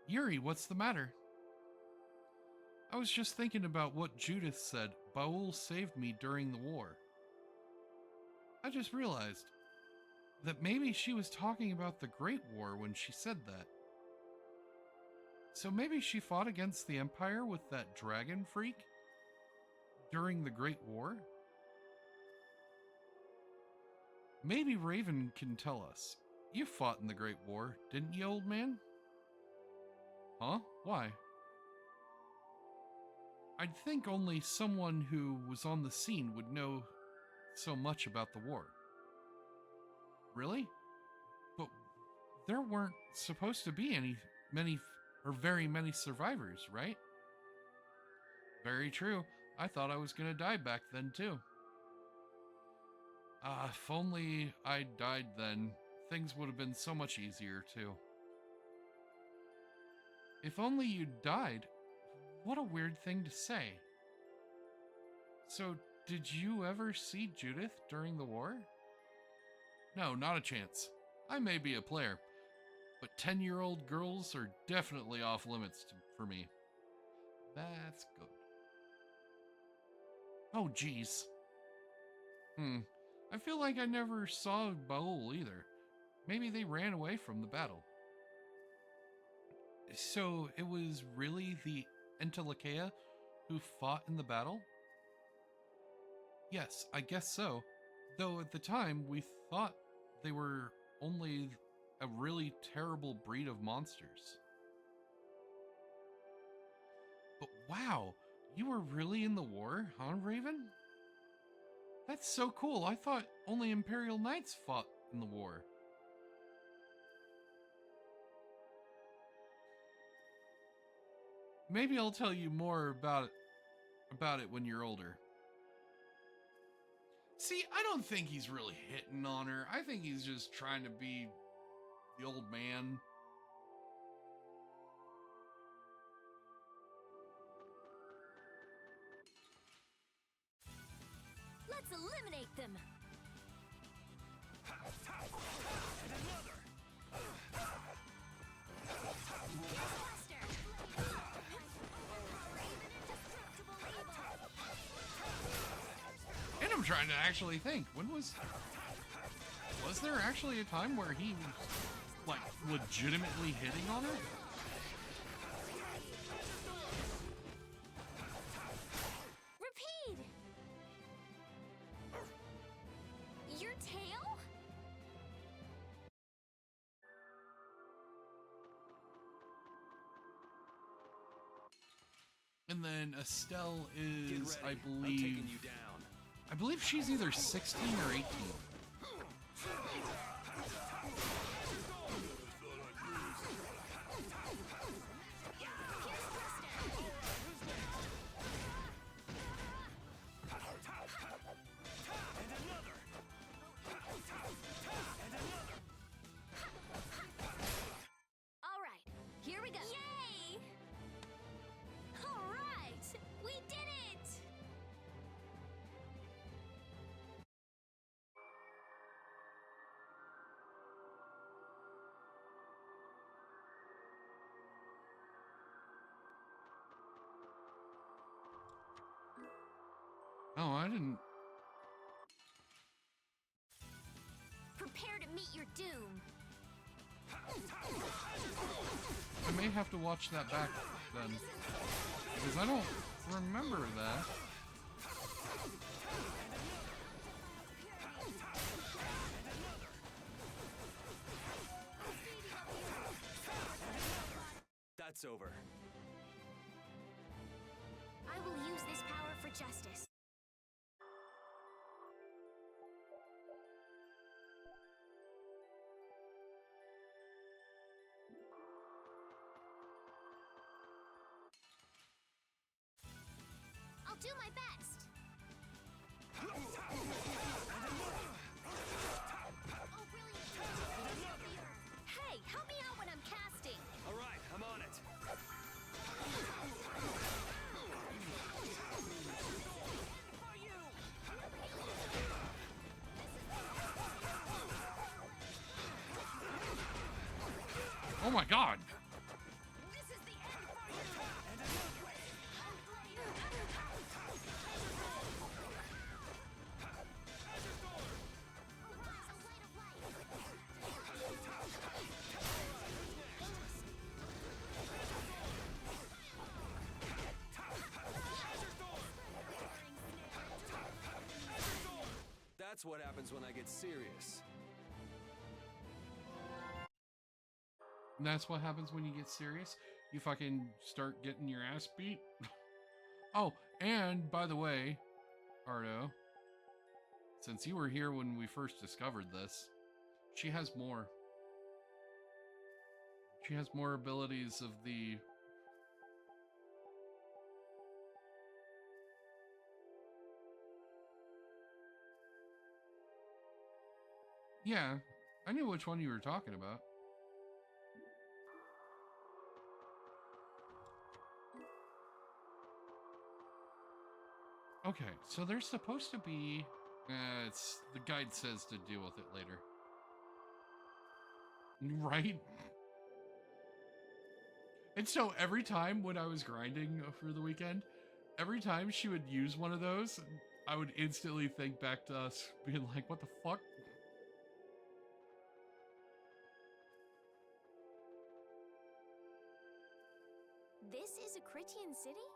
Yuri, what's the matter? I was just thinking about what Judith said. Baul saved me during the war. I just realized that maybe she was talking about the Great War when she said that. So maybe she fought against the Empire with that dragon freak during the Great War? Maybe Raven can tell us. You fought in the Great War, didn't you, old man? Huh? Why? I'd think only someone who was on the scene would know so much about the war. Really? But there weren't supposed to be very many survivors, right? Very true. I thought I was gonna die back then too. If only I'd died then, things would have been so much easier too. If only you'd died? What a weird thing to say. So, did you ever see Judith during the war? No, not a chance. I may be a player, but 10-year-old girls are definitely off limits for me. That's good. Oh, geez. I feel like I never saw Baul either. Maybe they ran away from the battle. So, it was really the Entelekea who fought in the battle? Yes, I guess so. Though at the time, we thought they were only a really terrible breed of monsters. But wow, you were really in the war, huh, Raven? That's so cool. I thought only Imperial Knights fought in the war. Maybe I'll tell you more about it when you're older. See, I don't think he's really hitting on her. I think he's just trying to be the old man. Let's eliminate them. And I'm trying to actually think. Was there actually a time where he was, like, legitimately hitting on her? Repeat! Your tail? And then Estelle is, I I'm believe... taking you down. I believe she's either 16 or 18. All right, here we go. Yay! All right, we did it! Oh, I didn't... Prepare to meet your doom. I may have to watch that back then. Because I don't remember that. That's over. I will use this power for justice. I'll do my best. Hey, help me out when I'm casting. All right, I'm on it. Oh my god! happens when I get serious. And that's what happens when you get serious? You fucking start getting your ass beat? Oh, and by the way, Ardo, since you were here when we first discovered this, she has more. She has more abilities of the... Yeah, I knew which one you were talking about. Okay, so there's supposed to be... it's the guide says to deal with it later. Right? And so every time when I was grinding for the weekend, every time she would use one of those, I would instantly think back to us being like, what the fuck? This is a Critian city?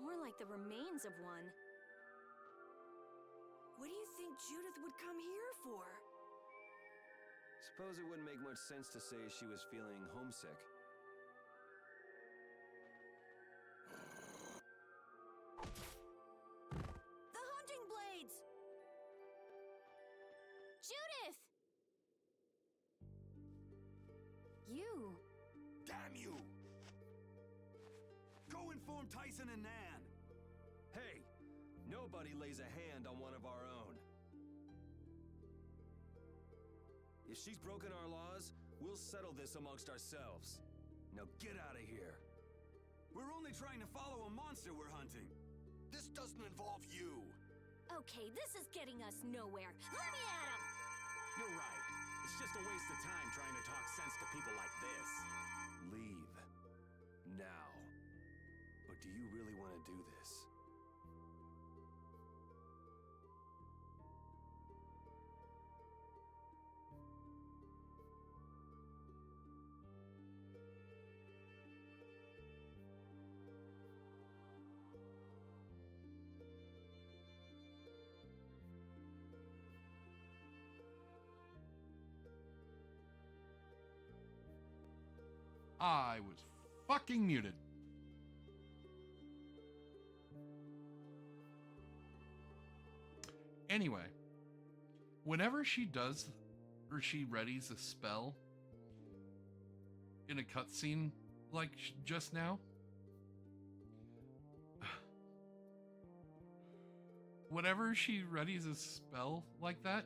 More like the remains of one. What do you think Judith would come here for? Suppose it wouldn't make much sense to say she was feeling homesick. The hunting blades! Judith! You! Damn you! Go inform Tyson and Nan. Hey, nobody lays a hand on one of our own. If she's broken our laws, we'll settle this amongst ourselves. Now get out of here. We're only trying to follow a monster we're hunting. This doesn't involve you. Okay, this is getting us nowhere. Let me at him! You're right. It's just a waste of time trying to talk sense to people like this. Leave. Now. But do you really want to do this? I was fucking muted. Anyway, whenever she does or she readies a spell in a cutscene like just now, whenever she readies a spell like that,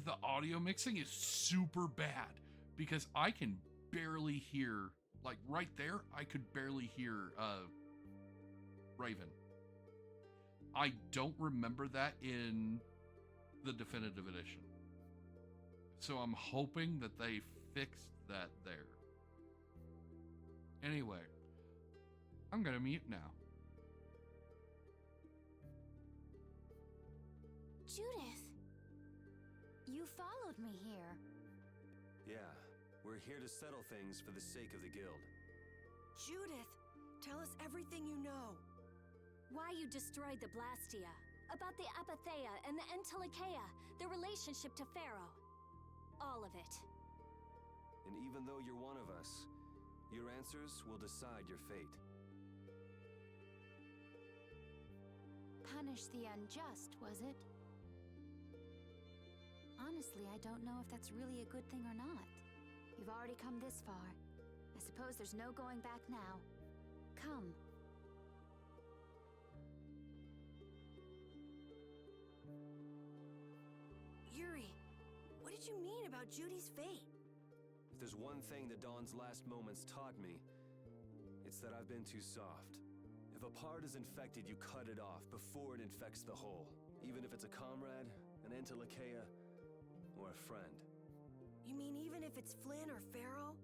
the audio mixing is super bad because I can barely hear, like right there, I could barely hear Raven. I don't remember that in the definitive edition. So I'm hoping that they fixed that there. Anyway, I'm gonna mute now. Judith! You followed me here. Yeah, we're here to settle things for the sake of the guild. Judith, tell us everything you know. Why you destroyed the Blastia, about the Apatheia and the Entelikeia, their relationship to Pharaoh. All of it. And even though you're one of us, your answers will decide your fate. Punish the unjust, was it? Honestly, I don't know if that's really a good thing or not. You've already come this far. I suppose there's no going back now. Come. Yuri, what did you mean about Judy's fate? If there's one thing that Dawn's last moments taught me, it's that I've been too soft. If a part is infected, you cut it off before it infects the whole. Even if it's a comrade, an Entelikeia, or a friend. You mean even if it's Flynn or Pharaoh?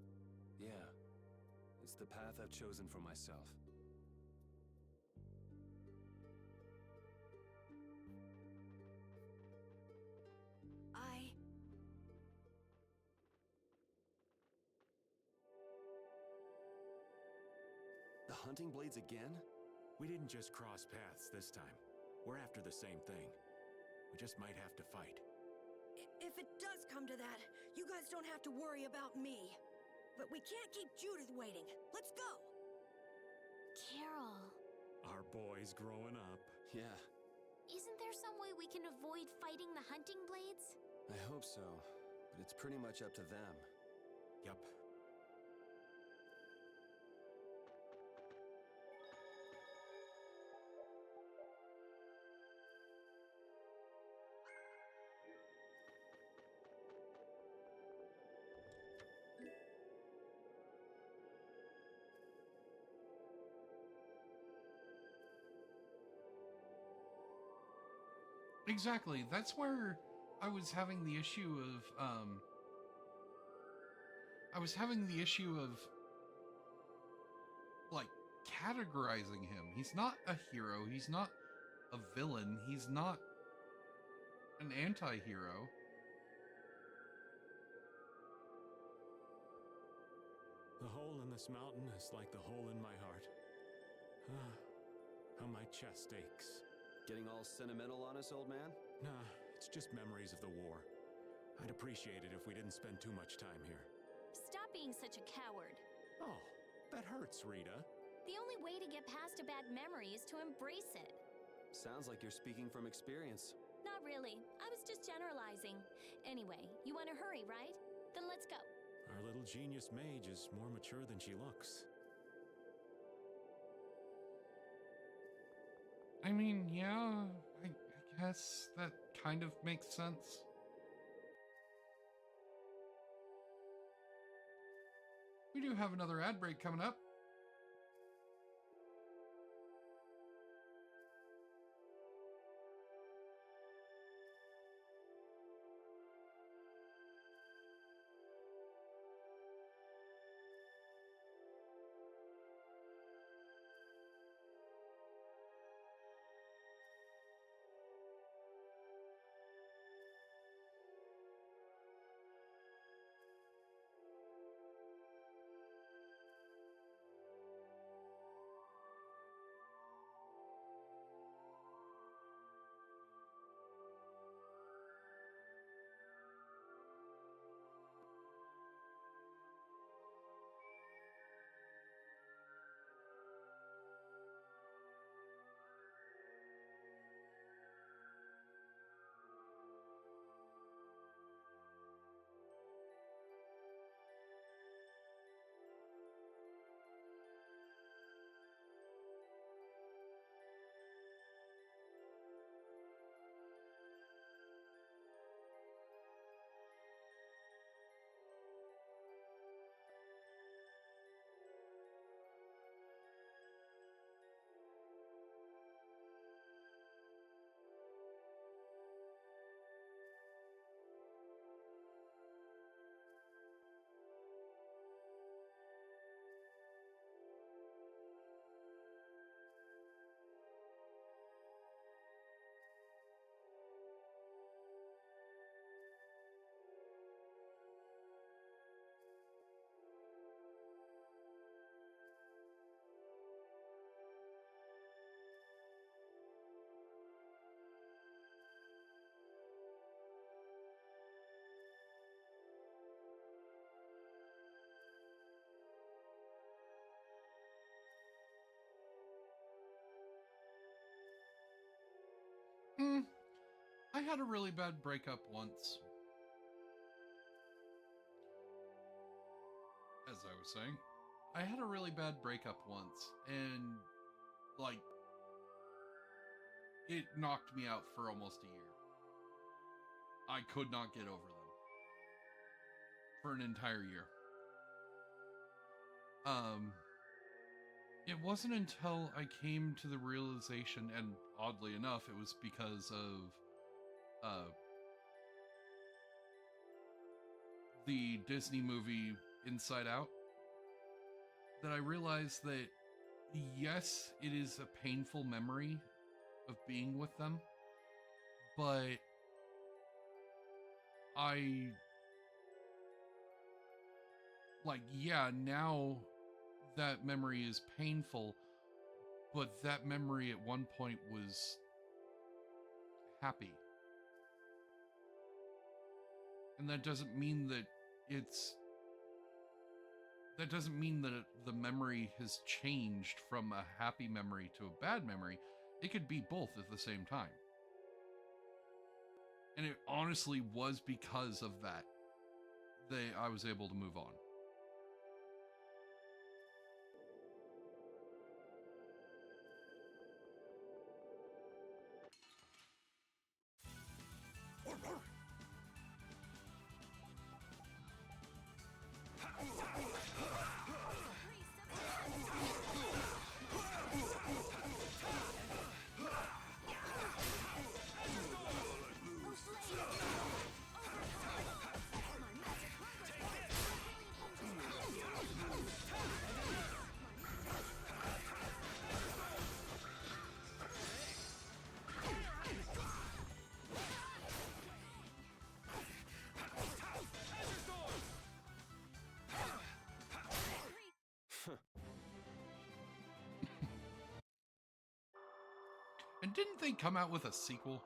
Yeah. It's the path I've chosen for myself. The hunting blades again? We didn't just cross paths this time. We're after the same thing. We just might have to fight. If it does come to that, you guys don't have to worry about me. But we can't keep Judith waiting. Let's go! Carol, Our boy's growing up. Yeah, isn't there some way we can avoid fighting the hunting blades? I hope so. But it's pretty much up to them. Yup. Exactly. That's where I was having the issue of like categorizing him. He's not a hero, he's not a villain, he's not an anti-hero. The hole in this mountain is like the hole in my heart. Ah, how my chest aches. Getting all sentimental on us, old man? Nah, it's just memories of the war. I'd appreciate it if we didn't spend too much time here. Stop being such a coward. Oh, that hurts, Rita. The only way to get past a bad memory is to embrace it. Sounds like you're speaking from experience. Not really. I was just generalizing. Anyway, you want to hurry, right? Then let's go. Our little genius mage is more mature than she looks. I mean, yeah, I guess that kind of makes sense. We do have another ad break coming up. I had a really bad breakup once. As I was saying, I had a really bad breakup once, and, like, it knocked me out for almost a year. I could not get over them. For an entire year. It wasn't until I came to the realization, and oddly enough, it was because of, the Disney movie Inside Out, that I realized that, yes, it is a painful memory of being with them, but yeah, now that memory is painful, but that memory at one point was happy. And that doesn't mean that the memory has changed from a happy memory to a bad memory. It could be both at the same time. And it honestly was because of that I was able to move on. And didn't they come out with a sequel?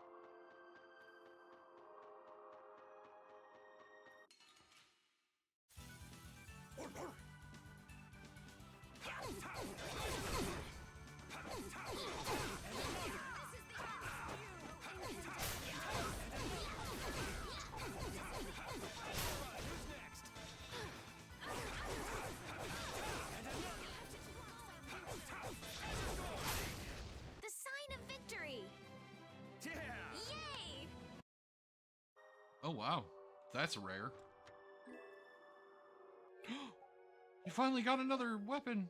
Oh wow, that's rare. You finally got another weapon.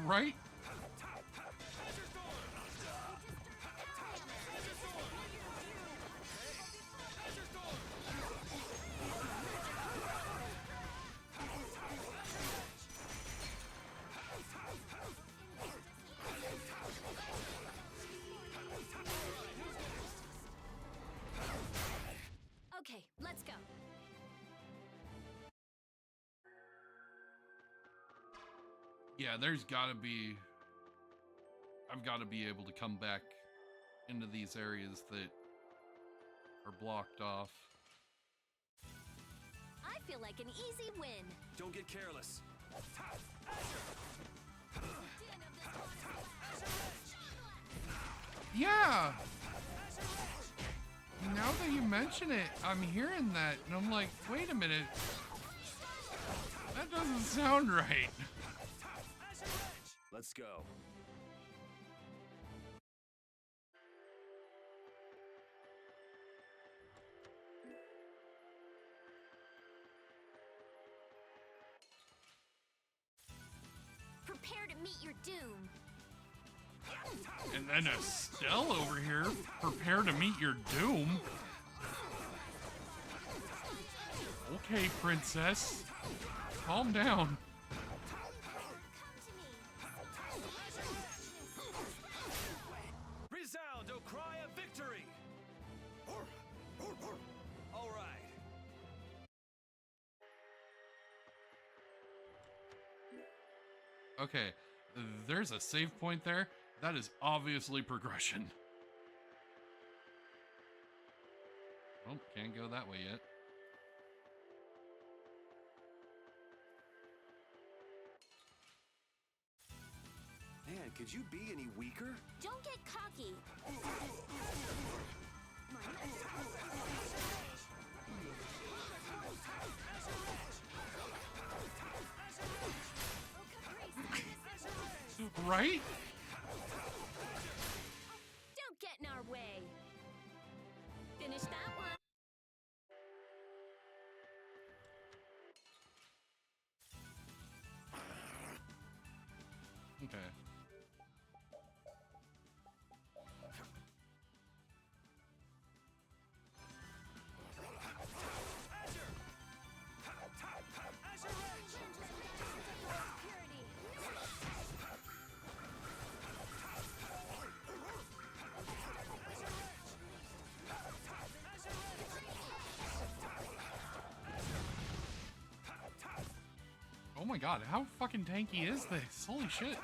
Right? Okay, let's go. Yeah, there's gotta be... I've gotta be able to come back into these areas that are blocked off. I feel like an easy win. Don't get careless. Yeah! Now that you mention it, I'm hearing that, and I'm like, wait a minute. That doesn't sound right. Let's go. Prepare to meet your doom. And then Estelle over here, prepare to meet your doom. Okay, princess. Calm down. Resound, O cry of victory! All right. Okay, there's a save point there. That is obviously progression. Oh, can't go that way yet. Man, could you be any weaker? Don't get cocky. Right? Don't get in our way. Finish that one. my god, how fucking tanky is this? Holy shit.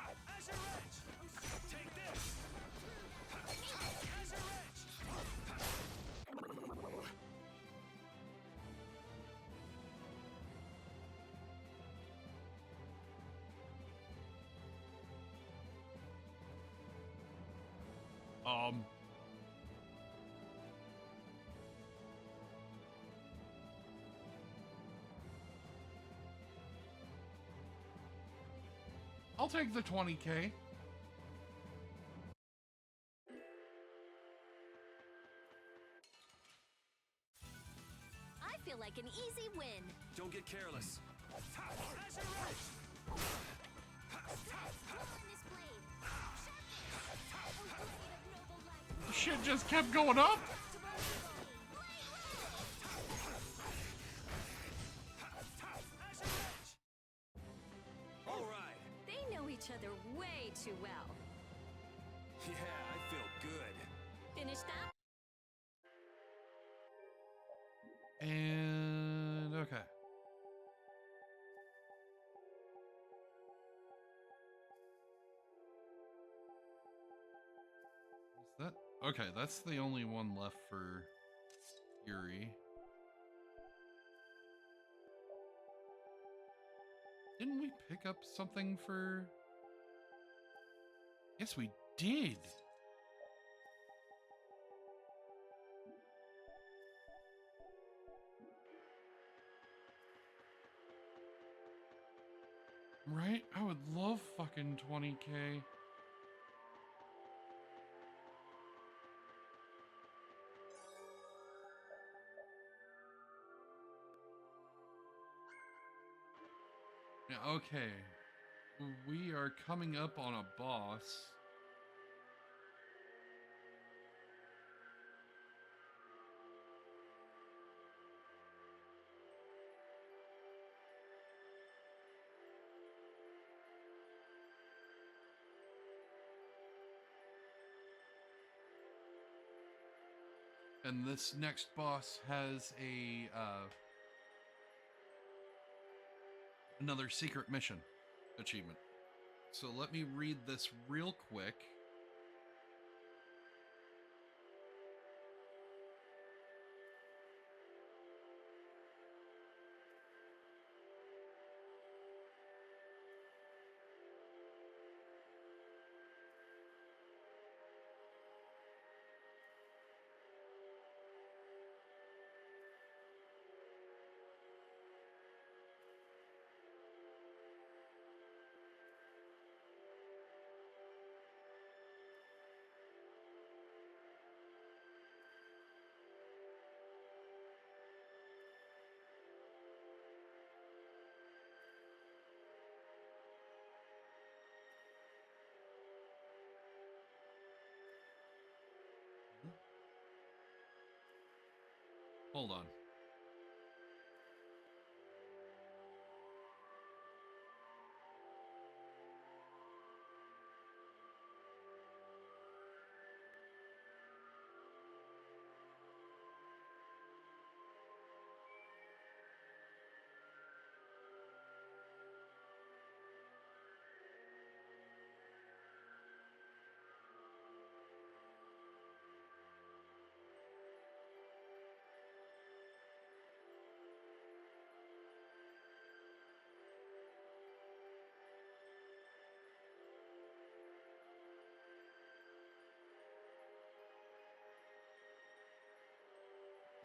I'll take the 20K. I feel like an easy win. Don't get careless. Shit just kept going up. All right. They know each other way too well. Yeah, I feel good. Finish that? And okay. Is that okay? That's the only one left for Yuri. Didn't we pick up something for? Yes, we did. Right? I would love fucking 20K. Yeah, okay. We are coming up on a boss. And this next boss has a another secret mission achievement. So let me read this real quick. Hold on.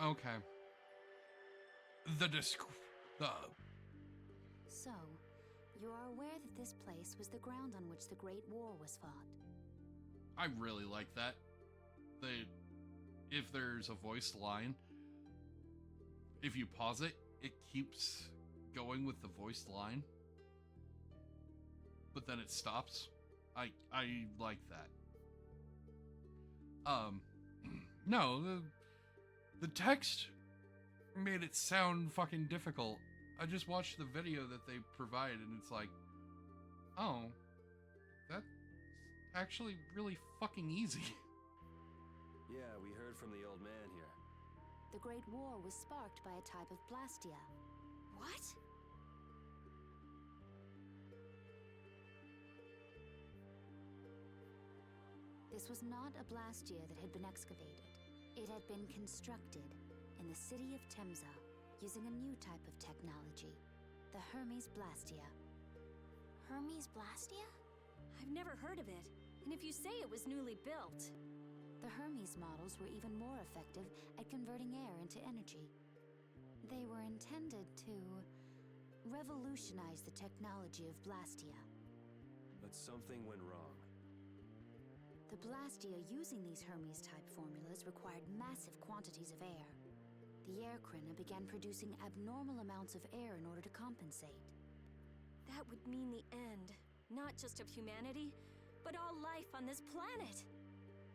Okay. The So, you are aware that this place was the ground on which the Great War was fought. I really like that. If there's a voiced line, if you pause it, it keeps going with the voiced line, but then it stops. I like that. No, the text made it sound fucking difficult. I just watched the video that they provided, and it's like, oh, that's actually really fucking easy. Yeah, we heard from the old man here. The Great War was sparked by a type of Blastia. What? This was not a Blastia that had been excavated. It had been constructed in the city of Temza using a new type of technology, the Hermes Blastia. Hermes Blastia? I've never heard of it. And if you say it was newly built... The Hermes models were even more effective at converting air into energy. They were intended to revolutionize the technology of Blastia. But something went wrong. The Blastia using these Hermes-type formulas required massive quantities of air. The Airkrina began producing abnormal amounts of air in order to compensate. That would mean the end, not just of humanity, but all life on this planet.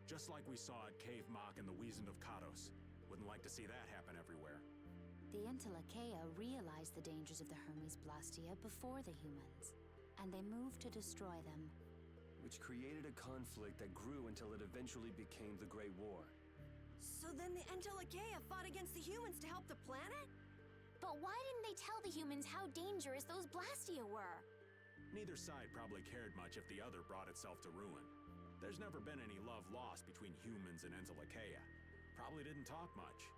Just like we saw at Cave Mach and the Wiesent of Kados. Wouldn't like to see that happen everywhere. The Entelekea realized the dangers of the Hermes Blastia before the humans, and they moved to destroy them. Which created a conflict that grew until it eventually became the Great War. So then the Entelekea fought against the humans to help the planet? But why didn't they tell the humans how dangerous those Blastia were? Neither side probably cared much if the other brought itself to ruin. There's never been any love lost between humans and Entelekea. Probably didn't talk much.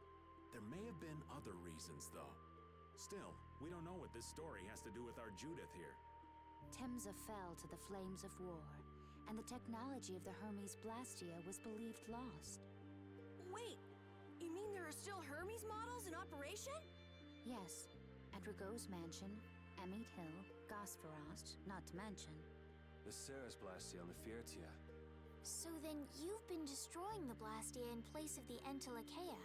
There may have been other reasons, though. Still, we don't know what this story has to do with our Judith here. Temza fell to the flames of war, and the technology of the Hermes Blastia was believed lost. Wait, you mean there are still Hermes models in operation? Yes, at Rago's mansion, Emmett Hill, Gosferost, not to mention. The Ceres Blastia on the Fiertia. So then you've been destroying the Blastia in place of the Entelekea.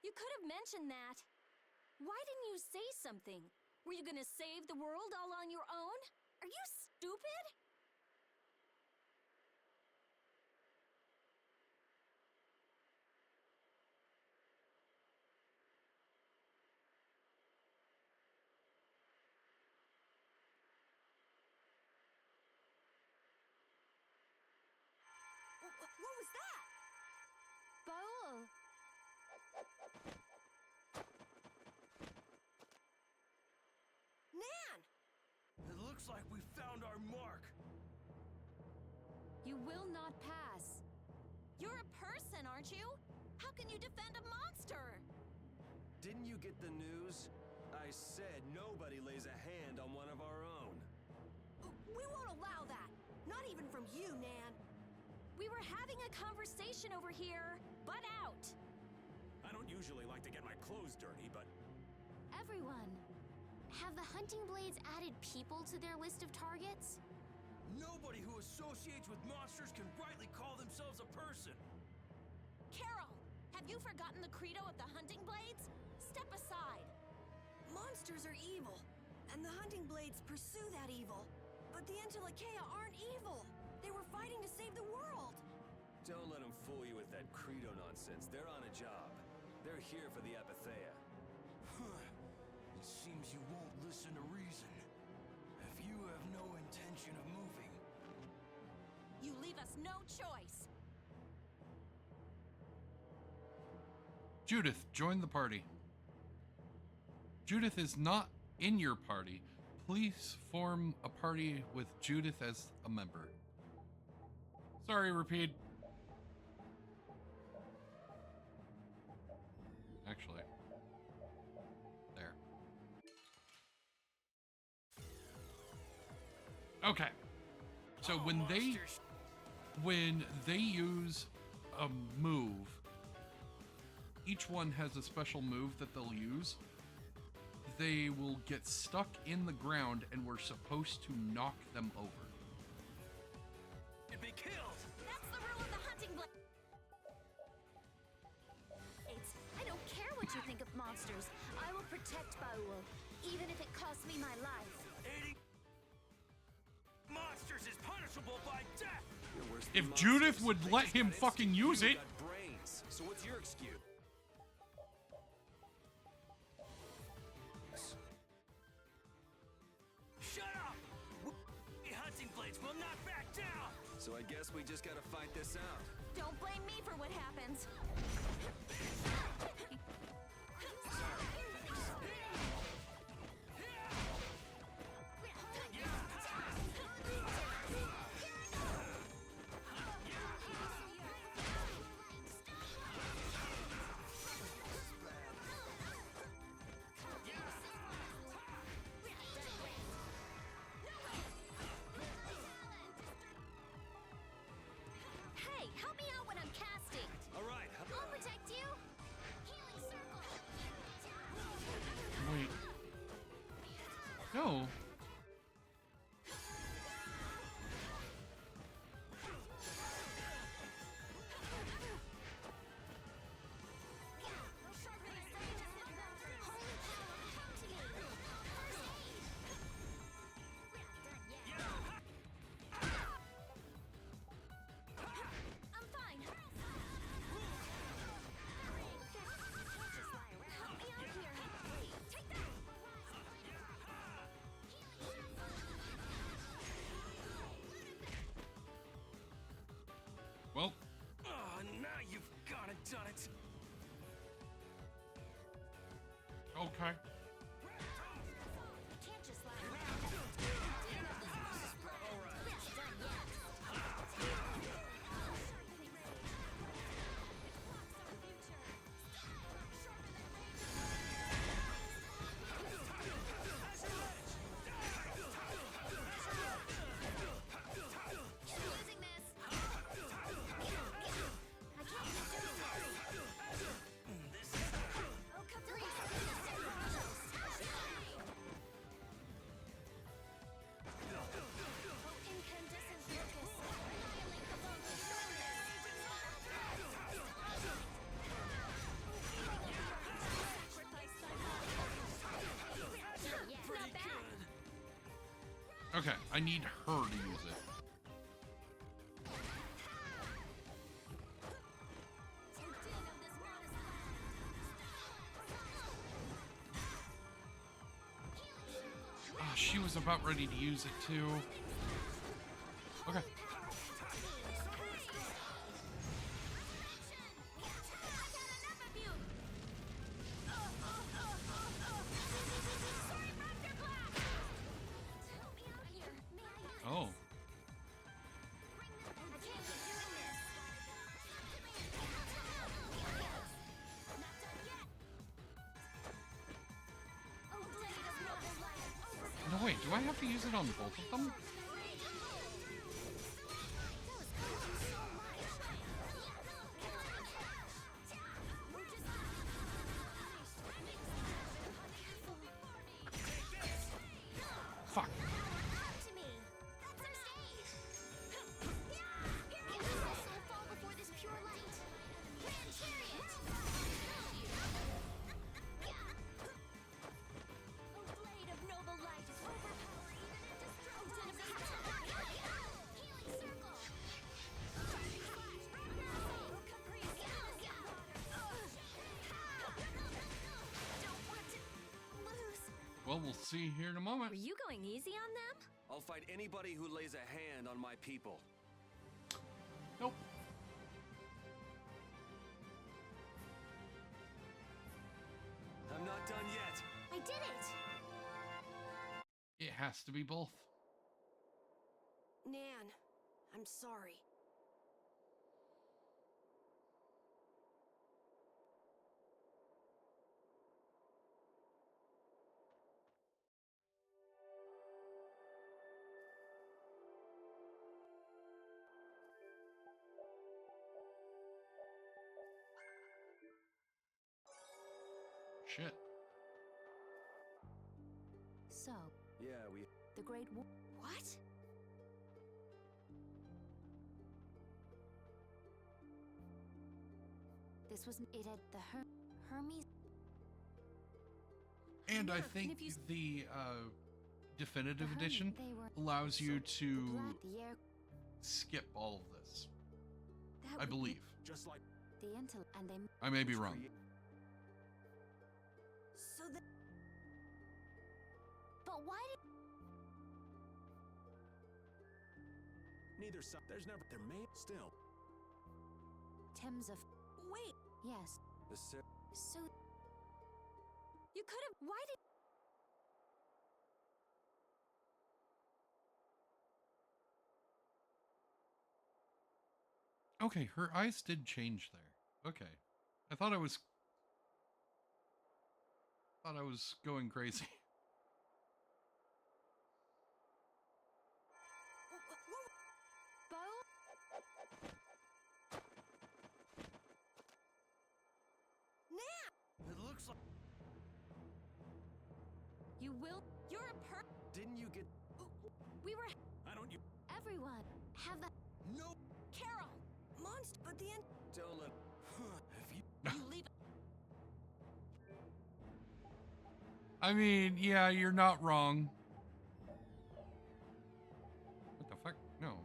You could have mentioned that. Why didn't you say something? Were you gonna save the world all on your own? Are you stupid? What was that? Baul! Nan! It looks like we found our mark. You will not pass. You're a person, aren't you? How can you defend a monster? Didn't you get the news? I said nobody lays a hand on one of our own. We won't allow that. Not even from you, Nan. We were having a conversation over here. Butt out! I don't usually like to get my clothes dirty, but... Everyone, have the hunting blades added people to their list of targets? Nobody who associates with monsters can rightly call themselves a person. Carol, have you forgotten the credo of the hunting blades? Step aside. Monsters are evil, and the hunting blades pursue that evil. But the Entelekea aren't evil. They were fighting to save the world. Don't let them fool you with that credo nonsense. They're on a job. They're here for the Epithea. It seems you won't listen to reason. If you have no intention of moving... You leave us no choice. Judith, join the party. Judith is not in your party. Please form a party with Judith as a member. Sorry, repeat. Actually, there. Okay. So when they use a move, each one has a special move that they'll use. They will get stuck in the ground, and we're supposed to knock them over. You'd be killed! That's the rule of the hunting blade. I don't care what you think of monsters. I will protect Baul, even if it costs me my life. 80 monsters is punishable by death! If Judith would let him fucking use it. Got brains. So what's your excuse? Shut up! The hunting blades will not back down! So I guess we just gotta fight this out. Don't blame me for what happens. Okay. Can't just lie around. Okay, I need her to use it. Ah, she was about ready to use it too. Okay. Oh. No, wait, do I have to use it on both of them? Fuck. Well, we'll see here in a moment. Were you going easy on them? I'll fight anybody who lays a hand on my people. Nope. I'm not done yet. I did it! It has to be both. Nan, I'm sorry. Shit. So, Yeah, we... the Great War. What? This was it at the Hermes. And Yeah, I and think if you- the definitive The edition they were allows you to the air, skip all of this. That I would- believe. Just like the intel, and they. I may be wrong. So that... But why did... neither side. There's never. There may still. Thames of. Wait, Yes. The Ser- So You could have... Why did... Okay, her eyes did change there. Okay. I thought I was going crazy. Bo? Nan! It looks like... You will... You're a per... Didn't you get... We were... I don't. You. everyone have a. No! Carol! Monster, but the end... Don't let... If you... You leave... I mean, yeah, you're not wrong. What the fuck? No.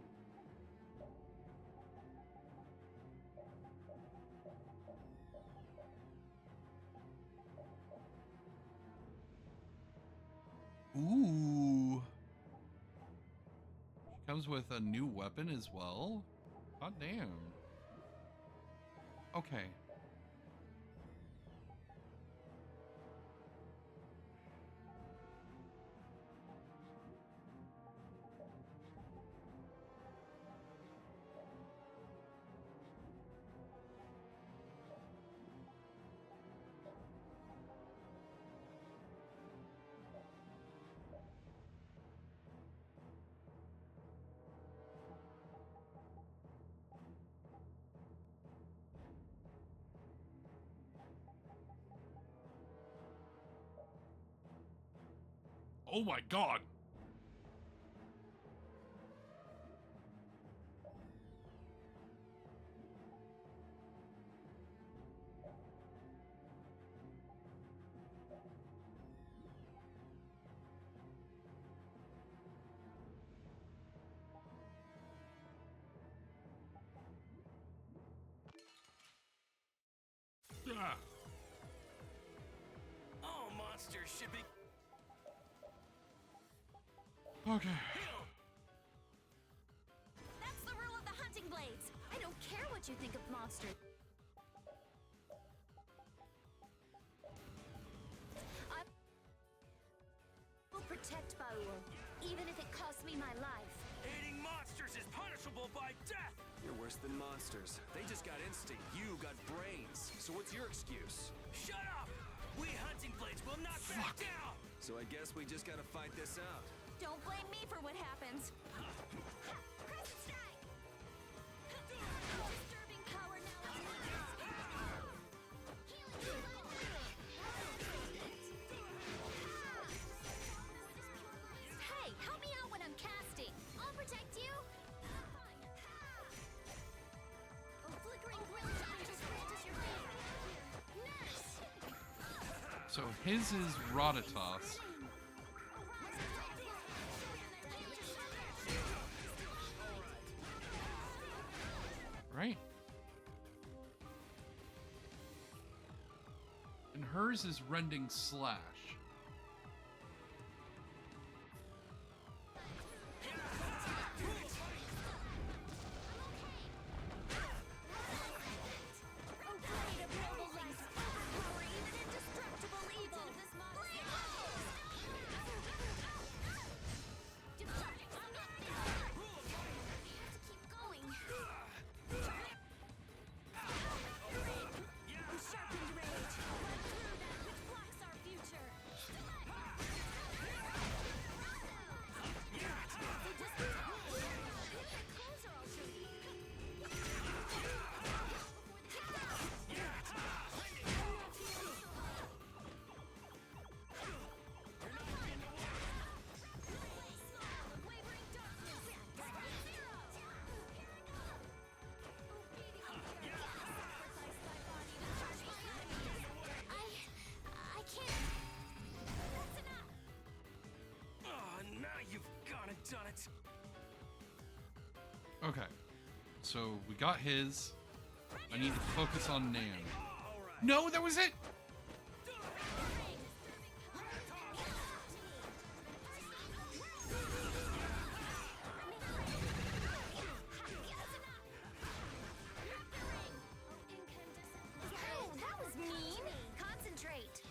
Ooh. Comes with a new weapon as well. Hot damn. Okay. Oh my god. Ah. All monsters should be. Okay. That's the rule of the hunting blades. I don't care what you think of monsters. I will protect Baul, even if it costs me my life. Hating monsters is punishable by death! You're worse than monsters. They just got instinct. You got brains. So what's your excuse? Shut up! We hunting blades will not back down! So I guess we just gotta fight this out. Don't blame me for what happens. Crescent strike! Disturbing power now. Hey, help me out when I'm casting. I'll protect you. Oh, flickering brilliant just grant us your favor. Nurse! So his is Ratatas. Right? And hers is Rending Slash. Done it. Okay. So we got his. I need to focus on Nan. No, that was it! Oh, that was mean. Concentrate.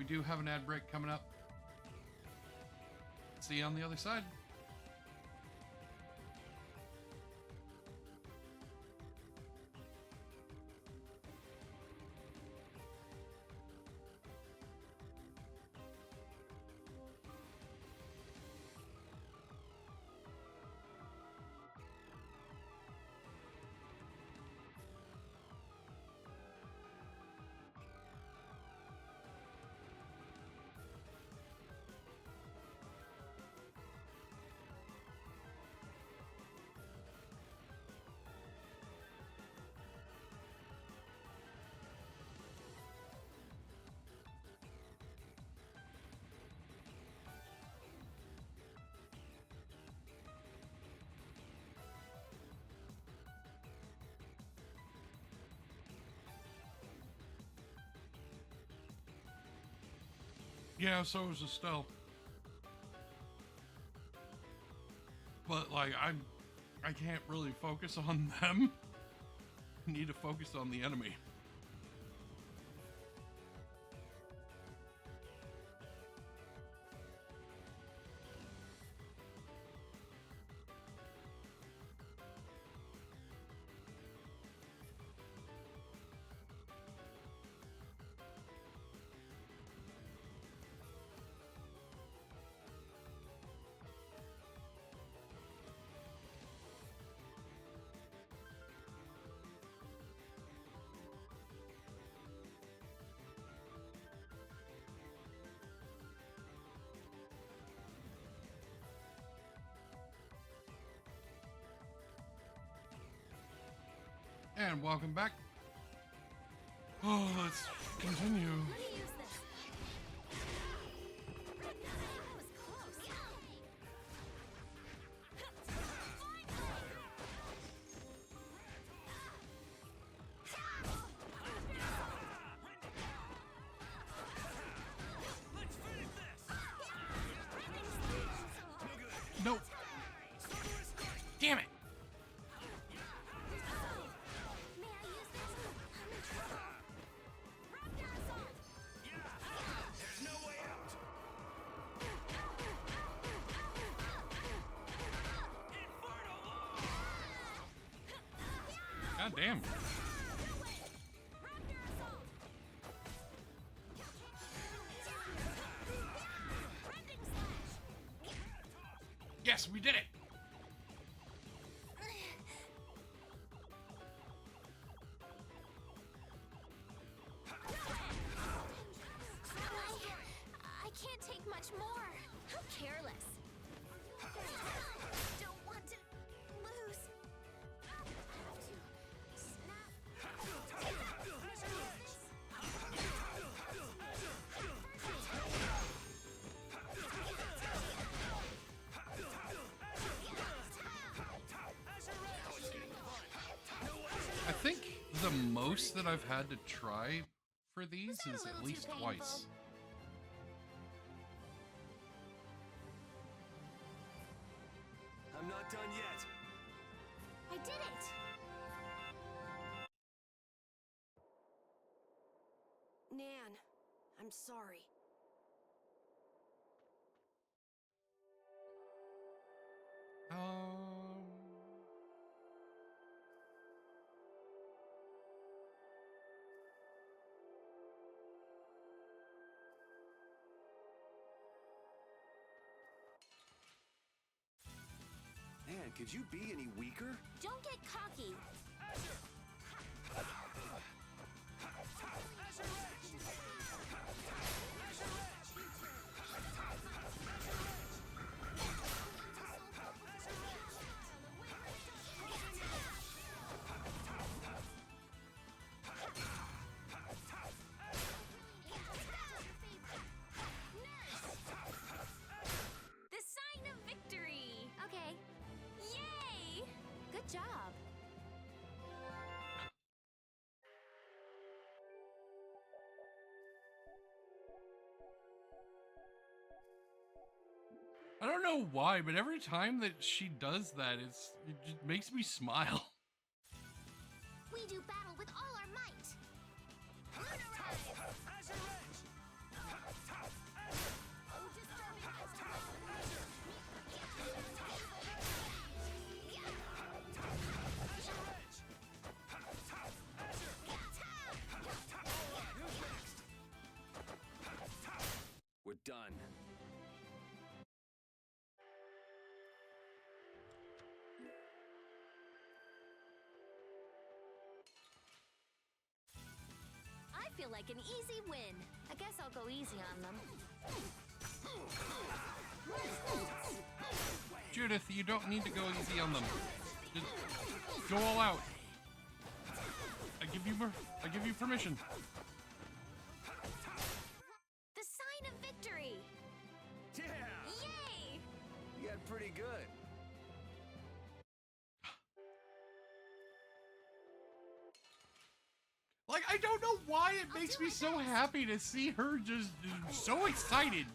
We do have an ad break coming up. See you on the other side. Yeah, so is Estelle. But like I can't really focus on them. I need to focus on the enemy. And welcome back. Oh, let's continue. Nope. Damn it. God damn. Yes, we did it. I can't take much more. How careless. Don't want to lose. I think the most that I've had to try for these is at least twice. I'm not done yet. I did it. Nan, I'm sorry. Man, could you be any weaker? Don't get cocky. The sign of victory! Okay. Yay! Good job. I don't know why, but every time that she does that, it just makes me smile. We do battle with all our might. Lunarize! feel like an easy win. I guess I'll go easy on them. Judith, you don't need to go easy on them. Just go all out. I give you permission. The sign of victory! Yeah! Yay! You got pretty good. Like, I don't know why it makes me so happy to see her just so excited.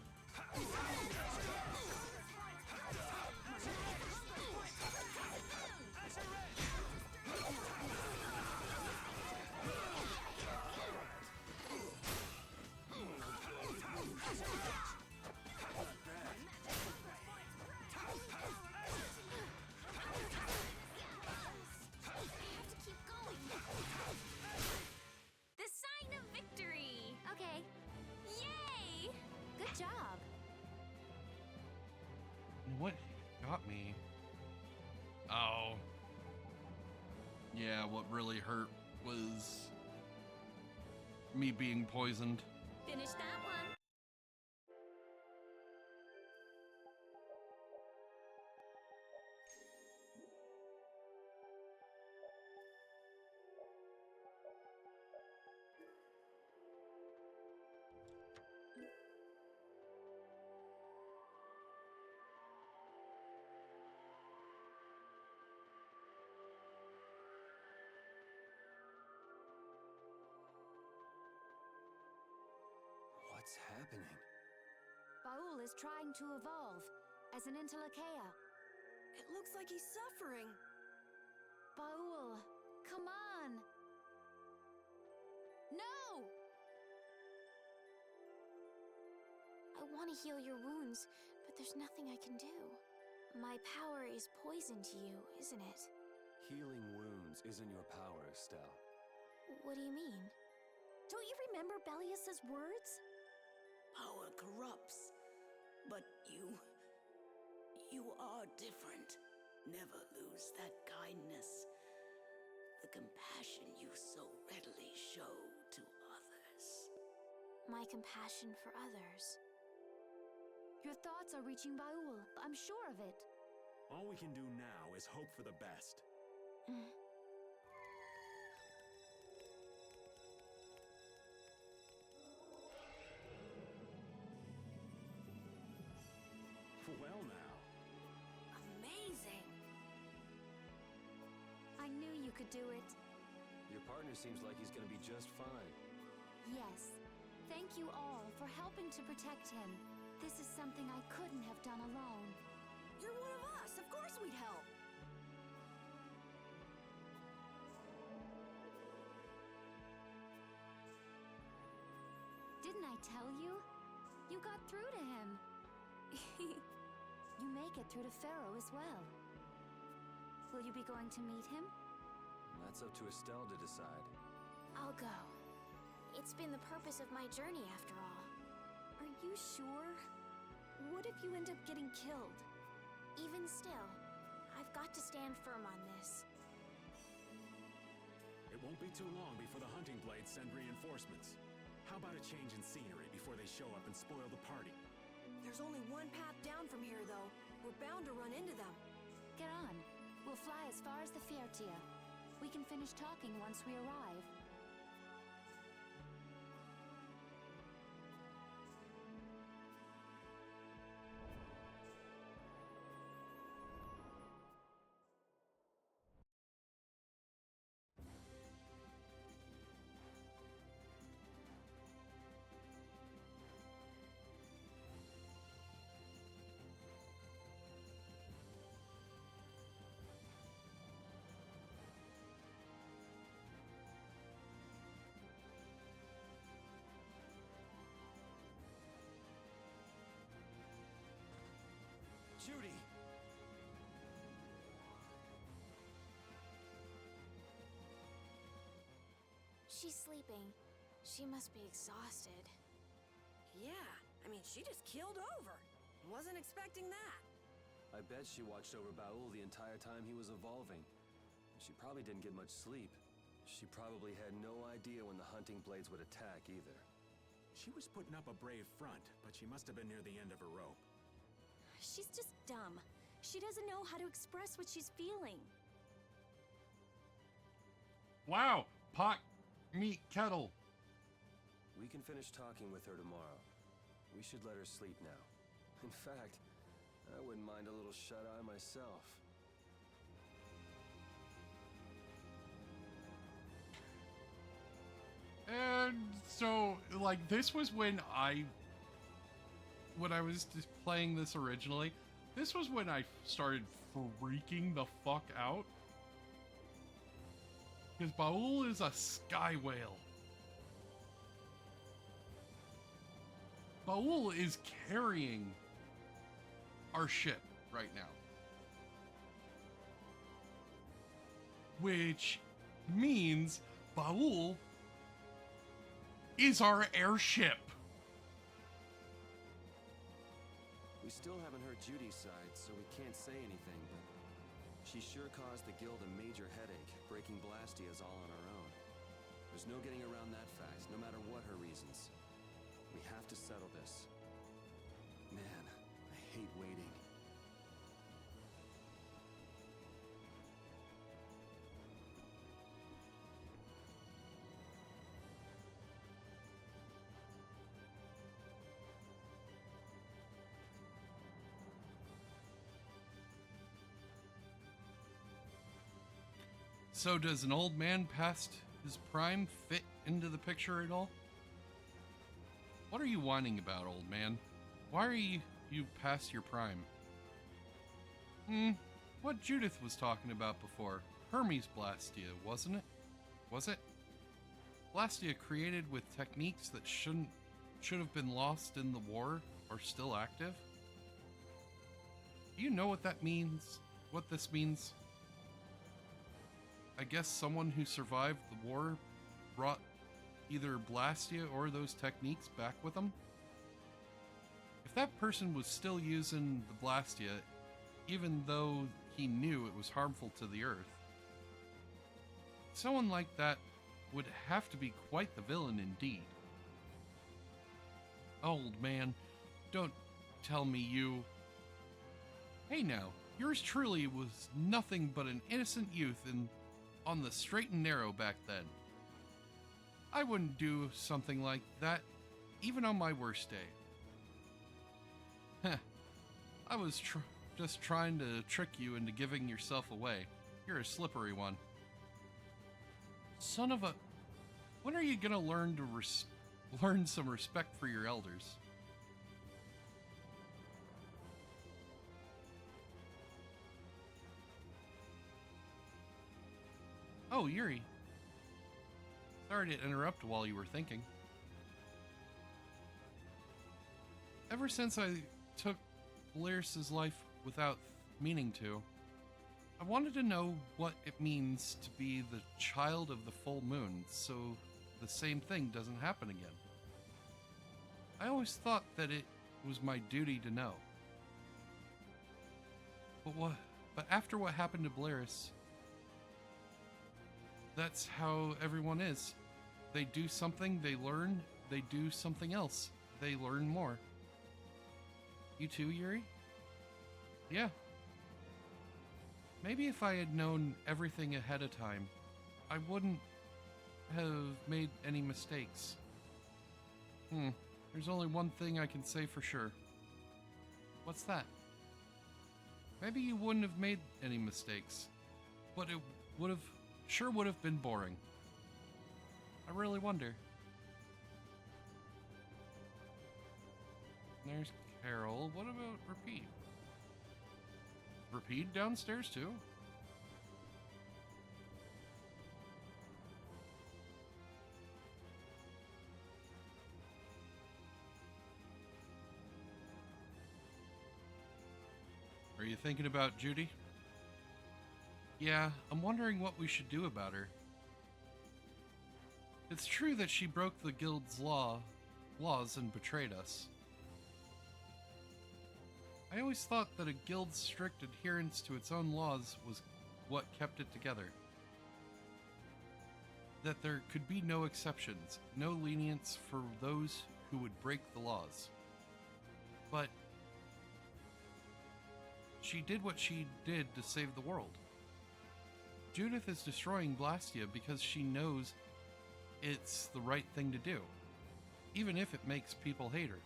The sign of victory! Okay, Yay! good job. What got me? Oh. Yeah, what really hurt was me being poisoned. Finish that one. What's happening? Baul is trying to evolve as an Intelakea. It looks like he's suffering. Baul, come on! No! I want to heal your wounds, but there's nothing I can do. My power is poison to you, isn't it? Healing wounds isn't your power, Estelle. What do you mean? Don't you remember Bellius's words? Power corrupts, but you are different. Never lose that kindness, the compassion you so readily show to others. My compassion for others. Your thoughts are reaching Baul. I'm sure of it. All we can do now is hope for the best. Well now. Amazing! I knew you could do it. Your partner seems like he's gonna be just fine. Yes. Thank you all for helping to protect him. This is something I couldn't have done alone. You're one of us! Of course we'd help! Didn't I tell you? You got through to him. You make it through to Pharaoh as well. Will you be going to meet him? That's up to Estelle to decide. I'll go. It's been the purpose of my journey, after all. Are you sure? What if you end up getting killed? Even still, I've got to stand firm on this. It won't be too long before the hunting blades send reinforcements. How about a change in scenery before they show up and spoil the party? There's only one path down from here, though. We're bound to run into them. Get on. We'll fly as far as the Fiertia. We can finish talking once we arrive. Judy! She's sleeping. She must be exhausted. Yeah, I mean, she just keeled over. Wasn't expecting that. I bet she watched over Baul the entire time he was evolving. She probably didn't get much sleep. She probably had no idea when the hunting blades would attack either. She was putting up a brave front, but she must have been near the end of her rope. She's just dumb. She doesn't know how to express what she's feeling. Wow, pot, meat, kettle. We can finish talking with her tomorrow. We should let her sleep now. In fact, I wouldn't mind a little shut-eye myself. And so, like, this was when I was just playing this originally, this was when I started freaking the fuck out. Because Baul is a sky whale. Baul is carrying our ship right now. Which means Baul is our airship. We still haven't heard Judy's side, so we can't say anything, but she sure caused the guild a major headache, breaking Blastias all on her own. There's no getting around that fact, no matter what her reasons. We have to settle this. Man, I hate waiting. So does an old man past his prime fit into the picture at all? What are you whining about, old man? Why are you past your prime? What Judith was talking about before. Hermes Blastia, wasn't it? Was it? Blastia created with techniques that should have been lost in the war are still active? Do you know what that means? What this means? I guess someone who survived the war brought either Blastia or those techniques back with them? If that person was still using the Blastia, even though he knew it was harmful to the Earth, someone like that would have to be quite the villain indeed. Old man, don't tell me you... Hey now, yours truly was nothing but an innocent youth on the straight and narrow back then. I wouldn't do something like that, even on my worst day. Heh, I was just trying to trick you into giving yourself away. You're a slippery one. Son of a... When are you gonna learn to learn some respect for your elders? Oh, Yuri. Sorry to interrupt while you were thinking. Ever since I took Valeris's life without meaning to, I wanted to know what it means to be the child of the full moon, so the same thing doesn't happen again. I always thought that it was my duty to know. But after what happened to Valeris, that's how everyone is. They do something, they learn, they do something else, they learn more. You too, Yuri? Yeah. Maybe if I had known everything ahead of time, I wouldn't have made any mistakes. There's only one thing I can say for sure. What's that? Maybe you wouldn't have made any mistakes, but it sure would have been boring. I really wonder. There's Carol. What about Repeat? Repeat downstairs too? Are you thinking about Judy? Yeah, I'm wondering what we should do about her. It's true that she broke the guild's laws and betrayed us. I always thought that a guild's strict adherence to its own laws was what kept it together. that there could be no exceptions, no lenience for those who would break the laws. But she did what she did to save the world. Judith is destroying Blastia because she knows it's the right thing to do, even if it makes people hate her.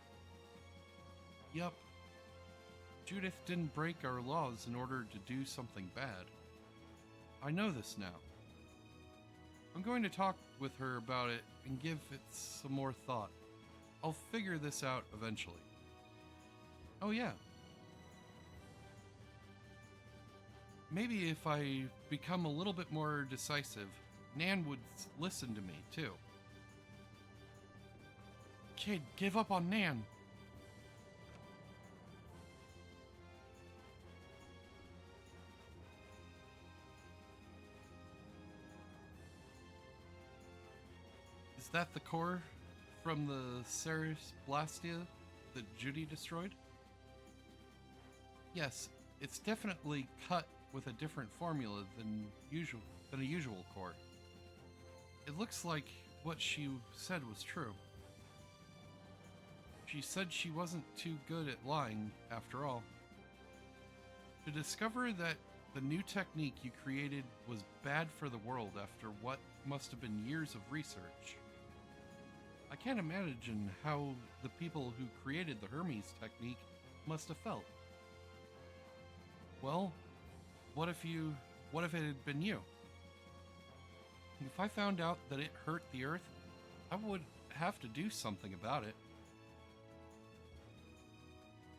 Yup, Judith didn't break our laws in order to do something bad. I know this now. I'm going to talk with her about it and give it some more thought. I'll figure this out eventually. Oh yeah. Maybe if I become a little bit more decisive, Nan would listen to me too. Kid, give up on Nan. Is that the core from the Ceres Blastia that Judy destroyed? Yes, it's definitely cut with a different formula than a usual core. It looks like what she said was true. She said she wasn't too good at lying after all. To discover that the new technique you created was bad for the world after what must have been years of research. I can't imagine how the people who created the Hermes technique must have felt. Well, what if it had been you? If I found out that it hurt the Earth, I would have to do something about it.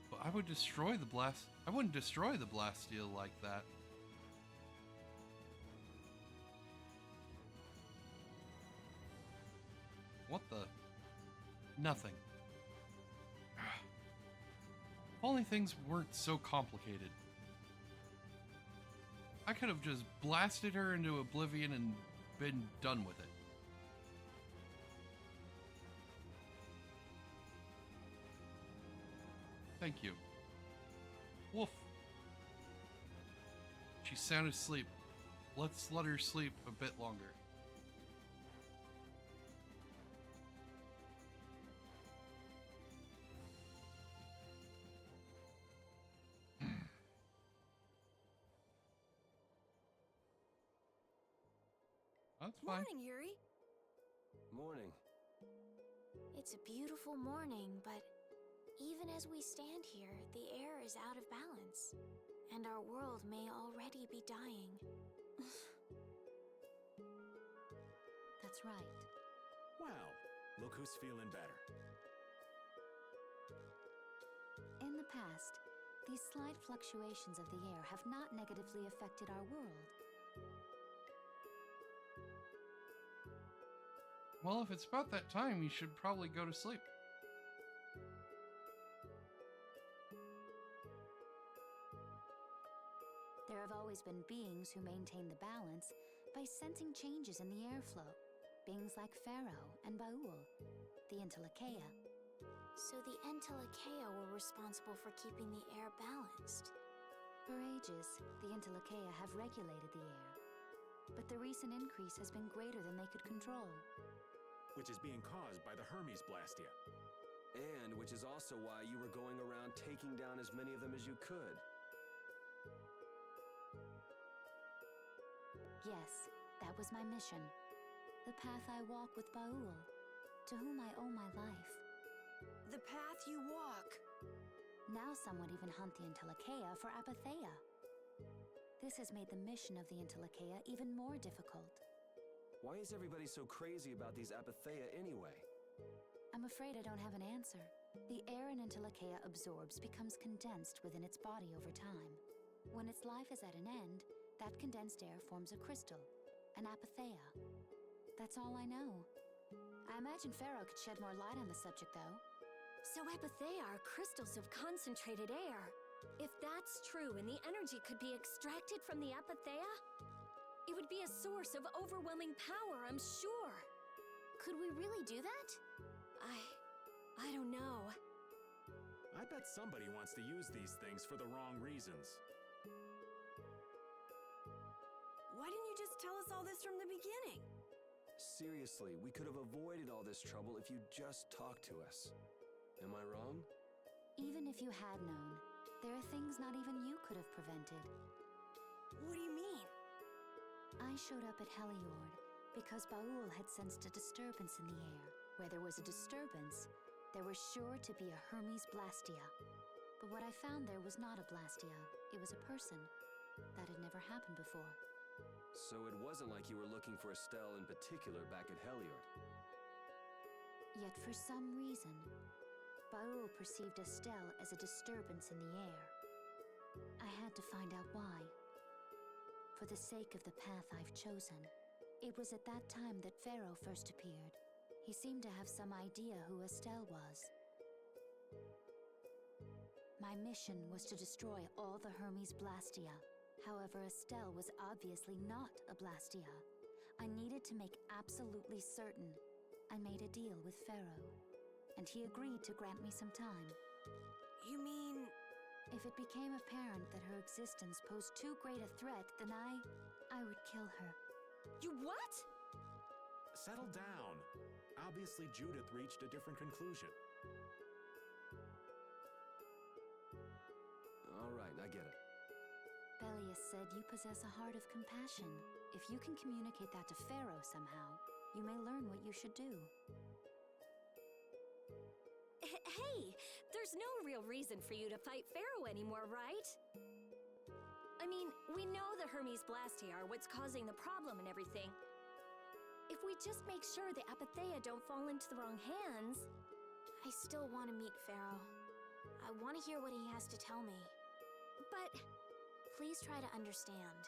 But I wouldn't destroy the Blastia like that. What the? Nothing. If only things weren't so complicated. I could have just blasted her into oblivion and been done with it. Thank you. Woof. She's sound asleep. Let's let her sleep a bit longer. That's fine. Morning, Yuri. Morning. It's a beautiful morning, but even as we stand here, the air is out of balance, and our world may already be dying. That's right. Well, look who's feeling better. In the past, these slight fluctuations of the air have not negatively affected our world. Well, if it's about that time, you should probably go to sleep. There have always been beings who maintain the balance by sensing changes in the airflow. Beings like Pharaoh and Baul, the Entelekea. So the Entelekea were responsible for keeping the air balanced. For ages, the Entelekea have regulated the air. But the recent increase has been greater than they could control. Which is being caused by the Hermes Blastia. And which is also why you were going around taking down as many of them as you could. Yes, that was my mission. The path I walk with Baul, to whom I owe my life. The path you walk. Now some would even hunt the Entelekea for Apatheia. This has made the mission of the Entelekea even more difficult. Why is everybody so crazy about these Apatheia anyway? I'm afraid I don't have an answer. The air an Entelekea absorbs becomes condensed within its body over time. When its life is at an end, that condensed air forms a crystal, an Apatheia. That's all I know. I imagine Pharaoh could shed more light on the subject, though. So Apatheia are crystals of concentrated air. If that's true and the energy could be extracted from the Apatheia, it would be a source of overwhelming power, I'm sure. Could we really do that? I don't know. I bet somebody wants to use these things for the wrong reasons. Why didn't you just tell us all this from the beginning? Seriously, we could have avoided all this trouble if you just talked to us. Am I wrong? Even if you had known, there are things not even you could have prevented. What do you mean? I showed up at Heliord because Baul had sensed a disturbance in the air. Where there was a disturbance, there was sure to be a Hermes Blastia. But what I found there was not a Blastia, it was a person. That had never happened before. So it wasn't like you were looking for Estelle in particular back at Heliord. Yet for some reason, Baul perceived Estelle as a disturbance in the air. I had to find out why. For the sake of the path I've chosen. It was at that time that Pharaoh first appeared. He seemed to have some idea who Estelle was. My mission was to destroy all the Hermes Blastia. However, Estelle was obviously not a Blastia. I needed to make absolutely certain. I made a deal with Pharaoh, and he agreed to grant me some time. You mean... If it became apparent that her existence posed too great a threat, then I would kill her. You what? Settle down. Obviously, Judith reached a different conclusion. All right, I get it. Belius said you possess a heart of compassion. If you can communicate that to Pharaoh somehow, you may learn what you should do. Hey, there's no real reason for you to fight Pharaoh anymore, right? I mean, we know the Hermes Blastia are what's causing the problem and everything. If we just make sure the Apatheia don't fall into the wrong hands... I still want to meet Pharaoh. I want to hear what he has to tell me. But... Please try to understand.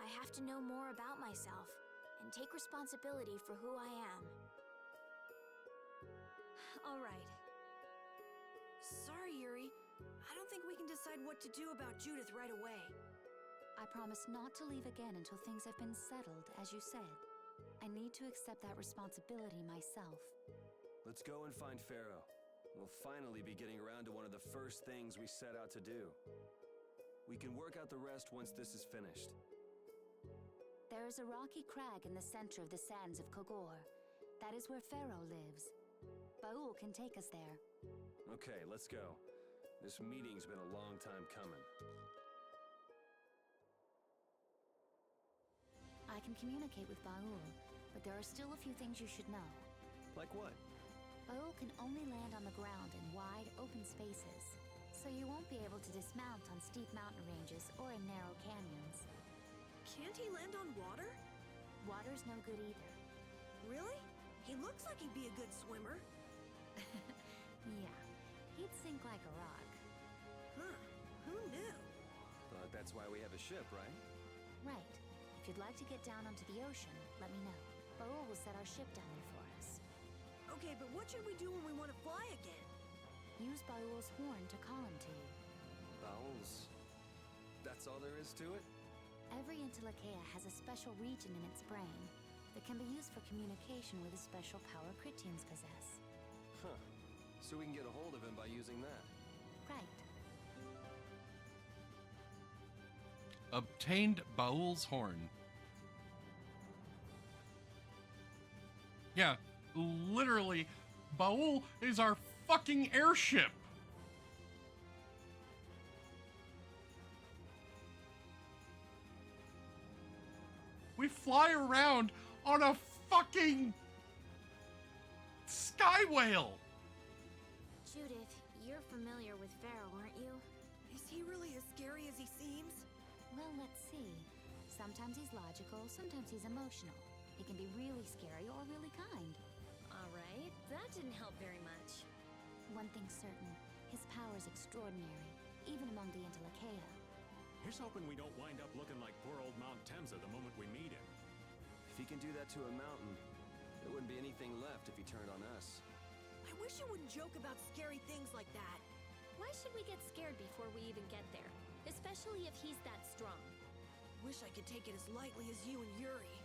I have to know more about myself and take responsibility for who I am. All right. Sorry, Yuri. I don't think we can decide what to do about Judith right away. I promise not to leave again until things have been settled, as you said. I need to accept that responsibility myself. Let's go and find Pharaoh. We'll finally be getting around to one of the first things we set out to do. We can work out the rest once this is finished. There is a rocky crag in the center of the sands of Kogor. That is where Pharaoh lives. Baul can take us there. Okay, let's go. This meeting's been a long time coming. I can communicate with Baul, but there are still a few things you should know. Like what? Baul can only land on the ground in wide, open spaces, so you won't be able to dismount on steep mountain ranges or in narrow canyons. Can't he land on water? Water's no good either. Really? He looks like he'd be a good swimmer. Yeah, he'd sink like a rock. Huh, who knew? But that's why we have a ship, right? Right. If you'd like to get down onto the ocean, let me know. Baul will set our ship down there for us. Okay, but what should we do when we want to fly again? Use Baul's horn to call him to you. Bowels? That's all there is to it? Every Entelekea has a special region in its brain that can be used for communication with a special power Critians possess. Huh. So we can get a hold of him by using that. Right. Obtained Baul's horn. Yeah, literally, Baul is our fucking airship. We fly around on a fucking sky whale. Judith, you're familiar with Pharaoh, aren't you? Is he really as scary as he seems? Well, let's see. Sometimes he's logical, sometimes he's emotional. He can be really scary or really kind. All right, that didn't help very much. One thing's certain, his power's extraordinary, even among the Entelekea. Here's hoping we don't wind up looking like poor old Mount Temsa the moment we meet him. If he can do that to a mountain, there wouldn't be anything left if he turned on us. I wish you wouldn't joke about scary things like that. Why should we get scared before we even get there? Especially if he's that strong. Wish I could take it as lightly as you and Yuri.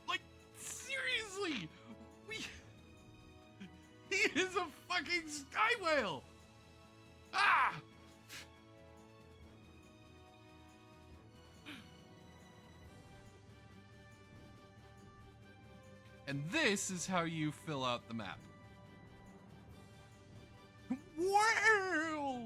Like, seriously! He is a fucking sky whale! Ah! And this is how you fill out the map. Wow!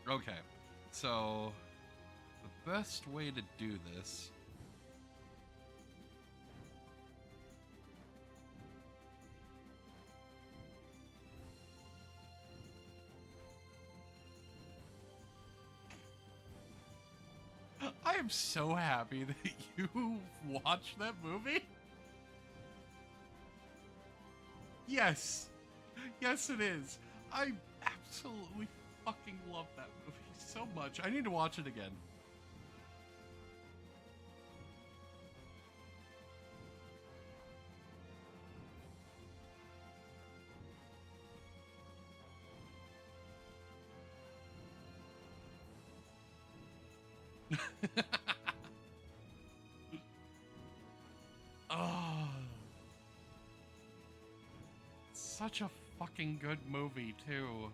Okay, so the best way to do this I am so happy that you watched that movie. Yes. Yes, it is. I absolutely fucking love that movie so much. I need to watch it again. Oh, such a fucking good movie too.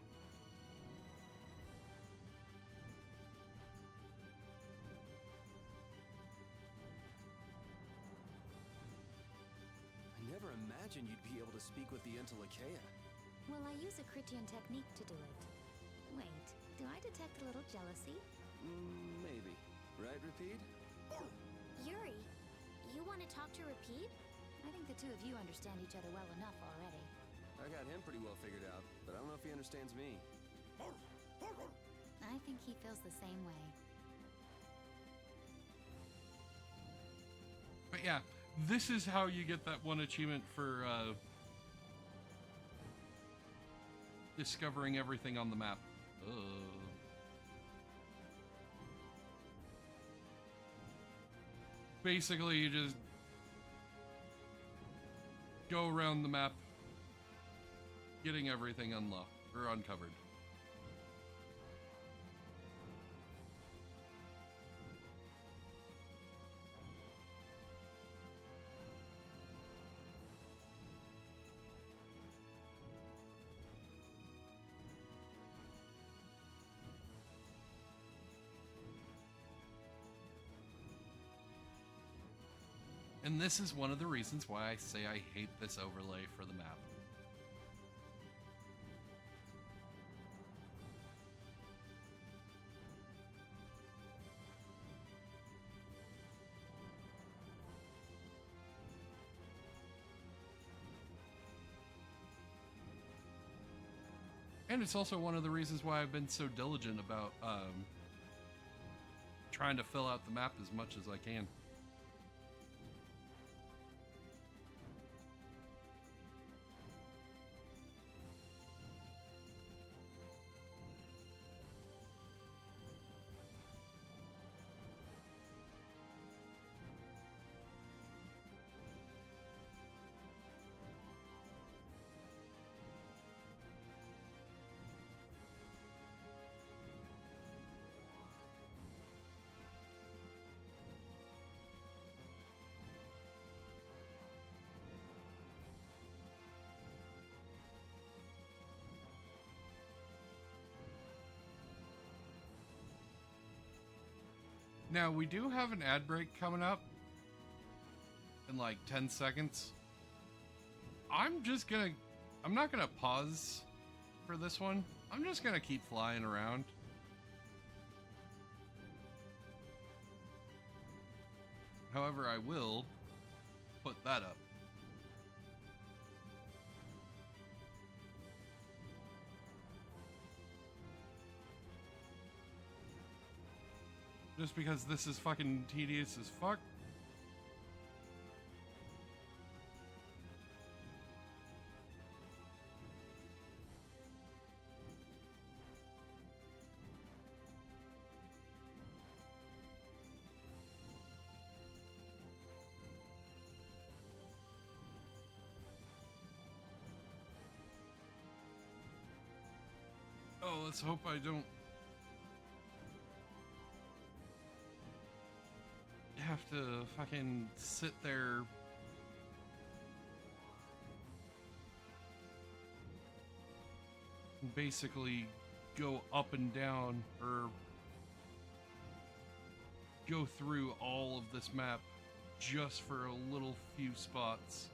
I never imagined you'd be able to speak with the Entelekea. Well, I use a Critian technique to do it. Wait, do I detect a little jealousy? Maybe. Right, Rapide? Yuri, you want to talk to Rapide? I think the two of you understand each other well enough already. I got him pretty well figured out, but I don't know if he understands me. I think he feels the same way. But yeah, this is how you get that one achievement for discovering everything on the map. Basically, you just go around the map, getting everything unlocked or uncovered. And this is one of the reasons why I say I hate this overlay for the map. And it's also one of the reasons why I've been so diligent about trying to fill out the map as much as I can. Now, we do have an ad break coming up in like 10 seconds. I'm not gonna pause for this one. I'm just gonna keep flying around. However, I will put that up. Just because this is fucking tedious as fuck. Oh, let's hope I don't have to fucking sit there basically go up and down, or go through all of this map just for a little few spots.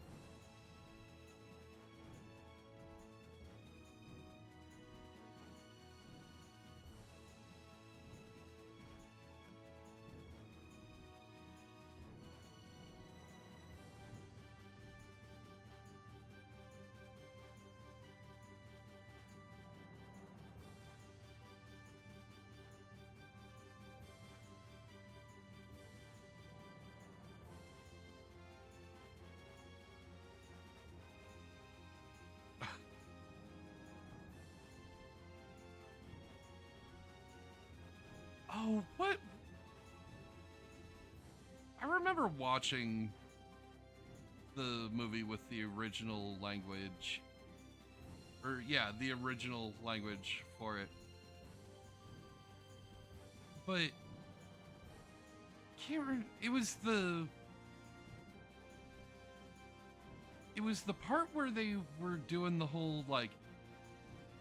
Oh, what? I remember watching the movie with the original language. Or, yeah, the original language for it. But, can't remember. It was the part where they were doing the whole, like,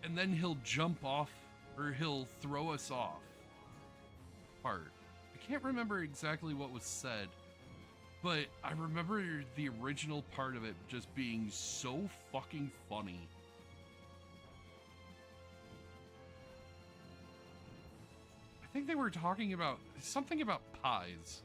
and then he'll jump off, or he'll throw us off part. I can't remember exactly what was said, but I remember the original part of it just being so fucking funny. I think they were talking about something about pies.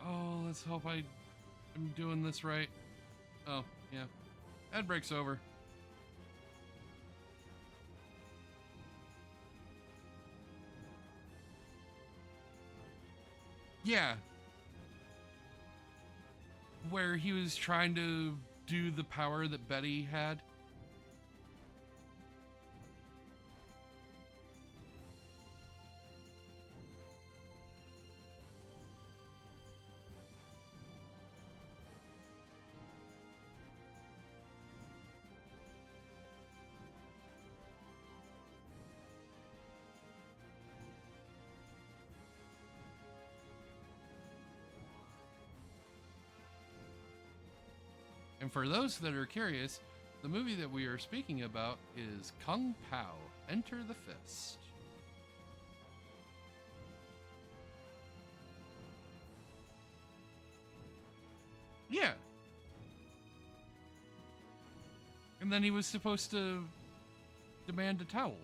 Oh, let's hope I'm doing this right. Oh, yeah. Ad break's over. Yeah. Where he was trying to do the power that Betty had. And for those that are curious, the movie that we are speaking about is Kung Pao, Enter the Fist. Yeah. And then he was supposed to demand a towel.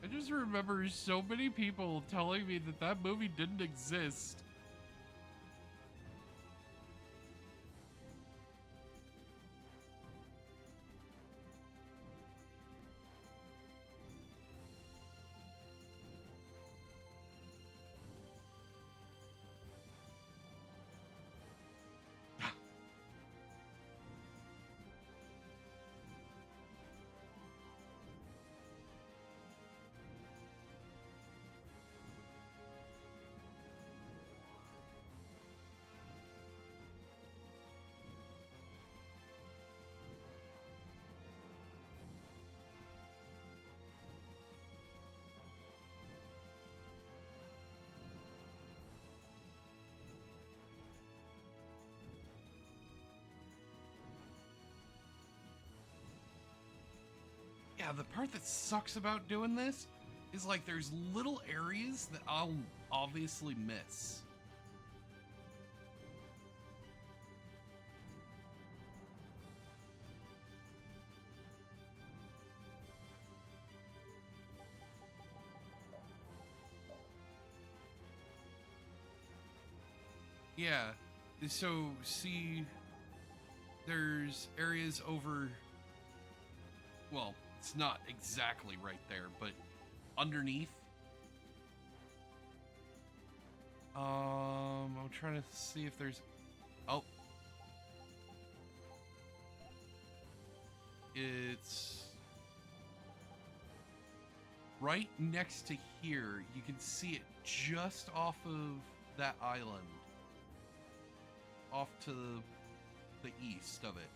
I just remember so many people telling me that that movie didn't exist. Yeah, the part that sucks about doing this is like there's little areas that I'll obviously miss. Yeah, so see, there's areas over, well, it's not exactly right there, but underneath I'm trying to see if there's... Oh. It's... right next to here. You can see it just off of that island. Off to the east of it.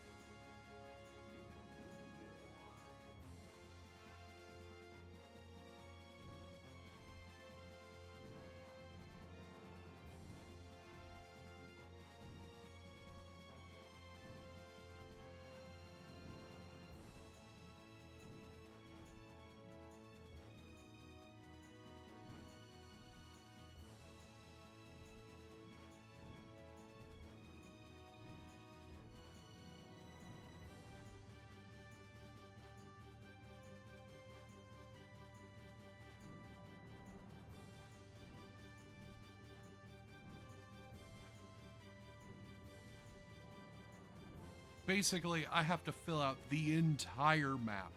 Basically, I have to fill out the entire map.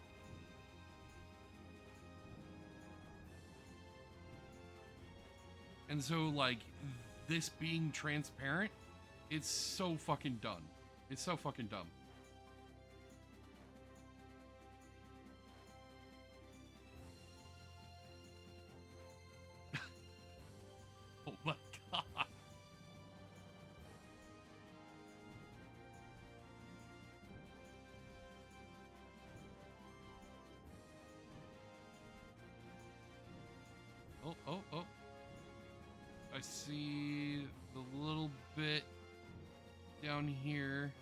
And so, like, this being transparent, it's so fucking done. It's so fucking dumb. Oh my god. Oh. I see the little bit down here.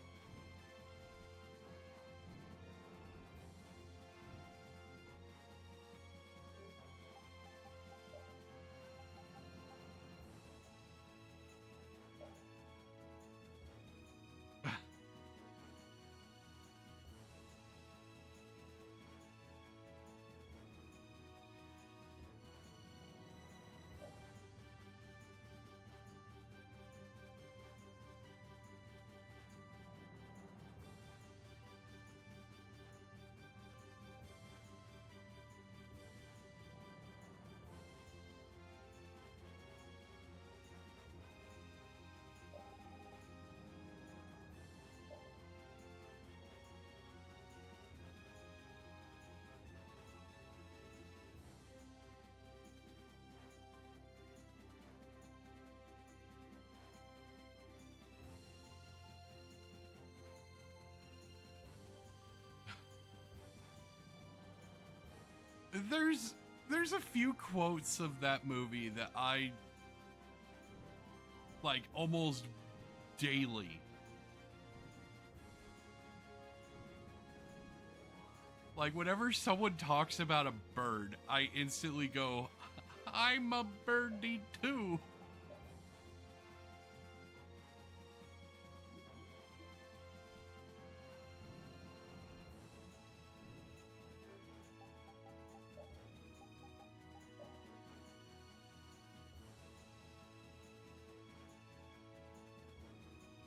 There's a few quotes of that movie that I like almost daily. Like whenever someone talks about a bird, I instantly go, I'm a birdie too.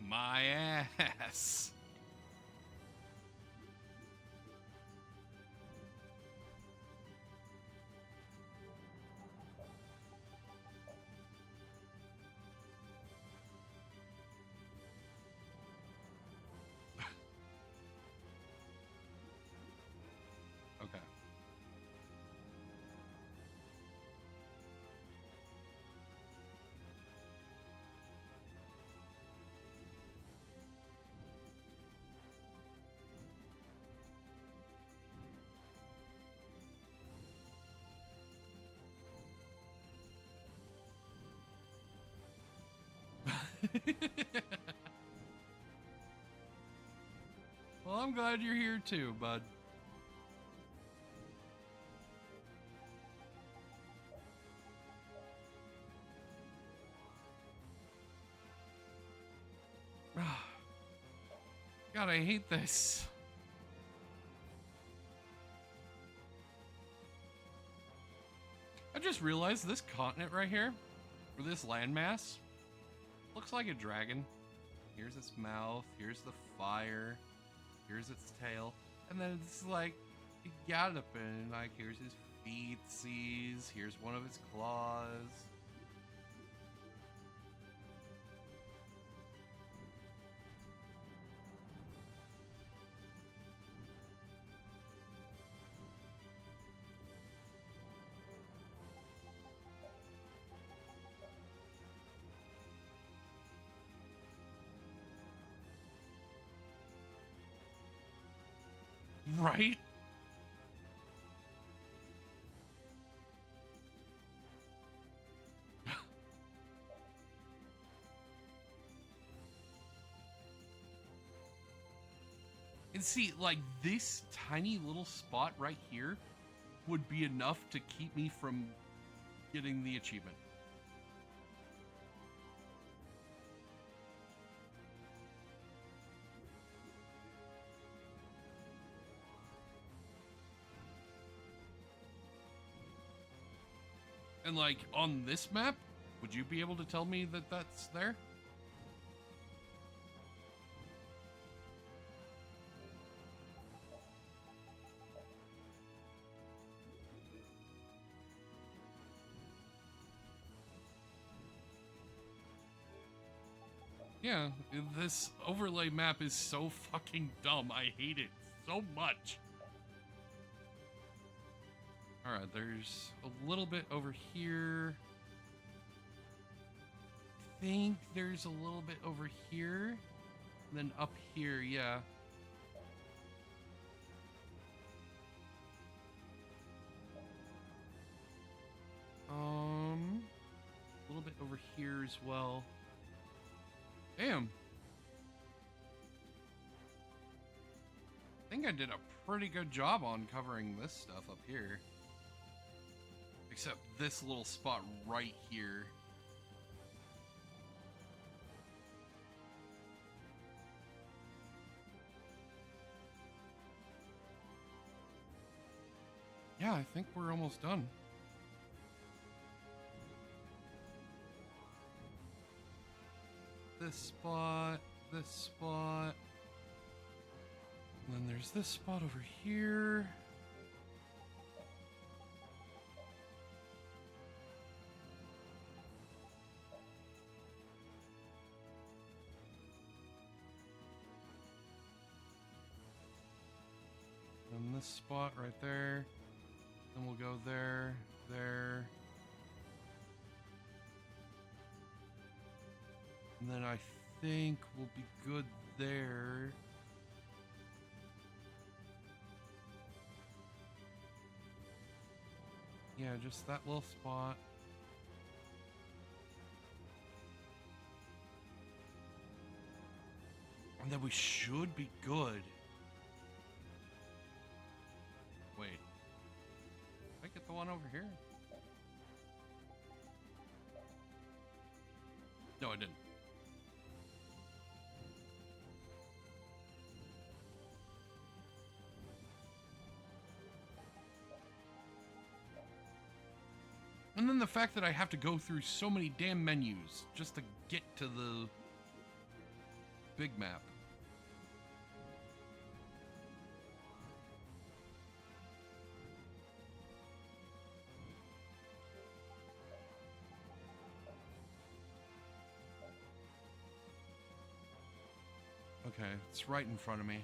My ass. Okay. Well, I'm glad you're here too, bud. God, I hate this. I just realized this continent right here, or this landmass, looks like a dragon. Here's its mouth, here's the fire, here's its tail, and then it's like a galloping, like here's his feetsies, here's one of its claws. Right? And see, like, this tiny little spot right here would be enough to keep me from getting the achievement. And, like, on this map, would you be able to tell me that that's there? Yeah, this overlay map is so fucking dumb. I hate it so much. Alright, there's a little bit over here. I think there's a little bit over here. And then up here, yeah. A little bit over here as well. Damn. I think I did a pretty good job on covering this stuff up here. Except this little spot right here. Yeah, I think we're almost done. This spot, this spot. And then there's this spot over here. And this spot right there. Then we'll go there, there. And then I think we'll be good there. Yeah, just that little spot. And then we should be good. Wait. Did I get the one over here? No, I didn't. And then the fact that I have to go through so many damn menus just to get to the big map. Okay, it's right in front of me.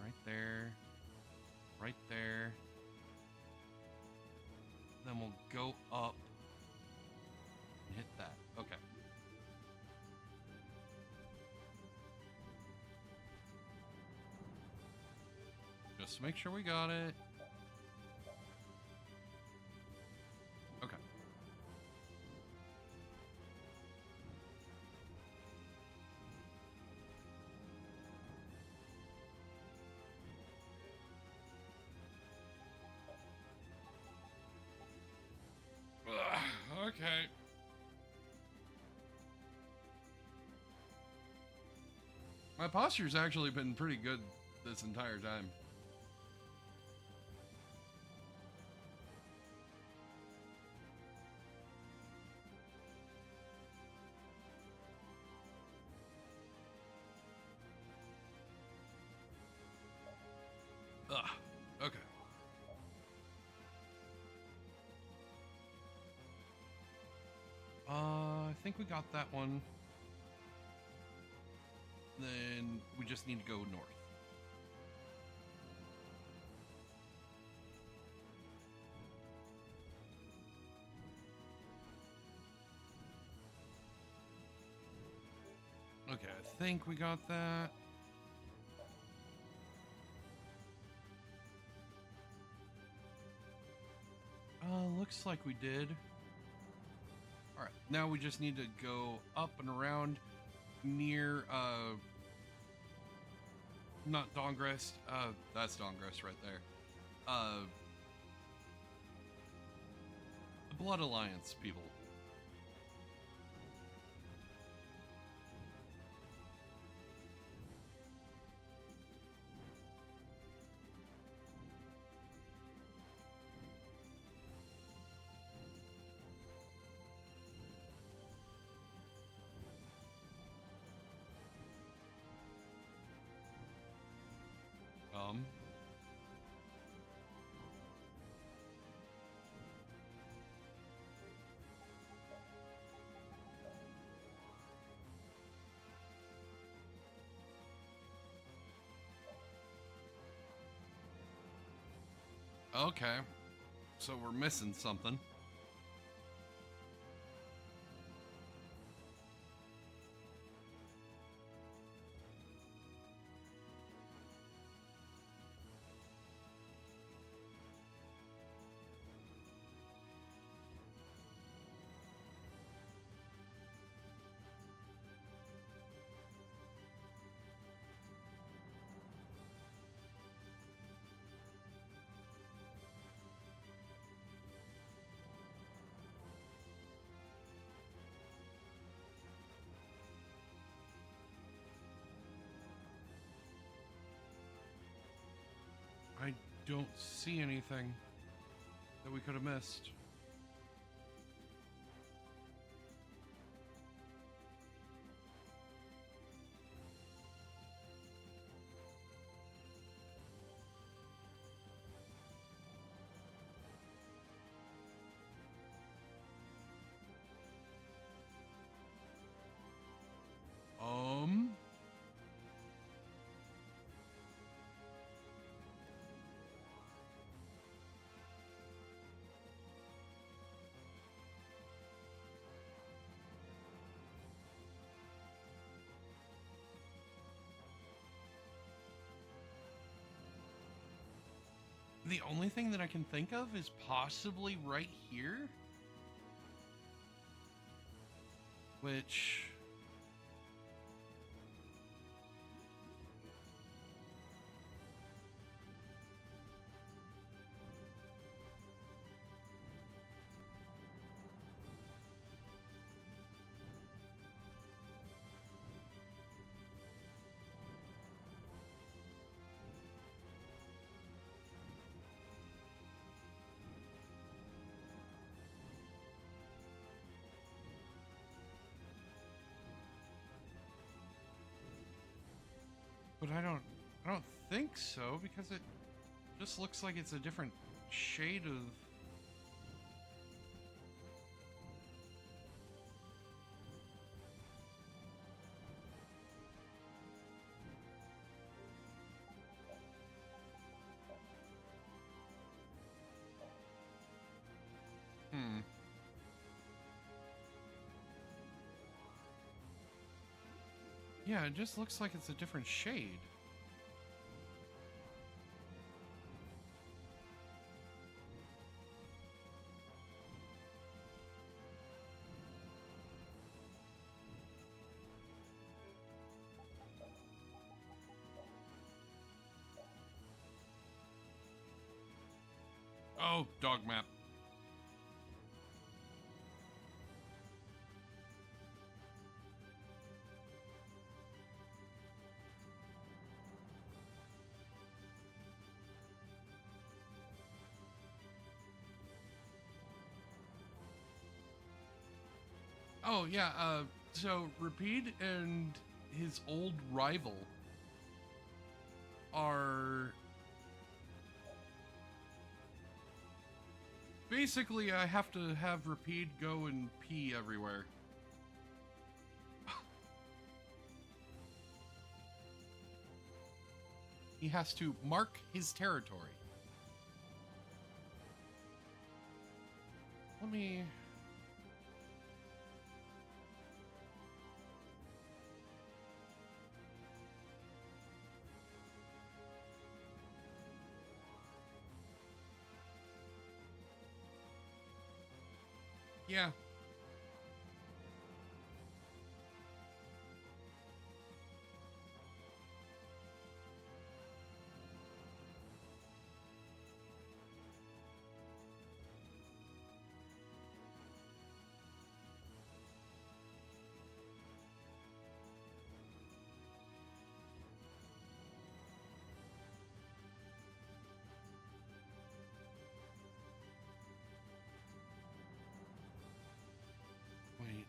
Right there. Right there. Then we'll go up and hit that. Okay. Just make sure we got it. Okay. Okay. My posture's actually been pretty good this entire time. Okay. I think we got that one. Then we just need to go north. think we got that. Looks like we did. Alright, now we just need to go up and around near, not Dongrest, that's Dongrest right there. The Blood Alliance people. Okay, so we're missing something. I don't see anything that we could have missed. The only thing that I can think of is possibly right here. Which... But I don't think so, because it just looks like it's a different shade of... Yeah, it just looks like it's a different shade. Oh, dog map. Oh, yeah, so Rapide and his old rival are... Basically, I have to have Rapide go and pee everywhere. He has to mark his territory. Let me... Yeah. Wait.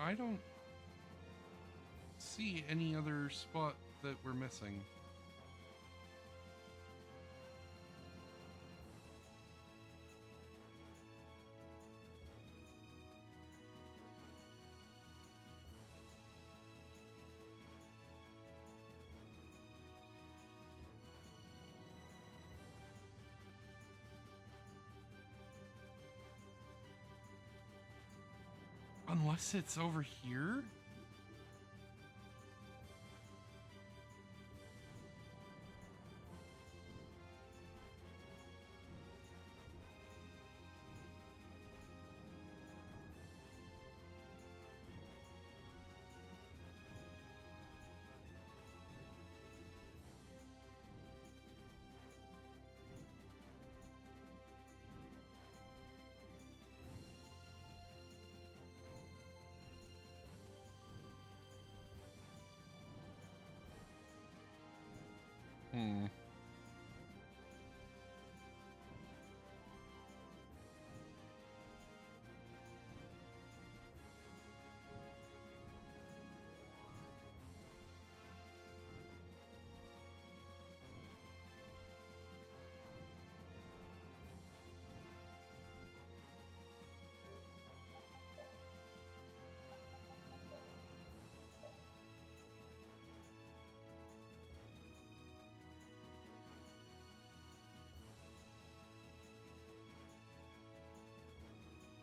I don't see any other spot that we're missing. Unless it's over here? Hmm.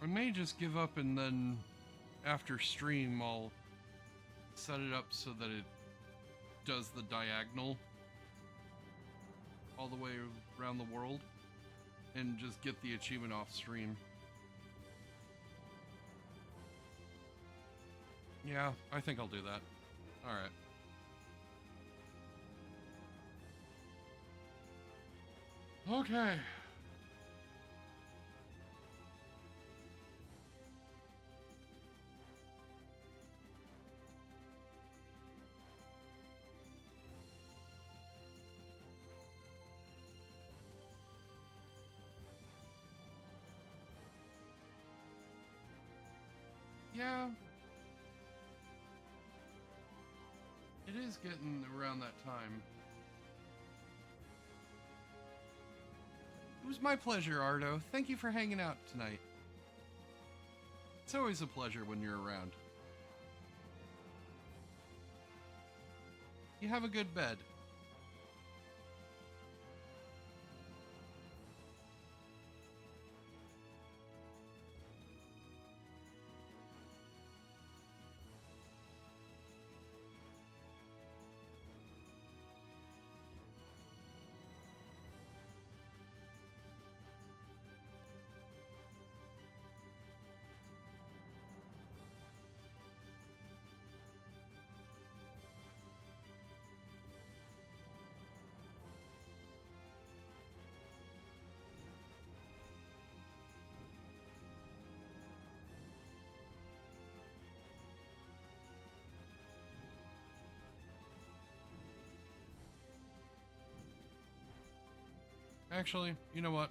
I may just give up and then after stream I'll set it up so that it does the diagonal all the way around the world and just get the achievement off stream. Yeah, I think I'll do that. Alright. Okay. Yeah. It is getting around that time. It was my pleasure, Ardo. Thank you for hanging out tonight. It's always a pleasure when you're around. You have a good bed. Actually, you know what?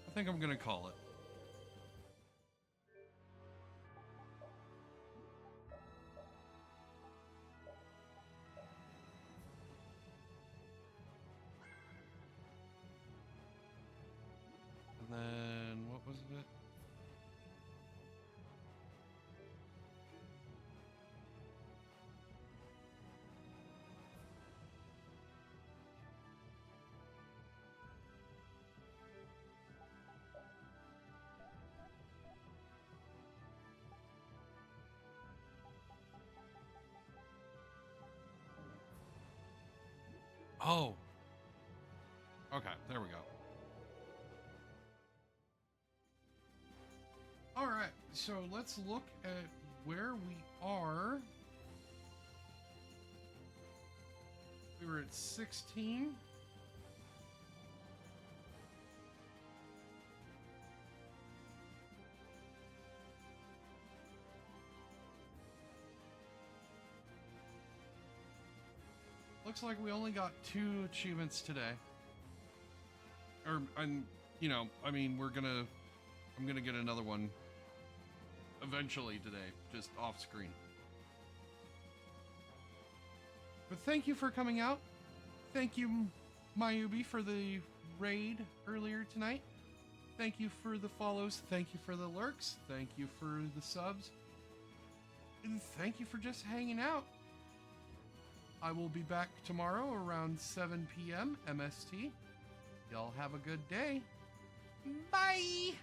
I think I'm gonna call it. And then, what was it? Oh. Okay, there we go. All right, so let's look at where we are. We were at 16. Looks like we only got 2 achievements today. Or, you know, I mean, I'm gonna get another one eventually today, just off screen. But thank you for coming out. Thank you, Mayubi, for the raid earlier tonight. Thank you for the follows. Thank you for the lurks. Thank you for the subs. And thank you for just hanging out. I will be back tomorrow around 7 p.m. MST. Y'all have a good day. Bye!